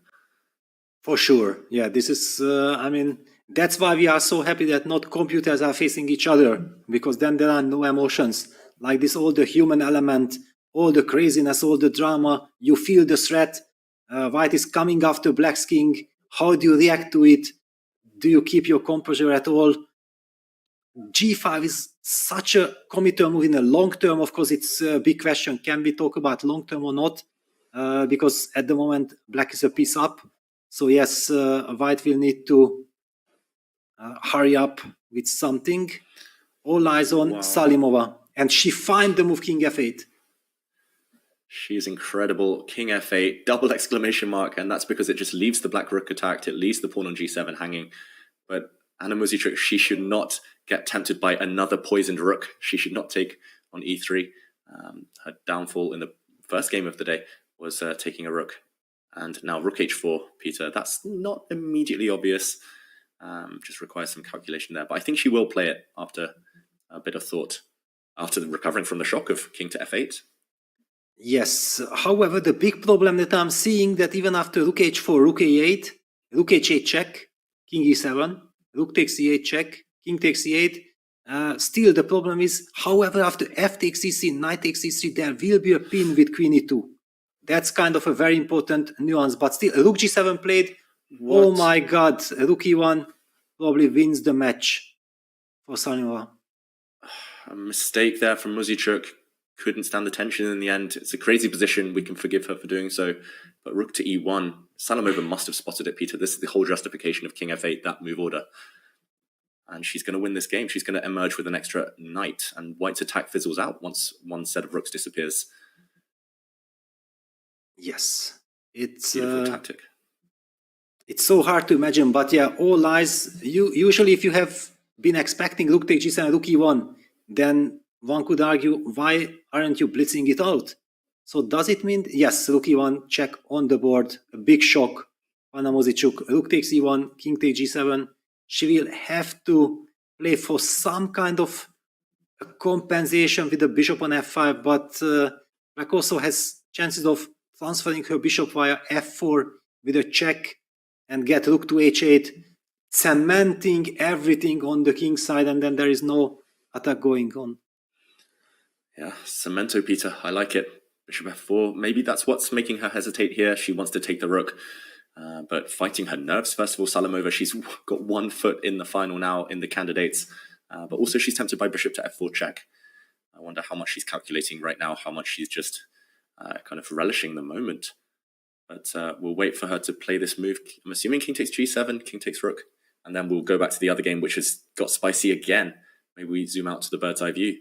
For sure. Yeah, this is, I mean, that's why we are so happy that not computers are facing each other, because then there are no emotions. Like this, all the human element, all the craziness, all the drama, you feel the threat. White is coming after black's king. How do you react to it? Do you keep your composure at all? G5 is such a committal move in the long term. Of course, it's a big question. Can we talk about long term or not? Because at the moment, black is a piece up. So yes, white will need to hurry up with something. All eyes on Salimova. And she finds the move king f8. She's incredible. King f8, double exclamation mark, and that's because it just leaves the black rook attacked. It leaves the pawn on g7 hanging. But Anna Muzychuk, she should not get tempted by another poisoned rook. She should not take on e3. Her downfall in the first game of the day was taking a rook. And now rook h4, Peter. That's not immediately obvious. Just requires some calculation there. But I think she will play it after a bit of thought, after recovering from the shock of king to f8. Yes. However, the big problem that I'm seeing that even after rook h4, rook a8, rook h8 check, king e7, rook takes e8 check, king takes e8. Still, the problem is, however, after f takes e3, knight takes e3, there will be a pin with queen e2. That's kind of a very important nuance, but still, rook g7 played. What? Oh my god, rook e1 probably wins the match for Salimova. A mistake there from Muzychuk. Couldn't stand the tension in the end. It's a crazy position. We can forgive her for doing so. But rook to e1. Salimova must have spotted it, Peter. This is the whole justification of king f8, that move order. And she's going to win this game. She's going to emerge with an extra knight. And white's attack fizzles out once one set of rooks disappears. Yes. It's beautiful tactic. It's so hard to imagine, but yeah, all eyes. Usually if you have been expecting rook take g7, rook e1, then one could argue, why aren't you blitzing it out? So does it mean, yes, rook e1, check on the board, a big shock. Anna Muzychuk, rook takes e1, king takes g7. She will have to play for some kind of a compensation with the bishop on f5, but black also has chances of transferring her bishop via f4 with a check and get rook to h8, cementing everything on the king side, and then there is no attack going on. Yeah, cemento, Peter. I like it. Bishop f4. Maybe that's what's making her hesitate here. She wants to take the rook. But fighting her nerves, first of all, Salimova, she's got 1 foot in the final now in the candidates. But also she's tempted by bishop to f4 check. I wonder how much she's calculating right now, how much she's just kind of relishing the moment. But we'll wait for her to play this move. I'm assuming king takes g7, king takes rook. And then we'll go back to the other game, which has got spicy again. Maybe we zoom out to the bird's eye view.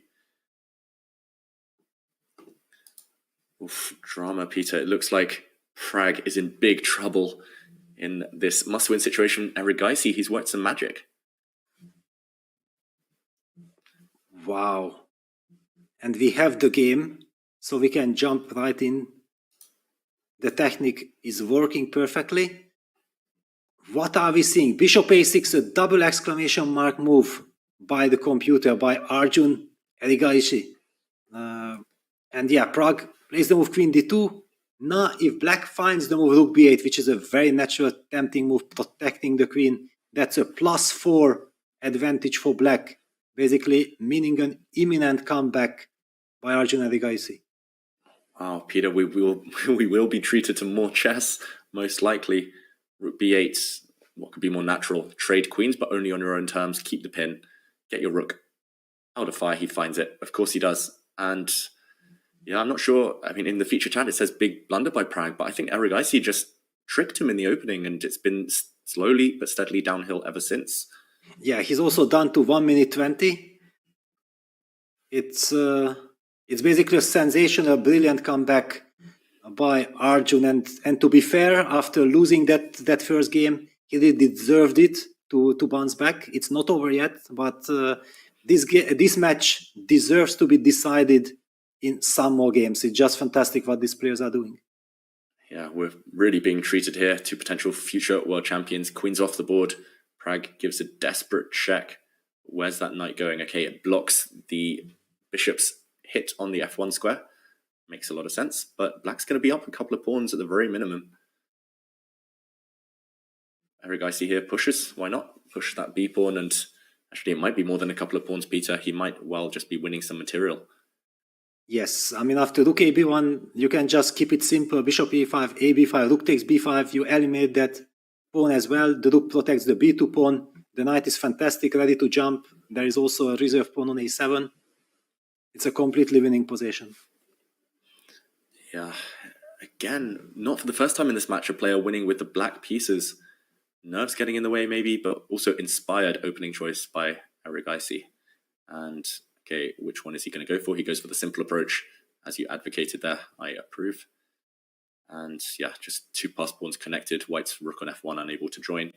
Oof, drama, Peter. It looks like Pragg is in big trouble in this must-win situation. ERIGAISI, he's worked some magic. Wow. And we have the game, so we can jump right in. The technique is working perfectly. What are we seeing? Bishop a6, a double exclamation mark move by the computer, by ARJUN ERIGAISI. And yeah, Pragg plays the move queen d2. Now, if black finds the move rook b8, which is a very natural tempting move, protecting the queen, that's a +4 advantage for black, basically meaning an imminent comeback by ARJUN ERIGAISI. Wow, Peter, we will be treated to more chess, most likely. Rook b8, what could be more natural? Trade queens, but only on your own terms. Keep the pin. Get your rook out of fire. He finds it. Of course he does. And yeah, I'm not sure. I mean, in the feature chat, it says big blunder by Pragg, but I think ERIGAISI just tricked him in the opening, and it's been slowly but steadily downhill ever since. Yeah, he's also down to 1 minute 20. It's It's basically a sensational, brilliant comeback by Arjun. And to be fair, after losing that first game, he really deserved it to bounce back. It's not over yet, but this match deserves to be decided in some more games. It's just fantastic what these players are doing. Yeah, we're really being treated here. Two potential future world champions. Queen's off the board. Pragg gives a desperate check. Where's that knight going? Okay, it blocks the bishop's hit on the f1 square. Makes a lot of sense, but black's going to be up a couple of pawns at the very minimum. ERIGAISI here pushes. Why not? Push that b pawn, and actually it might be more than a couple of pawns, Peter. He might well just be winning some material. Yes, I mean, after rook a b1, you can just keep it simple. Bishop e5, a b5, rook takes b5. You eliminate that pawn as well. The rook protects the b2 pawn. The knight is fantastic, ready to jump. There is also a reserve pawn on a7. It's a completely winning position. Yeah, again, not for the first time in this match, a player winning with the black pieces. Nerves getting in the way maybe, but also inspired opening choice by ERIGAISI. And okay, which one is he going to go for? He goes for the simple approach, as you advocated there. I approve. And yeah, just two pass pawns connected. White's rook on f1 unable to join.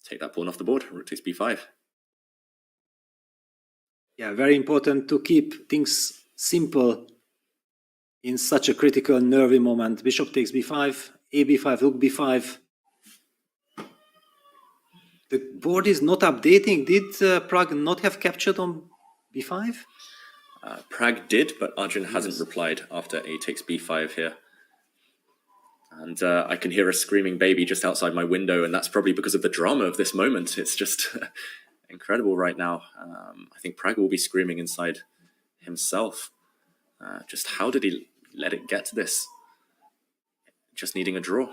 Take that pawn off the board. Rook takes b5. Yeah, very important to keep things simple in such a critical, nervy moment. Bishop takes b5, a b5, rook b5. The board is not updating. Did Pragg not have captured on b5? Pragg did, but Arjun hasn't replied after a takes b5 here. And I can hear a screaming baby just outside my window, and that's probably because of the drama of this moment. It's just incredible right now. I think Pragg will be screaming inside himself. Just how did he let it get to this? Just needing a draw.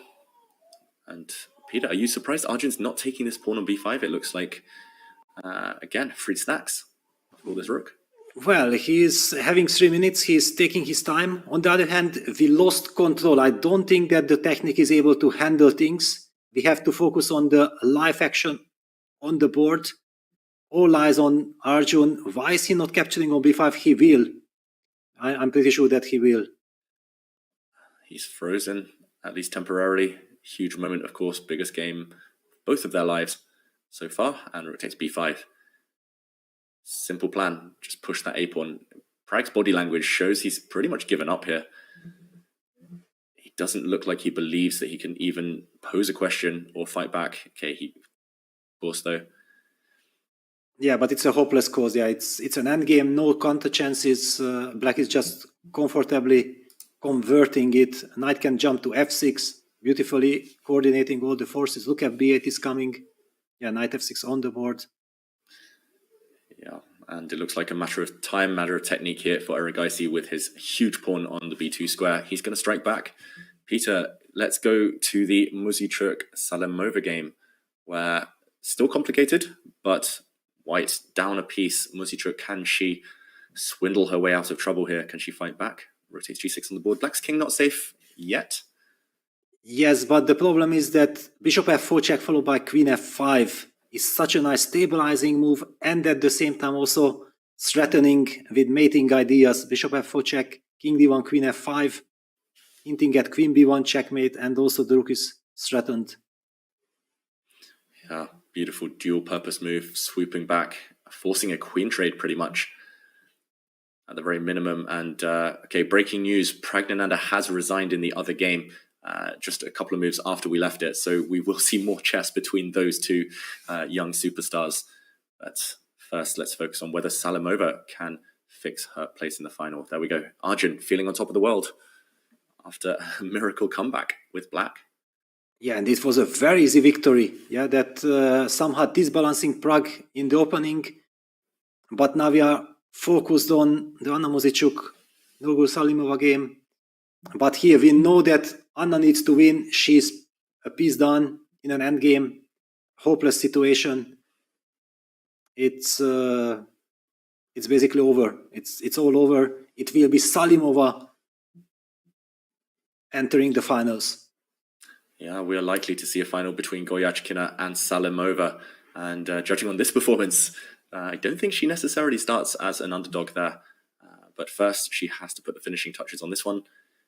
And Peter, are you surprised Arjun's not taking this pawn on b5? It looks like, again, free snacks for this rook. Well, he is having 3 minutes. He's taking his time. On the other hand, we lost control. I don't think that the technique is able to handle things. We have to focus on the live action on the board. All eyes on Arjun. Why is he not capturing on b5? He will. I'm pretty sure that he will. He's frozen, at least temporarily. Huge moment, of course. Biggest game, both of their lives so far. And rook takes b5. Simple plan. Just push that a pawn. Pragg's body language shows he's pretty much given up here. He doesn't look like he believes that he can even pose a question or fight back. Okay, of course, though. Yeah, but it's a hopeless cause. Yeah, it's an endgame, no counter chances. Black is just comfortably converting it. Knight can jump to f6, beautifully coordinating all the forces. Look at b8 is coming. Yeah, knight f6 on the board. Yeah, and it looks like a matter of time, matter of technique here for ERIGAISI with his huge pawn on the b2 square. He's going to strike back. Peter, let's go to the Muzychuk-Salimova game, where still complicated, but White down a piece. Muzychuk, can she swindle her way out of trouble here? Can she fight back? Rotates g6 on the board. Black's king not safe yet. Yes, but the problem is that bishop f4 check followed by queen f5 is such a nice stabilizing move, and at the same time also threatening with mating ideas. Bishop f4 check, king d1, queen f5, hinting at queen b1 checkmate, and also the rook is threatened. Yeah, beautiful dual-purpose move, swooping back, forcing a queen trade pretty much at the very minimum. And okay, breaking news: PRAGGNANANDHAA has resigned in the other game. Just a couple of moves after we left it. So we will see more chess between those two young superstars. But first, let's focus on whether Salimova can fix her place in the final. There we go. Arjun feeling on top of the world after a miracle comeback with black. Yeah, and this was a very easy victory. Yeah, that somehow disbalancing Pragg in the opening. But now we are focused on the Anna Muzychuk-Salimova game. But here we know that Anna needs to win. She's a piece down in an endgame, hopeless situation. It's basically over. It's all over. It will be Salimova entering the finals. Yeah, we are likely to see a final between Goryachkina and Salimova. And judging on this performance, I don't think she necessarily starts as an underdog there. But first, she has to put the finishing touches on this one.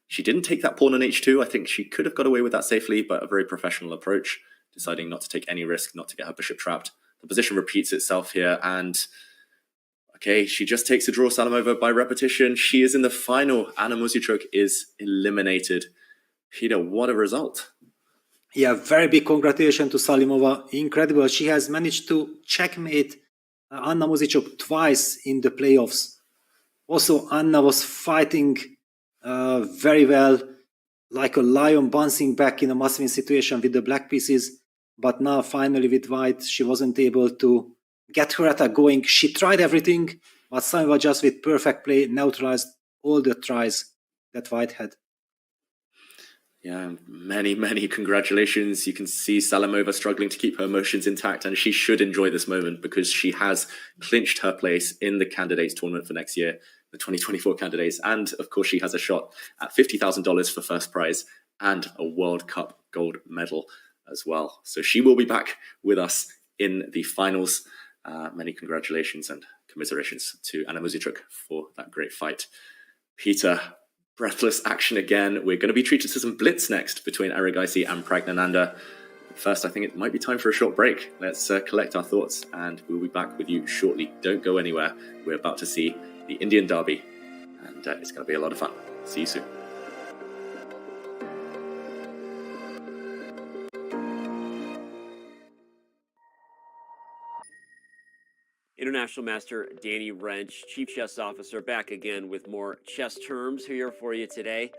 She didn't take that pawn on h2. I think she could have got away with that safely, but a very professional approach, deciding not to take any risk, not to get her bishop trapped. The position repeats itself here, and okay, she just takes a draw Salimova by repetition. She is in the final. Anna Muzychuk is eliminated. Peter, what a result. Yeah, very big congratulations to Salimova. Incredible. She has managed to checkmate Anna Muzychuk twice in the playoffs. Also, Anna was fighting very well, like a lion bouncing back in a must-win situation with the black pieces. But now, finally, with white, she wasn't able to get her attack going. She tried everything, but Salimova just with perfect play neutralized all the tries that white had. Yeah, many congratulations. You can see Salimova struggling to keep her emotions intact, and she should enjoy this moment because she has clinched her place in the candidates tournament for next year, the 2024 candidates. And of course, she has a shot at $50,000 for first prize and a World Cup gold medal as well. So she will be back with us in the finals. Many congratulations and commiserations to Anna Muzychuk for that great fight. Peter, breathless action again. We're going to be treated to some blitz next between ERIGAISI and PRAGGNANANDHAA. First, I think it might be time for a short break. Let's collect our thoughts, and we'll be back with you shortly. Don't go anywhere. We're about to see the Indian Derby, and it's going to be a lot of fun. See you soon. International Master Danny Wrench, Chief Chess Officer, back again with more chess terms here for you today.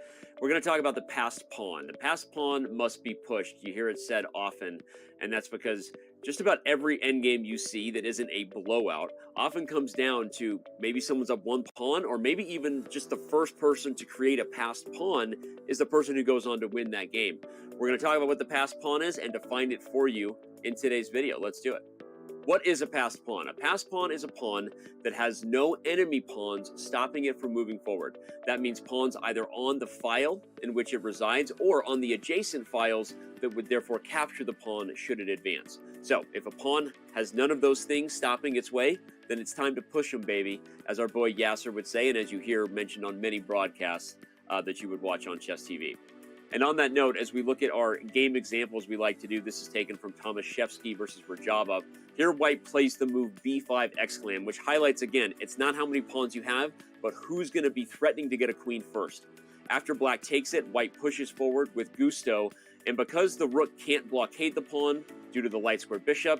We're going to talk about the passed pawn. The passed pawn must be pushed. You hear it said often, and that's because just about every endgame you see that isn't a blowout often comes down to maybe someone's up one pawn, or maybe even just the first person to create a passed pawn is the person who goes on to win that game. We're going to talk about what the passed pawn is and define it for you in today's video. Let's do it. What is a passed pawn? A passed pawn is a pawn that has no enemy pawns stopping it from moving forward. That means pawns either on the file in which it resides or on the adjacent files that would therefore capture the pawn should it advance. So if a pawn has none of those things stopping its way, then it's time to push them, baby, as our boy Yasser would say, and as you hear mentioned on many broadcasts that you would watch on Chess TV. And on that note, as we look at our game examples we like to do, this is taken from Tomaszewski versus Rajava. Here, white plays the move b5 exclam, which highlights, again, it's not how many pawns you have, but who's going to be threatening to get a queen first. After black takes it, white pushes forward with gusto, and because the rook can't blockade the pawn due to the light square bishop,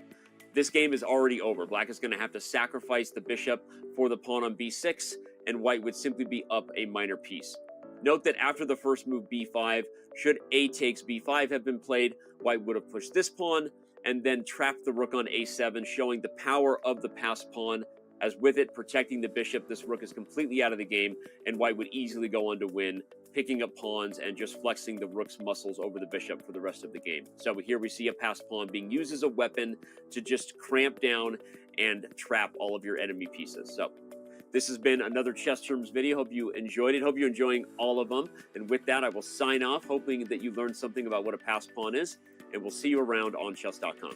this game is already over. Black is going to have to sacrifice the bishop for the pawn on b6, and white would simply be up a minor piece. Note that after the first move b5, should a takes b5 have been played, white would have pushed this pawn and then trapped the rook on a7, showing the power of the passed pawn. As with it protecting the bishop, this rook is completely out of the game, and white would easily go on to win, picking up pawns and just flexing the rook's muscles over the bishop for the rest of the game. So here we see a passed pawn being used as a weapon to just cramp down and trap all of your enemy pieces. So this has been another Chess Terms video. Hope you enjoyed it. Hope you're enjoying all of them. And with that, I will sign off, hoping that you learned something about what a passed pawn is. And we'll see you around on chess.com.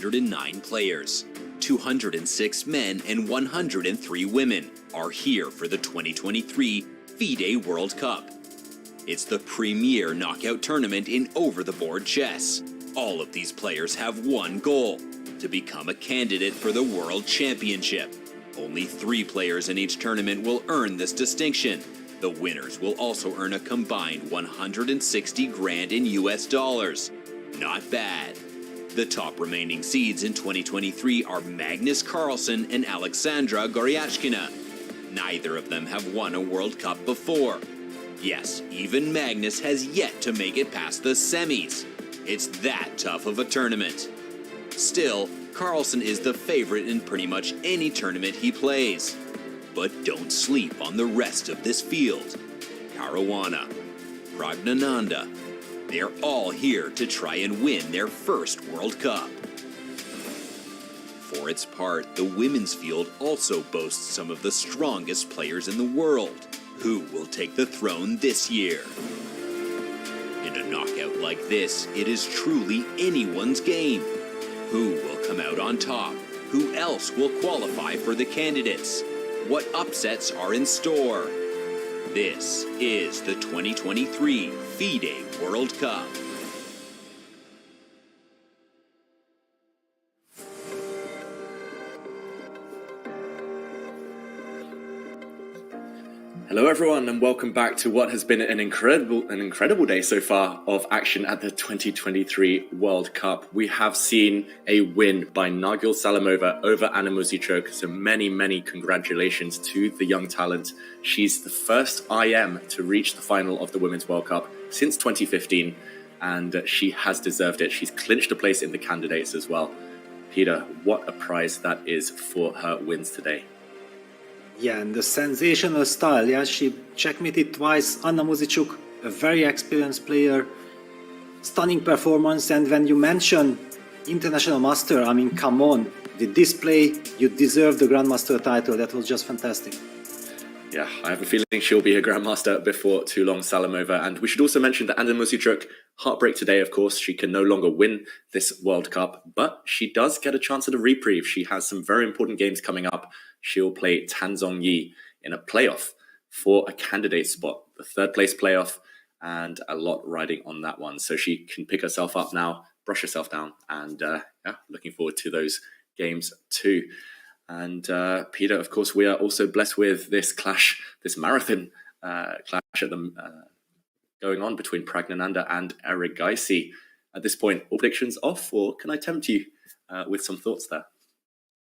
109 players, 206 men and 103 women are here for the 2023 FIDE World Cup. It's the premier knockout tournament in over-the-board chess. All of these players have one goal: to become a candidate for the World Championship. Only 3 players in each tournament will earn this distinction. The winners will also earn a combined 160 grand in US dollars. Not bad. The top remaining seeds in 2023 are Magnus Carlsen and Alexandra Goryachkina. Neither of them have won a World Cup before. Yes, even Magnus has yet to make it past the semis. It's that tough of a tournament. Still, Carlsen is the favorite in pretty much any tournament he plays. But don't sleep on the rest of this field. Caruana, PRAGGNANANDHAA, they're all here to try and win their first World Cup. For its part, the women's field also boasts some of the strongest players in the world. Who will take the throne this year? In a knockout like this, it is truly anyone's game. Who will come out on top? Who else will qualify for the candidates? What upsets are in store? This is the 2023 FIDE World Cup. Hello everyone and welcome back to what has been an incredible day so far of action at the 2023 World Cup. We have seen a win by Nargile Salimova over Anna Muzychuk, so many congratulations to the young talent. She's the first IM to reach the final of the Women's World Cup since 2015 and she has deserved it. She's clinched a place in the candidates as well. Peter, what a prize that is for her wins today. Yeah, and the sensational style. Yeah, she checkmated twice. Anna Muzychuk, a very experienced player, stunning performance. And when you mention international master, I mean, come on, with this play, you deserve the Grandmaster title. That was just fantastic. Yeah, I have a feeling she'll be a Grandmaster before too long, Salimova. And we should also mention that Anna Muzychuk, heartbreak today, of course. She can no longer win this World Cup, but she does get a chance at a reprieve. She has some very important games coming up. She'll play Tan Zhongyi in a playoff for a candidate spot, the 3rd place playoff, and a lot riding on that one. So she can pick herself up now, brush herself down, and yeah, looking forward to those games too. And Peter, of course, we are also blessed with this clash, this marathon clash at the, going on between PRAGGNANANDHAA and ERIGAISI. At this point, all predictions off, or can I tempt you with some thoughts there?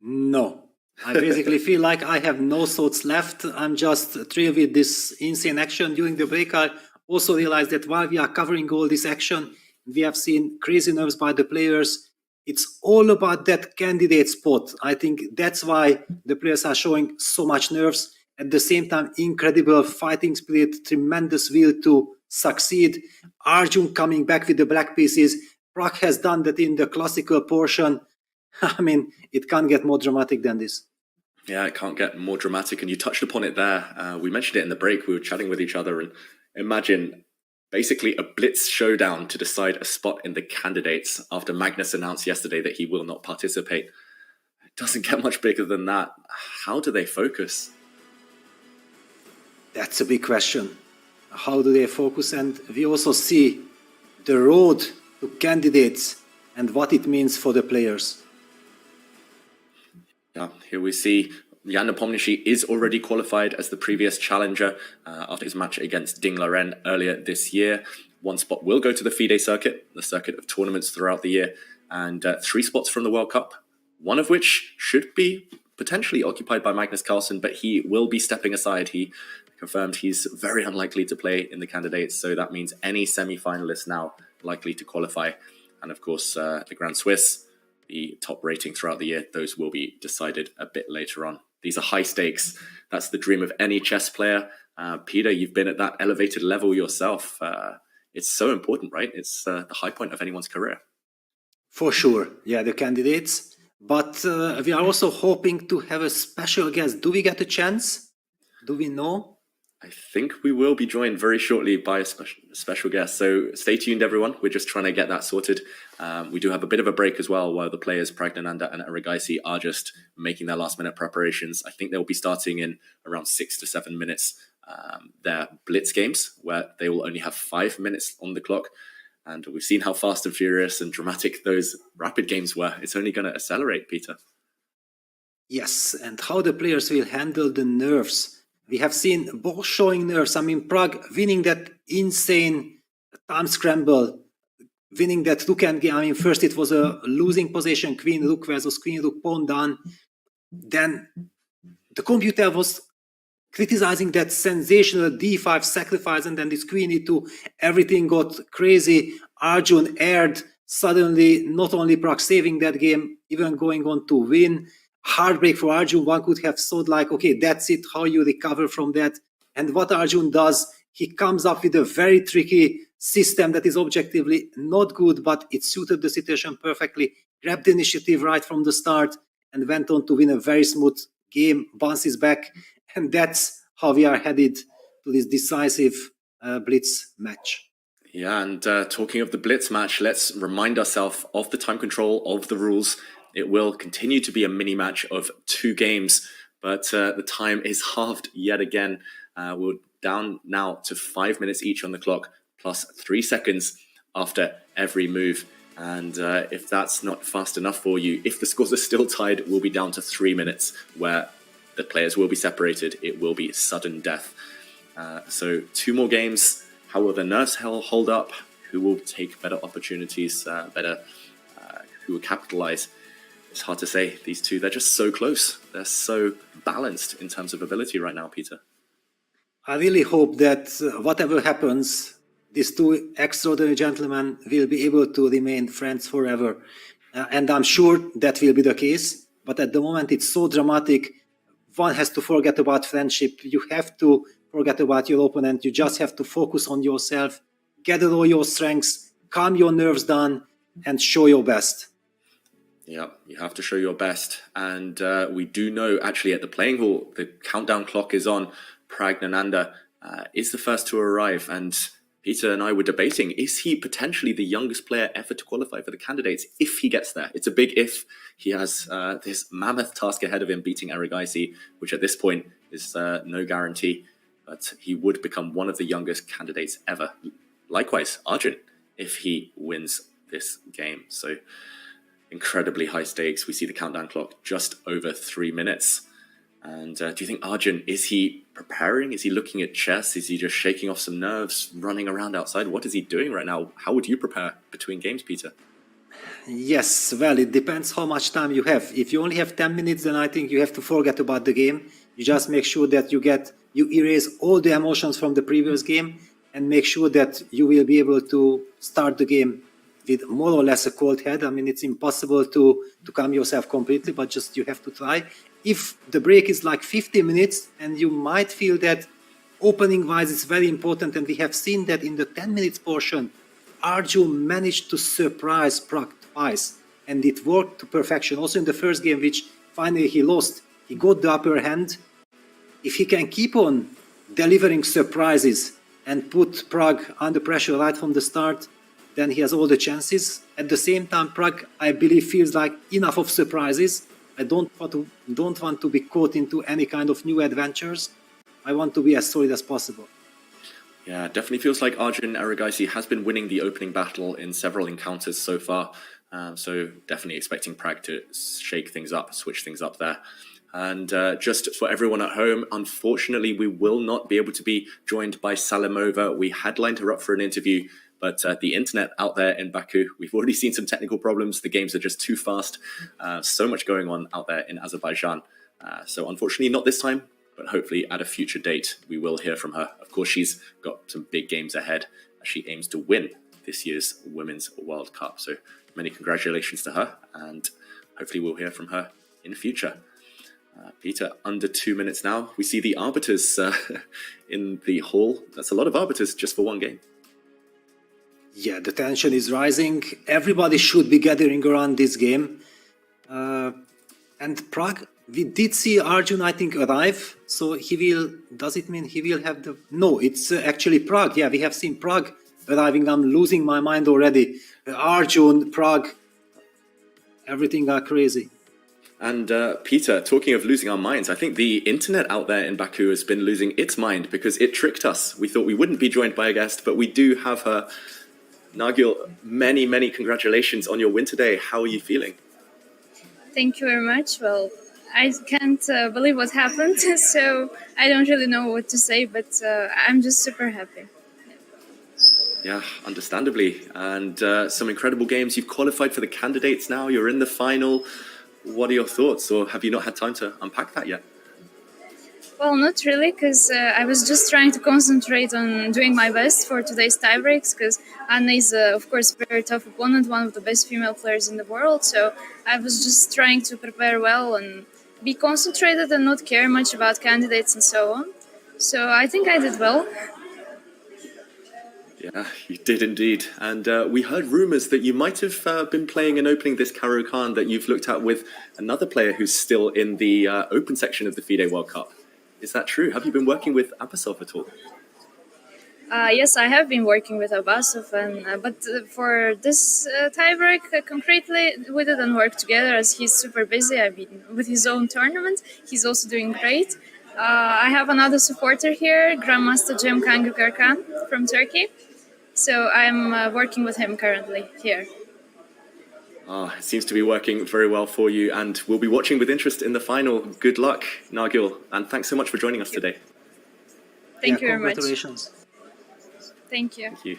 No. I basically feel like I have no thoughts left. I'm just thrilled with this insane action during the break. I also realized that while we are covering all this action, we have seen crazy nerves by the players. It's all about that candidate spot. I think that's why the players are showing so much nerves. At the same time, incredible fighting spirit, tremendous will to succeed. ARJUN coming back with the black pieces. PRAGG has done that in the classical portion. I mean, it can't get more dramatic than this. Yeah, it can't get more dramatic. And you touched upon it there. We mentioned it in the break. We were chatting with each other and imagine basically a blitz showdown to decide a spot in the candidates after Magnus announced yesterday that he will not participate. It doesn't get much bigger than that. How do they focus? That's a big question. How do they focus? And we also see the road to candidates and what it means for the players. Yeah, here we see Jan Nepomniachtchi is already qualified as the previous challenger after his match against Ding Laren earlier this year. 1 spot will go to the FIDE circuit, the circuit of tournaments throughout the year, and 3 spots from the World Cup, one of which should be potentially occupied by Magnus Carlsen, but he will be stepping aside. He confirmed he's very unlikely to play in the candidates, so that means any semi-finalists now likely to qualify. And of course, the Grand Swiss, the top rating throughout the year, those will be decided a bit later on. These are high stakes. That's the dream of any chess player. Peter, you've been at that elevated level yourself. It's so important, right? It's the high point of anyone's career. For sure, yeah, the candidates. But we are also hoping to have a special guest. Do we get a chance? Do we know? I think we will be joined very shortly by a special guest. So stay tuned, everyone. We're just trying to get that sorted. We do have a bit of a break as well while the players PRAGGNANANDHAA and ERIGAISI are just making their last minute preparations. I think they'll be starting in around 6 to 7 minutes. Their blitz games, where they will only have 5 minutes on the clock. And we've seen how fast and furious and dramatic those rapid games were. It's only going to accelerate, Peter. Yes, and how the players will handle the nerves. We have seen both showing nerves. I mean, Prague winning that insane time scramble, winning that rook end game. I mean, first it was a losing position, queen rook versus queen rook pawn down. Then the computer was criticizing that sensational d5 sacrifice, and then this queen e2, everything got crazy. ARJUN aired, suddenly not only Prague saving that game, even going on to win. Heartbreak for ARJUN. One could have thought like, okay, that's it, how you recover from that. And what ARJUN does, he comes up with a very tricky system that is objectively not good, but it suited the situation perfectly, grabbed the initiative right from the start, and went on to win a very smooth game, bounces back. And that's how we are headed to this decisive blitz match. Yeah, and talking of the blitz match, let's remind ourselves of the time control, of the rules. It will continue to be a mini match of 2 games, but the time is halved yet again. We're down now to 5 minutes each on the clock, plus 3 seconds after every move. And if that's not fast enough for you, if the scores are still tied, we'll be down to 3 minutes where the players will be separated. It will be sudden death. So 2 more games. How will the nerves hold up? Who will take better opportunities, who will capitalize? It's hard to say. These two, they're just so close. They're so balanced in terms of ability right now, Peter. I really hope that whatever happens, these 2 extraordinary gentlemen will be able to remain friends forever. And I'm sure that will be the case. But at the moment, it's so dramatic. One has to forget about friendship. You have to forget about your opponent. You just have to focus on yourself, gather all your strengths, calm your nerves down, and show your best. Yeah, you have to show your best. And we do know, actually, at the playing hall, the countdown clock is on. PRAGGNANANDHAA is the first to arrive. And Peter and I were debating, is he potentially the youngest player ever to qualify for the candidates if he gets there? It's a big if. He has this mammoth task ahead of him, beating ERIGAISI, which at this point is no guarantee. But he would become one of the youngest candidates ever. Likewise, ARJUN, if he wins this game. So incredibly high stakes. We see the countdown clock just over 3 minutes. And do you think ARJUN, is he preparing? Is he looking at chess? Is he just shaking off some nerves, running around outside? What is he doing right now? How would you prepare between games, Peter? Yes, well, it depends how much time you have. If you only have 10 minutes, then I think you have to forget about the game. You just make sure that you erase all the emotions from the previous game and make sure that you will be able to start the game with more or less a cold head. I mean, it's impossible to calm yourself completely, but just you have to try. If the break is like 50 minutes and you might feel that opening-wise it's very important, and we have seen that in the 10 minutes portion, ARJUN managed to surprise Prague twice, and it worked to perfection. Also in the first game, which finally he lost, he got the upper hand. If he can keep on delivering surprises and put Prague under pressure right from the start, then he has all the chances. At the same time, Prague, I believe, feels like enough of surprises. I don't want to be caught into any kind of new adventures. I want to be as solid as possible. Yeah, it definitely feels like ARJUN ERIGAISI has been winning the opening battle in several encounters so far. So definitely expecting Prague to shake things up, switch things up there. And just for everyone at home, unfortunately, we will not be able to be joined by Salimova. We had lined her up for an interview, but the internet out there in Baku, we've already seen some technical problems. The games are just too fast. So much going on out there in Azerbaijan. So unfortunately, not this time, but hopefully at a future date, we will hear from her. Of course, she's got some big games ahead as she aims to win this year's Women's World Cup. So many congratulations to her, and hopefully we'll hear from her in the future. Peter, under 2 minutes now. We see the arbiters in the hall. That's a lot of arbiters just for one game. Yeah, the tension is rising. Everybody should be gathering around this game. And Prague We did see Arjun, I think, arrive. So he will. Does it mean he will have the? No, it's actually Prague. Yeah, we have seen Prague arriving. I'm losing my mind already. Arjun, Prague, everything are crazy. And Peter, talking of losing our minds, I think the internet out there in Baku has been losing its mind because it tricked us. We thought we wouldn't be joined by a guest, but we do have her. Nagil, many, many congratulations on your win today. How are you feeling? Thank you very much. Well, I can't believe what happened, so I don't really know what to say, but I'm just super happy. Yeah, understandably. And some incredible games. You've qualified for the candidates now. You're in the final. What are your thoughts, or have you not had time to unpack that yet? Well, not really, because I was just trying to concentrate on doing my best for today's tiebreaks, because Anna is, of course, a very tough opponent, one of the best female players in the world, so I was just trying to prepare well and be concentrated and not care much about candidates and so on. So I think I did well. Yeah, you did indeed. And we heard rumours that you might have been playing an opening this Karo Khan that you've looked at with another player who's still in the open section of the FIDE World Cup. Is that true? Have you been working with Abbasov at all? Yes, I have been working with Abbasov, but for this tiebreak concretely, we didn't work together as he's super busy. I mean, with his own tournament, he's also doing great. I have another supporter here, Grandmaster Cem Khan from Turkey. So I'm working with him currently here. It seems to be working very well for you, and we'll be watching with interest in the final. Good luck, Nagil, and thanks so much for joining us today. Thank you very much. Congratulations. Thank you. Thank you.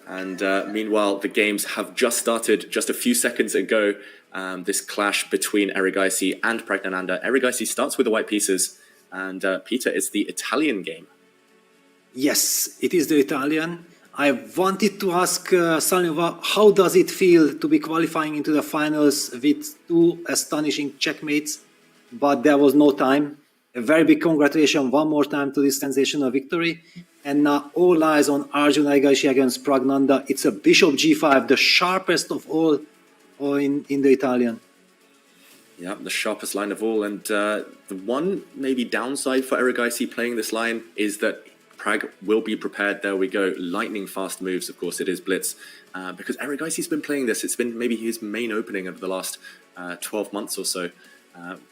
And meanwhile, the games have just started just a few seconds ago. This clash between ERIGAISI and PRAGGNANANDHAA. ERIGAISI starts with the white pieces, and Peter, it's the Italian game. Yes, it is the Italian. I wanted to ask Salnova, how does it feel to be qualifying into the finals with two astonishing checkmates, but there was no time. A very big congratulations one more time to this sensational victory. And now all eyes on ARJUN ERIGAISI against PRAGGNANANDHAA. It's a bishop g5, the sharpest of all in the Italian. Yeah, the sharpest line of all. And the one maybe downside for ERIGAISI playing this line is that Pragg will be prepared. There we go. Lightning fast moves, of course, it is Blitz. Because ERIGAISI's been playing this. It's been maybe his main opening over the last 12 months or so.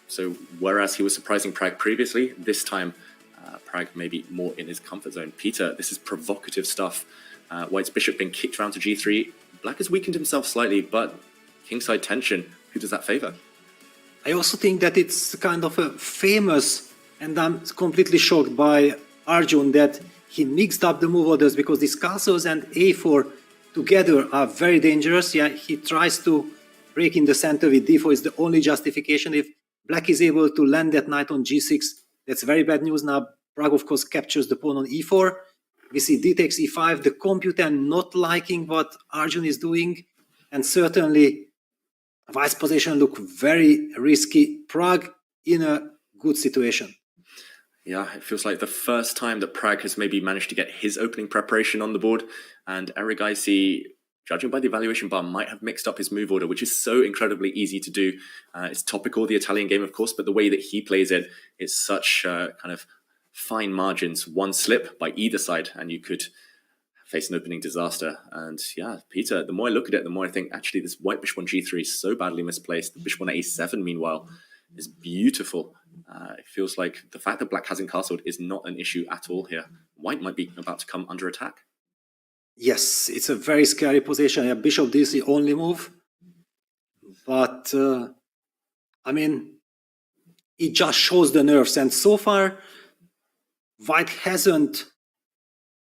So whereas he was surprising Pragg previously, this time Pragg maybe more in his comfort zone. Peter, this is provocative stuff. White's bishop being kicked around to g3. Black has weakened himself slightly, but kingside tension, who does that favor? I also think that it's kind of a famous, and I'm completely shocked by Arjun that he mixed up the move orders, because these castles and a4 together are very dangerous. Yeah, he tries to break in the center with d4 is the only justification. If black is able to land that knight on g6, that's very bad news. Now Pragg, of course, captures the pawn on e4. We see d takes e5, the computer not liking what Arjun is doing, and certainly vice position look very risky. Pragg in a good situation. Yeah, it feels like the first time that Pragg has maybe managed to get his opening preparation on the board, and ERIGAISI, judging by the evaluation bar, might have mixed up his move order, which is so incredibly easy to do. It's topical, the Italian game, of course, but the way that he plays it is such kind of fine margins. One slip by either side, and you could face an opening disaster. And yeah, Peter, the more I look at it, the more I think, actually, this white bishop on g3 is so badly misplaced. The bishop on a7, meanwhile, is beautiful. It feels like the fact that black hasn't castled is not an issue at all here. White might be about to come under attack. Yes, it's a very scary position. Yeah, bishop d is the only move. But, I mean, it just shows the nerves. And so far, white hasn't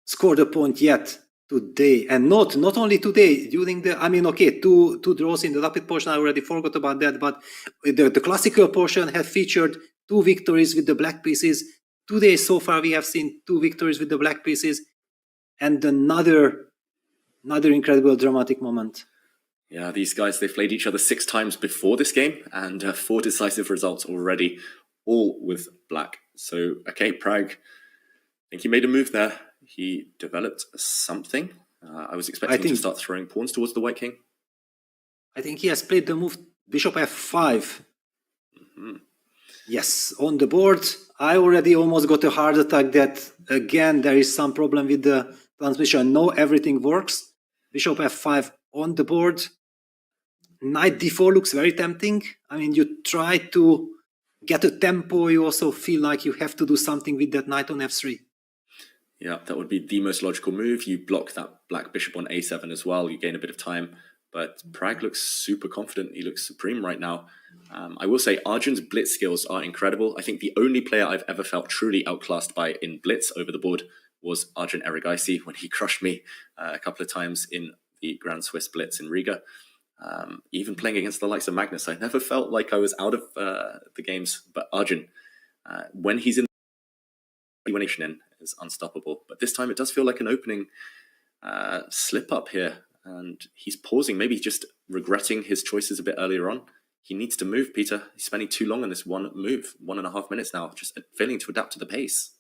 scored a point yet today. And not only today, during the, I mean, okay, two draws in the rapid portion. I already forgot about that. But the classical portion had featured 2 victories with the black pieces. Today, so far, we have seen 2 victories with the black pieces. And another incredible dramatic moment. Yeah, these guys, they've played each other 6 times before this game, and 4 decisive results already, all with black. So, okay, Pragg, I think he made a move there. He developed something. I was expecting him to start throwing pawns towards the white king. I think he has played the move bishop f5. Yes, on the board, I already almost got a heart attack that, again, there is some problem with the transmission. No, everything works. Bishop f5 on the board. Knight d4 looks very tempting. I mean, you try to get a tempo, you also feel like you have to do something with that knight on f3. Yeah, that would be the most logical move. You block that black bishop on a7 as well. You gain a bit of time. But Pragg looks super confident. He looks supreme right now. I will say Arjun's blitz skills are incredible. I think the only player I've ever felt truly outclassed by in blitz over the board was ARJUN ERIGAISI when he crushed me a couple of times in the Grand Swiss Blitz in Riga. Even playing against the likes of Magnus, I never felt like I was out of the games. But ARJUN, when he's in is unstoppable. But this time it does feel like an opening slip up here. And he's pausing, maybe just regretting his choices a bit earlier on. He needs to move, Peter. He's spending too long on this one move, 1.5 minutes now, just failing to adapt to the pace.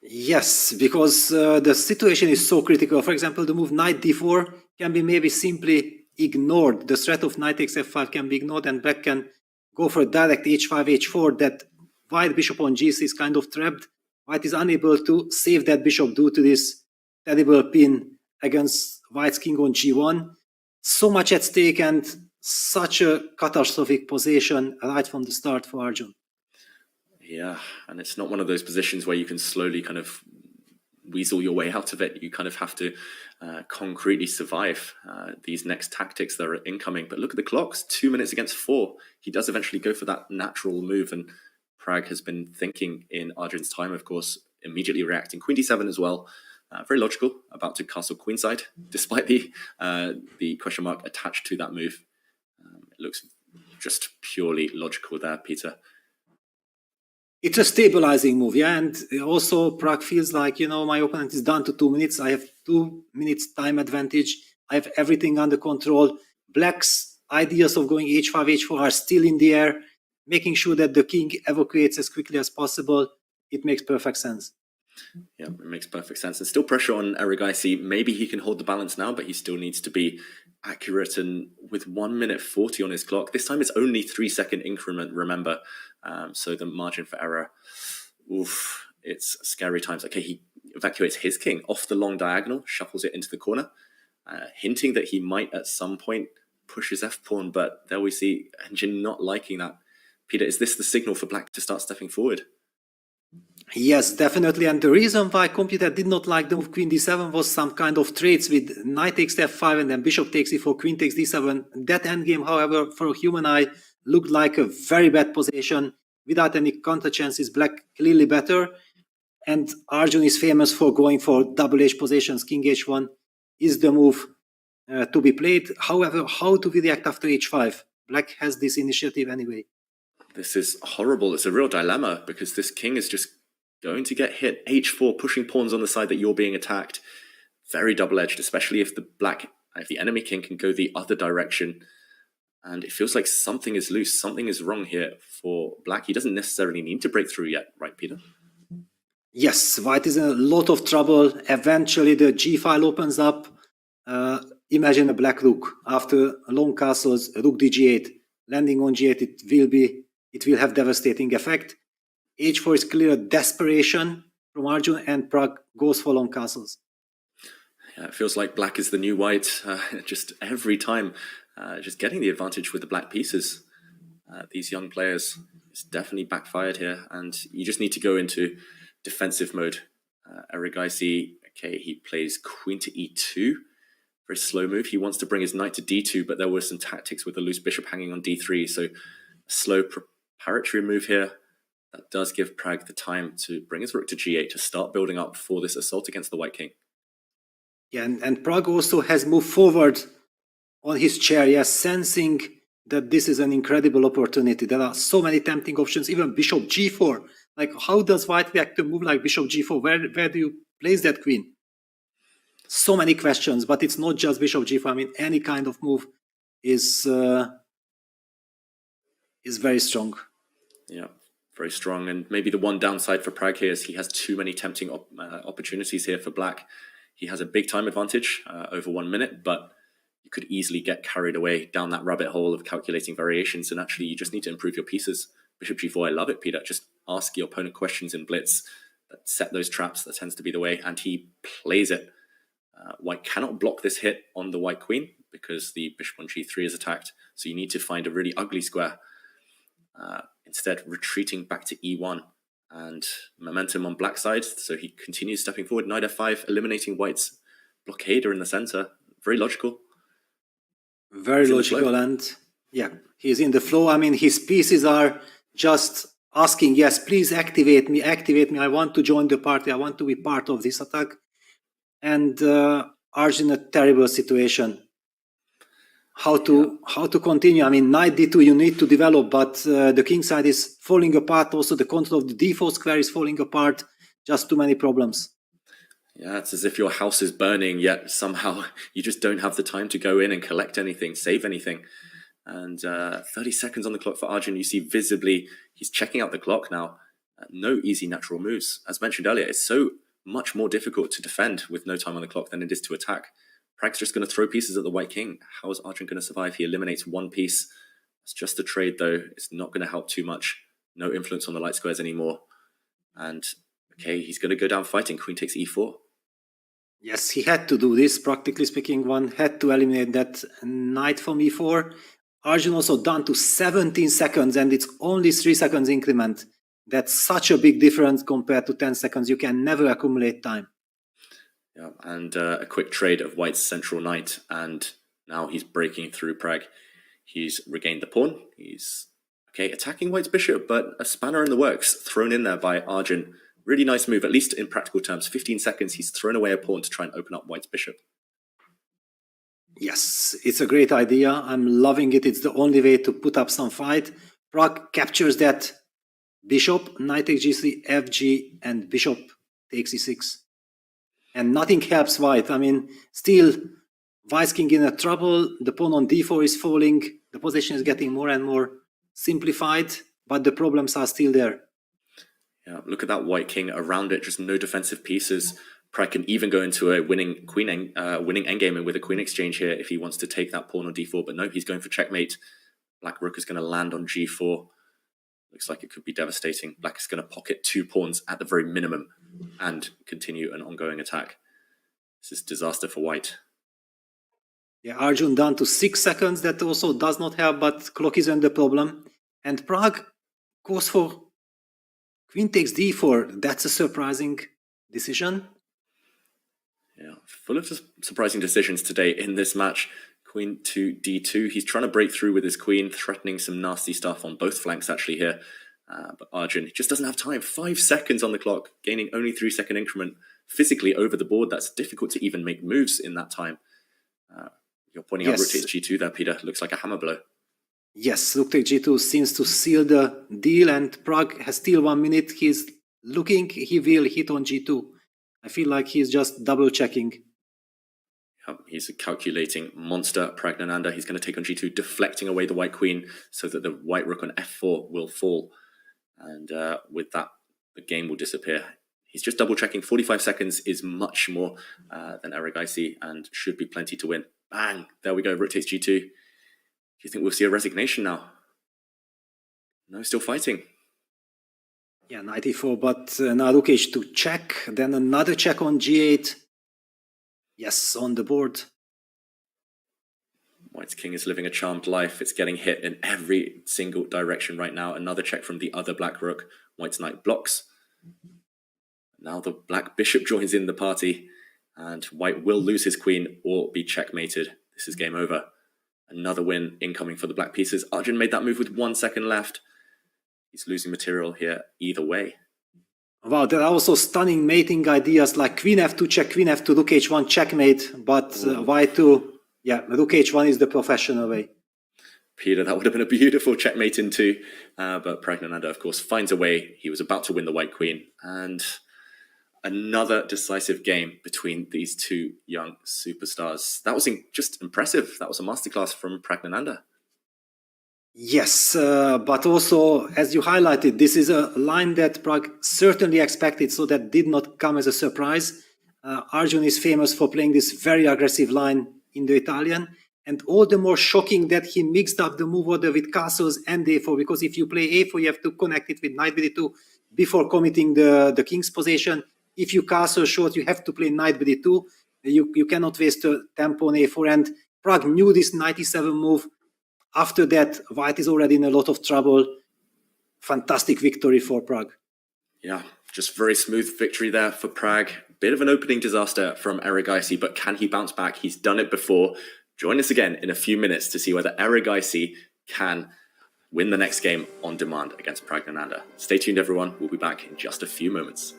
Yes, because the situation is so critical. For example, the move knight d4 can be maybe simply ignored. The threat of knight takes f5 can be ignored, and black can go for a direct h5, h4. That white bishop on g6 is kind of trapped. White is unable to save that bishop due to this terrible pin against white's king on g1. So much at stake and such a catastrophic position right from the start for ARJUN. Yeah, and it's not one of those positions where you can slowly kind of weasel your way out of it. You kind of have to concretely survive these next tactics that are incoming. But look at the clocks, 2 minutes against 4. He does eventually go for that natural move, and Pragg has been thinking in ARJUN's time, of course, immediately reacting. Queen d7 as well. Very logical, about to castle queenside, despite the question mark attached to that move. It looks just purely logical there, Peter. It's a stabilizing move, yeah, and also Pragg feels like, you know, my opponent is down to 2 minutes. I have 2 minutes time advantage. I have everything under control. Black's ideas of going h5, h4 are still in the air, making sure that the king evacuates as quickly as possible. It makes perfect sense. Yeah, it makes perfect sense. There's still pressure on ERIGAISI. Maybe he can hold the balance now, but he still needs to be accurate. And with 1 minute 40 on his clock, this time it's only 3-second increment, remember. So the margin for error, oof, it's scary times. Okay, he evacuates his king off the long diagonal, shuffles it into the corner, hinting that he might at some point push his f-pawn, but there we see ARJUN not liking that. Peter, is this the signal for black to start stepping forward? Yes, definitely. And the reason why computer did not like the move queen d7 was some kind of trades with knight takes f5 and then bishop takes e4, queen takes d7. That endgame, however, for a human eye, looked like a very bad position. Without any counter chances, black clearly better. And ARJUN is famous for going for double H positions. King h1 is the move to be played. However, how do we react after h5? Black has this initiative anyway. This is horrible. It's a real dilemma because this king is just going to get hit. h4, pushing pawns on the side that you're being attacked. Very double-edged, especially if the enemy king can go the other direction. And it feels like something is loose, something is wrong here for black. He doesn't necessarily need to break through yet, right, Peter? Yes, white is in a lot of trouble. Eventually the g file opens up. Imagine a black rook. After long castles, rook dg8, landing on g8, it will have devastating effect. h4 is clear desperation from ARJUN, and Pragg goes for long castles. Yeah, it feels like black is the new white, just every time, just getting the advantage with the black pieces. These young players, it's definitely backfired here, and you just need to go into defensive mode. ERIGAISI, okay, he plays queen to e2, very slow move. He wants to bring his knight to d2, but there were some tactics with the loose bishop hanging on d3, so a slow preparatory move here. That does give Pragg the time to bring his rook to g8 to start building up for this assault against the white king. Yeah, and Pragg also has moved forward on his chair, yes, sensing that this is an incredible opportunity. There are so many tempting options, even bishop g4. Like, how does white react to a move like bishop g4? Where do you place that queen? So many questions, but it's not just bishop g4. I mean, any kind of move is very strong. Yeah. Very strong, and maybe the one downside for Pragg here is he has too many tempting opportunities here for black. He has a big time advantage over 1 minute, but you could easily get carried away down that rabbit hole of calculating variations, and actually you just need to improve your pieces Bishop g4, I love it, Peter. Just ask your opponent questions in blitz, set those traps. That tends to be the way, and he plays it. White cannot block this hit on the white queen because the bishop on g3 is attacked, so you need to find a really ugly square. Instead, retreating back to e1, and momentum on black side, so he continues stepping forward. Knight f5, eliminating white's blockader in the center. Very logical. Very logical, and yeah, he's in the flow. I mean, his pieces are just asking, yes, please activate me, I want to join the party, I want to be part of this attack. And ARJUN in a terrible situation. How to continue? I mean, knight d2 you need to develop, but the king side is falling apart. Also, the control of the d4 square is falling apart. Just too many problems. Yeah, it's as if your house is burning, yet somehow you just don't have the time to go in and collect anything, save anything. And 30 seconds on the clock for ARJUN. You see visibly he's checking out the clock now. No easy natural moves. As mentioned earlier, it's so much more difficult to defend with no time on the clock than it is to attack. Pragg's just going to throw pieces at the white king. How is ARJUN going to survive? He eliminates one piece. It's just a trade, though. It's not going to help too much. No influence on the light squares anymore. And, okay, he's going to go down fighting. Queen takes e4. Yes, he had to do this, practically speaking. One had to eliminate that knight from e4. ARJUN also down to 17 seconds, and it's only 3 seconds increment. That's such a big difference compared to 10 seconds. You can never accumulate time. Yeah, and a quick trade of white's central knight, and now he's breaking through Pragg. He's regained the pawn. He's attacking white's bishop, but a spanner in the works thrown in there by ARJUN. Really nice move, at least in practical terms. 15 seconds, he's thrown away a pawn to try and open up white's bishop. Yes, it's a great idea. I'm loving it. It's the only way to put up some fight. Pragg captures that bishop, knight takes g3, fg, and bishop takes e6. And nothing helps white. I mean, still, white's king in a trouble. The pawn on d4 is falling. The position is getting more and more simplified, but the problems are still there. Yeah, look at that white king around it. Just no defensive pieces. Pragg can even go into a winning endgame with a queen exchange here if he wants to take that pawn on d4. But no, he's going for checkmate. Black rook is going to land on g4. Looks like it could be devastating. Black is going to pocket 2 pawns at the very minimum and continue an ongoing attack. This is disaster for white. Yeah, ARJUN down to 6 seconds. That also does not help, but clock isn't the problem. And Pragg goes for queen takes d4. That's a surprising decision. Yeah, full of surprising decisions today in this match. Queen to d2. He's trying to break through with his queen, threatening some nasty stuff on both flanks actually here. But ARJUN just doesn't have time. 5 seconds on the clock, gaining only 3-second increment. Physically over the board, that's difficult to even make moves in that time. You're pointing out rook takes g2 there, Peter. Looks like a hammer blow. Yes, rook takes g2 seems to seal the deal, and Pragg has still 1 minute. He's looking, he will hit on g2. I feel like he's just double checking. He's a calculating monster, PRAGGNANANDHAA. He's going to take on g2, deflecting away the white queen so that the white rook on f4 will fall. And with that, the game will disappear. He's just double checking. 45 seconds is much more than ERIGAISI and should be plenty to win. Bang! There we go. Rook takes g2. Do you think we'll see a resignation now? No, still fighting. Yeah, knight e4, but now rook h2 check. Then another check on g8. Yes, on the board. White's king is living a charmed life. It's getting hit in every single direction right now. Another check from the other black rook. White's knight blocks. Now the black bishop joins in the party, and white will lose his queen or be checkmated. This is game over. Another win incoming for the black pieces. ARJUN made that move with 1 second left. He's losing material here either way. Wow, there are also stunning mating ideas like queen f2 check, queen f2, rook h1 checkmate, but y2, yeah, rook h1 is the professional way. Peter, that would have been a beautiful checkmate in 2, but PRAGGNANANDHAA, of course, finds a way. He was about to win the white queen, and another decisive game between these 2 young superstars. That was just impressive. That was a masterclass from PRAGGNANANDHAA. Yes, but also, as you highlighted, this is a line that Pragg certainly expected, so that did not come as a surprise. ARJUN is famous for playing this very aggressive line in the Italian, And all the more shocking that he mixed up the move order with castles and a4, because if you play a4, you have to connect it with knight bd2 before committing the king's position. If you castle short, you have to play knight bd2. You cannot waste a tempo on a4. And Pragg knew this knight e7 move. After that, white is already in a lot of trouble. Fantastic victory for Pragg. Yeah, just very smooth victory there for Pragg. Bit of an opening disaster from ERIGAISI, but can he bounce back? He's done it before. Join us again in a few minutes to see whether ERIGAISI can win the next game on demand against PRAGGNANANDHAA. Stay tuned, everyone. We'll be back in just a few moments.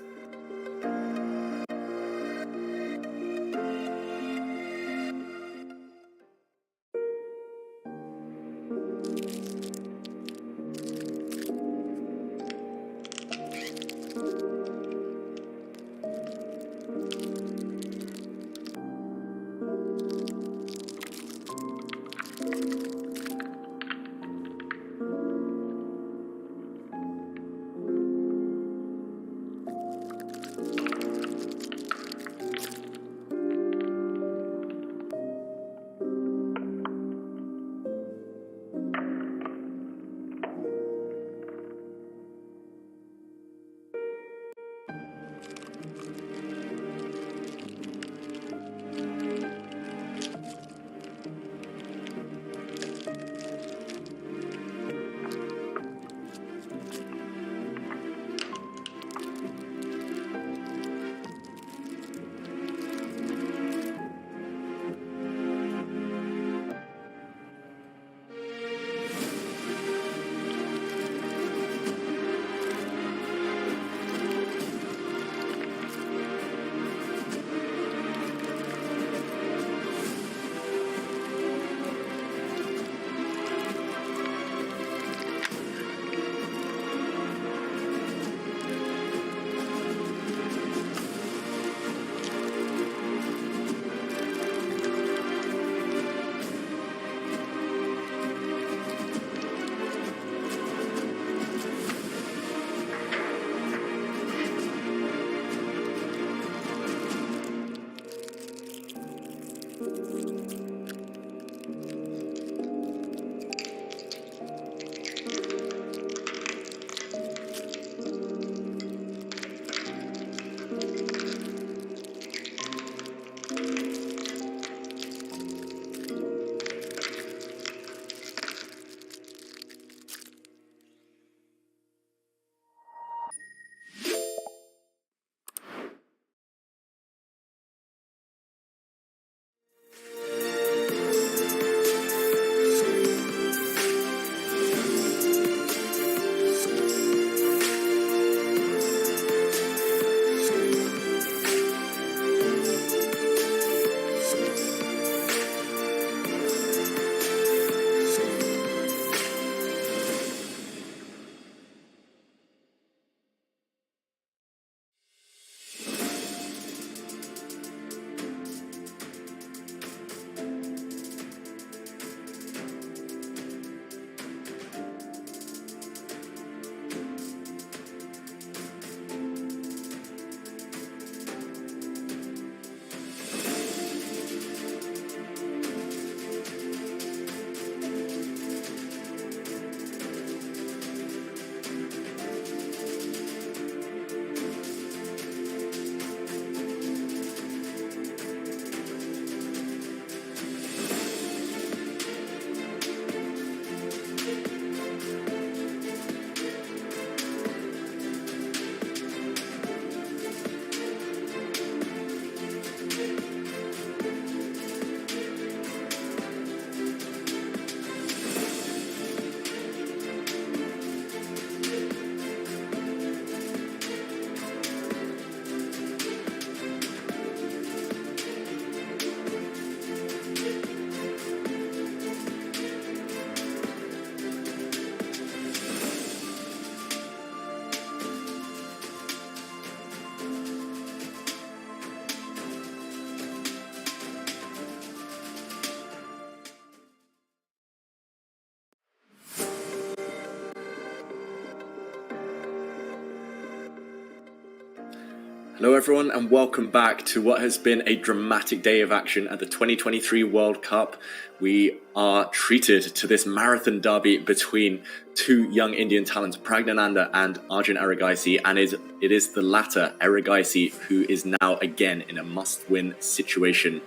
Hello everyone and welcome back to what has been a dramatic day of action at the 2023 World Cup. We are treated to this marathon derby between two young Indian talents, PRAGGNANANDHAA and ARJUN ERIGAISI, and it is the latter, ERIGAISI, who is now again in a must-win situation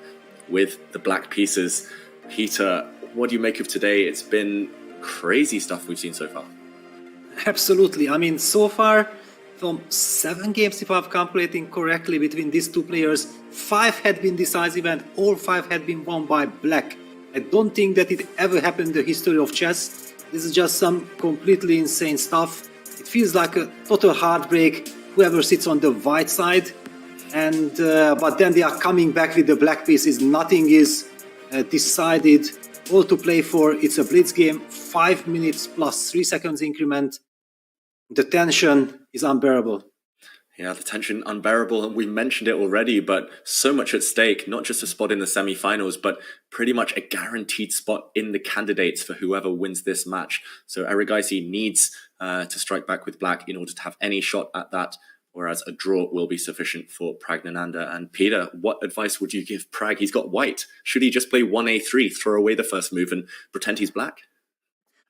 with the black pieces. Peter, what do you make of today? It's been crazy stuff we've seen so far. Absolutely. I mean, so far, from 7 games, if I'm calculating correctly, between these two players, 5 had been decisive and all 5 had been won by black. I don't think that it ever happened in the history of chess. This is just some completely insane stuff. It feels like a total heartbreak, whoever sits on the white side. And but then they are coming back with the black pieces. Nothing is decided. All to play for. It's a blitz game, 5 minutes plus 3 seconds increment. The tension is unbearable. Yeah, the tension unbearable, and we mentioned it already, but so much at stake, not just a spot in the semi-finals, but pretty much a guaranteed spot in the candidates for whoever wins this match. So ERIGAISI needs to strike back with black in order to have any shot at that, whereas a draw will be sufficient for PRAGGNANANDHAA. And Peter, what advice would you give Pragg? He's got white. Should he just play 1a3, throw away the first move and pretend he's black?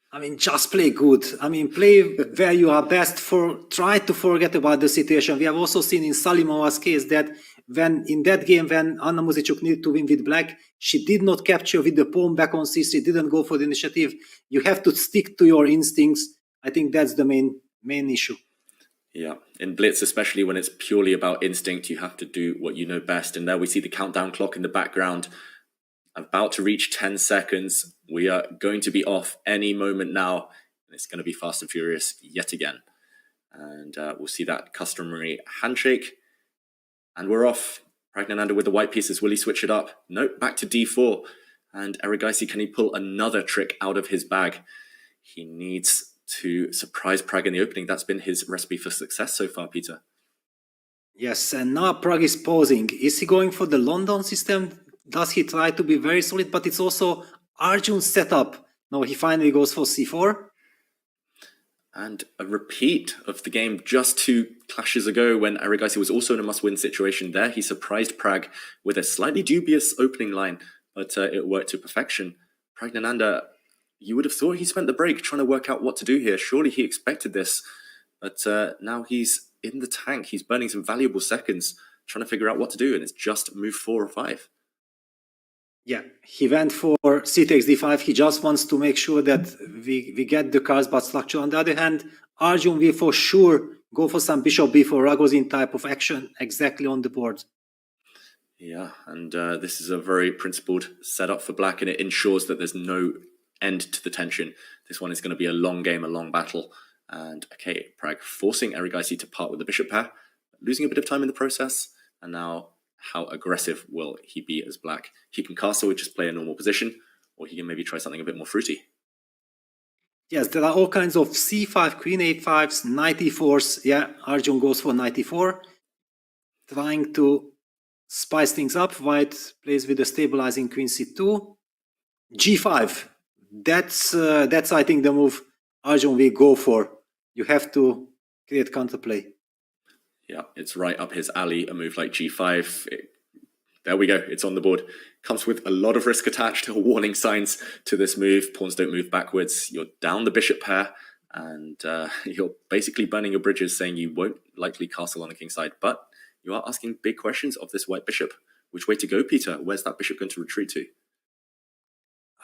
I mean, just play good. I mean, play where you are best. Try to forget about the situation. We have also seen in Salimova's case that in that game, when Anna Muzichuk needed to win with black, she did not capture with the pawn back on c3, didn't go for the initiative. You have to stick to your instincts. I think that's the main issue. Yeah, in Blitz, especially when it's purely about instinct, you have to do what you know best. And there we see the countdown clock in the background. About to reach 10 seconds. We are going to be off any moment now. And it's going to be fast and furious yet again. And we'll see that customary handshake. And we're off. PRAGGNANANDHAA with the white pieces. Will he switch it up? Nope, back to d4. And ERIGAISI, can he pull another trick out of his bag? He needs to surprise Pragg in the opening. That's been his recipe for success so far, Peter. Yes, and now Pragg is pausing. Is he going for the London system? Does he try to be very solid? But it's also Arjun's setup. No, he finally goes for c4. And a repeat of the game just 2 clashes ago when ERIGAISI was also in a must-win situation. There he surprised Pragg with a slightly dubious opening line, but it worked to perfection. PRAGGNANANDHAA, you would have thought he spent the break trying to work out what to do here. Surely he expected this. But now he's in the tank. He's burning some valuable seconds trying to figure out what to do. And it's just move 4 or 5. Yeah, he went for c takes d5. He just wants to make sure that we get the cards but structure. On the other hand, Arjun will for sure go for some bishop b4 Ragozin type of action exactly on the board. Yeah, and this is a very principled setup for black, and it ensures that there's no end to the tension. This one is going to be a long game, a long battle. And okay, Pragg forcing ERIGAISI to part with the bishop pair, losing a bit of time in the process, and now how aggressive will he be as black? He can castle, just play a normal position, or he can maybe try something a bit more fruity. Yes, there are all kinds of c5, queen a5s, knight e4s. Yeah, Arjun goes for knight e4, trying to spice things up. White plays with the stabilizing queen c2. g5. That's I think the move Arjun will go for. You have to create counterplay. Yeah, it's right up his alley, a move like g5. There we go, it's on the board. Comes with a lot of risk attached, warning signs to this move. Pawns don't move backwards. You're down the bishop pair, and you're basically burning your bridges, saying you won't likely castle on the king side. But you are asking big questions of this white bishop. Which way to go, Peter? Where's that bishop going to retreat to?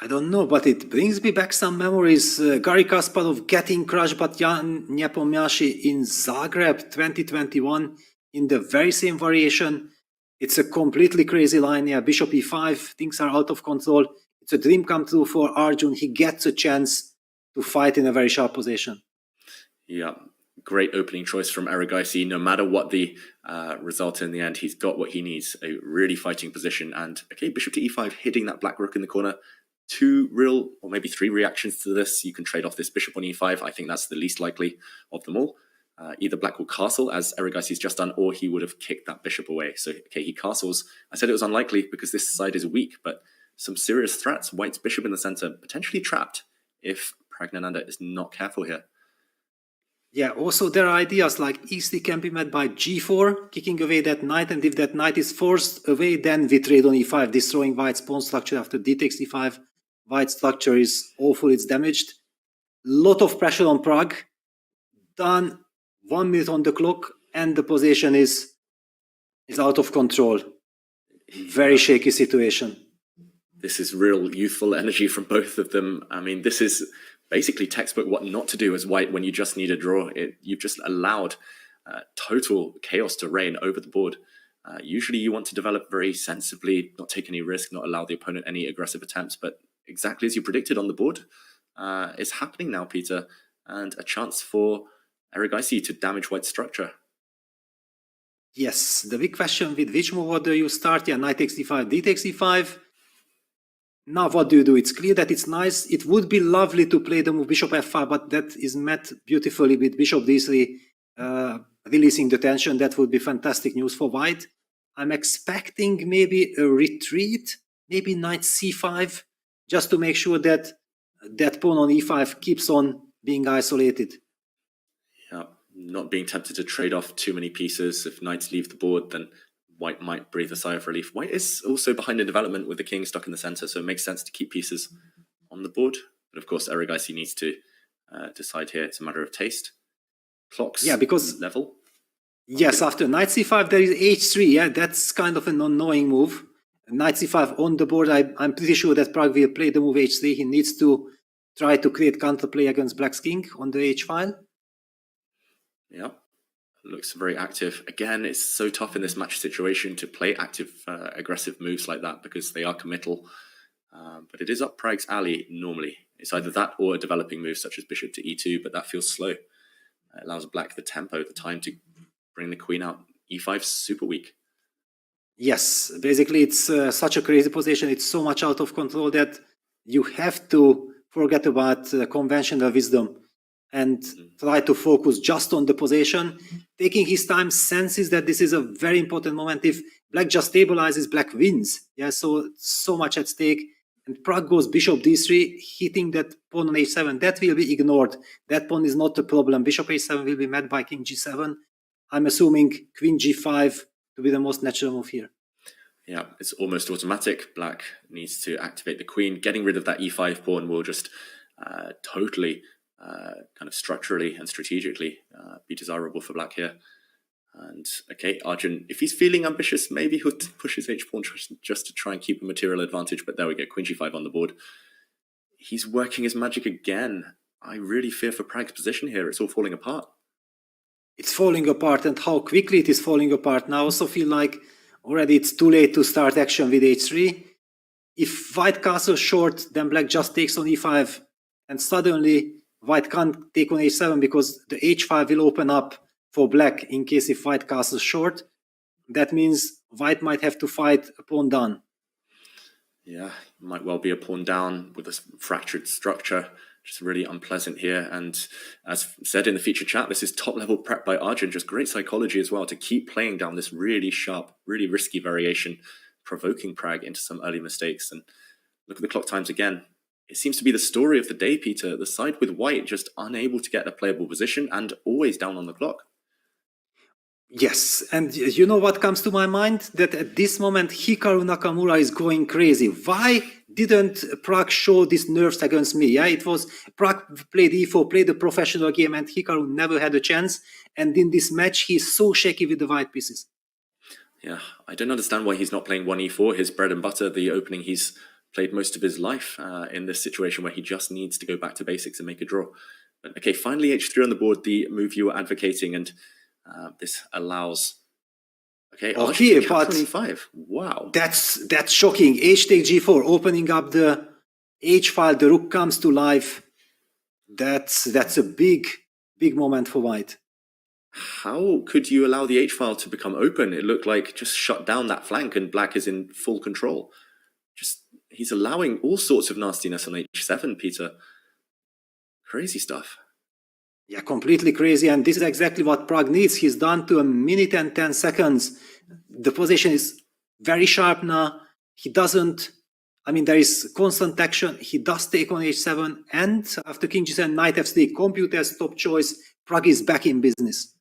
I don't know, but it brings me back some memories. Garry Kasparov getting crushed by Jan Nepomniachtchi in Zagreb 2021 in the very same variation. It's a completely crazy line. Yeah, bishop e5, things are out of control. It's a dream come true for Arjun. He gets a chance to fight in a very sharp position. Yeah, great opening choice from ERIGAISI. No matter what the result in the end, he's got what he needs, a really fighting position. And okay, bishop to e5, hitting that black rook in the corner. 2 real, or maybe 3 reactions to this. You can trade off this bishop on e5. I think that's the least likely of them all. Either black will castle, as ERIGAISI's just done, or he would have kicked that bishop away. So, okay, he castles. I said it was unlikely because this side is weak, but some serious threats. White's bishop in the center, potentially trapped if PRAGGNANANDHAA is not careful here. Yeah, also there are ideas like e3 can be met by g4, kicking away that knight, and if that knight is forced away, then we trade on e5, destroying white's pawn structure after d takes e5. White's structure is awful, it's damaged. Lot of pressure on Prague. Done 1 minute on the clock, and the position is out of control. Very shaky situation. This is real youthful energy from both of them. I mean, this is basically textbook what not to do as white when you just need a draw. You've just allowed total chaos to reign over the board. Usually you want to develop very sensibly, not take any risk, not allow the opponent any aggressive attempts, but exactly as you predicted on the board, is happening now, Peter, and a chance for ERIGAISI to damage white's structure. Yes, the big question with which move order you start, yeah, knight takes d5, d takes e5. Now what do you do? It's clear that it's nice. It would be lovely to play the move bishop f5, but that is met beautifully with bishop d3, releasing the tension. That would be fantastic news for white. I'm expecting maybe a retreat, maybe knight c5, just to make sure that that pawn on e5 keeps on being isolated. Yeah, not being tempted to trade off too many pieces. If knights leave the board, then white might breathe a sigh of relief. White is also behind in development with the king stuck in the center, so it makes sense to keep pieces on the board. But of course, ERIGAISI needs to decide here. It's a matter of taste. Clocks, yeah, because level. Yes, after knight c5 there is h3. Yeah, that's kind of an annoying move. Knight c5 on the board. I'm pretty sure that Prague will play the move h3. He needs to try to create counterplay against black's king on the h file. Yeah. Looks very active. Again, it's so tough in this match situation to play active, aggressive moves like that because they are committal. But it is up Prague's alley normally. It's either that or a developing move such as bishop to e2, but that feels slow. It allows black the tempo, the time to bring the queen out. e5's super weak. Yes, basically it's such a crazy position. It's so much out of control that you have to forget about conventional wisdom and try to focus just on the position. Taking his time, senses that this is a very important moment. If black just stabilizes, black wins. Yeah, so much at stake. And Prague goes bishop d3, hitting that pawn on h7. That will be ignored. That pawn is not the problem. Bishop h7 will be met by king g7. I'm assuming queen g5 to be the most natural move here. Yeah, it's almost automatic. Black needs to activate the queen. Getting rid of that e5 pawn will just totally kind of structurally and strategically be desirable for black here. And okay, Arjun, if he's feeling ambitious, maybe he'll push his h-pawn just to try and keep a material advantage. But there we go, queen g5 on the board. He's working his magic again. I really fear for Prague's position here. It's all falling apart. It's falling apart, and how quickly it is falling apart. Now I also feel like already it's too late to start action with h3. If white castles short, then black just takes on e5, and suddenly white can't take on h7 because the h5 will open up for black in case if white castles short. That means white might have to fight a pawn down. Yeah, might well be a pawn down with a fractured structure. Just really unpleasant here. And as said in the featured chat, this is top level prep by Arjun. Just great psychology as well to keep playing down this really sharp, really risky variation, provoking Prague into some early mistakes. And look at the clock times again. It seems to be the story of the day, Peter. The side with white just unable to get a playable position and always down on the clock. Yes, and you know what comes to my mind? That at this moment, Hikaru Nakamura is going crazy. Why didn't Prague show these nerves against me? Yeah, it was Prague played e4, played the professional game, and Hikaru never had a chance. And in this match, he's so shaky with the white pieces. Yeah, I don't understand why he's not playing 1e4, his bread and butter, the opening he's played most of his life in this situation where he just needs to go back to basics and make a draw. But okay, finally h3 on the board, the move you were advocating, and this allows. Okay, but e5. Wow, that's shocking. H take g4, opening up the h file. The rook comes to life. That's a big moment for white. How could you allow the h file to become open? It looked like just shut down that flank, and black is in full control. Just he's allowing all sorts of nastiness on h7, Peter. Crazy stuff. Yeah, completely crazy, and this is exactly what Prague needs. He's down to 1 minute and 10 seconds. The position is very sharp now. He doesn't I mean, there is constant action. He does take on h7, and after king g7, knight f3, computer's top choice. Pragg is back in business.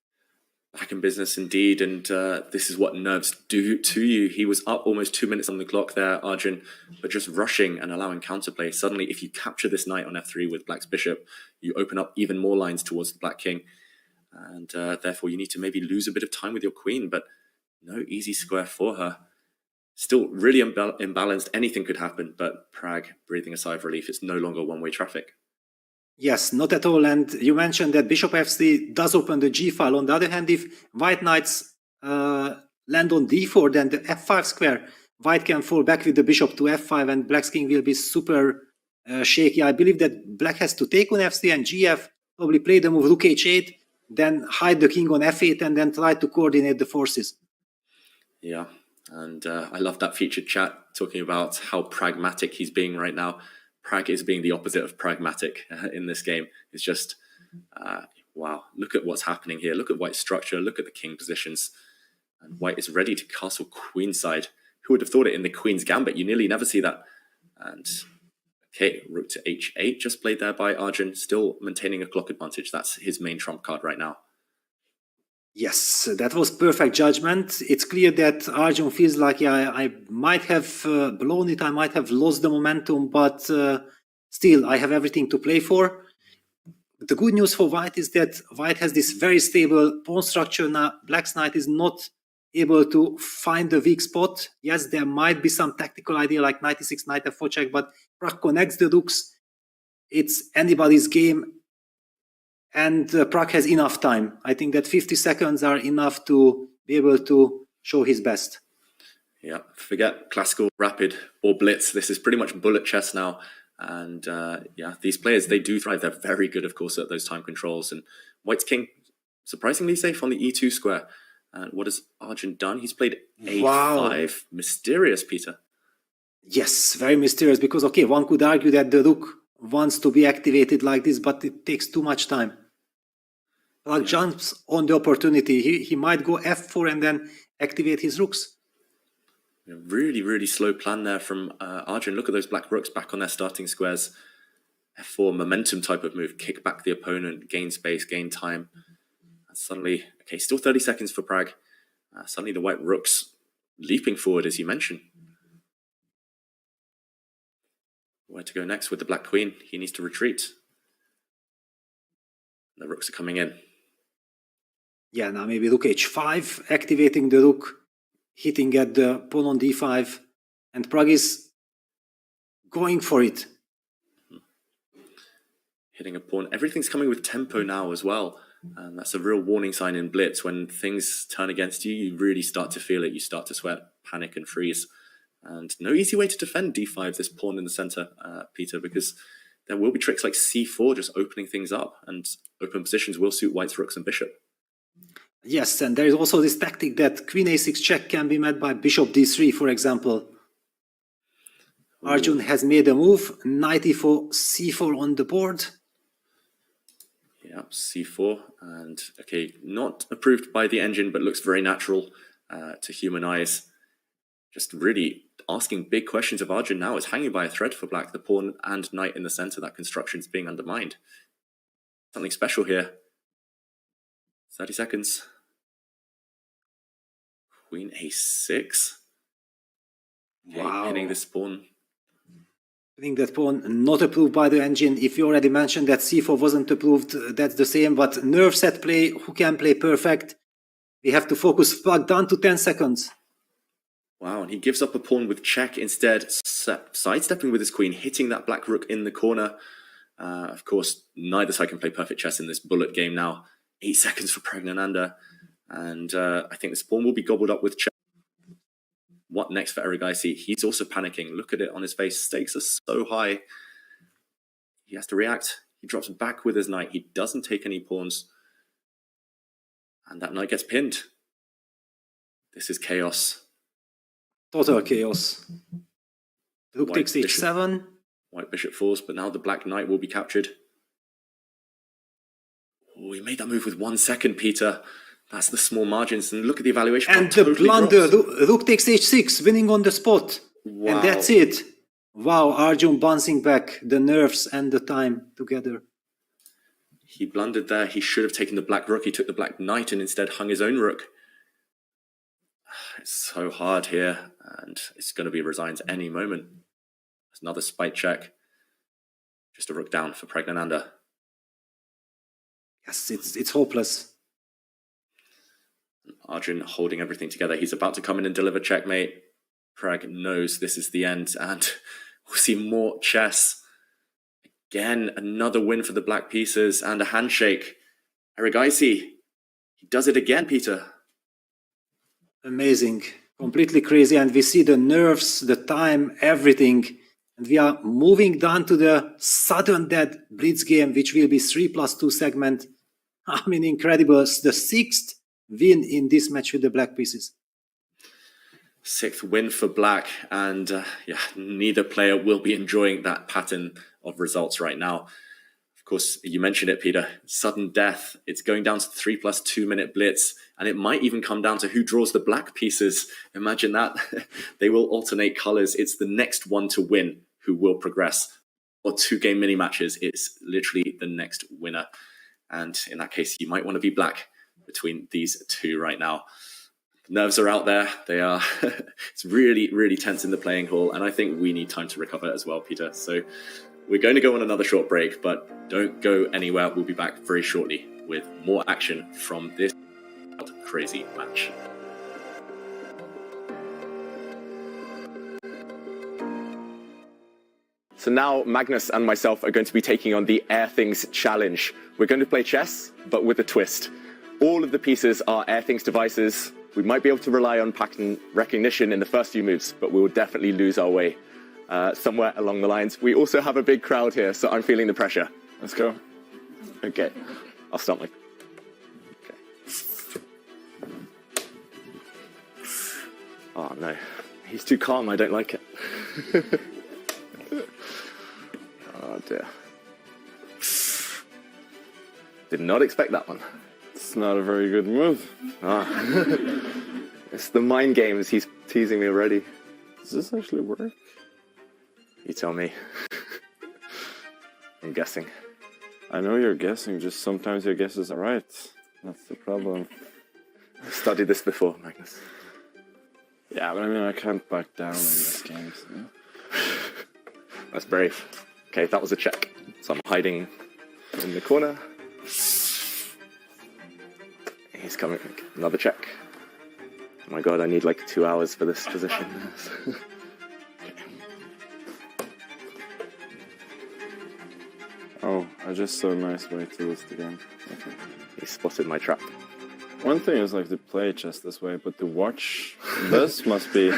Back in business indeed, and this is what nerves do to you. He was up almost 2 minutes on the clock there, Arjun, but just rushing and allowing counterplay. Suddenly, if you capture this knight on f3 with black's bishop, you open up even more lines towards the black king, and therefore you need to maybe lose a bit of time with your queen, but no easy square for her. Still really imbalanced. Anything could happen, but Pragg breathing a sigh of relief. It's no longer one-way traffic. Yes, not at all. And you mentioned that bishop f3 does open the g file. On the other hand, if white knights land on d4, then the f5 square, white can fall back with the bishop to f5, and black's king will be super shaky. I believe that black has to take on f3 and gf, probably play the move rook h8, then hide the king on f8, and then try to coordinate the forces. Yeah. And I love that featured chat talking about how pragmatic he's being right now. Pragg is being the opposite of pragmatic in this game. It's just, wow, look at what's happening here. Look at white's structure. Look at the king positions. And white is ready to castle queenside. Who would have thought it in the queen's gambit? You nearly never see that. And, okay, rook to h8 just played there by Arjun, still maintaining a clock advantage. That's his main trump card right now. Yes, that was perfect judgment. It's clear that Arjun feels like, yeah, I might have blown it, I might have lost the momentum, but still, I have everything to play for. The good news for white is that white has this very stable pawn structure now. Black's knight is not able to find the weak spot. Yes, there might be some tactical idea like knight e6, knight f4 check, but Pragg connects the rooks. It's anybody's game. And Pragg has enough time. I think that 50 seconds are enough to be able to show his best. Yeah, forget classical, rapid, or blitz. This is pretty much bullet chess now. And yeah, these players, they do thrive. They're very good, of course, at those time controls. And white's king, surprisingly safe on the e2 square. And what has Arjun done? He's played a5. Wow. Mysterious, Peter. Yes, very mysterious. Because, okay, one could argue that the rook wants to be activated like this, but it takes too much time. Pragg jumps on the opportunity. He might go f4 and then activate his rooks. A really, really slow plan there from Arjun. Look at those black rooks back on their starting squares. f4, momentum type of move. Kick back the opponent, gain space, gain time. And suddenly, okay, still 30 seconds for Pragg. Suddenly the white rooks leaping forward, as you mentioned. Where to go next with the black queen? He needs to retreat. The rooks are coming in. Yeah, now maybe rook h5, activating the rook, hitting at the pawn on d5, and Pragg is going for it. Hitting a pawn. Everything's coming with tempo now as well. And that's a real warning sign in blitz. When things turn against you, you really start to feel it. You start to sweat, panic, and freeze. And no easy way to defend d5, this pawn in the center, Peter, because there will be tricks like c4 just opening things up, and open positions will suit white's rooks and bishop. Yes, and there is also this tactic that queen a6 check can be met by bishop d3, for example. Ooh. Arjun has made a move, knight e4, c4 on the board. Yeah, c4, and okay, not approved by the engine, but looks very natural to human eyes. Just really asking big questions of Arjun now. It's hanging by a thread for black. The pawn and knight in the center, that construction is being undermined. Something special here. 30 seconds. Queen a6. Okay, wow. Pinning this pawn. Pinning that pawn, not approved by the engine. If you already mentioned that c4 wasn't approved, that's the same. But nerve set play, who can play perfect? We have to focus. Pragg down to 10 seconds. Wow, and he gives up a pawn with check instead, sidestepping with his queen, hitting that black rook in the corner. Of course, neither side can play perfect chess in this bullet game now. 8 seconds for Pragnanandhaa. And I think this pawn will be gobbled up with check. What next for ERIGAISI? He's also panicking. Look at it on his face. Stakes are so high. He has to react. He drops back with his knight. He doesn't take any pawns. And that knight gets pinned. This is chaos. Total chaos. Rook takes h7. White bishop falls, but now the black knight will be captured. Oh, he made that move with 1 second, Peter. That's the small margins. And look at the evaluation. And the blunder. Rook takes h6, winning on the spot. Wow. And that's it. Wow, Arjun bouncing back the nerves and the time together. He blundered there. He should have taken the black rook. He took the black knight and instead hung his own rook. It's so hard here, and it's going to be resigned any moment. There's another spite check. Just a rook down for Pragnanandhaa. Yes, it's hopeless. Arjun holding everything together. He's about to come in and deliver checkmate. Pragg knows this is the end, and we'll see more chess. Again, another win for the black pieces and a handshake. ERIGAISI, he does it again, Peter. Amazing, completely crazy, and we see the nerves, the time, everything. And we are moving down to the sudden death blitz game, which will be 3+2 segment. I mean, incredible. It's the 6th win in this match with the black pieces. 6th win for black, and yeah, neither player will be enjoying that pattern of results right now. Of course, you mentioned it, Peter, sudden death. It's going down to 3+2 minute blitz, and it might even come down to who draws the black pieces. Imagine that. They will alternate colors. It's the next one to win who will progress. Or 2-game mini matches, it's literally the next winner. And in that case, you might want to be black between these two right now. Nerves are out there. They are. It's really, really tense in the playing hall, and I think we need time to recover as well, Peter. So we're going to go on another short break, but don't go anywhere. We'll be back very shortly with more action from this crazy match. So now Magnus and myself are going to be taking on the Air Things Challenge. We're going to play chess, but with a twist. All of the pieces are Air Things devices. We might be able to rely on pattern recognition in the first few moves, but we will definitely lose our way somewhere along the lines. We also have a big crowd here, so I'm feeling the pressure. Let's go. Okay, I'll start my... Okay. Oh no, he's too calm, I don't like it. Oh dear. Did not expect that one. It's not a very good move. Ah. It's the mind games. He's teasing me already. Does this actually work? You tell me. I'm guessing. I know you're guessing, just sometimes your guesses are right. That's the problem. I've studied this before, Magnus. Yeah, but I mean, I can't back down in this game. So. That's brave. Okay, that was a check. So I'm hiding in the corner. He's coming. Another check. Oh my god, I need like 2 hours for this position. Oh, I just saw a nice way to lose the game. Okay. He spotted my trap. One thing is like to play chess this way, but to watch this must be...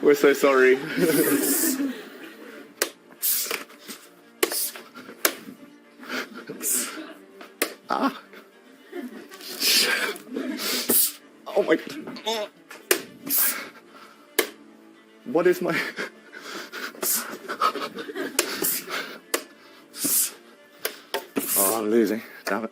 We're so sorry. Ah. Oh my god. Oh. What is my... Oh, I'm losing. Damn it.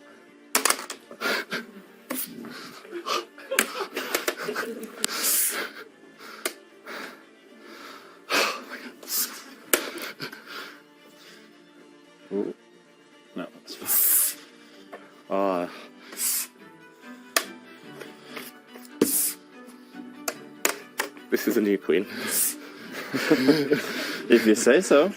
Ooh. No, that's fine. This is a new queen. If you say so.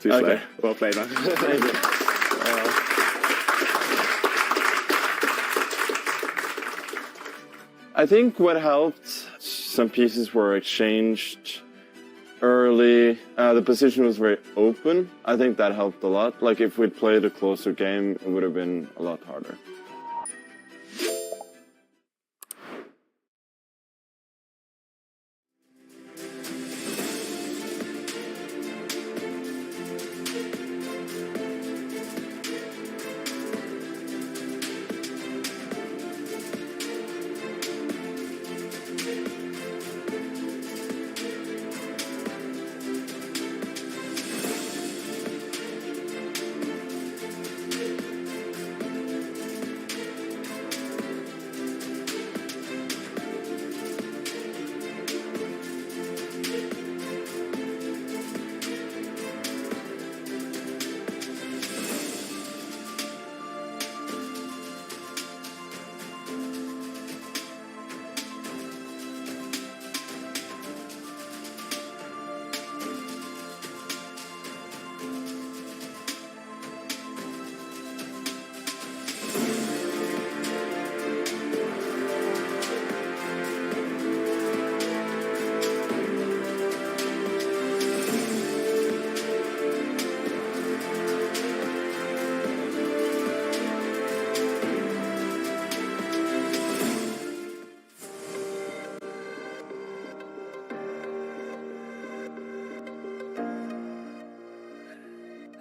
Too slow. Okay. Well played, man. Thank you. I think what helped, some pieces were exchanged early. The position was very open. I think that helped a lot. Like if we'd played a closer game, it would have been a lot harder.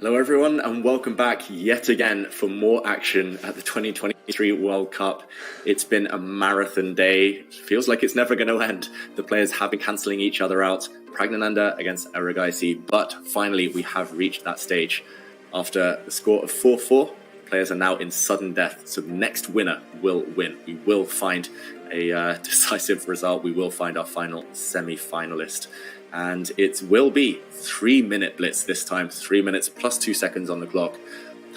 Hello everyone and welcome back yet again for more action at the 2023 World Cup. It's been a marathon day. Feels like it's never going to end. The players have been cancelling each other out. PRAGGNANANDHAA against ERIGAISI, but finally we have reached that stage. After the score of 4-4, players are now in sudden death, so the next winner will win. We will find a decisive result. We will find our final semi-finalist. And it will be 3-minute blitz this time, 3 minutes plus 2 seconds on the clock.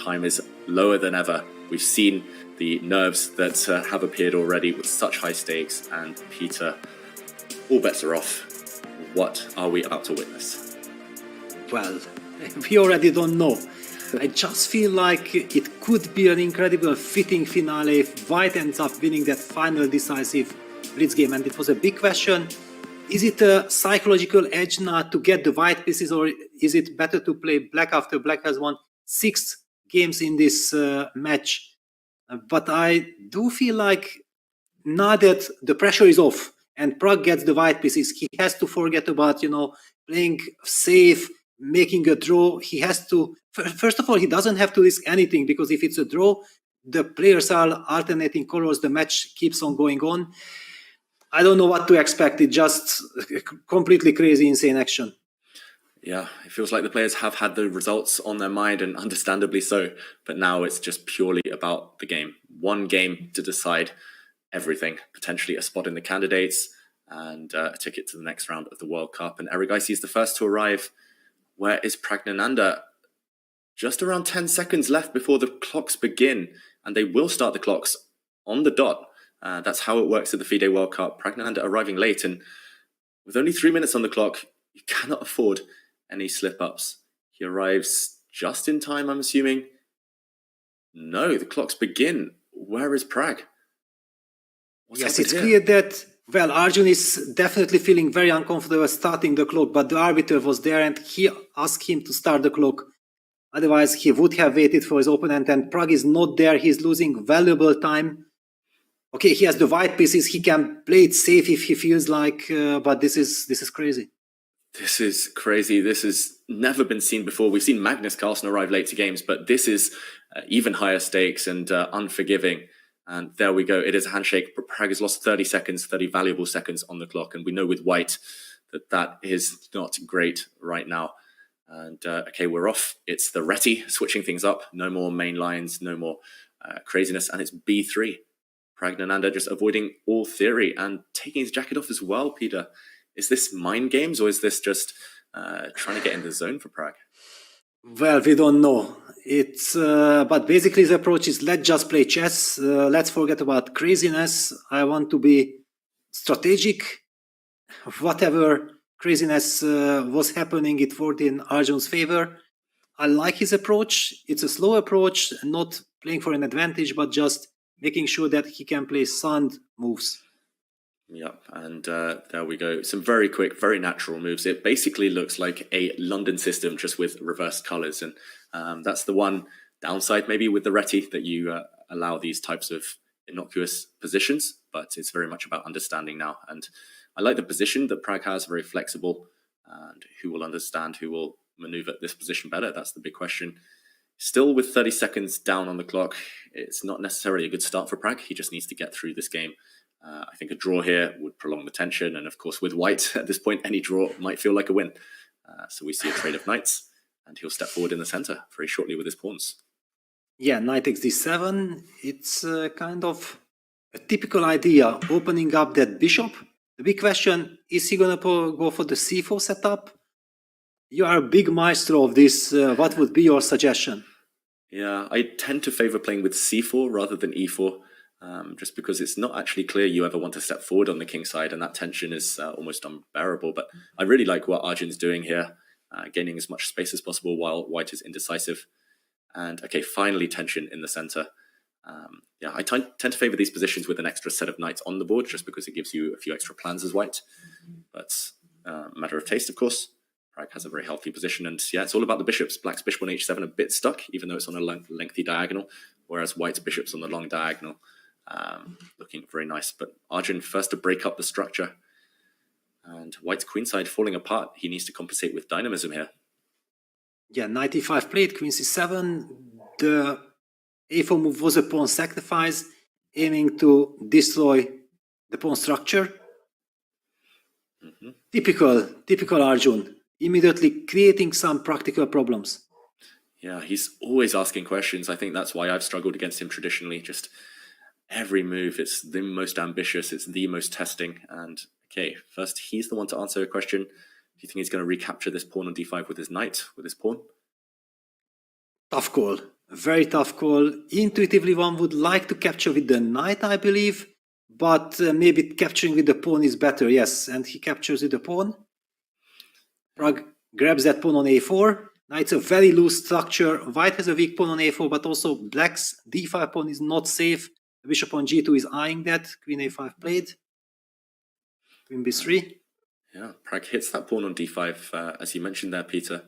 Time is lower than ever. We've seen the nerves that have appeared already with such high stakes. And Peter, all bets are off. What are we about to witness? Well, we already don't know. I just feel like it could be an incredible fitting finale if White ends up winning that final decisive blitz game. And it was a big question. Is it a psychological edge now to get the white pieces, or is it better to play black after black has won 6 games in this match? But I do feel like now that the pressure is off and Prague gets the white pieces, he has to forget about, playing safe, making a draw. He has to, first of all, he doesn't have to risk anything, because if it's a draw, the players are alternating colors, the match keeps on going on. I don't know what to expect. It's just completely crazy, insane action. Yeah, it feels like the players have had the results on their mind, and understandably so. But now it's just purely about the game. One game to decide everything. Potentially a spot in the candidates and a ticket to the next round of the World Cup. And ERIGAISI is the first to arrive. Where is PRAGGNANANDHAA? Just around 10 seconds left before the clocks begin. And they will start the clocks on the dot. That's how it works at the FIDE World Cup. PRAGGNANANDHAA arriving late, and with only 3 minutes on the clock, you cannot afford any slip-ups. He arrives just in time, I'm assuming. No, the clocks begin. Where is Prague? Yes, it's clear that, well, Arjun is definitely feeling very uncomfortable starting the clock, but the arbiter was there and he asked him to start the clock. Otherwise, he would have waited for his opponent, and Prague is not there. He's losing valuable time. Okay, he has the white pieces. He can play it safe if he feels like, but this is crazy. This is crazy. This has never been seen before. We've seen Magnus Carlsen arrive late to games, but this is even higher stakes and unforgiving. And there we go. It is a handshake. Prague has lost 30 seconds, 30 valuable seconds on the clock. And we know with White that is not great right now. And okay, we're off. It's the Reti switching things up. No more main lines, no more craziness. And it's B3. PRAGGNANANDHAA just avoiding all theory and taking his jacket off as well, Peter. Is this mind games, or is this just trying to get in the zone for Prague? Well, we don't know. It's but basically the approach is, let's just play chess. Let's forget about craziness. I want to be strategic. Whatever craziness was happening, it worked in Arjun's favor. I like his approach. It's a slow approach, not playing for an advantage, but just making sure that he can play sound moves. Yep, and there we go. Some very quick, very natural moves. It basically looks like a London system, just with reversed colours. And that's the one downside maybe with the Reti, that you allow these types of innocuous positions, but it's very much about understanding now. And I like the position that Prague has, very flexible, and who will understand, who will maneuver this position better? That's the big question. Still with 30 seconds down on the clock, it's not necessarily a good start for Prague. He just needs to get through this game. I think a draw here would prolong the tension. And of course, with White, at this point, any draw might feel like a win. So we see a trade of knights, and he'll step forward in the center very shortly with his pawns. Yeah, knight takes d7. It's kind of a typical idea, opening up that bishop. The big question, is he going to go for the c4 setup? You are a big maestro of this. What would be your suggestion? Yeah, I tend to favor playing with c4 rather than e4, just because it's not actually clear you ever want to step forward on the king side, and that tension is almost unbearable. But I really like what Arjun's doing here, gaining as much space as possible while White is indecisive. And okay, finally tension in the center. Yeah, I tend to favor these positions with an extra set of knights on the board, just because it gives you a few extra plans as White. But matter of taste, of course. Prague has a very healthy position, and yeah, it's all about the bishops. Black's bishop on h7 a bit stuck, even though it's on a lengthy diagonal, whereas White's bishop's on the long diagonal, looking very nice. But Arjun first to break up the structure, and White's queenside falling apart. He needs to compensate with dynamism here. Yeah, knight e5 played, queen c7. The a4 move was a pawn sacrifice, aiming to destroy the pawn structure. Typical Arjun, immediately creating some practical problems. Yeah, he's always asking questions. I think that's why I've struggled against him traditionally. Just every move, it's the most ambitious, it's the most testing. And okay, first he's the one to answer a question. Do you think he's going to recapture this pawn on d5 with his knight, with his pawn? Tough call, a very tough call. Intuitively, one would like to capture with the knight, I believe, but maybe capturing with the pawn is better, yes. And he captures with the pawn. Pragg grabs that pawn on a4. Now it's a very loose structure. White has a weak pawn on a4, but also black's d5 pawn is not safe. The bishop on g2 is eyeing that. Queen a5 played. Queen b3. Yeah, Pragg hits that pawn on d5, as you mentioned there, Peter.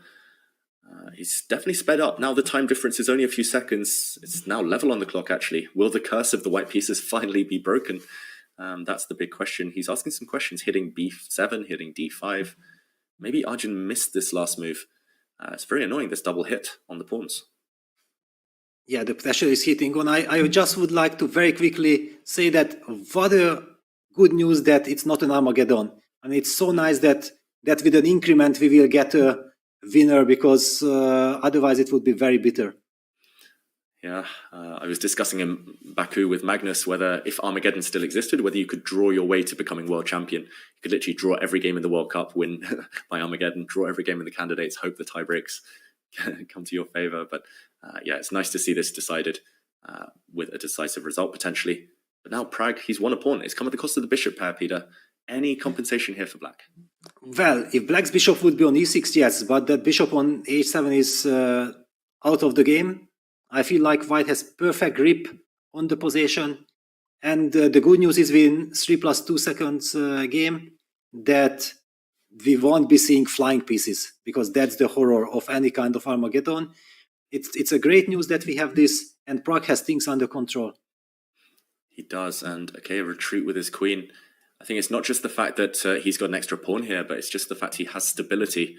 He's definitely sped up. Now the time difference is only a few seconds. It's now level on the clock, actually. Will the curse of the white pieces finally be broken? That's the big question. He's asking some questions, hitting b7, hitting d5. Maybe Arjun missed this last move. It's very annoying, this double hit on the pawns. Yeah, the pressure is hitting on. I just would like to very quickly say that what a good news that it's not an Armageddon. I mean, it's so nice that with an increment we will get a winner, because otherwise it would be very bitter. Yeah, I was discussing in Baku with Magnus whether, if Armageddon still existed, whether you could draw your way to becoming world champion. You could literally draw every game in the World Cup, win by Armageddon, draw every game in the candidates, hope the tie breaks come to your favor. But yeah, it's nice to see this decided with a decisive result potentially. But now Pragg, he's won a pawn. It's come at the cost of the bishop pair, Peter. Any compensation here for black? Well, if black's bishop would be on e6, yes, but that bishop on h7 is out of the game. I feel like white has perfect grip on the position. And the good news is within 3+2 seconds game that we won't be seeing flying pieces, because that's the horror of any kind of Armageddon. It's a great news that we have this, and Pragg has things under control. He does, and okay, a retreat with his queen. I think it's not just the fact that he's got an extra pawn here, but it's just the fact he has stability.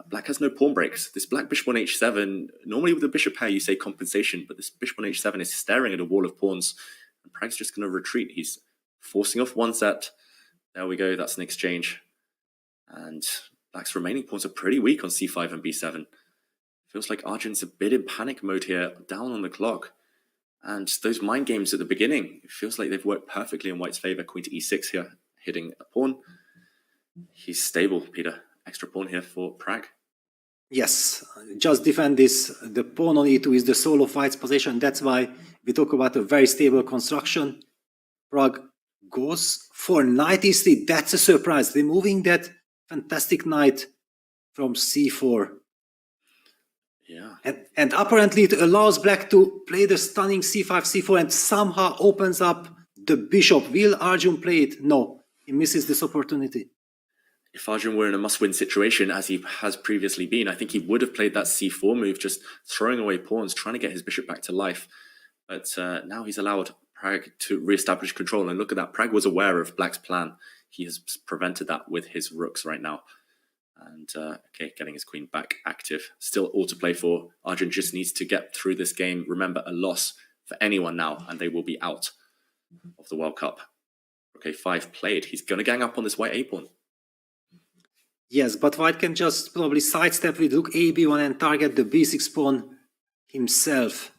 Black has no pawn breaks. This black bishop on h7, normally with the bishop pair you say compensation, but this bishop on h7 is staring at a wall of pawns, and Pragg's just going to retreat. He's forcing off one set. There we go, that's an exchange. And black's remaining pawns are pretty weak on c5 and b7. Feels like Arjun's a bit in panic mode here, down on the clock. And those mind games at the beginning, it feels like they've worked perfectly in white's favor. Queen to e6 here, hitting a pawn. He's stable, Peter. Extra pawn here for Pragg. Yes, just defend this. The pawn on e2 is the soul of white's position. That's why we talk about a very stable construction. Pragg goes for knight e3. That's a surprise. Removing that fantastic knight from c4. Yeah. And apparently it allows black to play the stunning c5, c4, and somehow opens up the bishop. Will Arjun play it? No, he misses this opportunity. If Arjun were in a must-win situation, as he has previously been, I think he would have played that c4 move, just throwing away pawns, trying to get his bishop back to life. But now he's allowed Pragg to re-establish control. And look at that, Pragg was aware of black's plan. He has prevented that with his rooks right now. And okay, getting his queen back active. Still all to play for. Arjun just needs to get through this game. Remember, a loss for anyone now, and they will be out of the World Cup. Okay, 5 played. He's going to gang up on this white a-pawn. Yes, but white can just probably sidestep with rook a, b1 and target the b6 pawn himself.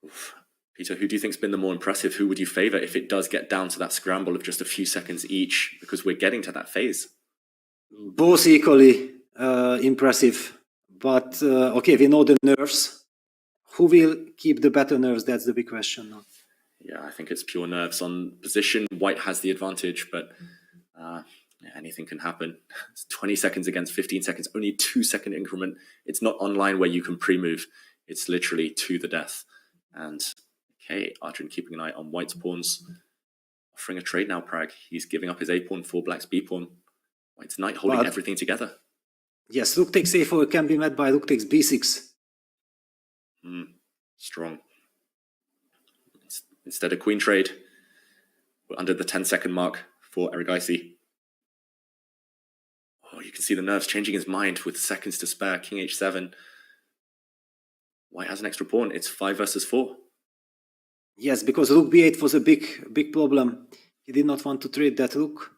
Oof. Peter, who do you think's been the more impressive? Who would you favor if it does get down to that scramble of just a few seconds each? Because we're getting to that phase. Both equally impressive, but okay, we know the nerves. Who will keep the better nerves? That's the big question now. Yeah, I think it's pure nerves. On position, white has the advantage, but yeah, anything can happen. It's 20 seconds against 15 seconds, only 2-second increment. It's not online where you can pre-move. It's literally to the death. And okay, Arjun keeping an eye on white's pawns. Offering a trade now, Pragg. He's giving up his a-pawn for black's b-pawn. White's knight holding everything together. Yes, rook takes a4 can be met by rook takes b6. Strong. Instead of queen trade, we're under the 10-second mark for ERIGAISI. Oh, you can see the nerves changing his mind with seconds to spare. King h7. White has an extra pawn. It's 5 versus 4. Yes, because rook b8 was a big problem. He did not want to trade that rook.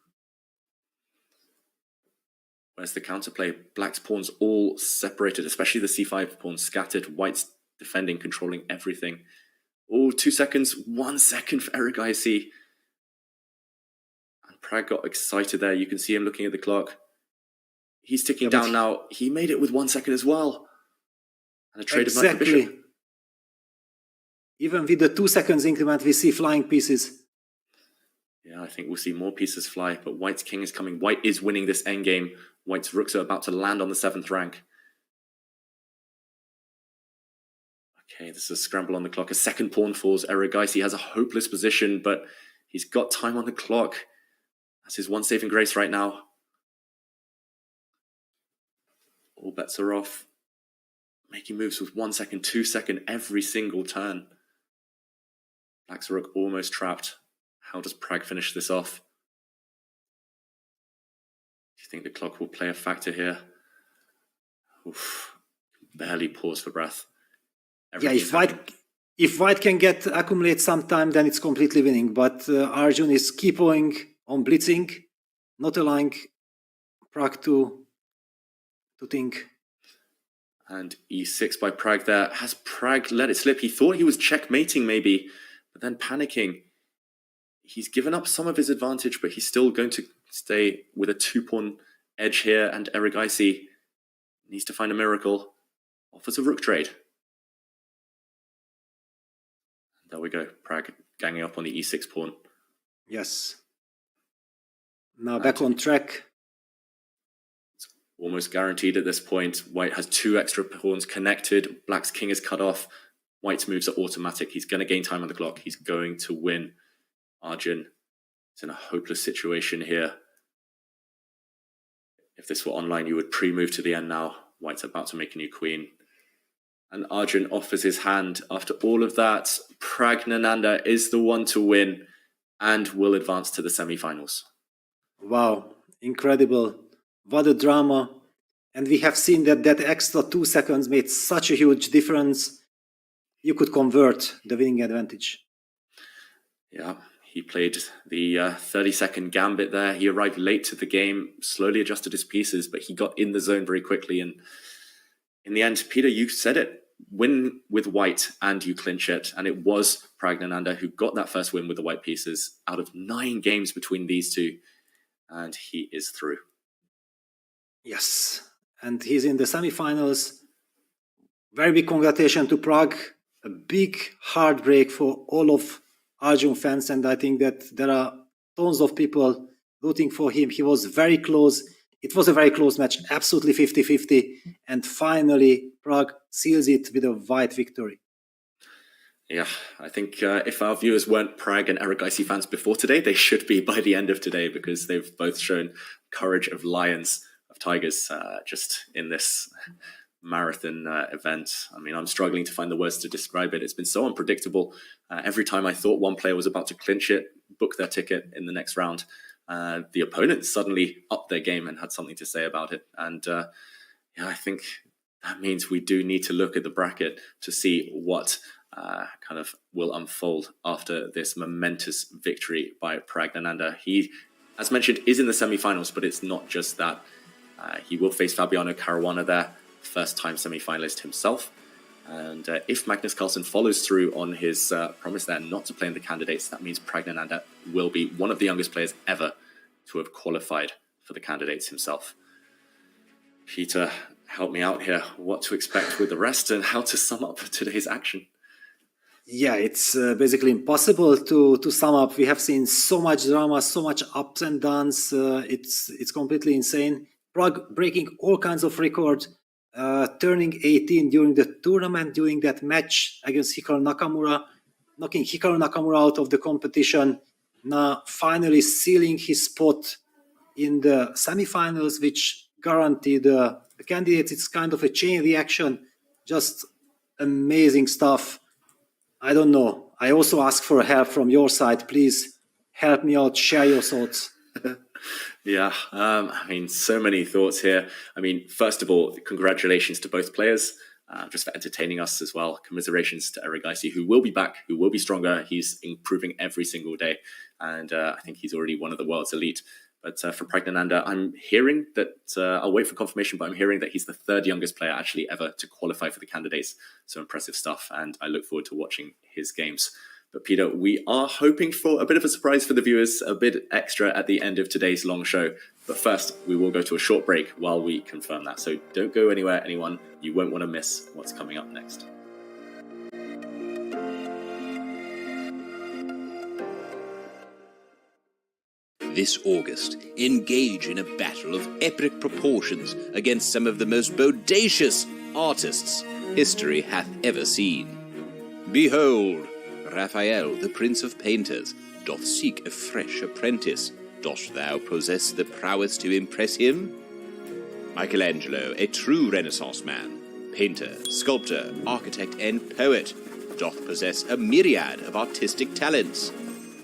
Where's the counterplay? Black's pawns all separated, especially the c5 pawn scattered. White's defending, controlling everything. Oh, 2 seconds, 1 second for ERIGAISI. And Pragg got excited there. You can see him looking at the clock. He's ticking down now. He made it with 1 second as well. And a trade of knight to bishop. Even with the 2 seconds increment, we see flying pieces. Yeah, I think we'll see more pieces fly, but White's king is coming. White is winning this endgame. White's rooks are about to land on the 7th rank. Okay, this is a scramble on the clock. A second pawn falls. ERIGAISI has a hopeless position, but he's got time on the clock. That's his one saving grace right now. All bets are off. Making moves with 1 second, 2 second every single turn. Black's rook almost trapped. How does Pragg finish this off? Do you think the clock will play a factor here? Oof. Barely pause for breath. Yeah, if White can accumulate some time, then it's completely winning. But Arjun is keep going on blitzing, not allowing Pragg to think. And e6 by Pragg there. Has Pragg let it slip? He thought he was checkmating maybe, but then panicking. He's given up some of his advantage, but he's still going to stay with a 2-pawn edge here, and ERIGAISI needs to find a miracle. Offers a rook trade. There we go. Pragg ganging up on the e6 pawn. Yes. Now back on track. It's almost guaranteed at this point. White has 2 extra pawns connected. Black's king is cut off. White's moves are automatic. He's going to gain time on the clock. He's going to win. Arjun is in a hopeless situation here. If this were online, you would pre-move to the end now. White's about to make a new queen. And Arjun offers his hand. After all of that, PRAGGNANANDHAA is the one to win and will advance to the semi-finals. Wow, incredible. What a drama. And we have seen that extra 2 seconds made such a huge difference. You could convert the winning advantage. Yeah, he played the 30-second gambit there. He arrived late to the game, slowly adjusted his pieces, but he got in the zone very quickly. And in the end, Peter, you said it. Win with White and you clinch it. And it was PRAGGNANANDHAA who got that first win with the White pieces out of 9 games between these two. And he is through. Yes, and he's in the semi-finals. Very big congratulations to Pragg. A big heartbreak for all of Arjun fans, and I think that there are tons of people rooting for him. He was very close. It was a very close match, absolutely 50-50. And finally, Pragg seals it with a white victory. Yeah, I think if our viewers weren't Pragg and ERIGAISI fans before today, they should be by the end of today, because they've both shown courage of lions, of tigers, just in this marathon event. I mean, I'm struggling to find the words to describe it. It's been so unpredictable. Every time I thought one player was about to clinch it, book their ticket in the next round, the opponent suddenly upped their game and had something to say about it. And yeah, I think that means we do need to look at the bracket to see what kind of will unfold after this momentous victory by PRAGGNANANDHAA. He, as mentioned, is in the semi-finals, but it's not just that. He will face Fabiano Caruana there, first-time semi-finalist himself. And if Magnus Carlsen follows through on his promise there not to play in the candidates, that means PRAGGNANANDHAA will be one of the youngest players ever to have qualified for the candidates himself. Peter, help me out here. What to expect with the rest and how to sum up today's action? Yeah, it's basically impossible to sum up. We have seen so much drama, so much ups and downs. It's completely insane. Pragg breaking all kinds of records, turning 18 during the tournament, during that match against Hikaru Nakamura, knocking Hikaru Nakamura out of the competition. Now finally sealing his spot in the semifinals, which guaranteed the candidates. It's kind of a chain reaction, just amazing stuff. I don't know. I also ask for help from your side. Please help me out, share your thoughts. Yeah, I mean, so many thoughts here. I mean, first of all, congratulations to both players, just for entertaining us as well. Commiserations to ERIGAISI, who will be back, who will be stronger. He's improving every single day, and I think he's already one of the world's elite. But for PRAGGNANANDHAA, I'm hearing that, I'll wait for confirmation, but I'm hearing that he's the third youngest player actually ever to qualify for the candidates. So impressive stuff, and I look forward to watching his games. But Peter, we are hoping for a bit of a surprise for the viewers, a bit extra at the end of today's long show. But first, we will go to a short break while we confirm that. So don't go anywhere, anyone. You won't want to miss what's coming up next. This August, engage in a battle of epic proportions against some of the most bodacious artists history hath ever seen. Behold, Raphael, the Prince of Painters, doth seek a fresh apprentice. Dost thou possess the prowess to impress him? Michelangelo, a true Renaissance man, painter, sculptor, architect, and poet, doth possess a myriad of artistic talents.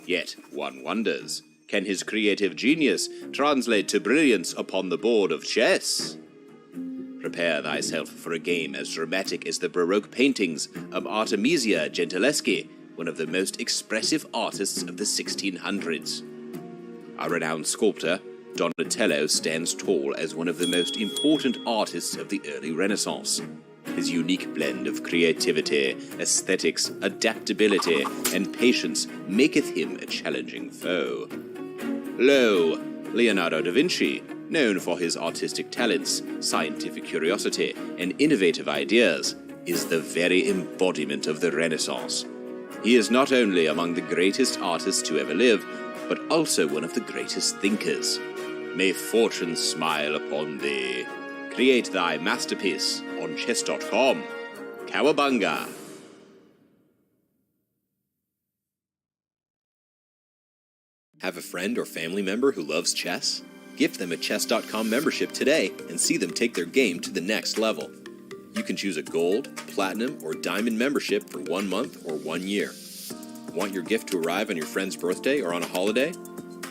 Yet one wonders, can his creative genius translate to brilliance upon the board of chess? Prepare thyself for a game as dramatic as the Baroque paintings of Artemisia Gentileschi, one of the most expressive artists of the 1600s. A renowned sculptor, Donatello stands tall as one of the most important artists of the early Renaissance. His unique blend of creativity, aesthetics, adaptability, and patience maketh him a challenging foe. Lo, Leonardo da Vinci, known for his artistic talents, scientific curiosity, and innovative ideas, is the very embodiment of the Renaissance. He is not only among the greatest artists to ever live, but also one of the greatest thinkers. May fortune smile upon thee. Create thy masterpiece on chess.com. Cowabunga! Have a friend or family member who loves chess? Gift them a chess.com membership today and see them take their game to the next level. You can choose a gold, platinum, or diamond membership for 1 month or 1 year. Want your gift to arrive on your friend's birthday or on a holiday?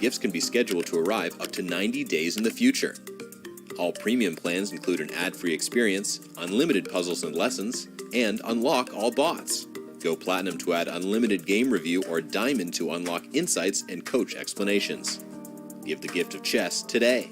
Gifts can be scheduled to arrive up to 90 days in the future. All premium plans include an ad-free experience, unlimited puzzles and lessons, and unlock all bots. Go platinum to add unlimited game review or diamond to unlock insights and coach explanations. Give the gift of chess today.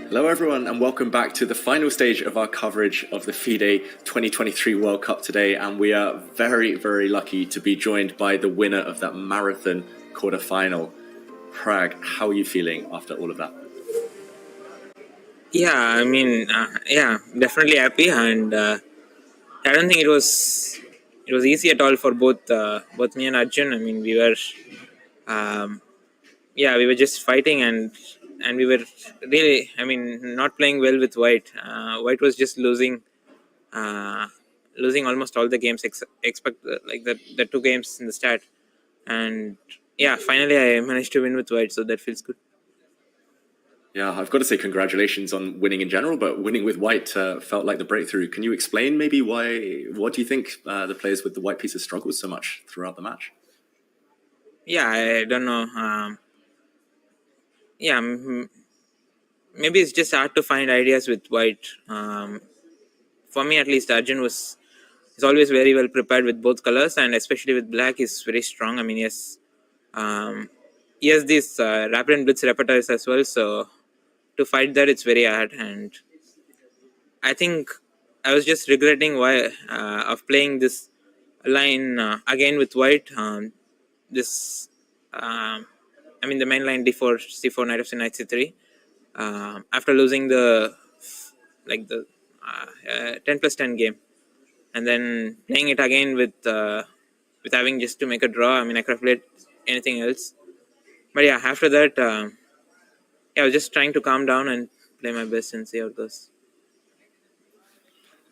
Hello everyone and welcome back to the final stage of our coverage of the FIDE 2023 World Cup today, and we are very, very lucky to be joined by the winner of that marathon quarterfinal. Pragg, how are you feeling after all of that? Yeah, I mean, yeah, definitely happy, and I don't think it was easy at all for both me and Arjun. I mean, we were just fighting, and we were really, I mean, not playing well with White. White was just losing almost all the games except like the two games in the start, and yeah, finally I managed to win with White, so that feels good. Yeah, I've got to say congratulations on winning in general, but winning with White felt like the breakthrough. Can you explain maybe what do you think the players with the white pieces struggled so much throughout the match? Yeah, I don't know. Yeah, maybe it's just hard to find ideas with White. For me, at least, Arjun is always very well prepared with both colors, and especially with black, is very strong. I mean, yes, he has these rapid and blitz repertoires as well, so to fight that, it's very hard. And I think I was just regretting why of playing this line again with White. This, I mean, the main line d4, c4, knight f3, knight c3. After losing the 10+10 game, and then playing it again with having just to make a draw. I mean, I could have played anything else, but yeah, after that, I was just trying to calm down and play my best and see how it goes.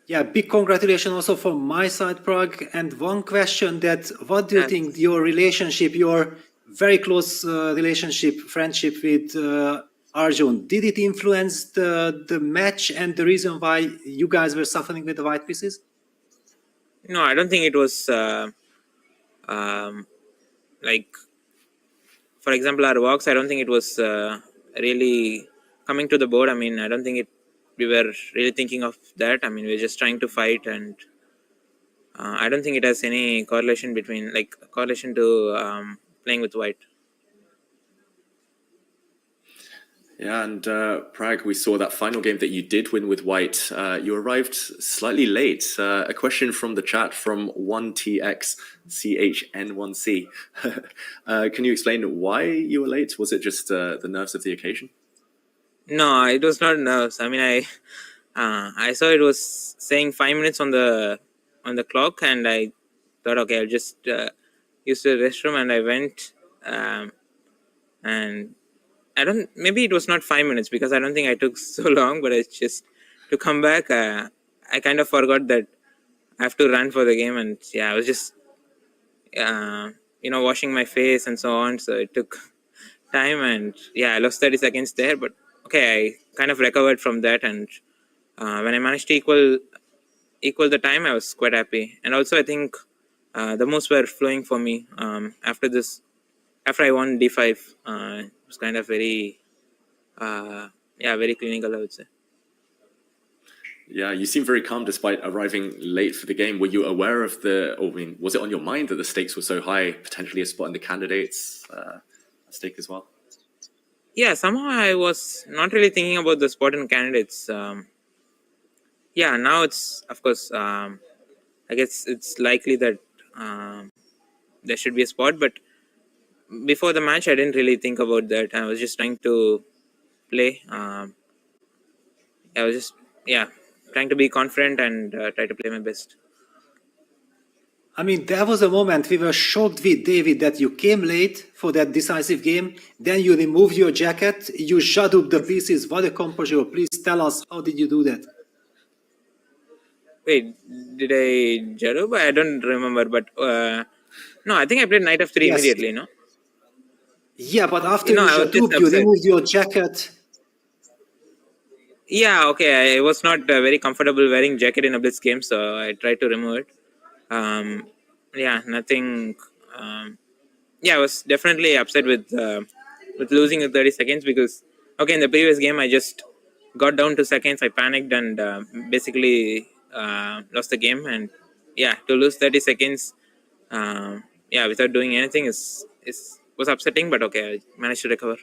Yeah, big congratulations also from my side, Pragg. And one question: that what do you think your relationship, your very close friendship with Arjun, did it influence the match and the reason why you guys were suffering with the white pieces? No, I don't think it was like, for example, our walks. I don't think it was really coming to the board. I mean, I don't think we were really thinking of that. I mean, we were just trying to fight, and I don't think it has any correlation to playing with White. Yeah, and Pragg, we saw that final game that you did win with White. You arrived slightly late. A question from the chat from 1TXCHN1C. Can you explain why you were late? Was it just the nerves of the occasion? No, it was not nerves. I mean, I saw it was saying 5 minutes on the clock, and I thought, okay, I'll just use the restroom, and I went, and maybe it was not 5 minutes because I don't think I took so long, but it's just to come back. I kind of forgot that I have to run for the game, and yeah, I was just washing my face and so on, so it took time, and yeah, I lost 30 seconds there, but okay, I kind of recovered from that, and when I managed to equal the time, I was quite happy. And also I think the moves were flowing for me after I won d5. It was kind of very very clinical, I would say. Yeah, you seem very calm despite arriving late for the game. Were you aware of was it on your mind that the stakes were so high, potentially a spot in the candidates at stake as well? Yeah, somehow I was not really thinking about the spot in candidates. Now it's, of course, I guess it's likely that there should be a spot, but before the match, I didn't really think about that. I was just trying to play. I was just, trying to be confident and try to play my best. I mean, there was a moment we were shocked with David that you came late for that decisive game. Then you removed your jacket, you shut up the pieces. What a composure. Please tell us, how did you do that? Wait, did I Jarub? I don't remember, but no, I think I played knight f3 immediately, no? Yeah, but after you shut up, you removed your jacket. Yeah, okay, I was not very comfortable wearing jacket in a blitz game, so I tried to remove it. Nothing. I was definitely upset with losing in 30 seconds because, okay, in the previous game, I just got down to seconds, I panicked and basically lost the game. And to lose 30 seconds, without doing anything was upsetting, but okay, I managed to recover.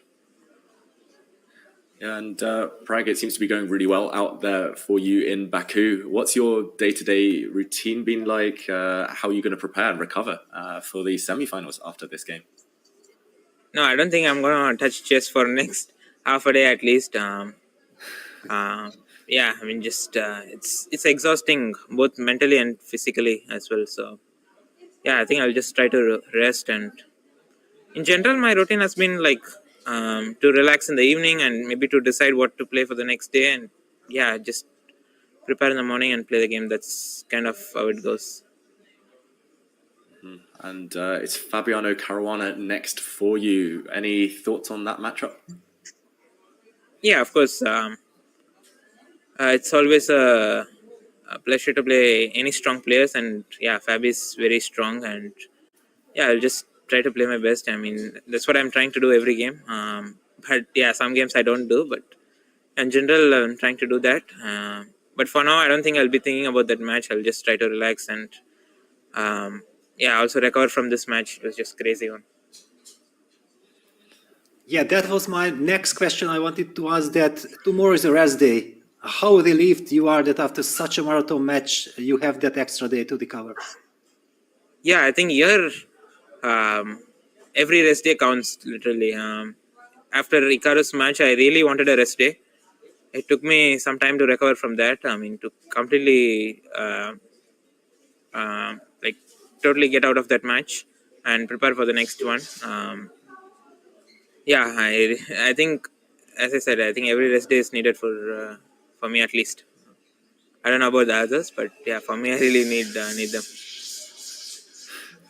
And Pragg, it seems to be going really well out there for you in Baku. What's your day-to-day routine been like? How are you going to prepare and recover for the semi-finals after this game? No, I don't think I'm going to touch chess for next half a day at least. Yeah, I mean, just it's exhausting both mentally and physically as well. So yeah, I think I'll just try to rest. And in general, my routine has been like to relax in the evening and maybe to decide what to play for the next day. And yeah, just prepare in the morning and play the game. That's kind of how it goes. And it's Fabiano Caruana next for you. Any thoughts on that matchup? Yeah, of course. It's always a pleasure to play any strong players, and yeah, Fab is very strong, and yeah, I'll just try to play my best. I mean, that's what I'm trying to do every game. But yeah, some games I don't do, but in general, I'm trying to do that. But for now, I don't think I'll be thinking about that match. I'll just try to relax and yeah, also recover from this match. It was just crazy one. Yeah, that was my next question. I wanted to ask that tomorrow is a rest day. How relieved you are that after such a marathon match, you have that extra day to recover? Yeah, I think here every rest day counts, literally. After Hikaru's match, I really wanted a rest day. It took me some time to recover from that. I mean, to completely like totally get out of that match and prepare for the next one. Yeah, I think, as I said, I think every rest day is needed for me at least. I don't know about the others, but yeah, for me, I really need them.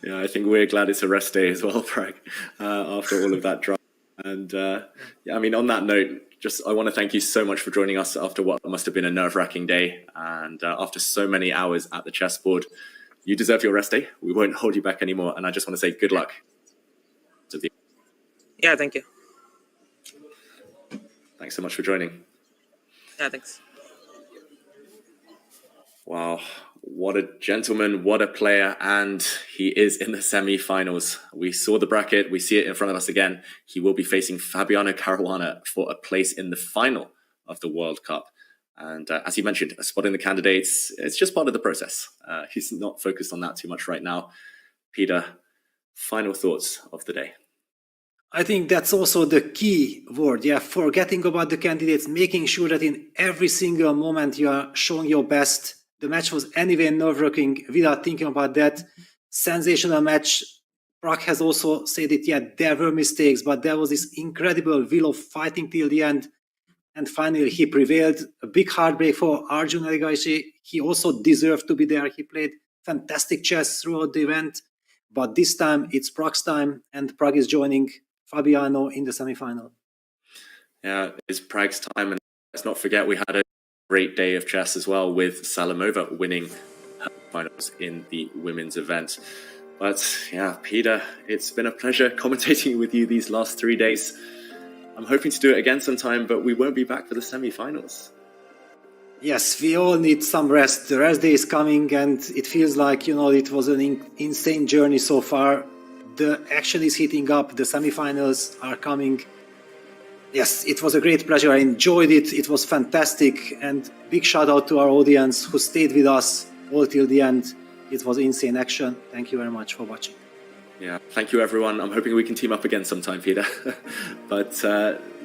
Yeah, I think we're glad it's a rest day as well, Pragg, after all of that drama. And yeah, I mean, on that note, I want to thank you so much for joining us after what must have been a nerve-wracking day. And after so many hours at the chessboard, you deserve your rest day. We won't hold you back anymore. And I just want to say good luck. Yeah, thank you. Thanks so much for joining. Yeah, thanks. Wow, what a gentleman, what a player, and he is in the semi-finals. We saw the bracket, we see it in front of us again. He will be facing Fabiano Caruana for a place in the final of the World Cup. And as you mentioned, spotting the candidates, it's just part of the process. He's not focused on that too much right now. Peter, final thoughts of the day. I think that's also the key word, yeah, forgetting about the candidates, making sure that in every single moment you are showing your best. The match was anyway nerve-wracking without thinking about that. Sensational match. Pragg has also said it, yeah, there were mistakes, but there was this incredible will of fighting till the end. And finally, he prevailed. A big heartbreak for ARJUN ERIGAISI. He also deserved to be there. He played fantastic chess throughout the event. But this time, it's Pragg's time, and Pragg is joining Fabiano in the semi-final. Yeah, it's Pragg's time, and let's not forget we had a great day of chess as well, with Salamova winning her finals in the women's event. But yeah, Peter, it's been a pleasure commentating with you these last 3 days. I'm hoping to do it again sometime, but we won't be back for the semi-finals. Yes, we all need some rest. The rest day is coming, and it feels like, you know, it was an insane journey so far. The action is heating up, the semi-finals are coming. Yes, it was a great pleasure. I enjoyed it. It was fantastic. And big shout out to our audience who stayed with us all till the end. It was insane action. Thank you very much for watching. Yeah, thank you everyone. I'm hoping we can team up again sometime, Peter. But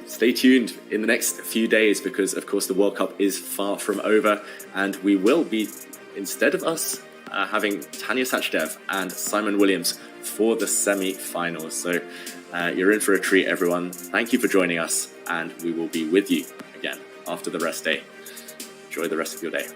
stay tuned in the next few days, because of course the World Cup is far from over, and we will be, instead of us, having Tanya Sachdev and Simon Williams for the semi-finals. So you're in for a treat, everyone. Thank you for joining us, and we will be with you again after the rest day. Enjoy the rest of your day.